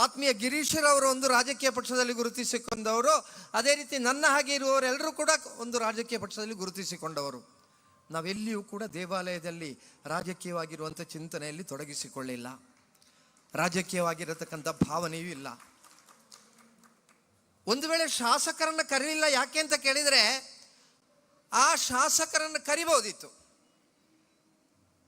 ಆತ್ಮೀಯ ಗಿರೀಶ್ವರ್ ಅವರು ಒಂದು ರಾಜಕೀಯ ಪಕ್ಷದಲ್ಲಿ ಗುರುತಿಸಿಕೊಂಡವರು, ಅದೇ ರೀತಿ ನನ್ನ ಹಾಗೆ ಇರುವವರೆಲ್ಲರೂ ಕೂಡ ಒಂದು ರಾಜಕೀಯ ಪಕ್ಷದಲ್ಲಿ ಗುರುತಿಸಿಕೊಂಡವರು. ನಾವೆಲ್ಲಿಯೂ ಕೂಡ ದೇವಾಲಯದಲ್ಲಿ ರಾಜಕೀಯವಾಗಿರುವಂಥ ಚಿಂತನೆಯಲ್ಲಿ ತೊಡಗಿಸಿಕೊಳ್ಳಿಲ್ಲ, ರಾಜಕೀಯವಾಗಿರತಕ್ಕಂಥ ಭಾವನೆಯೂ ಇಲ್ಲ. ಒಂದು ವೇಳೆ ಶಾಸಕರನ್ನು ಕರೀಲಿಲ್ಲ ಯಾಕೆ ಅಂತ ಕೇಳಿದರೆ, ಆ ಶಾಸಕರನ್ನು ಕರಿಬಹುದಿತ್ತು.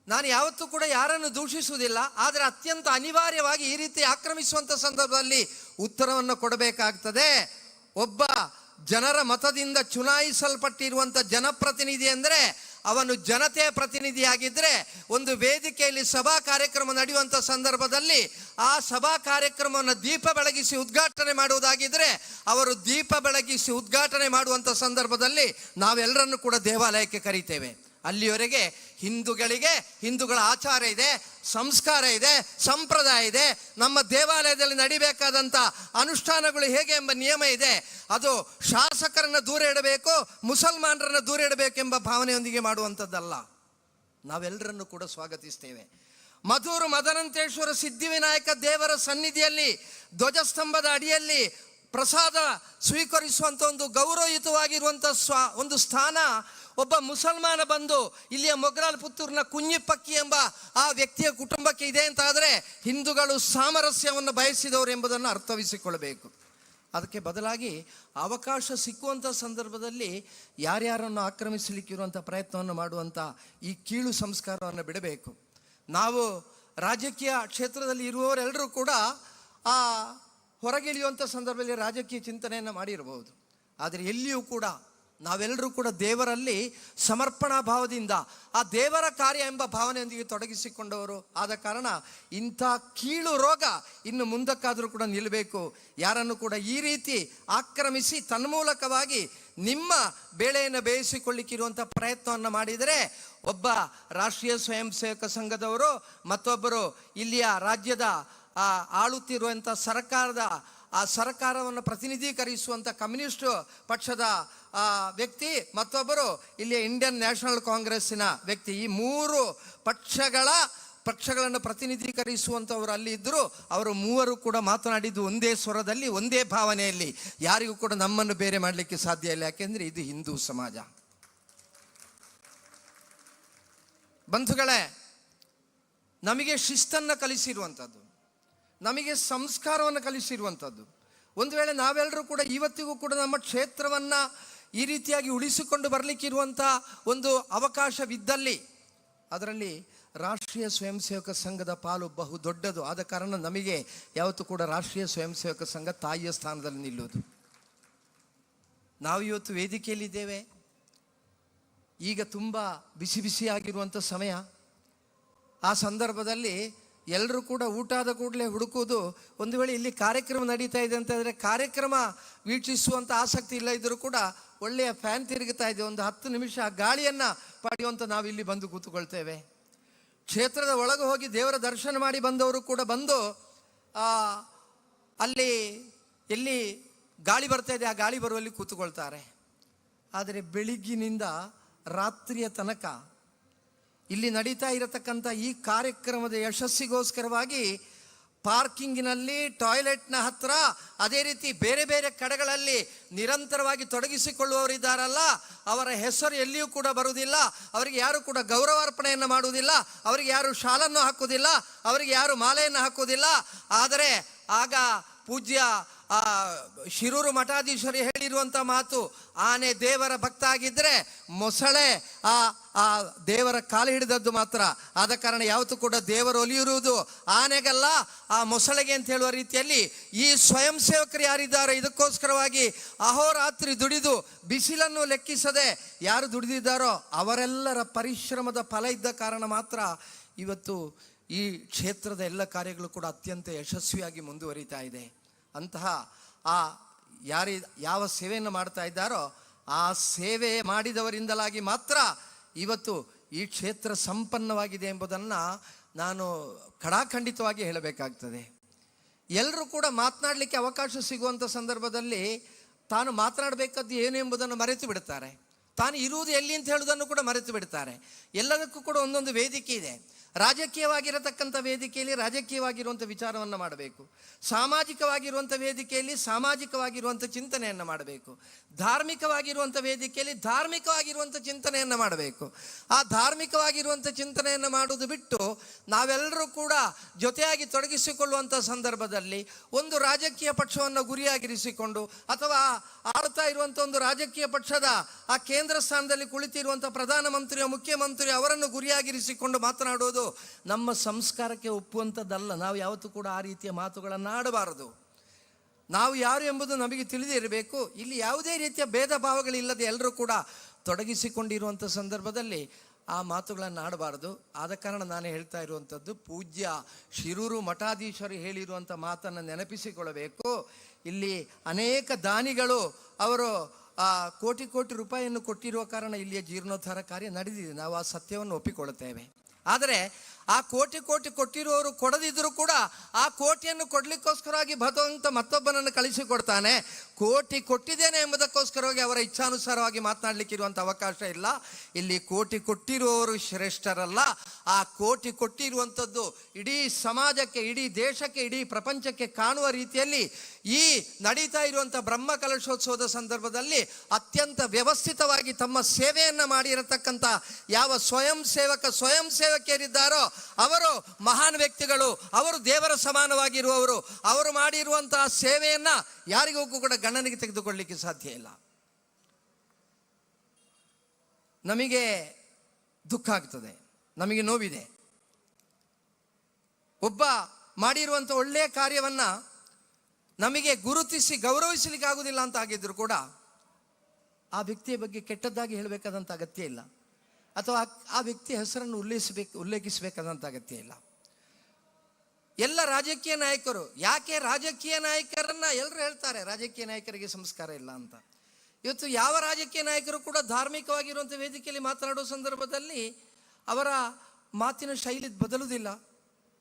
ನಾನು ಯಾವತ್ತೂ ಕೂಡ ಯಾರನ್ನು ದೂಷಿಸುವುದಿಲ್ಲ. ಆದರೆ ಅತ್ಯಂತ ಅನಿವಾರ್ಯವಾಗಿ ಈ ರೀತಿ ಆಕ್ರಮಿಸುವಂಥ ಸಂದರ್ಭದಲ್ಲಿ ಉತ್ತರವನ್ನು ಕೊಡಬೇಕಾಗ್ತದೆ. ಒಬ್ಬ ಜನರ ಮತದಿಂದ ಚುನಾಯಿಸಲ್ಪಟ್ಟಿರುವಂಥ ಜನಪ್ರತಿನಿಧಿ ಅಂದರೆ ಅವನು ಜನತೆಯ ಪ್ರತಿನಿಧಿಯಾಗಿದ್ದರೆ ಒಂದು ವೇದಿಕೆಯಲ್ಲಿ ಸಭಾ ಕಾರ್ಯಕ್ರಮ ನಡೆಯುವಂಥ ಸಂದರ್ಭದಲ್ಲಿ ಆ ಸಭಾ ಕಾರ್ಯಕ್ರಮವನ್ನು ದೀಪ ಬೆಳಗಿಸಿ ಉದ್ಘಾಟನೆ ಮಾಡುವುದಾಗಿದ್ದರೆ ಅವರು ದೀಪ ಬೆಳಗಿಸಿ ಉದ್ಘಾಟನೆ ಮಾಡುವಂಥ ಸಂದರ್ಭದಲ್ಲಿ ನಾವೆಲ್ಲರನ್ನು ಕೂಡ ದೇವಾಲಯಕ್ಕೆ ಕರೀತೇವೆ. ಅಲ್ಲಿಯವರೆಗೆ ಹಿಂದೂಗಳ ಆಚಾರ ಇದೆ, ಸಂಸ್ಕಾರ ಇದೆ, ಸಂಪ್ರದಾಯ ಇದೆ. ನಮ್ಮ ದೇವಾಲಯದಲ್ಲಿ ನಡಿಬೇಕಾದಂಥ ಅನುಷ್ಠಾನಗಳು ಹೇಗೆ ಎಂಬ ನಿಯಮ ಇದೆ. ಅದು ಶಾಸಕರನ್ನು ದೂರ ಇಡಬೇಕು, ಮುಸಲ್ಮಾನರನ್ನು ದೂರ ಇಡಬೇಕೆಂಬ ಭಾವನೆಯೊಂದಿಗೆ ಮಾಡುವಂಥದ್ದಲ್ಲ. ನಾವೆಲ್ಲರನ್ನು ಕೂಡ ಸ್ವಾಗತಿಸ್ತೇವೆ. ಮಧೂರು ಮದನಂತೇಶ್ವರ ಸಿದ್ಧಿವಿನಾಯಕ ದೇವರ ಸನ್ನಿಧಿಯಲ್ಲಿ ಧ್ವಜಸ್ತಂಭದ ಅಡಿಯಲ್ಲಿ ಪ್ರಸಾದ ಸ್ವೀಕರಿಸುವಂಥ ಒಂದು ಗೌರವಯುತವಾಗಿರುವಂಥ ಒಂದು ಸ್ಥಾನ ಒಬ್ಬ ಮುಸಲ್ಮಾನ ಬಂದು ಇಲ್ಲಿಯ ಮೊಗ್ರಾಲ್ ಪುತ್ತೂರಿನ ಕುഞ്ഞിപ്പಕ್ಕಿ ಎಂಬ ಆ ವ್ಯಕ್ತಿಯ ಕುಟುಂಬಕ್ಕೆ ಇದೆ ಅಂತಾದರೆ ಹಿಂದೂಗಳು ಸಾಮರಸ್ಯವನ್ನು ಬಯಸಿದವರು ಎಂಬುದನ್ನು ಅರ್ಥವಿಸಿಕೊಳ್ಳಬೇಕು. ಅದಕ್ಕೆ ಬದಲಾಗಿ ಅವಕಾಶ ಸಿಕ್ಕುವಂಥ ಸಂದರ್ಭದಲ್ಲಿ ಯಾರ್ಯಾರನ್ನು ಆಕ್ರಮಿಸಲಿಕ್ಕಿರುವಂಥ ಪ್ರಯತ್ನವನ್ನು ಮಾಡುವಂಥ ಈ ಕೀಳು ಸಂಸ್ಕಾರವನ್ನು ಬಿಡಬೇಕು. ನಾವು ರಾಜಕೀಯ ಕ್ಷೇತ್ರದಲ್ಲಿ ಇರುವವರೆಲ್ಲರೂ ಕೂಡ ಆ ಹೊರಗಿಳಿಯುವಂಥ ಸಂದರ್ಭದಲ್ಲಿ ರಾಜಕೀಯ ಚಿಂತನೆಯನ್ನು ಮಾಡಿರಬಹುದು. ಆದರೆ ಎಲ್ಲಿಯೂ ಕೂಡ ನಾವೆಲ್ಲರೂ ಕೂಡ ದೇವರಲ್ಲಿ ಸಮರ್ಪಣಾ ಭಾವದಿಂದ ಆ ದೇವರ ಕಾರ್ಯ ಎಂಬ ಭಾವನೆಯೊಂದಿಗೆ ತೊಡಗಿಸಿಕೊಂಡವರು ಆದ ಕಾರಣ ಇಂಥ ಕೀಳು ರೋಗ ಇನ್ನು ಮುಂದಕ್ಕಾದರೂ ಕೂಡ ನಿಲ್ಲಬೇಕು. ಯಾರನ್ನು ಕೂಡ ಈ ರೀತಿ ಆಕ್ರಮಿಸಿ ತನ್ಮೂಲಕವಾಗಿ ನಿಮ್ಮ ಬೇಳೆಯನ್ನು ಬೇಯಿಸಿಕೊಳ್ಳಿಕ್ಕಿರುವಂಥ ಪ್ರಯತ್ನವನ್ನು ಮಾಡಿದರೆ ಒಬ್ಬ ರಾಷ್ಟ್ರೀಯ ಸ್ವಯಂ ಸೇವಕ ಸಂಘದವರು ಮತ್ತೊಬ್ಬರು ಇಲ್ಲಿಯ ರಾಜ್ಯದ ಆಳುತ್ತಿರುವಂಥ ಸರ್ಕಾರವನ್ನು ಪ್ರತಿನಿಧೀಕರಿಸುವಂಥ ಕಮ್ಯುನಿಸ್ಟ್ ಪಕ್ಷದ ವ್ಯಕ್ತಿ, ಮತ್ತೊಬ್ಬರು ಇಲ್ಲಿಯ ಇಂಡಿಯನ್ ನ್ಯಾಷನಲ್ ಕಾಂಗ್ರೆಸ್ಸಿನ ವ್ಯಕ್ತಿ, ಈ ಮೂರು ಪಕ್ಷಗಳನ್ನು ಪ್ರತಿನಿಧೀಕರಿಸುವಂಥವರು ಅಲ್ಲಿ ಇದ್ದರು. ಅವರು ಮೂವರು ಕೂಡ ಮಾತನಾಡಿದ್ದು ಒಂದೇ ಸ್ವರದಲ್ಲಿ, ಒಂದೇ ಭಾವನೆಯಲ್ಲಿ. ಯಾರಿಗೂ ಕೂಡ ನಮ್ಮನ್ನು ಬೇರೆ ಮಾಡಲಿಕ್ಕೆ ಸಾಧ್ಯ ಇಲ್ಲ, ಯಾಕೆಂದರೆ ಇದು ಹಿಂದೂ ಸಮಾಜ. ಬಂಧುಗಳೇ, ನಮಗೆ ಶಿಸ್ತನ್ನು ಕಲಿಸಿರುವಂಥದ್ದು, ನಮಗೆ ಸಂಸ್ಕಾರವನ್ನು ಕಲಿಸಿರುವಂಥದ್ದು. ಒಂದು ವೇಳೆ ನಾವೆಲ್ಲರೂ ಕೂಡ ಇವತ್ತಿಗೂ ಕೂಡ ನಮ್ಮ ಕ್ಷೇತ್ರವನ್ನು ಈ ರೀತಿಯಾಗಿ ಉಳಿಸಿಕೊಂಡು ಬರಲಿಕ್ಕಿರುವಂಥ ಒಂದು ಅವಕಾಶವಿದ್ದಲ್ಲಿ ಅದರಲ್ಲಿ ರಾಷ್ಟ್ರೀಯ ಸ್ವಯಂ ಸೇವಕ ಸಂಘದ ಪಾಲು ಬಹು ದೊಡ್ಡದು. ಆದ ಕಾರಣ ನಮಗೆ ಯಾವತ್ತೂ ಕೂಡ ರಾಷ್ಟ್ರೀಯ ಸ್ವಯಂ ಸೇವಕ ಸಂಘ ತಾಯಿಯ ಸ್ಥಾನದಲ್ಲಿ ನಿಲ್ಲುವುದು. ನಾವು ಇವತ್ತು ವೇದಿಕೆಯಲ್ಲಿದ್ದೇವೆ. ಈಗ ತುಂಬ ಬಿಸಿ ಬಿಸಿಯಾಗಿರುವಂಥ ಸಮಯ. ಆ ಸಂದರ್ಭದಲ್ಲಿ ಎಲ್ಲರೂ ಕೂಡ ಊಟ ಆದ ಕೂಡಲೇ ಹುಡುಕುವುದು. ಒಂದು ವೇಳೆ ಇಲ್ಲಿ ಕಾರ್ಯಕ್ರಮ ನಡೀತಾ ಇದೆ ಅಂತಂದರೆ ಕಾರ್ಯಕ್ರಮ ವೀಕ್ಷಿಸುವಂಥ ಆಸಕ್ತಿ ಇಲ್ಲ ಇದ್ದರೂ ಕೂಡ ಒಳ್ಳೆಯ ಫ್ಯಾನ್ ತಿರುಗುತ್ತಾ ಇದೆ, ಒಂದು 10 ನಿಮಿಷ ಗಾಳಿಯನ್ನು ಪಡೆಯುವಂಥ ನಾವು ಇಲ್ಲಿ ಬಂದು ಕೂತ್ಕೊಳ್ತೇವೆ. ಕ್ಷೇತ್ರದ ಒಳಗೆ ಹೋಗಿ ದೇವರ ದರ್ಶನ ಮಾಡಿ ಬಂದವರು ಕೂಡ ಬಂದು ಅಲ್ಲಿ ಎಲ್ಲಿ ಗಾಳಿ ಬರ್ತಾ ಇದೆ ಆ ಗಾಳಿ ಬರುವಲ್ಲಿ ಕೂತ್ಕೊಳ್ತಾರೆ. ಆದರೆ ಬೆಳಿಗ್ಗಿನಿಂದ ರಾತ್ರಿಯ ತನಕ ಇಲ್ಲಿ ನಡೀತಾ ಇರತಕ್ಕಂಥ ಈ ಕಾರ್ಯಕ್ರಮದ ಯಶಸ್ಸಿಗೋಸ್ಕರವಾಗಿ ಪಾರ್ಕಿಂಗಿನಲ್ಲಿ, ಟಾಯ್ಲೆಟ್ನ ಹತ್ರ, ಅದೇ ರೀತಿ ಬೇರೆ ಬೇರೆ ಕಡೆಗಳಲ್ಲಿ ನಿರಂತರವಾಗಿ ತೊಡಗಿಸಿಕೊಳ್ಳುವವರಿದ್ದಾರಲ್ಲ, ಅವರ ಹೆಸರು ಎಲ್ಲಿಯೂ ಕೂಡ ಬರುವುದಿಲ್ಲ. ಅವರಿಗೆ ಯಾರು ಕೂಡ ಗೌರವಾರ್ಪಣೆಯನ್ನು ಮಾಡುವುದಿಲ್ಲ, ಅವರಿಗೆ ಯಾರು ಶಾಲನ್ನು ಹಾಕುವುದಿಲ್ಲ, ಅವರಿಗೆ ಯಾರು ಮಾಲೆಯನ್ನು ಹಾಕುವುದಿಲ್ಲ. ಆದರೆ ಆಗ ಪೂಜ್ಯ ಶಿರೂರು ಮಠಾಧೀಶರು ಹೇಳಿರುವಂಥ ಮಾತು, ಆನೆ ದೇವರ ಭಕ್ತ ಆಗಿದ್ದರೆ ಮೊಸಳೆ ಆ ದೇವರ ಕಾಲು ಹಿಡಿದದ್ದು ಮಾತ್ರ. ಆದ ಕಾರಣ ಯಾವತ್ತೂ ಕೂಡ ದೇವರು ಒಲಿಯಿರುವುದು ಆನೆಗಲ್ಲ, ಆ ಮೊಸಳೆಗೆ ಅಂತ ಹೇಳುವ ರೀತಿಯಲ್ಲಿ ಈ ಸ್ವಯಂ ಸೇವಕರು ಯಾರಿದ್ದಾರೆ ಇದಕ್ಕೋಸ್ಕರವಾಗಿ ಅಹೋರಾತ್ರಿ ದುಡಿದು ಬಿಸಿಲನ್ನು ಲೆಕ್ಕಿಸದೆ ಯಾರು ದುಡಿದಿದ್ದಾರೋ ಅವರೆಲ್ಲರ ಪರಿಶ್ರಮದ ಫಲ ಇದ್ದ ಕಾರಣ ಮಾತ್ರ ಇವತ್ತು ಈ ಕ್ಷೇತ್ರದ ಎಲ್ಲ ಕಾರ್ಯಗಳು ಕೂಡ ಅತ್ಯಂತ ಯಶಸ್ವಿಯಾಗಿ ಮುಂದುವರಿತಾ ಇದೆ. ಅಂತಹ ಯಾವ ಸೇವೆಯನ್ನು ಮಾಡ್ತಾ ಇದ್ದಾರೋ ಆ ಸೇವೆ ಮಾಡಿದವರಿಂದಲಾಗಿ ಮಾತ್ರ ಇವತ್ತು ಈ ಕ್ಷೇತ್ರ ಸಂಪನ್ನವಾಗಿದೆ ಎಂಬುದನ್ನು ನಾನು ಖಡಾಖಂಡಿತವಾಗಿ ಹೇಳಬೇಕಾಗ್ತದೆ. ಎಲ್ಲರೂ ಕೂಡ ಮಾತನಾಡಲಿಕ್ಕೆ ಅವಕಾಶ ಸಿಗುವಂಥ ಸಂದರ್ಭದಲ್ಲಿ ತಾನು ಮಾತನಾಡಬೇಕಾದ್ದು ಏನು ಎಂಬುದನ್ನು ಮರೆತು ಬಿಡ್ತಾರೆ. ತಾನು ಇರುವುದು ಎಲ್ಲಿ ಅಂತ ಹೇಳುವುದನ್ನು ಕೂಡ ಮರೆತು ಬಿಡ್ತಾರೆ. ಎಲ್ಲದಕ್ಕೂ ಕೂಡ ಒಂದೊಂದು ವೇದಿಕೆ ಇದೆ. ರಾಜಕೀಯವಾಗಿರತಕ್ಕಂಥ ವೇದಿಕೆಯಲ್ಲಿ ರಾಜಕೀಯವಾಗಿರುವಂಥ ವಿಚಾರವನ್ನು ಮಾಡಬೇಕು, ಸಾಮಾಜಿಕವಾಗಿರುವಂಥ ವೇದಿಕೆಯಲ್ಲಿ ಸಾಮಾಜಿಕವಾಗಿರುವಂಥ ಚಿಂತನೆಯನ್ನು ಮಾಡಬೇಕು, ಧಾರ್ಮಿಕವಾಗಿರುವಂಥ ವೇದಿಕೆಯಲ್ಲಿ ಧಾರ್ಮಿಕವಾಗಿರುವಂಥ ಚಿಂತನೆಯನ್ನು ಮಾಡಬೇಕು. ಆ ಧಾರ್ಮಿಕವಾಗಿರುವಂಥ ಚಿಂತನೆಯನ್ನು ಮಾಡುವುದು ಬಿಟ್ಟು ನಾವೆಲ್ಲರೂ ಕೂಡ ಜೊತೆಯಾಗಿ ತೊಡಗಿಸಿಕೊಳ್ಳುವಂಥ ಸಂದರ್ಭದಲ್ಲಿ ಒಂದು ರಾಜಕೀಯ ಪಕ್ಷವನ್ನು ಗುರಿಯಾಗಿರಿಸಿಕೊಂಡು ಅಥವಾ ಆಳ್ತಾ ಇರುವಂಥ ಒಂದು ರಾಜಕೀಯ ಪಕ್ಷದ ಆ ಕೇಂದ್ರ ಸ್ಥಾನದಲ್ಲಿ ಕುಳಿತಿರುವಂಥ ಪ್ರಧಾನಮಂತ್ರಿಯೋ ಮುಖ್ಯಮಂತ್ರಿ ಅವರನ್ನು ಗುರಿಯಾಗಿರಿಸಿಕೊಂಡು ಮಾತನಾಡುವುದು ನಮ್ಮ ಸಂಸ್ಕಾರಕ್ಕೆ ಒಪ್ಪುವಂಥದ್ದಲ್ಲ. ನಾವು ಯಾವತ್ತೂ ಕೂಡ ಆ ರೀತಿಯ ಮಾತುಗಳನ್ನು ಆಡಬಾರದು. ನಾವು ಯಾರು ಎಂಬುದು ನಮಗೆ ತಿಳಿದಿರಬೇಕು. ಇಲ್ಲಿ ಯಾವುದೇ ರೀತಿಯ ಭೇದ ಭಾವಗಳಿಲ್ಲದೆ ಎಲ್ಲರೂ ಕೂಡ ತೊಡಗಿಸಿಕೊಂಡಿರುವಂಥ ಸಂದರ್ಭದಲ್ಲಿ ಆ ಮಾತುಗಳನ್ನು ಆಡಬಾರದು. ಆದ ಕಾರಣ ನಾನು ಹೇಳ್ತಾ ಇರುವಂಥದ್ದು, ಪೂಜ್ಯ ಶಿರೂರು ಮಠಾಧೀಶರು ಹೇಳಿರುವಂಥ ಮಾತನ್ನು ನೆನಪಿಸಿಕೊಳ್ಳಬೇಕು. ಇಲ್ಲಿ ಅನೇಕ ದಾನಿಗಳು ಅವರು ಕೋಟಿ ಕೋಟಿ ರೂಪಾಯಿಯನ್ನು ಕೊಟ್ಟಿರುವ ಕಾರಣ ಇಲ್ಲಿಯ ಜೀರ್ಣೋದ್ಧಾರ ಕಾರ್ಯ ನಡೆದಿದೆ. ನಾವು ಆ ಸತ್ಯವನ್ನು ಒಪ್ಪಿಕೊಳ್ಳುತ್ತೇವೆ. ಆದರೆ ಆ ಕೋಟಿ ಕೋಟಿ ಕೊಟ್ಟಿರುವವರು ಕೊಡದಿದ್ದರೂ ಕೂಡ ಆ ಕೋಟಿಯನ್ನು ಕೊಡ್ಲಿಕ್ಕೋಸ್ಕರವಾಗಿ ಭಗವಂತ ಮತ್ತೊಬ್ಬನನ್ನು ಕಳಿಸಿಕೊಡ್ತಾನೆ. ಕೋಟಿ ಕೊಟ್ಟಿದ್ದೇನೆ ಎಂಬುದಕ್ಕೋಸ್ಕರವಾಗಿ ಅವರ ಇಚ್ಛಾನುಸಾರವಾಗಿ ಮಾತನಾಡಲಿಕ್ಕಿರುವಂಥ ಅವಕಾಶ ಇಲ್ಲ. ಇಲ್ಲಿ ಕೋಟಿ ಕೊಟ್ಟಿರುವವರು ಶ್ರೇಷ್ಠರಲ್ಲ. ಆ ಕೋಟಿ ಕೊಟ್ಟಿರುವಂಥದ್ದು ಇಡೀ ಸಮಾಜಕ್ಕೆ, ಇಡೀ ದೇಶಕ್ಕೆ, ಇಡೀ ಪ್ರಪಂಚಕ್ಕೆ ಕಾಣುವ ರೀತಿಯಲ್ಲಿ ಈ ನಡೀತಾ ಇರುವಂಥ ಬ್ರಹ್ಮ ಕಲಶೋತ್ಸವದ ಸಂದರ್ಭದಲ್ಲಿ ಅತ್ಯಂತ ವ್ಯವಸ್ಥಿತವಾಗಿ ತಮ್ಮ ಸೇವೆಯನ್ನು ಮಾಡಿರತಕ್ಕಂಥ ಯಾವ ಸ್ವಯಂ ಸೇವಕಿಯರಿದ್ದಾರೋ ಅವರು ಮಹಾನ್ ವ್ಯಕ್ತಿಗಳು, ಅವರು ದೇವರ ಸಮಾನವಾಗಿರುವವರು. ಅವರು ಮಾಡಿರುವಂತಹ ಸೇವೆಯನ್ನ ಯಾರಿಗೂ ಕೂಡ ಗಣನೆಗೆ ತೆಗೆದುಕೊಳ್ಳಲಿಕ್ಕೆ ಸಾಧ್ಯ ಇಲ್ಲ. ನಮಗೆ ದುಃಖ ಆಗ್ತದೆ, ನಮಗೆ ನೋವಿದೆ. ಒಬ್ಬ ಮಾಡಿರುವಂಥ ಒಳ್ಳೆಯ ಕಾರ್ಯವನ್ನ ನಮಗೆ ಗುರುತಿಸಿ ಗೌರವಿಸಲಿಕ್ಕೆ ಆಗುವುದಿಲ್ಲ ಅಂತ ಆಗಿದ್ರು ಕೂಡ ಆ ವ್ಯಕ್ತಿಯ ಬಗ್ಗೆ ಕೆಟ್ಟದ್ದಾಗಿ ಹೇಳಬೇಕಾದಂಥ ಅಗತ್ಯ ಇಲ್ಲ, ಅಥವಾ ಆ ವ್ಯಕ್ತಿಯ ಹೆಸರನ್ನು ಉಲ್ಲೇಖಿಸಬೇಕಾದಂಥ ಅಗತ್ಯ ಇಲ್ಲ. ಎಲ್ಲ ರಾಜಕೀಯ ನಾಯಕರು, ಯಾಕೆ ರಾಜಕೀಯ ನಾಯಕರನ್ನ ಎಲ್ಲರೂ ಹೇಳ್ತಾರೆ ರಾಜಕೀಯ ನಾಯಕರಿಗೆ ಸಂಸ್ಕಾರ ಇಲ್ಲ ಅಂತ. ಇವತ್ತು ಯಾವ ರಾಜಕೀಯ ನಾಯಕರು ಕೂಡ ಧಾರ್ಮಿಕವಾಗಿರುವಂಥ ವೇದಿಕೆಯಲ್ಲಿ ಮಾತನಾಡುವ ಸಂದರ್ಭದಲ್ಲಿ ಅವರ ಮಾತಿನ ಶೈಲಿ ಬದಲುವುದಿಲ್ಲ.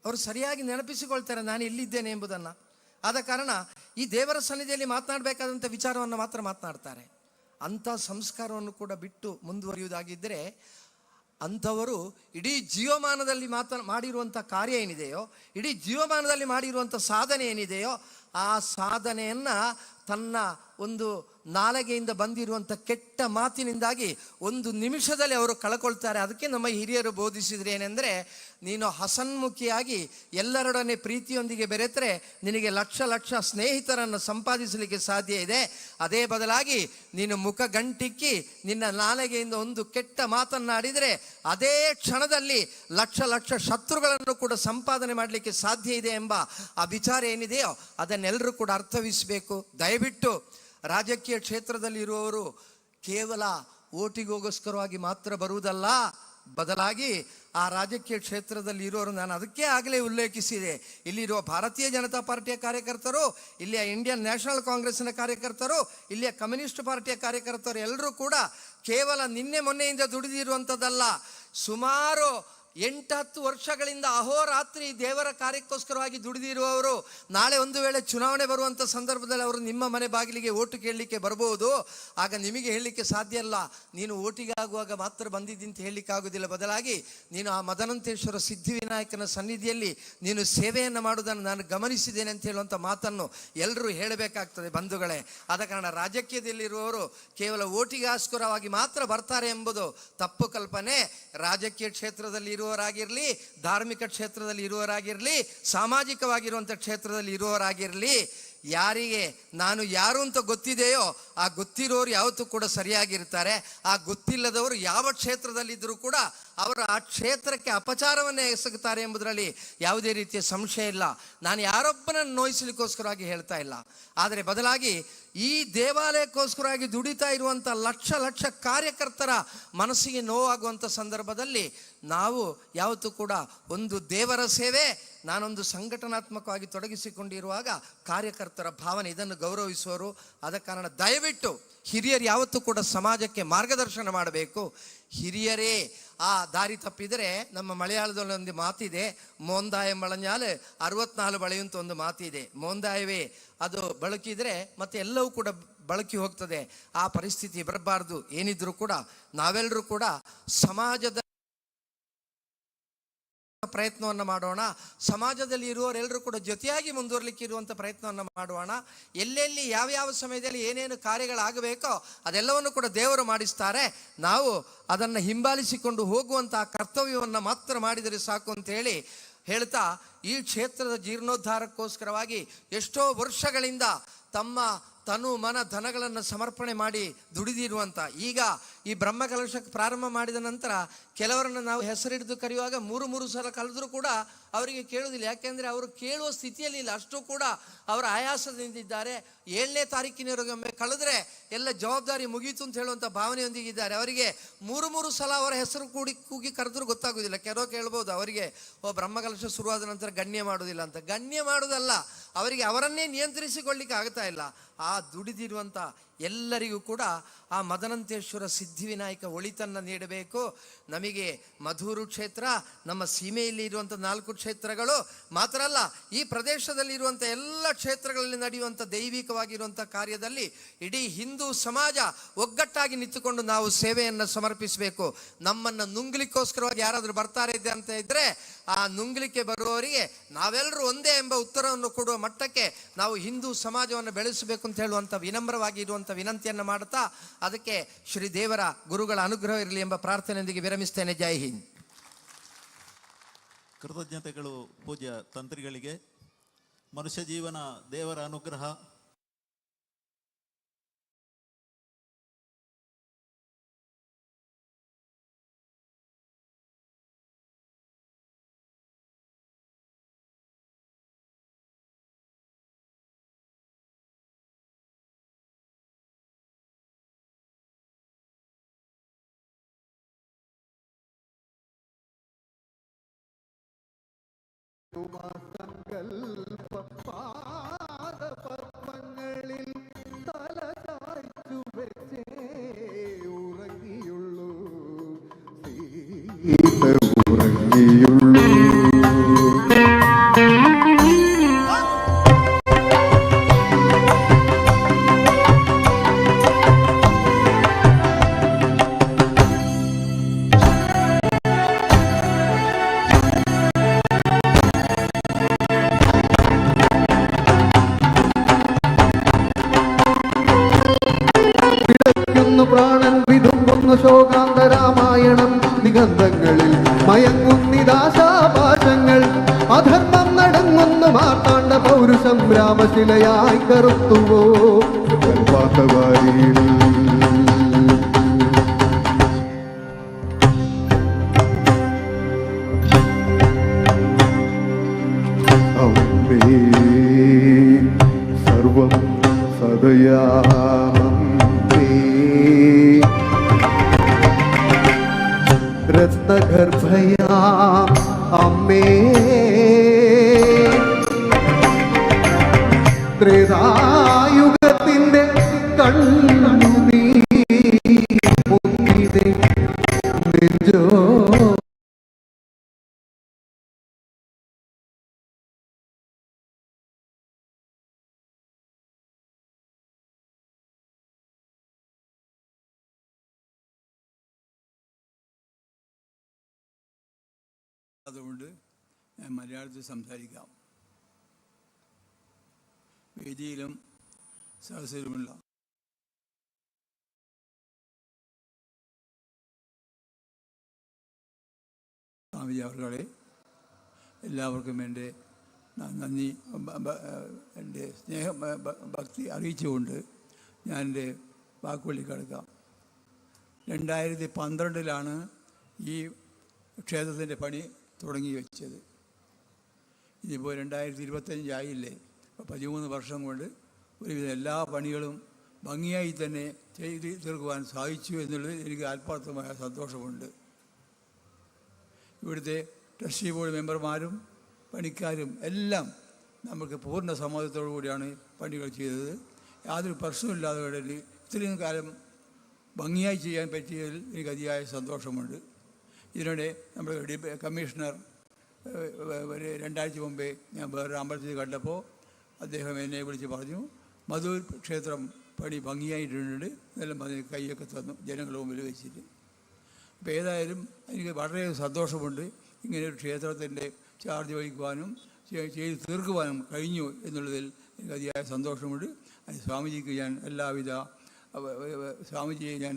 ಅವರು ಸರಿಯಾಗಿ ನೆನಪಿಸಿಕೊಳ್ತಾರೆ ನಾನು ಎಲ್ಲಿದ್ದೇನೆ ಎಂಬುದನ್ನು. ಆದ ಕಾರಣ ಈ ದೇವರ ಸನ್ನಿಧಿಯಲ್ಲಿ ಮಾತನಾಡಬೇಕಾದಂಥ ವಿಚಾರವನ್ನು ಮಾತ್ರ ಮಾತನಾಡ್ತಾರೆ. ಅಂಥ ಸಂಸ್ಕಾರವನ್ನು ಕೂಡ ಬಿಟ್ಟು ಮುಂದುವರಿಯುವುದಾಗಿದ್ದರೆ ಅಂಥವರು ಇಡೀ ಜೀವಮಾನದಲ್ಲಿ ಮಾಡಿರುವಂಥ ಕಾರ್ಯ ಏನಿದೆಯೋ, ಇಡೀ ಜೀವಮಾನದಲ್ಲಿ ಮಾಡಿರುವಂಥ ಸಾಧನೆ ಏನಿದೆಯೋ, ಆ ಸಾಧನೆಯನ್ನು ತನ್ನ ಒಂದು ನಾಲಿಗೆಯಿಂದ ಬಂದಿರುವಂಥ ಕೆಟ್ಟ ಮಾತಿನಿಂದಾಗಿ ಒಂದು ನಿಮಿಷದಲ್ಲಿ ಅವರು ಕಳ್ಕೊಳ್ತಾರೆ. ಅದಕ್ಕೆ ನಮ್ಮ ಹಿರಿಯರು ಬೋಧಿಸಿದ್ರೆ ಏನೆಂದರೆ, ನೀನು ಹಸನ್ಮುಖಿಯಾಗಿ ಎಲ್ಲರೊಡನೆ ಪ್ರೀತಿಯೊಂದಿಗೆ ಬೆರೆತರೆ ನಿನಗೆ ಲಕ್ಷ ಲಕ್ಷ ಸ್ನೇಹಿತರನ್ನು ಸಂಪಾದಿಸಲಿಕ್ಕೆ ಸಾಧ್ಯ ಇದೆ. ಅದೇ ಬದಲಾಗಿ ನೀನು ಮುಖ ಗಂಟಿಕ್ಕಿ ನಿನ್ನ ನಾಲಿಗೆಯಿಂದ ಒಂದು ಕೆಟ್ಟ ಮಾತನ್ನಾಡಿದರೆ ಅದೇ ಕ್ಷಣದಲ್ಲಿ ಲಕ್ಷ ಲಕ್ಷ ಶತ್ರುಗಳನ್ನು ಕೂಡ ಸಂಪಾದನೆ ಮಾಡಲಿಕ್ಕೆ ಸಾಧ್ಯ ಇದೆ ಎಂಬ ಆ ವಿಚಾರ ಏನಿದೆಯೋ ಅದನ್ನೆಲ್ಲರೂ ಕೂಡ ಅರ್ಥವಿಸಬೇಕು. ದಯವಿಟ್ಟು ರಾಜಕೀಯ ಕ್ಷೇತ್ರದಲ್ಲಿ ಇರುವವರು ಕೇವಲ ಓಟಿಗೋಸ್ಕರವಾಗಿ ಮಾತ್ರ ಬರುವುದಲ್ಲ, ಬದಲಾಗಿ ಆ ರಾಜಕೀಯ ಕ್ಷೇತ್ರದಲ್ಲಿ ಇರೋರು, ನಾನು ಅದಕ್ಕೆ ಆಗಲೇ ಉಲ್ಲೇಖಿಸಿದೆ, ಇಲ್ಲಿರುವ ಭಾರತೀಯ ಜನತಾ ಪಾರ್ಟಿಯ ಕಾರ್ಯಕರ್ತರು, ಇಲ್ಲಿಯ ಇಂಡಿಯನ್ ನ್ಯಾಷನಲ್ ಕಾಂಗ್ರೆಸ್ನ ಕಾರ್ಯಕರ್ತರು, ಇಲ್ಲಿಯ ಕಮ್ಯುನಿಸ್ಟ್ ಪಾರ್ಟಿಯ ಕಾರ್ಯಕರ್ತರು ಎಲ್ಲರೂ ಕೂಡ ಕೇವಲ ನಿನ್ನೆ ಮೊನ್ನೆಯಿಂದ ದುಡಿದಿರುವಂಥದ್ದಲ್ಲ. ಸುಮಾರು 8-10 ವರ್ಷಗಳಿಂದ ಅಹೋರಾತ್ರಿ ದೇವರ ಕಾರ್ಯಕ್ಕೋಸ್ಕರವಾಗಿ ದುಡಿದಿರುವವರು ನಾಳೆ ಒಂದು ವೇಳೆ ಚುನಾವಣೆ ಬರುವಂಥ ಸಂದರ್ಭದಲ್ಲಿ ಅವರು ನಿಮ್ಮ ಮನೆ ಬಾಗಿಲಿಗೆ ಓಟು ಕೇಳಲಿಕ್ಕೆ ಬರ್ಬೋದು. ಆಗ ನಿಮಗೆ ಹೇಳಲಿಕ್ಕೆ ಸಾಧ್ಯ ಇಲ್ಲ ನೀನು ಓಟಿಗೆ ಆಗುವಾಗ ಮಾತ್ರ ಬಂದಿದ್ದಿ ಅಂತ ಹೇಳಲಿಕ್ಕೆ ಆಗೋದಿಲ್ಲ. ಬದಲಾಗಿ ನೀನು ಆ ಮದನಂತೇಶ್ವರ ಸಿದ್ಧಿವಿನಾಯಕನ ಸನ್ನಿಧಿಯಲ್ಲಿ ನೀನು ಸೇವೆಯನ್ನು ಮಾಡುವುದನ್ನು ನಾನು ಗಮನಿಸಿದ್ದೇನೆ ಅಂತ ಹೇಳುವಂಥ ಮಾತನ್ನು ಎಲ್ಲರೂ ಹೇಳಬೇಕಾಗ್ತದೆ ಬಂಧುಗಳೇ. ಆದ ಕಾರಣ ರಾಜಕೀಯದಲ್ಲಿರುವವರು ಕೇವಲ ಓಟಿಗೋಸ್ಕರವಾಗಿ ಮಾತ್ರ ಬರ್ತಾರೆ ಎಂಬುದು ತಪ್ಪು ಕಲ್ಪನೆ. ರಾಜಕೀಯ ಕ್ಷೇತ್ರದಲ್ಲಿ ಇರುವವರಾಗಿರಲಿ, ಧಾರ್ಮಿಕ ಕ್ಷೇತ್ರದಲ್ಲಿ ಇರುವವರಾಗಿರಲಿ, ಸಾಮಾಜಿಕವಾಗಿರುವಂಥ ಕ್ಷೇತ್ರದಲ್ಲಿ ಇರುವವರಾಗಿರಲಿ, ಯಾರಿಗೆ ನಾನು ಯಾರು ಅಂತ ಗೊತ್ತಿದೆಯೋ ಆ ಗೊತ್ತಿರೋರು ಯಾವತ್ತೂ ಕೂಡ ಸರಿಯಾಗಿರ್ತಾರೆ. ಆ ಗೊತ್ತಿಲ್ಲದವರು ಯಾವ ಕ್ಷೇತ್ರದಲ್ಲಿದ್ದರೂ ಕೂಡ ಅವರು ಆ ಕ್ಷೇತ್ರಕ್ಕೆ ಅಪಚಾರವನ್ನೇ ಎಸಗುತ್ತಾರೆ ಎಂಬುದರಲ್ಲಿ ಯಾವುದೇ ರೀತಿಯ ಸಂಶಯ ಇಲ್ಲ. ನಾನು ಯಾರೊಬ್ಬನನ್ನು ನೋಯಿಸಲಿಕ್ಕೋಸ್ಕರವಾಗಿ ಹೇಳ್ತಾ ಇಲ್ಲ, ಆದರೆ ಬದಲಾಗಿ ಈ ದೇವಾಲಯಕ್ಕೋಸ್ಕರವಾಗಿ ದುಡಿತಾ ಇರುವಂಥ ಲಕ್ಷ ಲಕ್ಷ ಕಾರ್ಯಕರ್ತರ ಮನಸ್ಸಿಗೆ ನೋವಾಗುವಂಥ ಸಂದರ್ಭದಲ್ಲಿ ನಾವು ಯಾವತ್ತೂ ಕೂಡ ಒಂದು ದೇವರ ಸೇವೆ, ನಾನೊಂದು ಸಂಘಟನಾತ್ಮಕವಾಗಿ ತೊಡಗಿಸಿಕೊಂಡಿರುವಾಗ ಕಾರ್ಯಕರ್ತರ ಭಾವನೆ ಇದನ್ನು ಗೌರವಿಸುವರು. ಆದ ಕಾರಣ ದಯವಿಟ್ಟು ಹಿರಿಯರು ಯಾವತ್ತೂ ಕೂಡ ಸಮಾಜಕ್ಕೆ ಮಾರ್ಗದರ್ಶನ ಮಾಡಬೇಕು. ಹಿರಿಯರೇ ಆ ದಾರಿ ತಪ್ಪಿದರೆ, ನಮ್ಮ ಮಲಯಾಳದಲ್ಲಿ ಒಂದು ಮಾತಿದೆ, ಮೋಂದಾಯ ಮಳഞ്ഞാൽ 64 ಬಳೆಯುವಂತ ಒಂದು ಮಾತಿದೆ. ಮೋಂದಾಯವೇ ಅದು ಬಳಕಿದರೆ ಮತ್ತೆ ಎಲ್ಲವೂ ಕೂಡ ಬಳಕಿ ಹೋಗ್ತದೆ. ಆ ಪರಿಸ್ಥಿತಿ ಬರಬಾರ್ದು. ಏನಿದ್ರು ಕೂಡ ನಾವೆಲ್ಲರೂ ಕೂಡ ಸಮಾಜದ ಪ್ರಯತ್ನವನ್ನು ಮಾಡೋಣ. ಸಮಾಜದಲ್ಲಿ ಇರುವವರೆಲ್ಲರೂ ಕೂಡ ಜೊತೆಯಾಗಿ ಮುಂದುವರಲಿಕ್ಕೆ ಇರುವಂಥ ಪ್ರಯತ್ನವನ್ನು ಮಾಡೋಣ. ಎಲ್ಲೆಲ್ಲಿ ಯಾವ್ಯಾವ ಸಮಯದಲ್ಲಿ ಏನೇನು ಕಾರ್ಯಗಳಾಗಬೇಕೋ ಅದೆಲ್ಲವನ್ನು ಕೂಡ ದೇವರು ಮಾಡಿಸ್ತಾರೆ. ನಾವು ಅದನ್ನು ಹಿಂಬಾಲಿಸಿಕೊಂಡು ಹೋಗುವಂತಹ ಕರ್ತವ್ಯವನ್ನು ಮಾತ್ರ ಮಾಡಿದರೆ ಸಾಕು ಅಂತೇಳಿ ಹೇಳ್ತಾ, ಈ ಕ್ಷೇತ್ರದ ಜೀರ್ಣೋದ್ಧಾರಕ್ಕೋಸ್ಕರವಾಗಿ ಎಷ್ಟೋ ವರ್ಷಗಳಿಂದ ತಮ್ಮ ತನು ಮನ ಧನಗಳನ್ನು ಸಮರ್ಪಣೆ ಮಾಡಿ ದುಡಿದಿರುವಂಥ, ಈಗ ಈ ಬ್ರಹ್ಮಕಲಶಕ್ಕೆ ಪ್ರಾರಂಭ ಮಾಡಿದ ನಂತರ ಕೆಲವರನ್ನು ನಾವು ಹೆಸರಿಡಿದು ಕರೆಯುವಾಗ 3 ಸಲ ಕಳೆದರೂ ಕೂಡ ಅವರಿಗೆ ಕೇಳುವುದಿಲ್ಲ. ಯಾಕೆಂದರೆ ಅವರು ಕೇಳುವ ಸ್ಥಿತಿಯಲ್ಲಿ ಇಲ್ಲ, ಅಷ್ಟು ಕೂಡ ಅವರ ಆಯಾಸದಿಂದಿದ್ದಾರೆ. 7ನೇ ತಾರೀಕಿನವರೆಗೊಮ್ಮೆ ಕಳೆದ್ರೆ ಎಲ್ಲ ಜವಾಬ್ದಾರಿ ಮುಗೀತು ಅಂತ ಹೇಳುವಂಥ ಭಾವನೆಯೊಂದಿಗಿದ್ದಾರೆ. ಅವರಿಗೆ 3 ಸಲ ಅವರ ಹೆಸರು ಕೂಗಿ ಕರೆದ್ರೂ ಗೊತ್ತಾಗೋದಿಲ್ಲ. ಕೆಲವು ಕೇಳ್ಬೋದು ಅವರಿಗೆ, ಬ್ರಹ್ಮಕಲಶ ಶುರುವಾದ ನಂತರ ಗಣ್ಯ ಮಾಡೋದಿಲ್ಲ ಅಂತ. ಗಣ್ಯ ಮಾಡೋದಲ್ಲ, ಅವರಿಗೆ ಅವರನ್ನೇ ನಿಯಂತ್ರಿಸಿಕೊಳ್ಳಿಕ್ಕೆ ಆಗ್ತಾ ಇಲ್ಲ. ಆ ದುಡಿದಿರುವಂಥ ಎಲ್ಲರಿಗೂ ಕೂಡ ಆ ಮದನಂತೇಶ್ವರ ಸಿದ್ಧಿವಿನಾಯಕ ಒಳಿತನ್ನು ನೀಡಬೇಕು. ನಮಗೆ ಮಧೂರು ಕ್ಷೇತ್ರ, ನಮ್ಮ ಸೀಮೆಯಲ್ಲಿ ಇರುವಂಥ 4 ಕ್ಷೇತ್ರಗಳು ಮಾತ್ರ ಅಲ್ಲ, ಈ ಪ್ರದೇಶದಲ್ಲಿರುವಂಥ ಎಲ್ಲ ಕ್ಷೇತ್ರಗಳಲ್ಲಿ ನಡೆಯುವಂಥ ದೈವಿಕವಾಗಿರುವಂಥ ಕಾರ್ಯದಲ್ಲಿ ಇಡೀ ಹಿಂದೂ ಸಮಾಜ ಒಗ್ಗಟ್ಟಾಗಿ ನಿಂತುಕೊಂಡು ನಾವು ಸೇವೆಯನ್ನು ಸಮರ್ಪಿಸಬೇಕು. ನಮ್ಮನ್ನು ನುಂಗ್ಲಿಕ್ಕೋಸ್ಕರವಾಗಿ ಯಾರಾದರೂ ಬರ್ತಾರೆ ಅಂತ ಇದ್ದರೆ ಆ ನುಂಗ್ಲಿಕ್ಕೆ ಬರುವವರಿಗೆ ನಾವೆಲ್ಲರೂ ಒಂದೇ ಎಂಬ ಉತ್ತರವನ್ನು ಕೊಡುವ ಮಟ್ಟಕ್ಕೆ ನಾವು ಹಿಂದೂ ಸಮಾಜವನ್ನು ಬೆಳೆಸಬೇಕು ಅಂತ ಹೇಳುವಂಥ ವಿನಮ್ರವಾಗಿ ಇರುವಂಥ ವಿನಂತಿಯನ್ನು ಮಾಡುತ್ತಾ, ಅದಕ್ಕೆ ಶ್ರೀ ದೇವರ ಗುರುಗಳ ಅನುಗ್ರಹ ಇರಲಿ ಎಂಬ ಪ್ರಾರ್ಥನೆಯೊಂದಿಗೆ ವಿರಮಿಸ್ತೇನೆ. ಜೈ ಹಿಂದ್. ಕೃತಜ್ಞತೆಗಳು ಪೂಜ್ಯ ತಂತ್ರಿಗಳಿಗೆ. ಮನುಷ್ಯ ಜೀವನ ದೇವರ ಅನುಗ್ರಹ. സങ്കൽപ്പ പാദപത്മങ്ങളിൽ തല താഴ്ച്ചു വെച്ചേ ഉറങ്ങിയുള്ളൂ, സീത ഉറങ്ങിയുള്ളൂ. പ്രാണൻ വിതുമ്പുന്നു ശോകാന്തരാമായണം, നിഗന്ധങ്ങളിൽ മയങ്ങുന്നിതാശാപാശങ്ങൾ. അധർമ്മം നടങ്ങുന്നു മാർത്താണ്ഡ പൗരുഷം, രാമശിലയായി കറുത്തുവോ വാക്കവാരിയിൽ. അമ്പേ സർവം സദയാ രത്നഗർഭയാ അമ്മേ, ത്രേതായുഗത്തിന്റെ കണ്ണുനീ മുന്നിലെ നെഞ്ചോ. അതുകൊണ്ട് ഞാൻ മലയാളത്തിൽ സംസാരിക്കാം. വേദിയിലും സദസ്സിലുമുള്ള സ്വാമിജി അവർകളെ എല്ലാവർക്കും എൻ്റെ നന്ദി, എൻ്റെ സ്നേഹം, ഭക്തി അറിയിച്ചുകൊണ്ട് ഞാൻ എൻ്റെ വാക്കുകളിൽ കിടക്കാം. 2012 ഈ ക്ഷേത്രത്തിൻ്റെ പണി തുടങ്ങി വെച്ചത്. ഇതിപ്പോൾ 2025 ആയില്ലേ. 13 വർഷം കൊണ്ട് ഒരുവിധം എല്ലാ പണികളും ഭംഗിയായി തന്നെ ചെയ്ത് തീർക്കുവാൻ സാധിച്ചു എന്നുള്ളത് എനിക്ക് ആത്മാർത്ഥമായ സന്തോഷമുണ്ട്. ഇവിടുത്തെ ട്രസ്റ്റി ബോർഡ് മെമ്പർമാരും പണിക്കാരും എല്ലാം നമുക്ക് പൂർണ്ണ സമ്മതത്തോടു കൂടിയാണ് പണികൾ ചെയ്തത്. യാതൊരു പ്രശ്നമില്ലാതെ ഇത്രയും കാലം ഭംഗിയായി ചെയ്യാൻ പറ്റിയതിൽ എനിക്ക് അതിയായ സന്തോഷമുണ്ട്. ഇതിനിടെ നമ്മുടെ കമ്മീഷണർ 2 ആഴ്ച മുമ്പേ ഞാൻ വേറൊരു അമ്പലത്തിൽ കണ്ടപ്പോൾ അദ്ദേഹം എന്നെ വിളിച്ച് പറഞ്ഞു, മധൂർ ക്ഷേത്രം പണി ഭംഗിയായിട്ടുണ്ട്, എന്നെല്ലാം പറഞ്ഞ് കൈയൊക്കെ തന്നു ജനങ്ങളുടെ മുമ്പിൽ വെച്ചിട്ട്. അപ്പോൾ ഏതായാലും എനിക്ക് വളരെ സന്തോഷമുണ്ട്. ഇങ്ങനെ ഒരു ക്ഷേത്രത്തിൻ്റെ ചാർജ് വഹിക്കുവാനും ചെയ്ത് തീർക്കുവാനും കഴിഞ്ഞു എന്നുള്ളതിൽ എനിക്ക് അതിയായ സന്തോഷമുണ്ട്. സ്വാമിജിക്ക് ഞാൻ എല്ലാവിധ സ്വാമിജിയെ ഞാൻ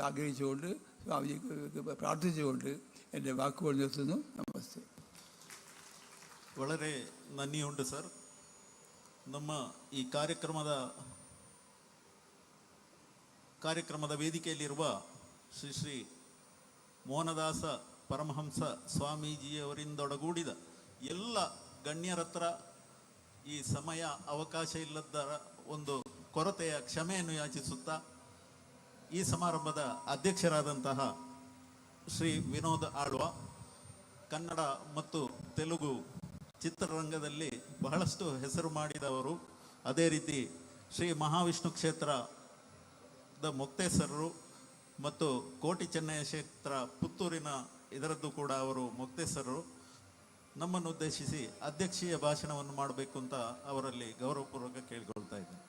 ആഗ്രഹിച്ചുകൊണ്ട് സ്വാമിജിക്ക് പ്രാർത്ഥിച്ചുകൊണ്ട് എൻ്റെ വാക്കുകൾ നിർത്തുന്നു. നമസ്തേ. വളരെ നന്ദിയുണ്ട് ಸರ್. ನಮ್ಮ ಈ ಕಾರ್ಯಕ್ರಮದ ವೇದಿಕೆಯಲ್ಲಿರುವ ಶ್ರೀ ಶ್ರೀ ಮೋಹನದಾಸ ಪರಮಹಂಸ ಸ್ವಾಮೀಜಿಯವರಿಂದೊಡಗೂಡಿದ ಎಲ್ಲ ಗಣ್ಯರತ್ರ ಈ ಸಮಯ ಅವಕಾಶ ಇಲ್ಲದ ಒಂದು ಕೊರತೆಯ ಕ್ಷಮೆಯನ್ನು ಯಾಚಿಸುತ್ತಾ ಈ ಸಮಾರಂಭದ ಅಧ್ಯಕ್ಷರಾದಂತಹ ಶ್ರೀ ವಿನೋದ್ ಆಳ್ವ, ಕನ್ನಡ ಮತ್ತು ತೆಲುಗು ಚಿತ್ರರಂಗದಲ್ಲಿ ಬಹಳಷ್ಟು ಹೆಸರು ಮಾಡಿದವರು, ಅದೇ ರೀತಿ ಶ್ರೀ ಮಹಾವಿಷ್ಣು ಕ್ಷೇತ್ರದ ಮೊಕ್ತೇಸರರು ಮತ್ತು ಕೋಟಿ ಚೆನ್ನಯ್ಯ ಕ್ಷೇತ್ರ ಪುತ್ತೂರಿನ ಇದರದ್ದು ಕೂಡ ಅವರು ಮೊಕ್ತೇಸರರು, ನಮ್ಮನ್ನು ಉದ್ದೇಶಿಸಿ ಅಧ್ಯಕ್ಷೀಯ ಭಾಷಣವನ್ನು ಮಾಡಬೇಕು ಅಂತ ಅವರಲ್ಲಿ ಗೌರವಪೂರ್ವಕ ಕೇಳಿಕೊಳ್ತಾ ಇದ್ದೇನೆ.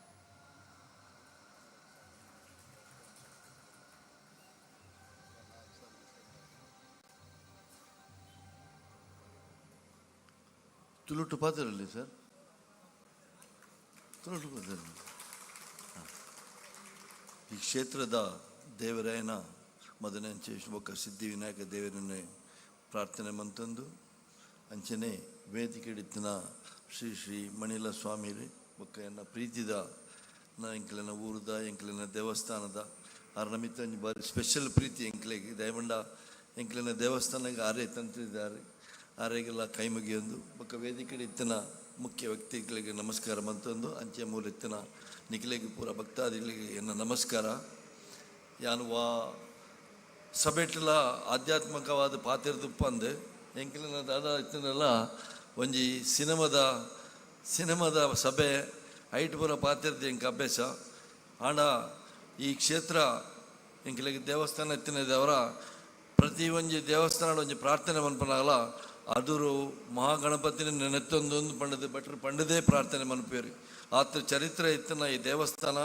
ತುಳುಟು ಪಾತ್ರರಲ್ಲಿ ಸರ್, ತುಳುಟು ಪಾತ್ರರಲ್ಲಿ ಈ ಕ್ಷೇತ್ರದ ದೇವರಾಯನ ಮೊದಲನೇ ಅಂಚೆ ಒಕ್ಕ ಸಿದ್ಧಿವಿನಾಯಕ ದೇವರನ್ನೇ ಪ್ರಾರ್ಥನೆ ಮಂತಂದು ಅಂಚನೆ ವೇದಿಕೆ ಇಡಿತ್ತಿನ ಶ್ರೀ ಶ್ರೀ ಮಣಿಲ ಸ್ವಾಮಿರೇ ಒಕ್ಕ ಎನ್ನ ಪ್ರೀತಿದ ಎಂಕಲಿನ ಊರದ ಎಂಕಲಿನ ದೇವಸ್ಥಾನದ ಆರ ನಮಿತ್ತ ಬಾರಿ ಸ್ಪೆಷಲ್ ಪ್ರೀತಿ ಎಂಕ್ಲೆಗೆ ದಯಮಂಡ ಎಂಕಲಿನ ದೇವಸ್ಥಾನಕ್ಕೆ ಆರೇ ತಂತ್ರಿದ್ದಾರೆ ಆರೆಗೆಲ್ಲ ಕೈ ಮುಗಿಯೊಂದು ಬೊಕ್ಕ ವೇದಿಕೆ ಇತ್ತಿನ ಮುಖ್ಯ ವ್ಯಕ್ತಿಗಳಿಗೆ ನಮಸ್ಕಾರ ಮಂತಂದು ಅಂಚೆ ಮೂಲ ಇತ್ತಿನ ನಿಖಿಲೆಗೆ ಪೂರ ಭಕ್ತಾದಿಗಳಿಗೆ ಎನ್ನ ನಮಸ್ಕಾರ. ಯಾನು ಸಭೆಟ್ಲ ಆಧ್ಯಾತ್ಮಿಕವಾದ ಪಾತಿರ್ದುಪ್ಪ ಅಂದೆ ಎಂಕಲಿನ ದಾದ ಇತ್ತಿನೆಲ್ಲ ಒಂಜಿ ಸಿನಿಮಾದ ಸಭೆ ಐಟ್ ಪೂರ ಪಾತಿರ್ದು ಎಂಕ ಅಭ್ಯಾಸ ಆಂಡ ಈ ಕ್ಷೇತ್ರ ಎಂಕಲಿಗೆ ದೇವಸ್ಥಾನ ಎತ್ತಿನದವರ ಪ್ರತಿ ಒಂಜಿ ದೇವಸ್ಥಾನ ಒಂಜಿ ಪ್ರಾರ್ಥನೆ ಮನ್ಪನಾಗಲ್ಲ ಅದುರು ಮಹಾಗಣಪತಿನ ನೆನೆತ್ತೊಂದು ಪಂಡದೆ ಬಟ್ರು ಪಂಡದೇ ಪ್ರಾರ್ಥನೆ ಮನ್ಪೇರಿ ಆತ ಚರಿತ್ರೆ ಇತ್ತನ ಈ ದೇವಸ್ಥಾನ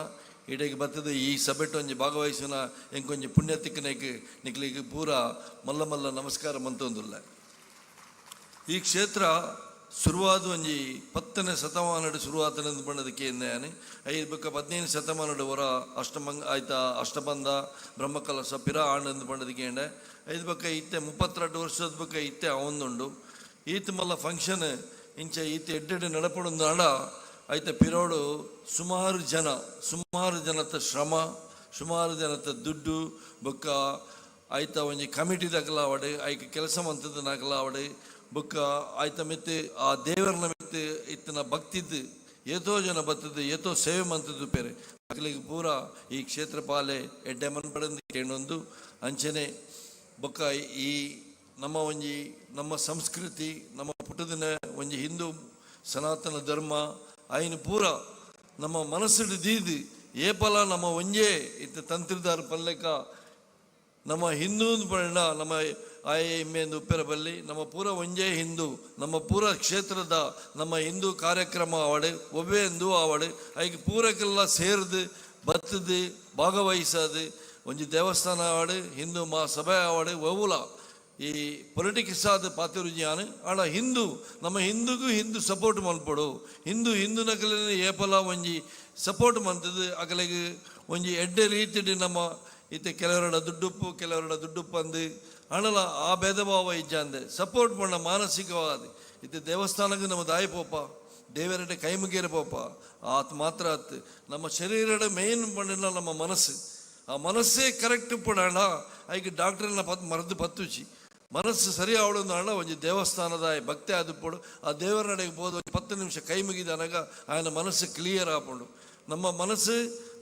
ಇಡೆಗೆ ಬರ್ತದೆ ಈ ಸಭೆಟ್ ಒಂಜಿ ಭಾಗವಹಿಸಿನ ಎಂಕೊಂಜಿ ಪುಣ್ಯತಿಕ್ಕನೆಗೆ ನಿಕ್ಲಿಗೆ ಪೂರ ಮಲ್ಲ ಮಲ್ಲ ನಮಸ್ಕಾರ ಮಂತೊಂದುಲ್ಲ. ಈ ಕ್ಷೇತ್ರ ಶುರುವಾದ ಒಂಜಿ 10ನೇ ಶತಮಾನಡು ಶುರುವಾತನೆಂದು ಪಂಡದಕ್ಕೆ ಎಂದೇನೆ ಐದು ಬೊಕ್ಕ 15ನೇ ಶತಮಾನಡು ಹೊರ ಅಷ್ಟಬಂಧ ಬ್ರಹ್ಮಕಲಶ ಪಿರ ಆಂಡೆಂದು ಪಂಡದಕ್ಕೆ ಎಂಡೆ ಐದು ಬೊಕ್ಕ ಇತ್ತೆ 32 ವರ್ಷದ ಬೊಕ್ಕ ಇತ್ತೆ ಅವೊಂದುಂಡು ಈತ ಮಲ್ಲ ಫಂಕ್ಷನ್ ಇಂಚ ಈತ ಎಡ್ಡೆಡೆ ನಡಪಡೊಂದು ಆಂಡ ಐತೆ ಪಿರೋಡು ಸುಮಾರು ಜನದ ಶ್ರಮ, ಸುಮಾರು ಜನದ ದುಡ್ಡು ಬೊಕ್ಕ ಆಯ್ತ ಒಂಜಿ ಕಮಿಟಿದಾಗಲ ಅವಡೆ ಐಕೆ ಕೆಲಸ ಮಂತದ ನಾಗಲ ಅವಡೆ ಬೊಕ್ಕ ಆಯ್ತ ಮಿತ್ತೆ ಆ ದೇವರನ ಮಿತ್ತೆ ಇತ್ತಿನ ಭಕ್ತಿದ್ದು ಏತೋ ಜನ ಬರ್ತದೆ ಏತೋ ಸೇವೆ ಮಂತದ್ದು ಪೇರೆ ಮಕ್ಕಳಿಗೆ ಪೂರ ಈ ಕ್ಷೇತ್ರ ಪಾಲೆ ಎಡ್ಡೆ ಮನ್ಪಡಂದು ಕೇಳೊಂದು ಅಂಚನೆ ಬೊಕ್ಕ ಈ ನಮ್ಮ ಸಂಸ್ಕೃತಿ ನಮ್ಮ ಪುಟದಿನ ಒಂಜಿ ಹಿಂದೂ ಸನಾತನ ಧರ್ಮ ಆಯ್ನ ಪೂರ ನಮ್ಮ ಮನಸ್ಸಿಡು ದೀದು ಏಪಲ ನಮ್ಮ ಒಂಜೇ ಇತ್ತ ತಂತ್ರಿದಾರ ಪಲ್ಲೆಕ ನಮ್ಮ ಹಿಂದೂ ಪಂಡ ನಮ್ಮ ಆಯ ಇಮ್ಮೆಂದು ಉಪ್ಪೆರ ಬಲ್ಲಿ ನಮ್ಮ ಪೂರ ಒಂಜೇ ಹಿಂದೂ ನಮ್ಮ ಪೂರ ಕ್ಷೇತ್ರದ ನಮ್ಮ ಹಿಂದೂ ಕಾರ್ಯಕ್ರಮ ಆವಡೆ ಒವ್ವೇ ಹಿಂದೂ ಆವಡೆ ಐಗೆ ಪೂರಕ್ಕೆಲ್ಲ ಸೇರಿದು ಬತ್ತದು ಭಾಗವಹಿಸದು ಒಂಜಿ ದೇವಸ್ಥಾನ ಆವಡೆ ಹಿಂದೂ ಸಭೆ ಆವಡೆ ಒವ್ವುಲ ಈ ಪೊಲಿಟಿಕ್ಸ್ ಆದ ಪಾತಿರುಜಿಯಾನು ಆಡ ಹಿಂದೂ ನಮ್ಮ ಹಿಂದೂಗೂ ಹಿಂದೂ ಸಪೋರ್ಟ್ ಮನ್ಪಡು ಹಿಂದೂ ನಕಲಿನ ಏಪಲ ಒಂಜಿ ಸಪೋರ್ಟ್ ಮಂತದ್ದು ಅಕಲಿಗೆ ಒಂಜಿ ಎಡ್ಡೆ ರೀತಿಡಿ ನಮ್ಮ ಇತ್ತೆ ಕೆಲವರಡ ದುಡ್ಡುಪ್ಪು ಅಂದು ಹಣಲ ಆ ಭೇದ ಭಾವ ಇಜ್ಜಂದೆ ಸಪೋರ್ಟ್ ಪಂಡ ಮಾನಸಿಕವಾದ ಇತ್ತೆ ದೇವಸ್ಥಾನಕ್ಕೆ ನಮ್ಮ ದಾಯಿ ಪೋಪ ದೇವರಡೆ ಕೈ ಮುಗಿಯರ ಪೋಪ ಆತ್ ಮಾತ್ರ ಆತು ನಮ್ಮ ಶರೀರಡ ಮೇನ್ ಪಂಡಿನ ನಮ್ಮ ಮನಸ್ಸು ಆ ಮನಸ್ಸೇ ಕರೆಕ್ಟ್ ಪಡೋಣ ಐಗೆ ಡಾಕ್ಟ್ರನ್ನ ಮರದು ಪತ್ತುಚಿ ಮನಸ್ಸು ಸರಿ ಆವಡೊಂದು ಹಣ ಒಂಜಿ ದೇವಸ್ಥಾನದ ಭಕ್ತಿ ಆದು ಪೋಡು ಆ ದೇವರ ನಡೆಗೆ ಬೋದು 10 ನಿಮಿಷ ಕೈ ಮುಗಿದನಾಗ ಆಯನ ಮನಸ್ಸು ಕ್ಲಿಯರ್ ಆಪುಂಡು ನಮ್ಮ ಮನಸ್ಸು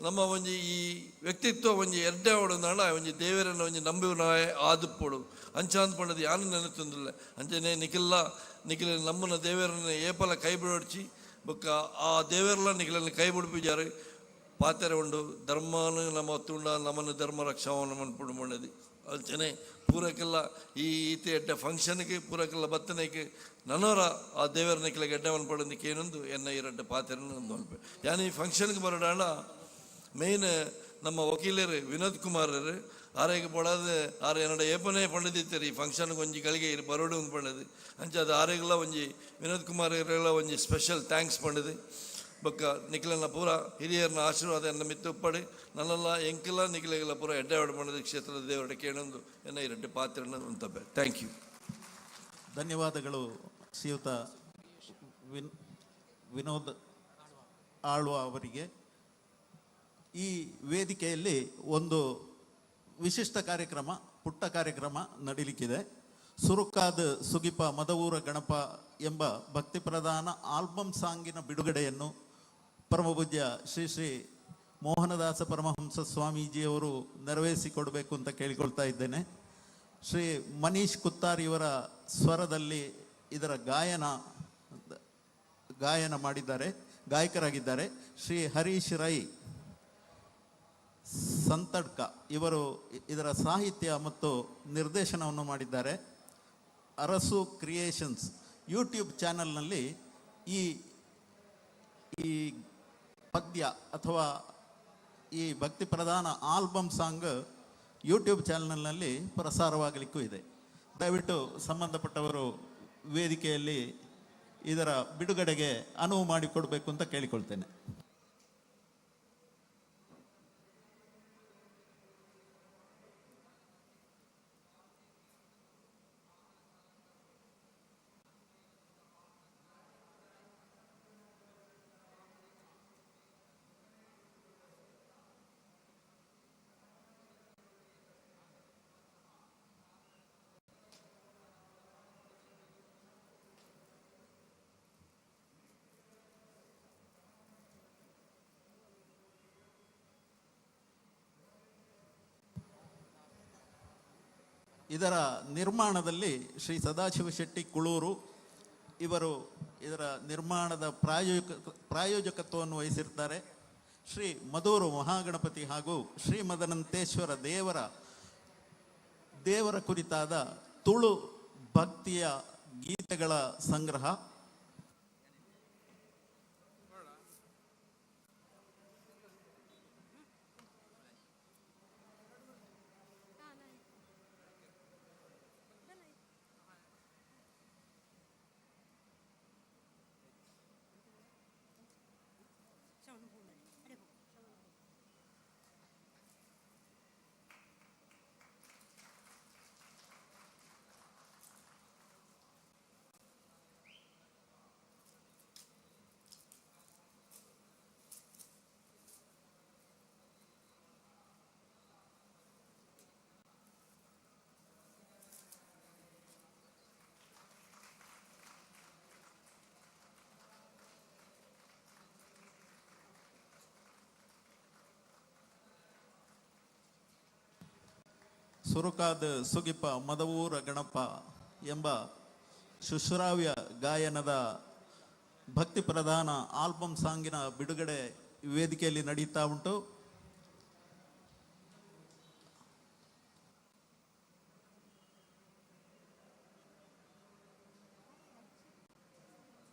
ನಮ್ಮ ಒಂಜಿ ಈ ವ್ಯಕ್ತಿತ್ವ ಒಂಜಿ ಎಡ್ಡೆ ಆವಡೊಂದು ಹಣ ಒಂಜಿ ದೇವರನ್ನ ಒಂಜಿ ನಂಬಿನ ಆದುಪ್ಪೋಡು ಅಂಚಾಂದ್ ಪಂಡದು ಯಾನು ನೆನೆತೊಂದಿಲ್ಲ ಅಂಚನೆ ನಿಖಿಲ ನಮ್ಮನ್ನ ದೇವರನ್ನ ಏಪಲ ಕೈ ಬಿಡೋಡ್ಚಿ ಬೊಕ್ಕ ಆ ದೇವರೆಲ್ಲ ನಿಖಿಲನ್ನು ಕೈ ಬಿಡ್ಪಿಜಾರು ಪಾತೆರೆ ಉಂಡು ಧರ್ಮನು ನಮ್ಮ ಹೊತ್ತುಂಡ ನಮ್ಮನ್ನು ಧರ್ಮ ರಕ್ಷಾವನ್ನು ಮನ್ಪುಡು ಮಂಡದಿ ಅಂಚನೆ ಪೂರಕ್ಕೆಲ್ಲ ಈ ಈತೆ ಎಡ್ಡೆ ಫಂಕ್ಷನ್ಗೆ ಪೂರಕ್ಕೆಲ್ಲ ಬತ್ತನೆಗೆ ನನವರ ಆ ದೇವರ ನಿಖಿಲ ಗೆಡ್ಡೆ ಮನ್ಪಡೋದಕ್ಕೆ ಏನೊಂದು ಎನ್ನ ಈ 2 ಪಾತೆರನ್ನು ಒಂದು ಅಲ್ಪ ಯಾನು ಈ ಫಂಕ್ಷನ್ಗೆ ಬರೋಣ ಮೇಯ್ನ್ ನಮ್ಮ ವಕೀಲರು ವಿನೋದ್ ಕುಮಾರರು ಆರೆಗೆ ಪಡೋದು ಆರು ಏನಡ ಏಪನೇ ಪಂಡಿತಿತ್ತರಿ ಫಂಕ್ಷನ್ಗೆ ಒಂಜಿ ಗಳಿಗೆ ಬರೋಡು ಒಂದು ಪಂಡದು ಅಂಚೆ ಅದು ಆರೆಗೆಲ್ಲ ಒಂಜಿ ವಿನೋದ್ ಕುಮಾರ್ಗೆಲ್ಲ ಒಂಜಿ ಸ್ಪೆಷಲ್ ಥ್ಯಾಂಕ್ಸ್ ಪಂಡದು ಬೊಕ್ಕ ನಿಖಿಲನ ಪೂರ ಹಿರಿಯರನ್ನ ಆಶೀರ್ವಾದ ಎನ್ನ ಮಿತ್ತು ಉಪ್ಪಡಿ ನನ್ನೆಲ್ಲ ಎಂಕೆಲ್ಲ ನಿಖಿಲೆಗೆಲ್ಲ ಪೂರ ಎಡ್ಡೆ ಪಂಡದು ಕ್ಷೇತ್ರದ ದೇವರಡೆ ಕೇಳೊಂದು ಎನ್ನ ಇರಡ್ಡೆ ಪಾತ್ರ ಉಂತಬ್ಬೆ. Thank you. ಧನ್ಯವಾದಗಳು ಶ್ರೀಯುತ ವಿನೋದ್ ಆಳ್ವ ಅವರಿಗೆ. ಈ ವೇದಿಕೆಯಲ್ಲಿ ಒಂದು ವಿಶಿಷ್ಟ ಕಾರ್ಯಕ್ರಮ, ಪುಟ್ಟ ಕಾರ್ಯಕ್ರಮ ನಡೀಲಿಕ್ಕಿದೆ. ಸುರುಕಾದ ಸುಗಿಪ ಮದವೂರ ಗಣಪ ಎಂಬ ಭಕ್ತಿ ಪ್ರಧಾನ ಆಲ್ಬಮ್ ಸಾಂಗಿನ ಬಿಡುಗಡೆಯನ್ನು ಪರಮಪೂಜ್ಯ ಶ್ರೀ ಶ್ರೀ ಮೋಹನದಾಸ ಪರಮಹಂಸ ಸ್ವಾಮೀಜಿಯವರು ನೆರವೇರಿಸಿಕೊಡಬೇಕು ಅಂತ ಕೇಳಿಕೊಳ್ತಾ ಇದ್ದೇನೆ. ಶ್ರೀ ಮನೀಶ್ ಕುತ್ತಾರ್ ಇವರ ಸ್ವರದಲ್ಲಿ ಇದರ ಗಾಯನ ಮಾಡಿದ್ದಾರೆ, ಗಾಯಕರಾಗಿದ್ದಾರೆ. ಶ್ರೀ ಹರೀಶ್ ರೈ ಸಂತಡ್ಕ ಇವರು ಇದರ ಸಾಹಿತ್ಯ ಮತ್ತು ನಿರ್ದೇಶನವನ್ನು ಮಾಡಿದ್ದಾರೆ. ಅರಸು ಕ್ರಿಯೇಷನ್ಸ್ ಯೂಟ್ಯೂಬ್ ಚಾನಲ್ನಲ್ಲಿ ಈ ಈ ಪದ್ಯ ಅಥವಾ ಈ ಭಕ್ತಿ ಪ್ರಧಾನ ಆಲ್ಬಮ್ ಸಾಂಗ್ ಯೂಟ್ಯೂಬ್ ಚಾನಲ್ನಲ್ಲಿ ಪ್ರಸಾರವಾಗಲಿಕ್ಕೂ ಇದೆ. ದಯವಿಟ್ಟು ಸಂಬಂಧಪಟ್ಟವರು ವೇದಿಕೆಯಲ್ಲಿ ಇದರ ಬಿಡುಗಡೆಗೆ ಅನುವು ಮಾಡಿಕೊಡ್ಬೇಕು ಅಂತ ಕೇಳಿಕೊಳ್ತೇನೆ. ಇದರ ನಿರ್ಮಾಣದಲ್ಲಿ ಶ್ರೀ ಸದಾಶಿವ ಶೆಟ್ಟಿ ಕುಳೂರು ಇವರು ಇದರ ನಿರ್ಮಾಣದ ಪ್ರಾಯೋಜಕತ್ವವನ್ನು ವಹಿಸಿರ್ತಾರೆ. ಶ್ರೀ ಮಧೂರು ಮಹಾಗಣಪತಿ ಹಾಗೂ ಶ್ರೀ ಮದನಂತೇಶ್ವರ ದೇವರ ಕುರಿತಾದ ತುಳು ಭಕ್ತಿಯ ಗೀತೆಗಳ ಸಂಗ್ರಹ. ಸುರುಕಾದ ಸುಗಿಪ ಮದವೂರ ಗಣಪ ಎಂಬ ಶುಶ್ರಾವ್ಯ ಗಾಯನದ ಭಕ್ತಿ ಪ್ರಧಾನ ಆಲ್ಬಮ್ ಸಾಂಗಿನ ಬಿಡುಗಡೆ ವೇದಿಕೆಯಲ್ಲಿ ನಡೀತಾ ಉಂಟು.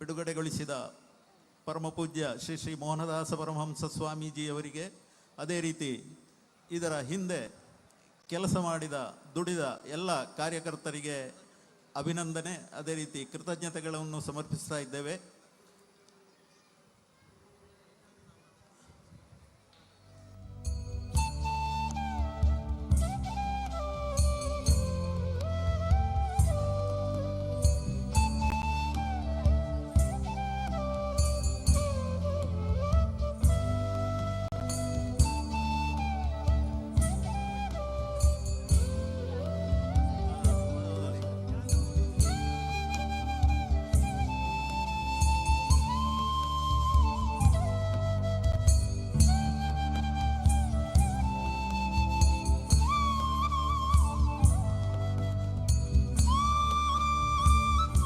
ಬಿಡುಗಡೆಗೊಳಿಸಿದ ಪರಮಪೂಜ್ಯ ಶ್ರೀ ಶ್ರೀ ಮೋಹನದಾಸ ಪರಮಹಂಸ ಸ್ವಾಮೀಜಿಯವರಿಗೆ, ಅದೇ ರೀತಿ ಇದರ ಹಿಂದೆ ಕೆಲಸ ಮಾಡಿದ ದುಡಿದ ಎಲ್ಲ ಕಾರ್ಯಕರ್ತರಿಗೆ ಅಭಿನಂದನೆ, ಅದೇ ರೀತಿ ಕೃತಜ್ಞತೆಗಳನ್ನು ಸಮರ್ಪಿಸ್ತಾ ಇದ್ದೇವೆ.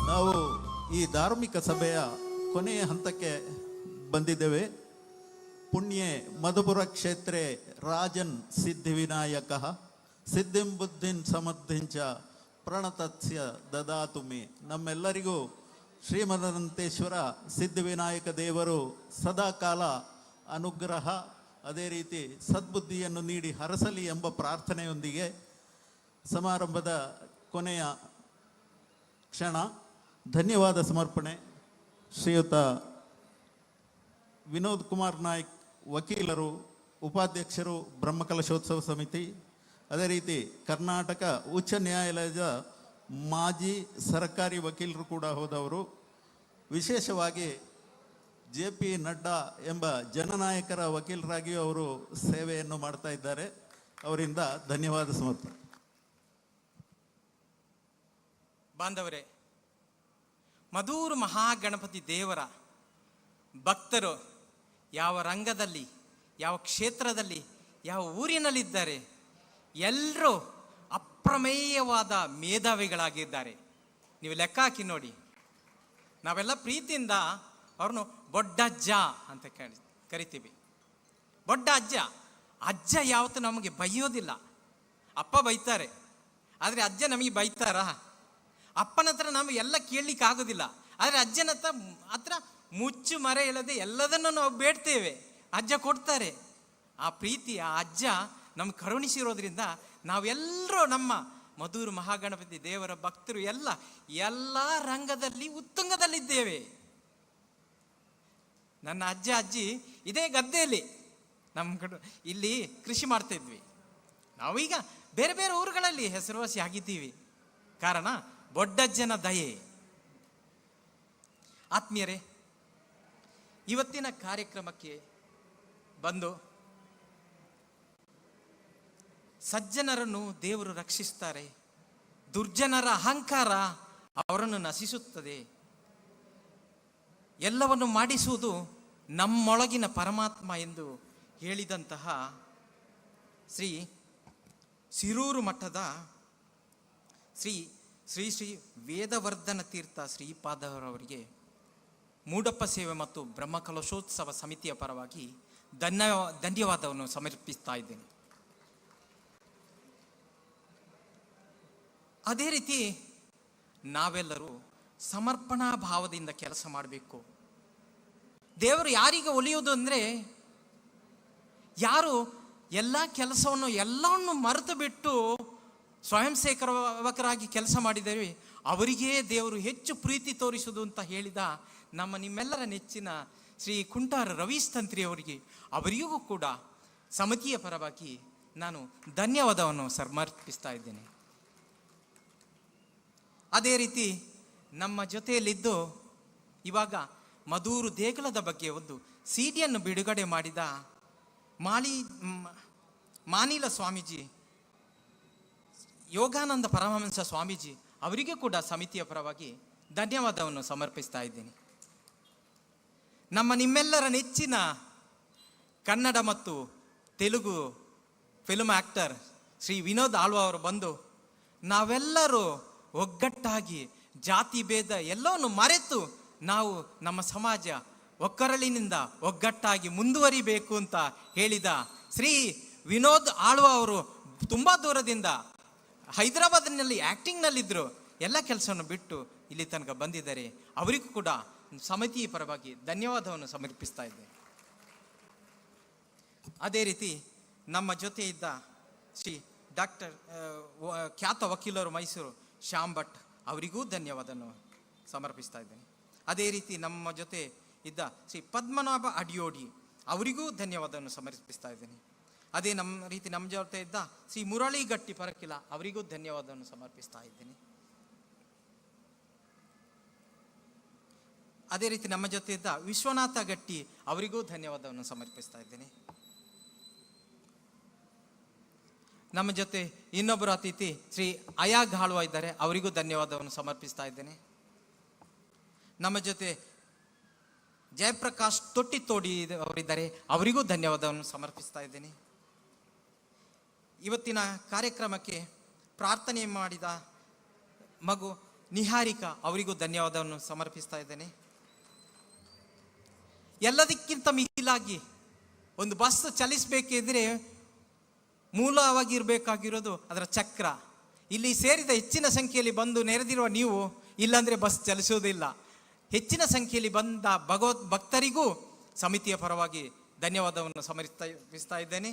ನಾವು ಈ ಧಾರ್ಮಿಕ ಸಭೆಯ ಕೊನೆಯ ಹಂತಕ್ಕೆ ಬಂದಿದ್ದೇವೆ. ಪುಣ್ಯೆ ಮಧುಪುರ ಕ್ಷೇತ್ರೇ ರಾಜನ್ ಸಿದ್ಧಿವಿನಾಯಕ ಸಿದ್ಧಿಂ ಬುದ್ಧಿನ್ ಸಮರ್ಥಿಂಚ ಪ್ರಣತತ್ಸ್ಯ ದದಾತು ಮೇ. ನಮ್ಮೆಲ್ಲರಿಗೂ ಶ್ರೀಮದನಂತೇಶ್ವರ ಸಿದ್ಧಿವಿನಾಯಕ ದೇವರು ಸದಾಕಾಲ ಅನುಗ್ರಹ, ಅದೇ ರೀತಿ ಸದ್ಬುದ್ಧಿಯನ್ನು ನೀಡಿ ಹರಸಲಿ ಎಂಬ ಪ್ರಾರ್ಥನೆಯೊಂದಿಗೆ ಸಮಾರಂಭದ ಕೊನೆಯ ಕ್ಷಣ ಧನ್ಯವಾದ ಸಮರ್ಪಣೆ. ಶ್ರೀಯುತ ವಿನೋದ್ ಕುಮಾರ್ ನಾಯ್ಕ್, ವಕೀಲರು, ಉಪಾಧ್ಯಕ್ಷರು, ಬ್ರಹ್ಮಕಲಶೋತ್ಸವ ಸಮಿತಿ. ಅದೇ ರೀತಿ ಕರ್ನಾಟಕ ಉಚ್ಚ ನ್ಯಾಯಾಲಯದ ಮಾಜಿ ಸರ್ಕಾರಿ ವಕೀಲರು ಕೂಡ ಹೋದವರು. ವಿಶೇಷವಾಗಿ JP ನಡ್ಡಾ ಎಂಬ ಜನನಾಯಕರ ವಕೀಲರಾಗಿಯೂ ಅವರು ಸೇವೆಯನ್ನು ಮಾಡ್ತಾ ಇದ್ದಾರೆ. ಅವರಿಂದ ಧನ್ಯವಾದ ಸಮರ್ಪಣೆ. ಬಾಂಧವರೇ, ಮಧೂರು ಮಹಾಗಣಪತಿ ದೇವರ ಭಕ್ತರು ಯಾವ ರಂಗದಲ್ಲಿ, ಯಾವ ಕ್ಷೇತ್ರದಲ್ಲಿ, ಯಾವ ಊರಿನಲ್ಲಿದ್ದಾರೆ, ಎಲ್ಲರೂ ಅಪ್ರಮೇಯವಾದ ಮೇಧಾವಿಗಳಾಗಿದ್ದಾರೆ. ನೀವು ಲೆಕ್ಕ ಹಾಕಿ ನೋಡಿ. ನಾವೆಲ್ಲ ಪ್ರೀತಿಯಿಂದ ಅವ್ರನ್ನು ಬೊಡ್ಡಜ್ಜ ಅಂತ ಕರಿತೀವಿ. ಬೊಡ್ಡ ಅಜ್ಜ. ಅಜ್ಜ ಯಾವತ್ತೂ ನಮಗೆ ಬೈಯೋದಿಲ್ಲ. ಅಪ್ಪ ಬೈತಾರೆ, ಆದರೆ ಅಜ್ಜ ನಮಗೆ ಬೈತಾರಾ? ಅಪ್ಪನ ಹತ್ರ ನಾವು ಎಲ್ಲ ಕೇಳಲಿಕ್ಕೆ ಆಗೋದಿಲ್ಲ, ಆದರೆ ಅಜ್ಜನ ಹತ್ರ ಮುಚ್ಚು ಮರೆ ಇಲ್ಲದೆ ಎಲ್ಲದನ್ನು ನಾವು ಬೇಡ್ತೇವೆ. ಅಜ್ಜ ಕೊಡ್ತಾರೆ. ಆ ಪ್ರೀತಿ, ಆ ಅಜ್ಜ ನಮ್ಗೆ ಕರುಣಿಸಿರೋದ್ರಿಂದ ನಾವೆಲ್ಲರೂ ನಮ್ಮ ಮಧೂರು ಮಹಾಗಣಪತಿ ದೇವರ ಭಕ್ತರು ಎಲ್ಲ ರಂಗದಲ್ಲಿ ಉತ್ತುಂಗದಲ್ಲಿದ್ದೇವೆ. ನನ್ನ ಅಜ್ಜ ಅಜ್ಜಿ ಇದೇ ಗದ್ದೆಯಲ್ಲಿ ಇಲ್ಲಿ ಕೃಷಿ ಮಾಡ್ತಾ ಇದ್ವಿ. ನಾವೀಗ ಬೇರೆ ಬೇರೆ ಊರುಗಳಲ್ಲಿ ಹೆಸರುವಾಸಿ ಆಗಿದ್ದೀವಿ. ಕಾರಣ ಬೊಡ್ಡಜ್ಜನ ದಯೆ. ಆತ್ಮೀಯರೇ, ಇವತ್ತಿನ ಕಾರ್ಯಕ್ರಮಕ್ಕೆ ಬಂದು ಸಜ್ಜನರನ್ನು ದೇವರು ರಕ್ಷಿಸ್ತಾರೆ, ದುರ್ಜನರ ಅಹಂಕಾರ ಅವರನ್ನು ನಶಿಸುತ್ತದೆ, ಎಲ್ಲವನ್ನು ಮಾಡಿಸುವುದು ನಮ್ಮೊಳಗಿನ ಪರಮಾತ್ಮ ಎಂದು ಹೇಳಿದಂತಹ ಶ್ರೀ ಸಿರೂರು ಮಠದ ಶ್ರೀ ಶ್ರೀ ಶ್ರೀ ವೇದವರ್ಧನ ತೀರ್ಥ ಶ್ರೀಪಾದರವರಿಗೆ ಮೂಡಪ್ಪ ಸೇವೆ ಮತ್ತು ಬ್ರಹ್ಮಕಲಶೋತ್ಸವ ಸಮಿತಿಯ ಪರವಾಗಿ ಧನ್ಯವಾದವನ್ನು ಸಮರ್ಪಿಸ್ತಾ ಇದ್ದೇನೆ. ಅದೇ ರೀತಿ ನಾವೆಲ್ಲರೂ ಸಮರ್ಪಣಾ ಭಾವದಿಂದ ಕೆಲಸ ಮಾಡಬೇಕು. ದೇವರು ಯಾರಿಗೆ ಒಲಿಯೋದು ಅಂದರೆ, ಯಾರು ಎಲ್ಲ ಕೆಲಸವನ್ನು ಎಲ್ಲವನ್ನು ಮರೆತು ಬಿಟ್ಟು ಸ್ವಯಂ ಸೇವಕರಾಗಿ ಕೆಲಸ ಮಾಡಿದರೆ ಅವರಿಗೇ ದೇವರು ಹೆಚ್ಚು ಪ್ರೀತಿ ತೋರಿಸುವುದು ಅಂತ ಹೇಳಿದ ನಮ್ಮ ನಿಮ್ಮೆಲ್ಲರ ನೆಚ್ಚಿನ ಶ್ರೀ ಕುಂಟಾರ ರವೀಶ್ ತಂತ್ರಿ ಅವರಿಗೂ ಕೂಡ ಸಮಿತಿಯ ಪರವಾಗಿ ನಾನು ಧನ್ಯವಾದವನ್ನು ಸಮರ್ಪಿಸ್ತಾ ಇದ್ದೇನೆ. ಅದೇ ರೀತಿ ನಮ್ಮ ಜೊತೆಯಲ್ಲಿದ್ದು ಇವಾಗ ಮಧೂರು ದೇಗುಲದ ಬಗ್ಗೆ ಒಂದು ಸಿಡಿಯನ್ನು ಬಿಡುಗಡೆ ಮಾಡಿದ ಮಾನಿಲ ಸ್ವಾಮೀಜಿ, ಯೋಗಾನಂದ ಪರಮಹಂಸ ಸ್ವಾಮೀಜಿ ಅವರಿಗೂ ಕೂಡ ಸಮಿತಿಯ ಪರವಾಗಿ ಧನ್ಯವಾದವನ್ನು ಸಮರ್ಪಿಸ್ತಾ ಇದ್ದೀನಿ. ನಮ್ಮ ನಿಮ್ಮೆಲ್ಲರ ನೆಚ್ಚಿನ ಕನ್ನಡ ಮತ್ತು ತೆಲುಗು ಫಿಲ್ಮ್ ಆ್ಯಕ್ಟರ್ ಶ್ರೀ ವಿನೋದ್ ಆಳ್ವ ಅವರು ಬಂದು ನಾವೆಲ್ಲರೂ ಒಗ್ಗಟ್ಟಾಗಿ ಜಾತಿ ಭೇದ ಎಲ್ಲವನ್ನು ಮರೆತು ನಾವು ನಮ್ಮ ಸಮಾಜ ಒಕ್ಕರಳಿನಿಂದ ಒಗ್ಗಟ್ಟಾಗಿ ಮುಂದುವರಿಬೇಕು ಅಂತ ಹೇಳಿದ ಶ್ರೀ ವಿನೋದ್ ಆಳ್ವ ಅವರು ತುಂಬ ದೂರದಿಂದ ಹೈದರಾಬಾದ್ನಲ್ಲಿ ಆ್ಯಕ್ಟಿಂಗ್ನಲ್ಲಿದ್ದರು, ಎಲ್ಲ ಕೆಲಸವನ್ನು ಬಿಟ್ಟು ಇಲ್ಲಿ ತನಕ ಬಂದಿದ್ದಾರೆ. ಅವರಿಗೂ ಕೂಡ ಸಮಿತಿ ಪರವಾಗಿ ಧನ್ಯವಾದವನ್ನು ಸಮರ್ಪಿಸ್ತಾ ಇದ್ದೇನೆ. ಅದೇ ರೀತಿ ನಮ್ಮ ಜೊತೆ ಇದ್ದ ಶ್ರೀ ಡಾಕ್ಟರ್ ಖ್ಯಾತ ವಕೀಲರು ಮೈಸೂರು ಶ್ಯಾಮ್ ಭಟ್ ಅವರಿಗೂ ಧನ್ಯವಾದವನ್ನು ಸಮರ್ಪಿಸ್ತಾ ಇದ್ದೇನೆ. ಅದೇ ರೀತಿ ನಮ್ಮ ಜೊತೆ ಇದ್ದ ಶ್ರೀ ಪದ್ಮನಾಭ ಅಡಿಯೋಡಿ ಅವರಿಗೂ ಧನ್ಯವಾದವನ್ನು ಸಮರ್ಪಿಸ್ತಾ ಇದ್ದೇನೆ. ಅದೇ ನಮ್ಮ ಜೊತೆ ಇದ್ದ ಶ್ರೀ ಮುರಳಿ ಗಟ್ಟಿ ಪರಕಿಲ ಅವರಿಗೂ ಧನ್ಯವಾದವನ್ನು ಸಮರ್ಪಿಸ್ತಾ ಇದ್ದೇನೆ. ಅದೇ ರೀತಿ ನಮ್ಮ ಜೊತೆ ಇದ್ದ ವಿಶ್ವನಾಥ ಗಟ್ಟಿ ಅವರಿಗೂ ಧನ್ಯವಾದವನ್ನು ಸಮರ್ಪಿಸ್ತಾ ಇದ್ದೇನೆ. ನಮ್ಮ ಜೊತೆ ಇನ್ನೊಬ್ಬರು ಅತಿಥಿ ಶ್ರೀ ಅಯಾಗ್ ಆಳ್ವ ಇದ್ದಾರೆ, ಅವರಿಗೂ ಧನ್ಯವಾದವನ್ನು ಸಮರ್ಪಿಸ್ತಾ ಇದ್ದೇನೆ. ನಮ್ಮ ಜೊತೆ ಜಯಪ್ರಕಾಶ್ ತೊಟ್ಟಿ ಅವರಿದ್ದಾರೆ, ಅವರಿಗೂ ಧನ್ಯವಾದವನ್ನು ಸಮರ್ಪಿಸ್ತಾ ಇದ್ದೇನೆ. ಇವತ್ತಿನ ಕಾರ್ಯಕ್ರಮಕ್ಕೆ ಪ್ರಾರ್ಥನೆ ಮಾಡಿದ ಮಗು ನಿಹಾರಿಕಾ ಅವರಿಗೂ ಧನ್ಯವಾದವನ್ನು ಸಮರ್ಪಿಸ್ತಾ ಇದ್ದೇನೆ. ಎಲ್ಲದಕ್ಕಿಂತ ಮಿಗಿಲಾಗಿ ಒಂದು ಬಸ್ ಚಲಿಸಬೇಕಿದ್ರೆ ಮೂಲವಾಗಿ ಇರಬೇಕಾಗಿರೋದು ಅದರ ಚಕ್ರ. ಇಲ್ಲಿ ಸೇರಿದ ಹೆಚ್ಚಿನ ಸಂಖ್ಯೆಯಲ್ಲಿ ಬಂದು ನೆರೆದಿರುವ ನೀವು, ಇಲ್ಲಾಂದರೆ ಬಸ್ ಚಲಿಸೋದಿಲ್ಲ. ಹೆಚ್ಚಿನ ಸಂಖ್ಯೆಯಲ್ಲಿ ಬಂದ ಭಗವತ್ ಭಕ್ತರಿಗೂ ಸಮಿತಿಯ ಪರವಾಗಿ ಧನ್ಯವಾದವನ್ನು ಸಮರ್ಪಿಸ್ತಾ ಇದ್ದೇನೆ.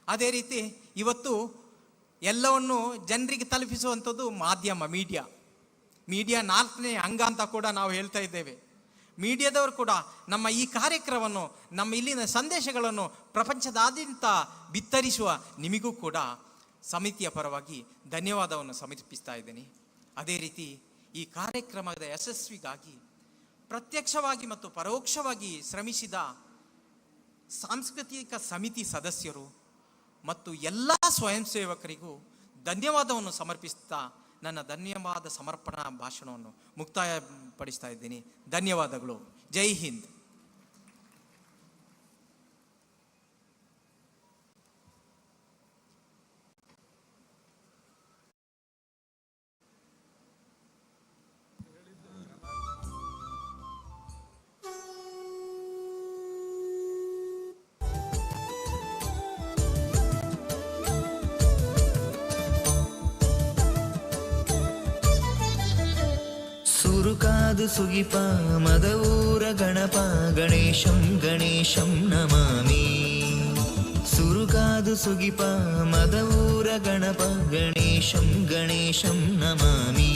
ಅದೇ ರೀತಿ ಇವತ್ತು ಎಲ್ಲವನ್ನು ಜನರಿಗೆ ತಲುಪಿಸುವಂಥದ್ದು ಮಾಧ್ಯಮ, ಮೀಡಿಯಾ 4ನೇ ಅಂಗ ಅಂತ ಕೂಡ ನಾವು ಹೇಳ್ತಾ ಇದ್ದೇವೆ. ಮೀಡಿಯಾದವರು ಕೂಡ ನಮ್ಮ ಈ ಕಾರ್ಯಕ್ರಮವನ್ನು, ನಮ್ಮ ಇಲ್ಲಿನ ಸಂದೇಶಗಳನ್ನು ಪ್ರಪಂಚದಾದ್ಯಂತ ಬಿತ್ತರಿಸುವ ನಿಮಗೂ ಕೂಡ ಸಮಿತಿಯ ಪರವಾಗಿ ಧನ್ಯವಾದವನ್ನು ಸಮರ್ಪಿಸ್ತಾ ಇದ್ದೇನೆ. ಅದೇ ರೀತಿ ಈ ಕಾರ್ಯಕ್ರಮದ ಯಶಸ್ವಿಗಾಗಿ ಪ್ರತ್ಯಕ್ಷವಾಗಿ ಮತ್ತು ಪರೋಕ್ಷವಾಗಿ ಶ್ರಮಿಸಿದ ಸಾಂಸ್ಕೃತಿಕ ಸಮಿತಿ ಸದಸ್ಯರು ಮತ್ತು ಎಲ್ಲ ಸ್ವಯಂ ಸೇವಕರಿಗೂ ಧನ್ಯವಾದವನ್ನು ಸಮರ್ಪಿಸ್ತಾ ನನ್ನ ಧನ್ಯವಾದ ಸಮರ್ಪಣಾ ಭಾಷಣವನ್ನು ಮುಕ್ತಾಯಪಡಿಸ್ತಾ ಇದ್ದೀನಿ. ಧನ್ಯವಾದಗಳು. ಜೈ ಹಿಂದ್. ಸುರುಕಾದು ಸುಗಿಪ ಮದವೂರ ಗಣಪ ಗಣೇಶಂ ಗಣೇಶಂ ನಮಾಮಿ. ಸುರುಕಾದು ಸುಗಿಪ ಮದವೂರ ಗಣಪ ಗಣೇಶಂ ಗಣೇಶಂ ನಮಾಮಿ.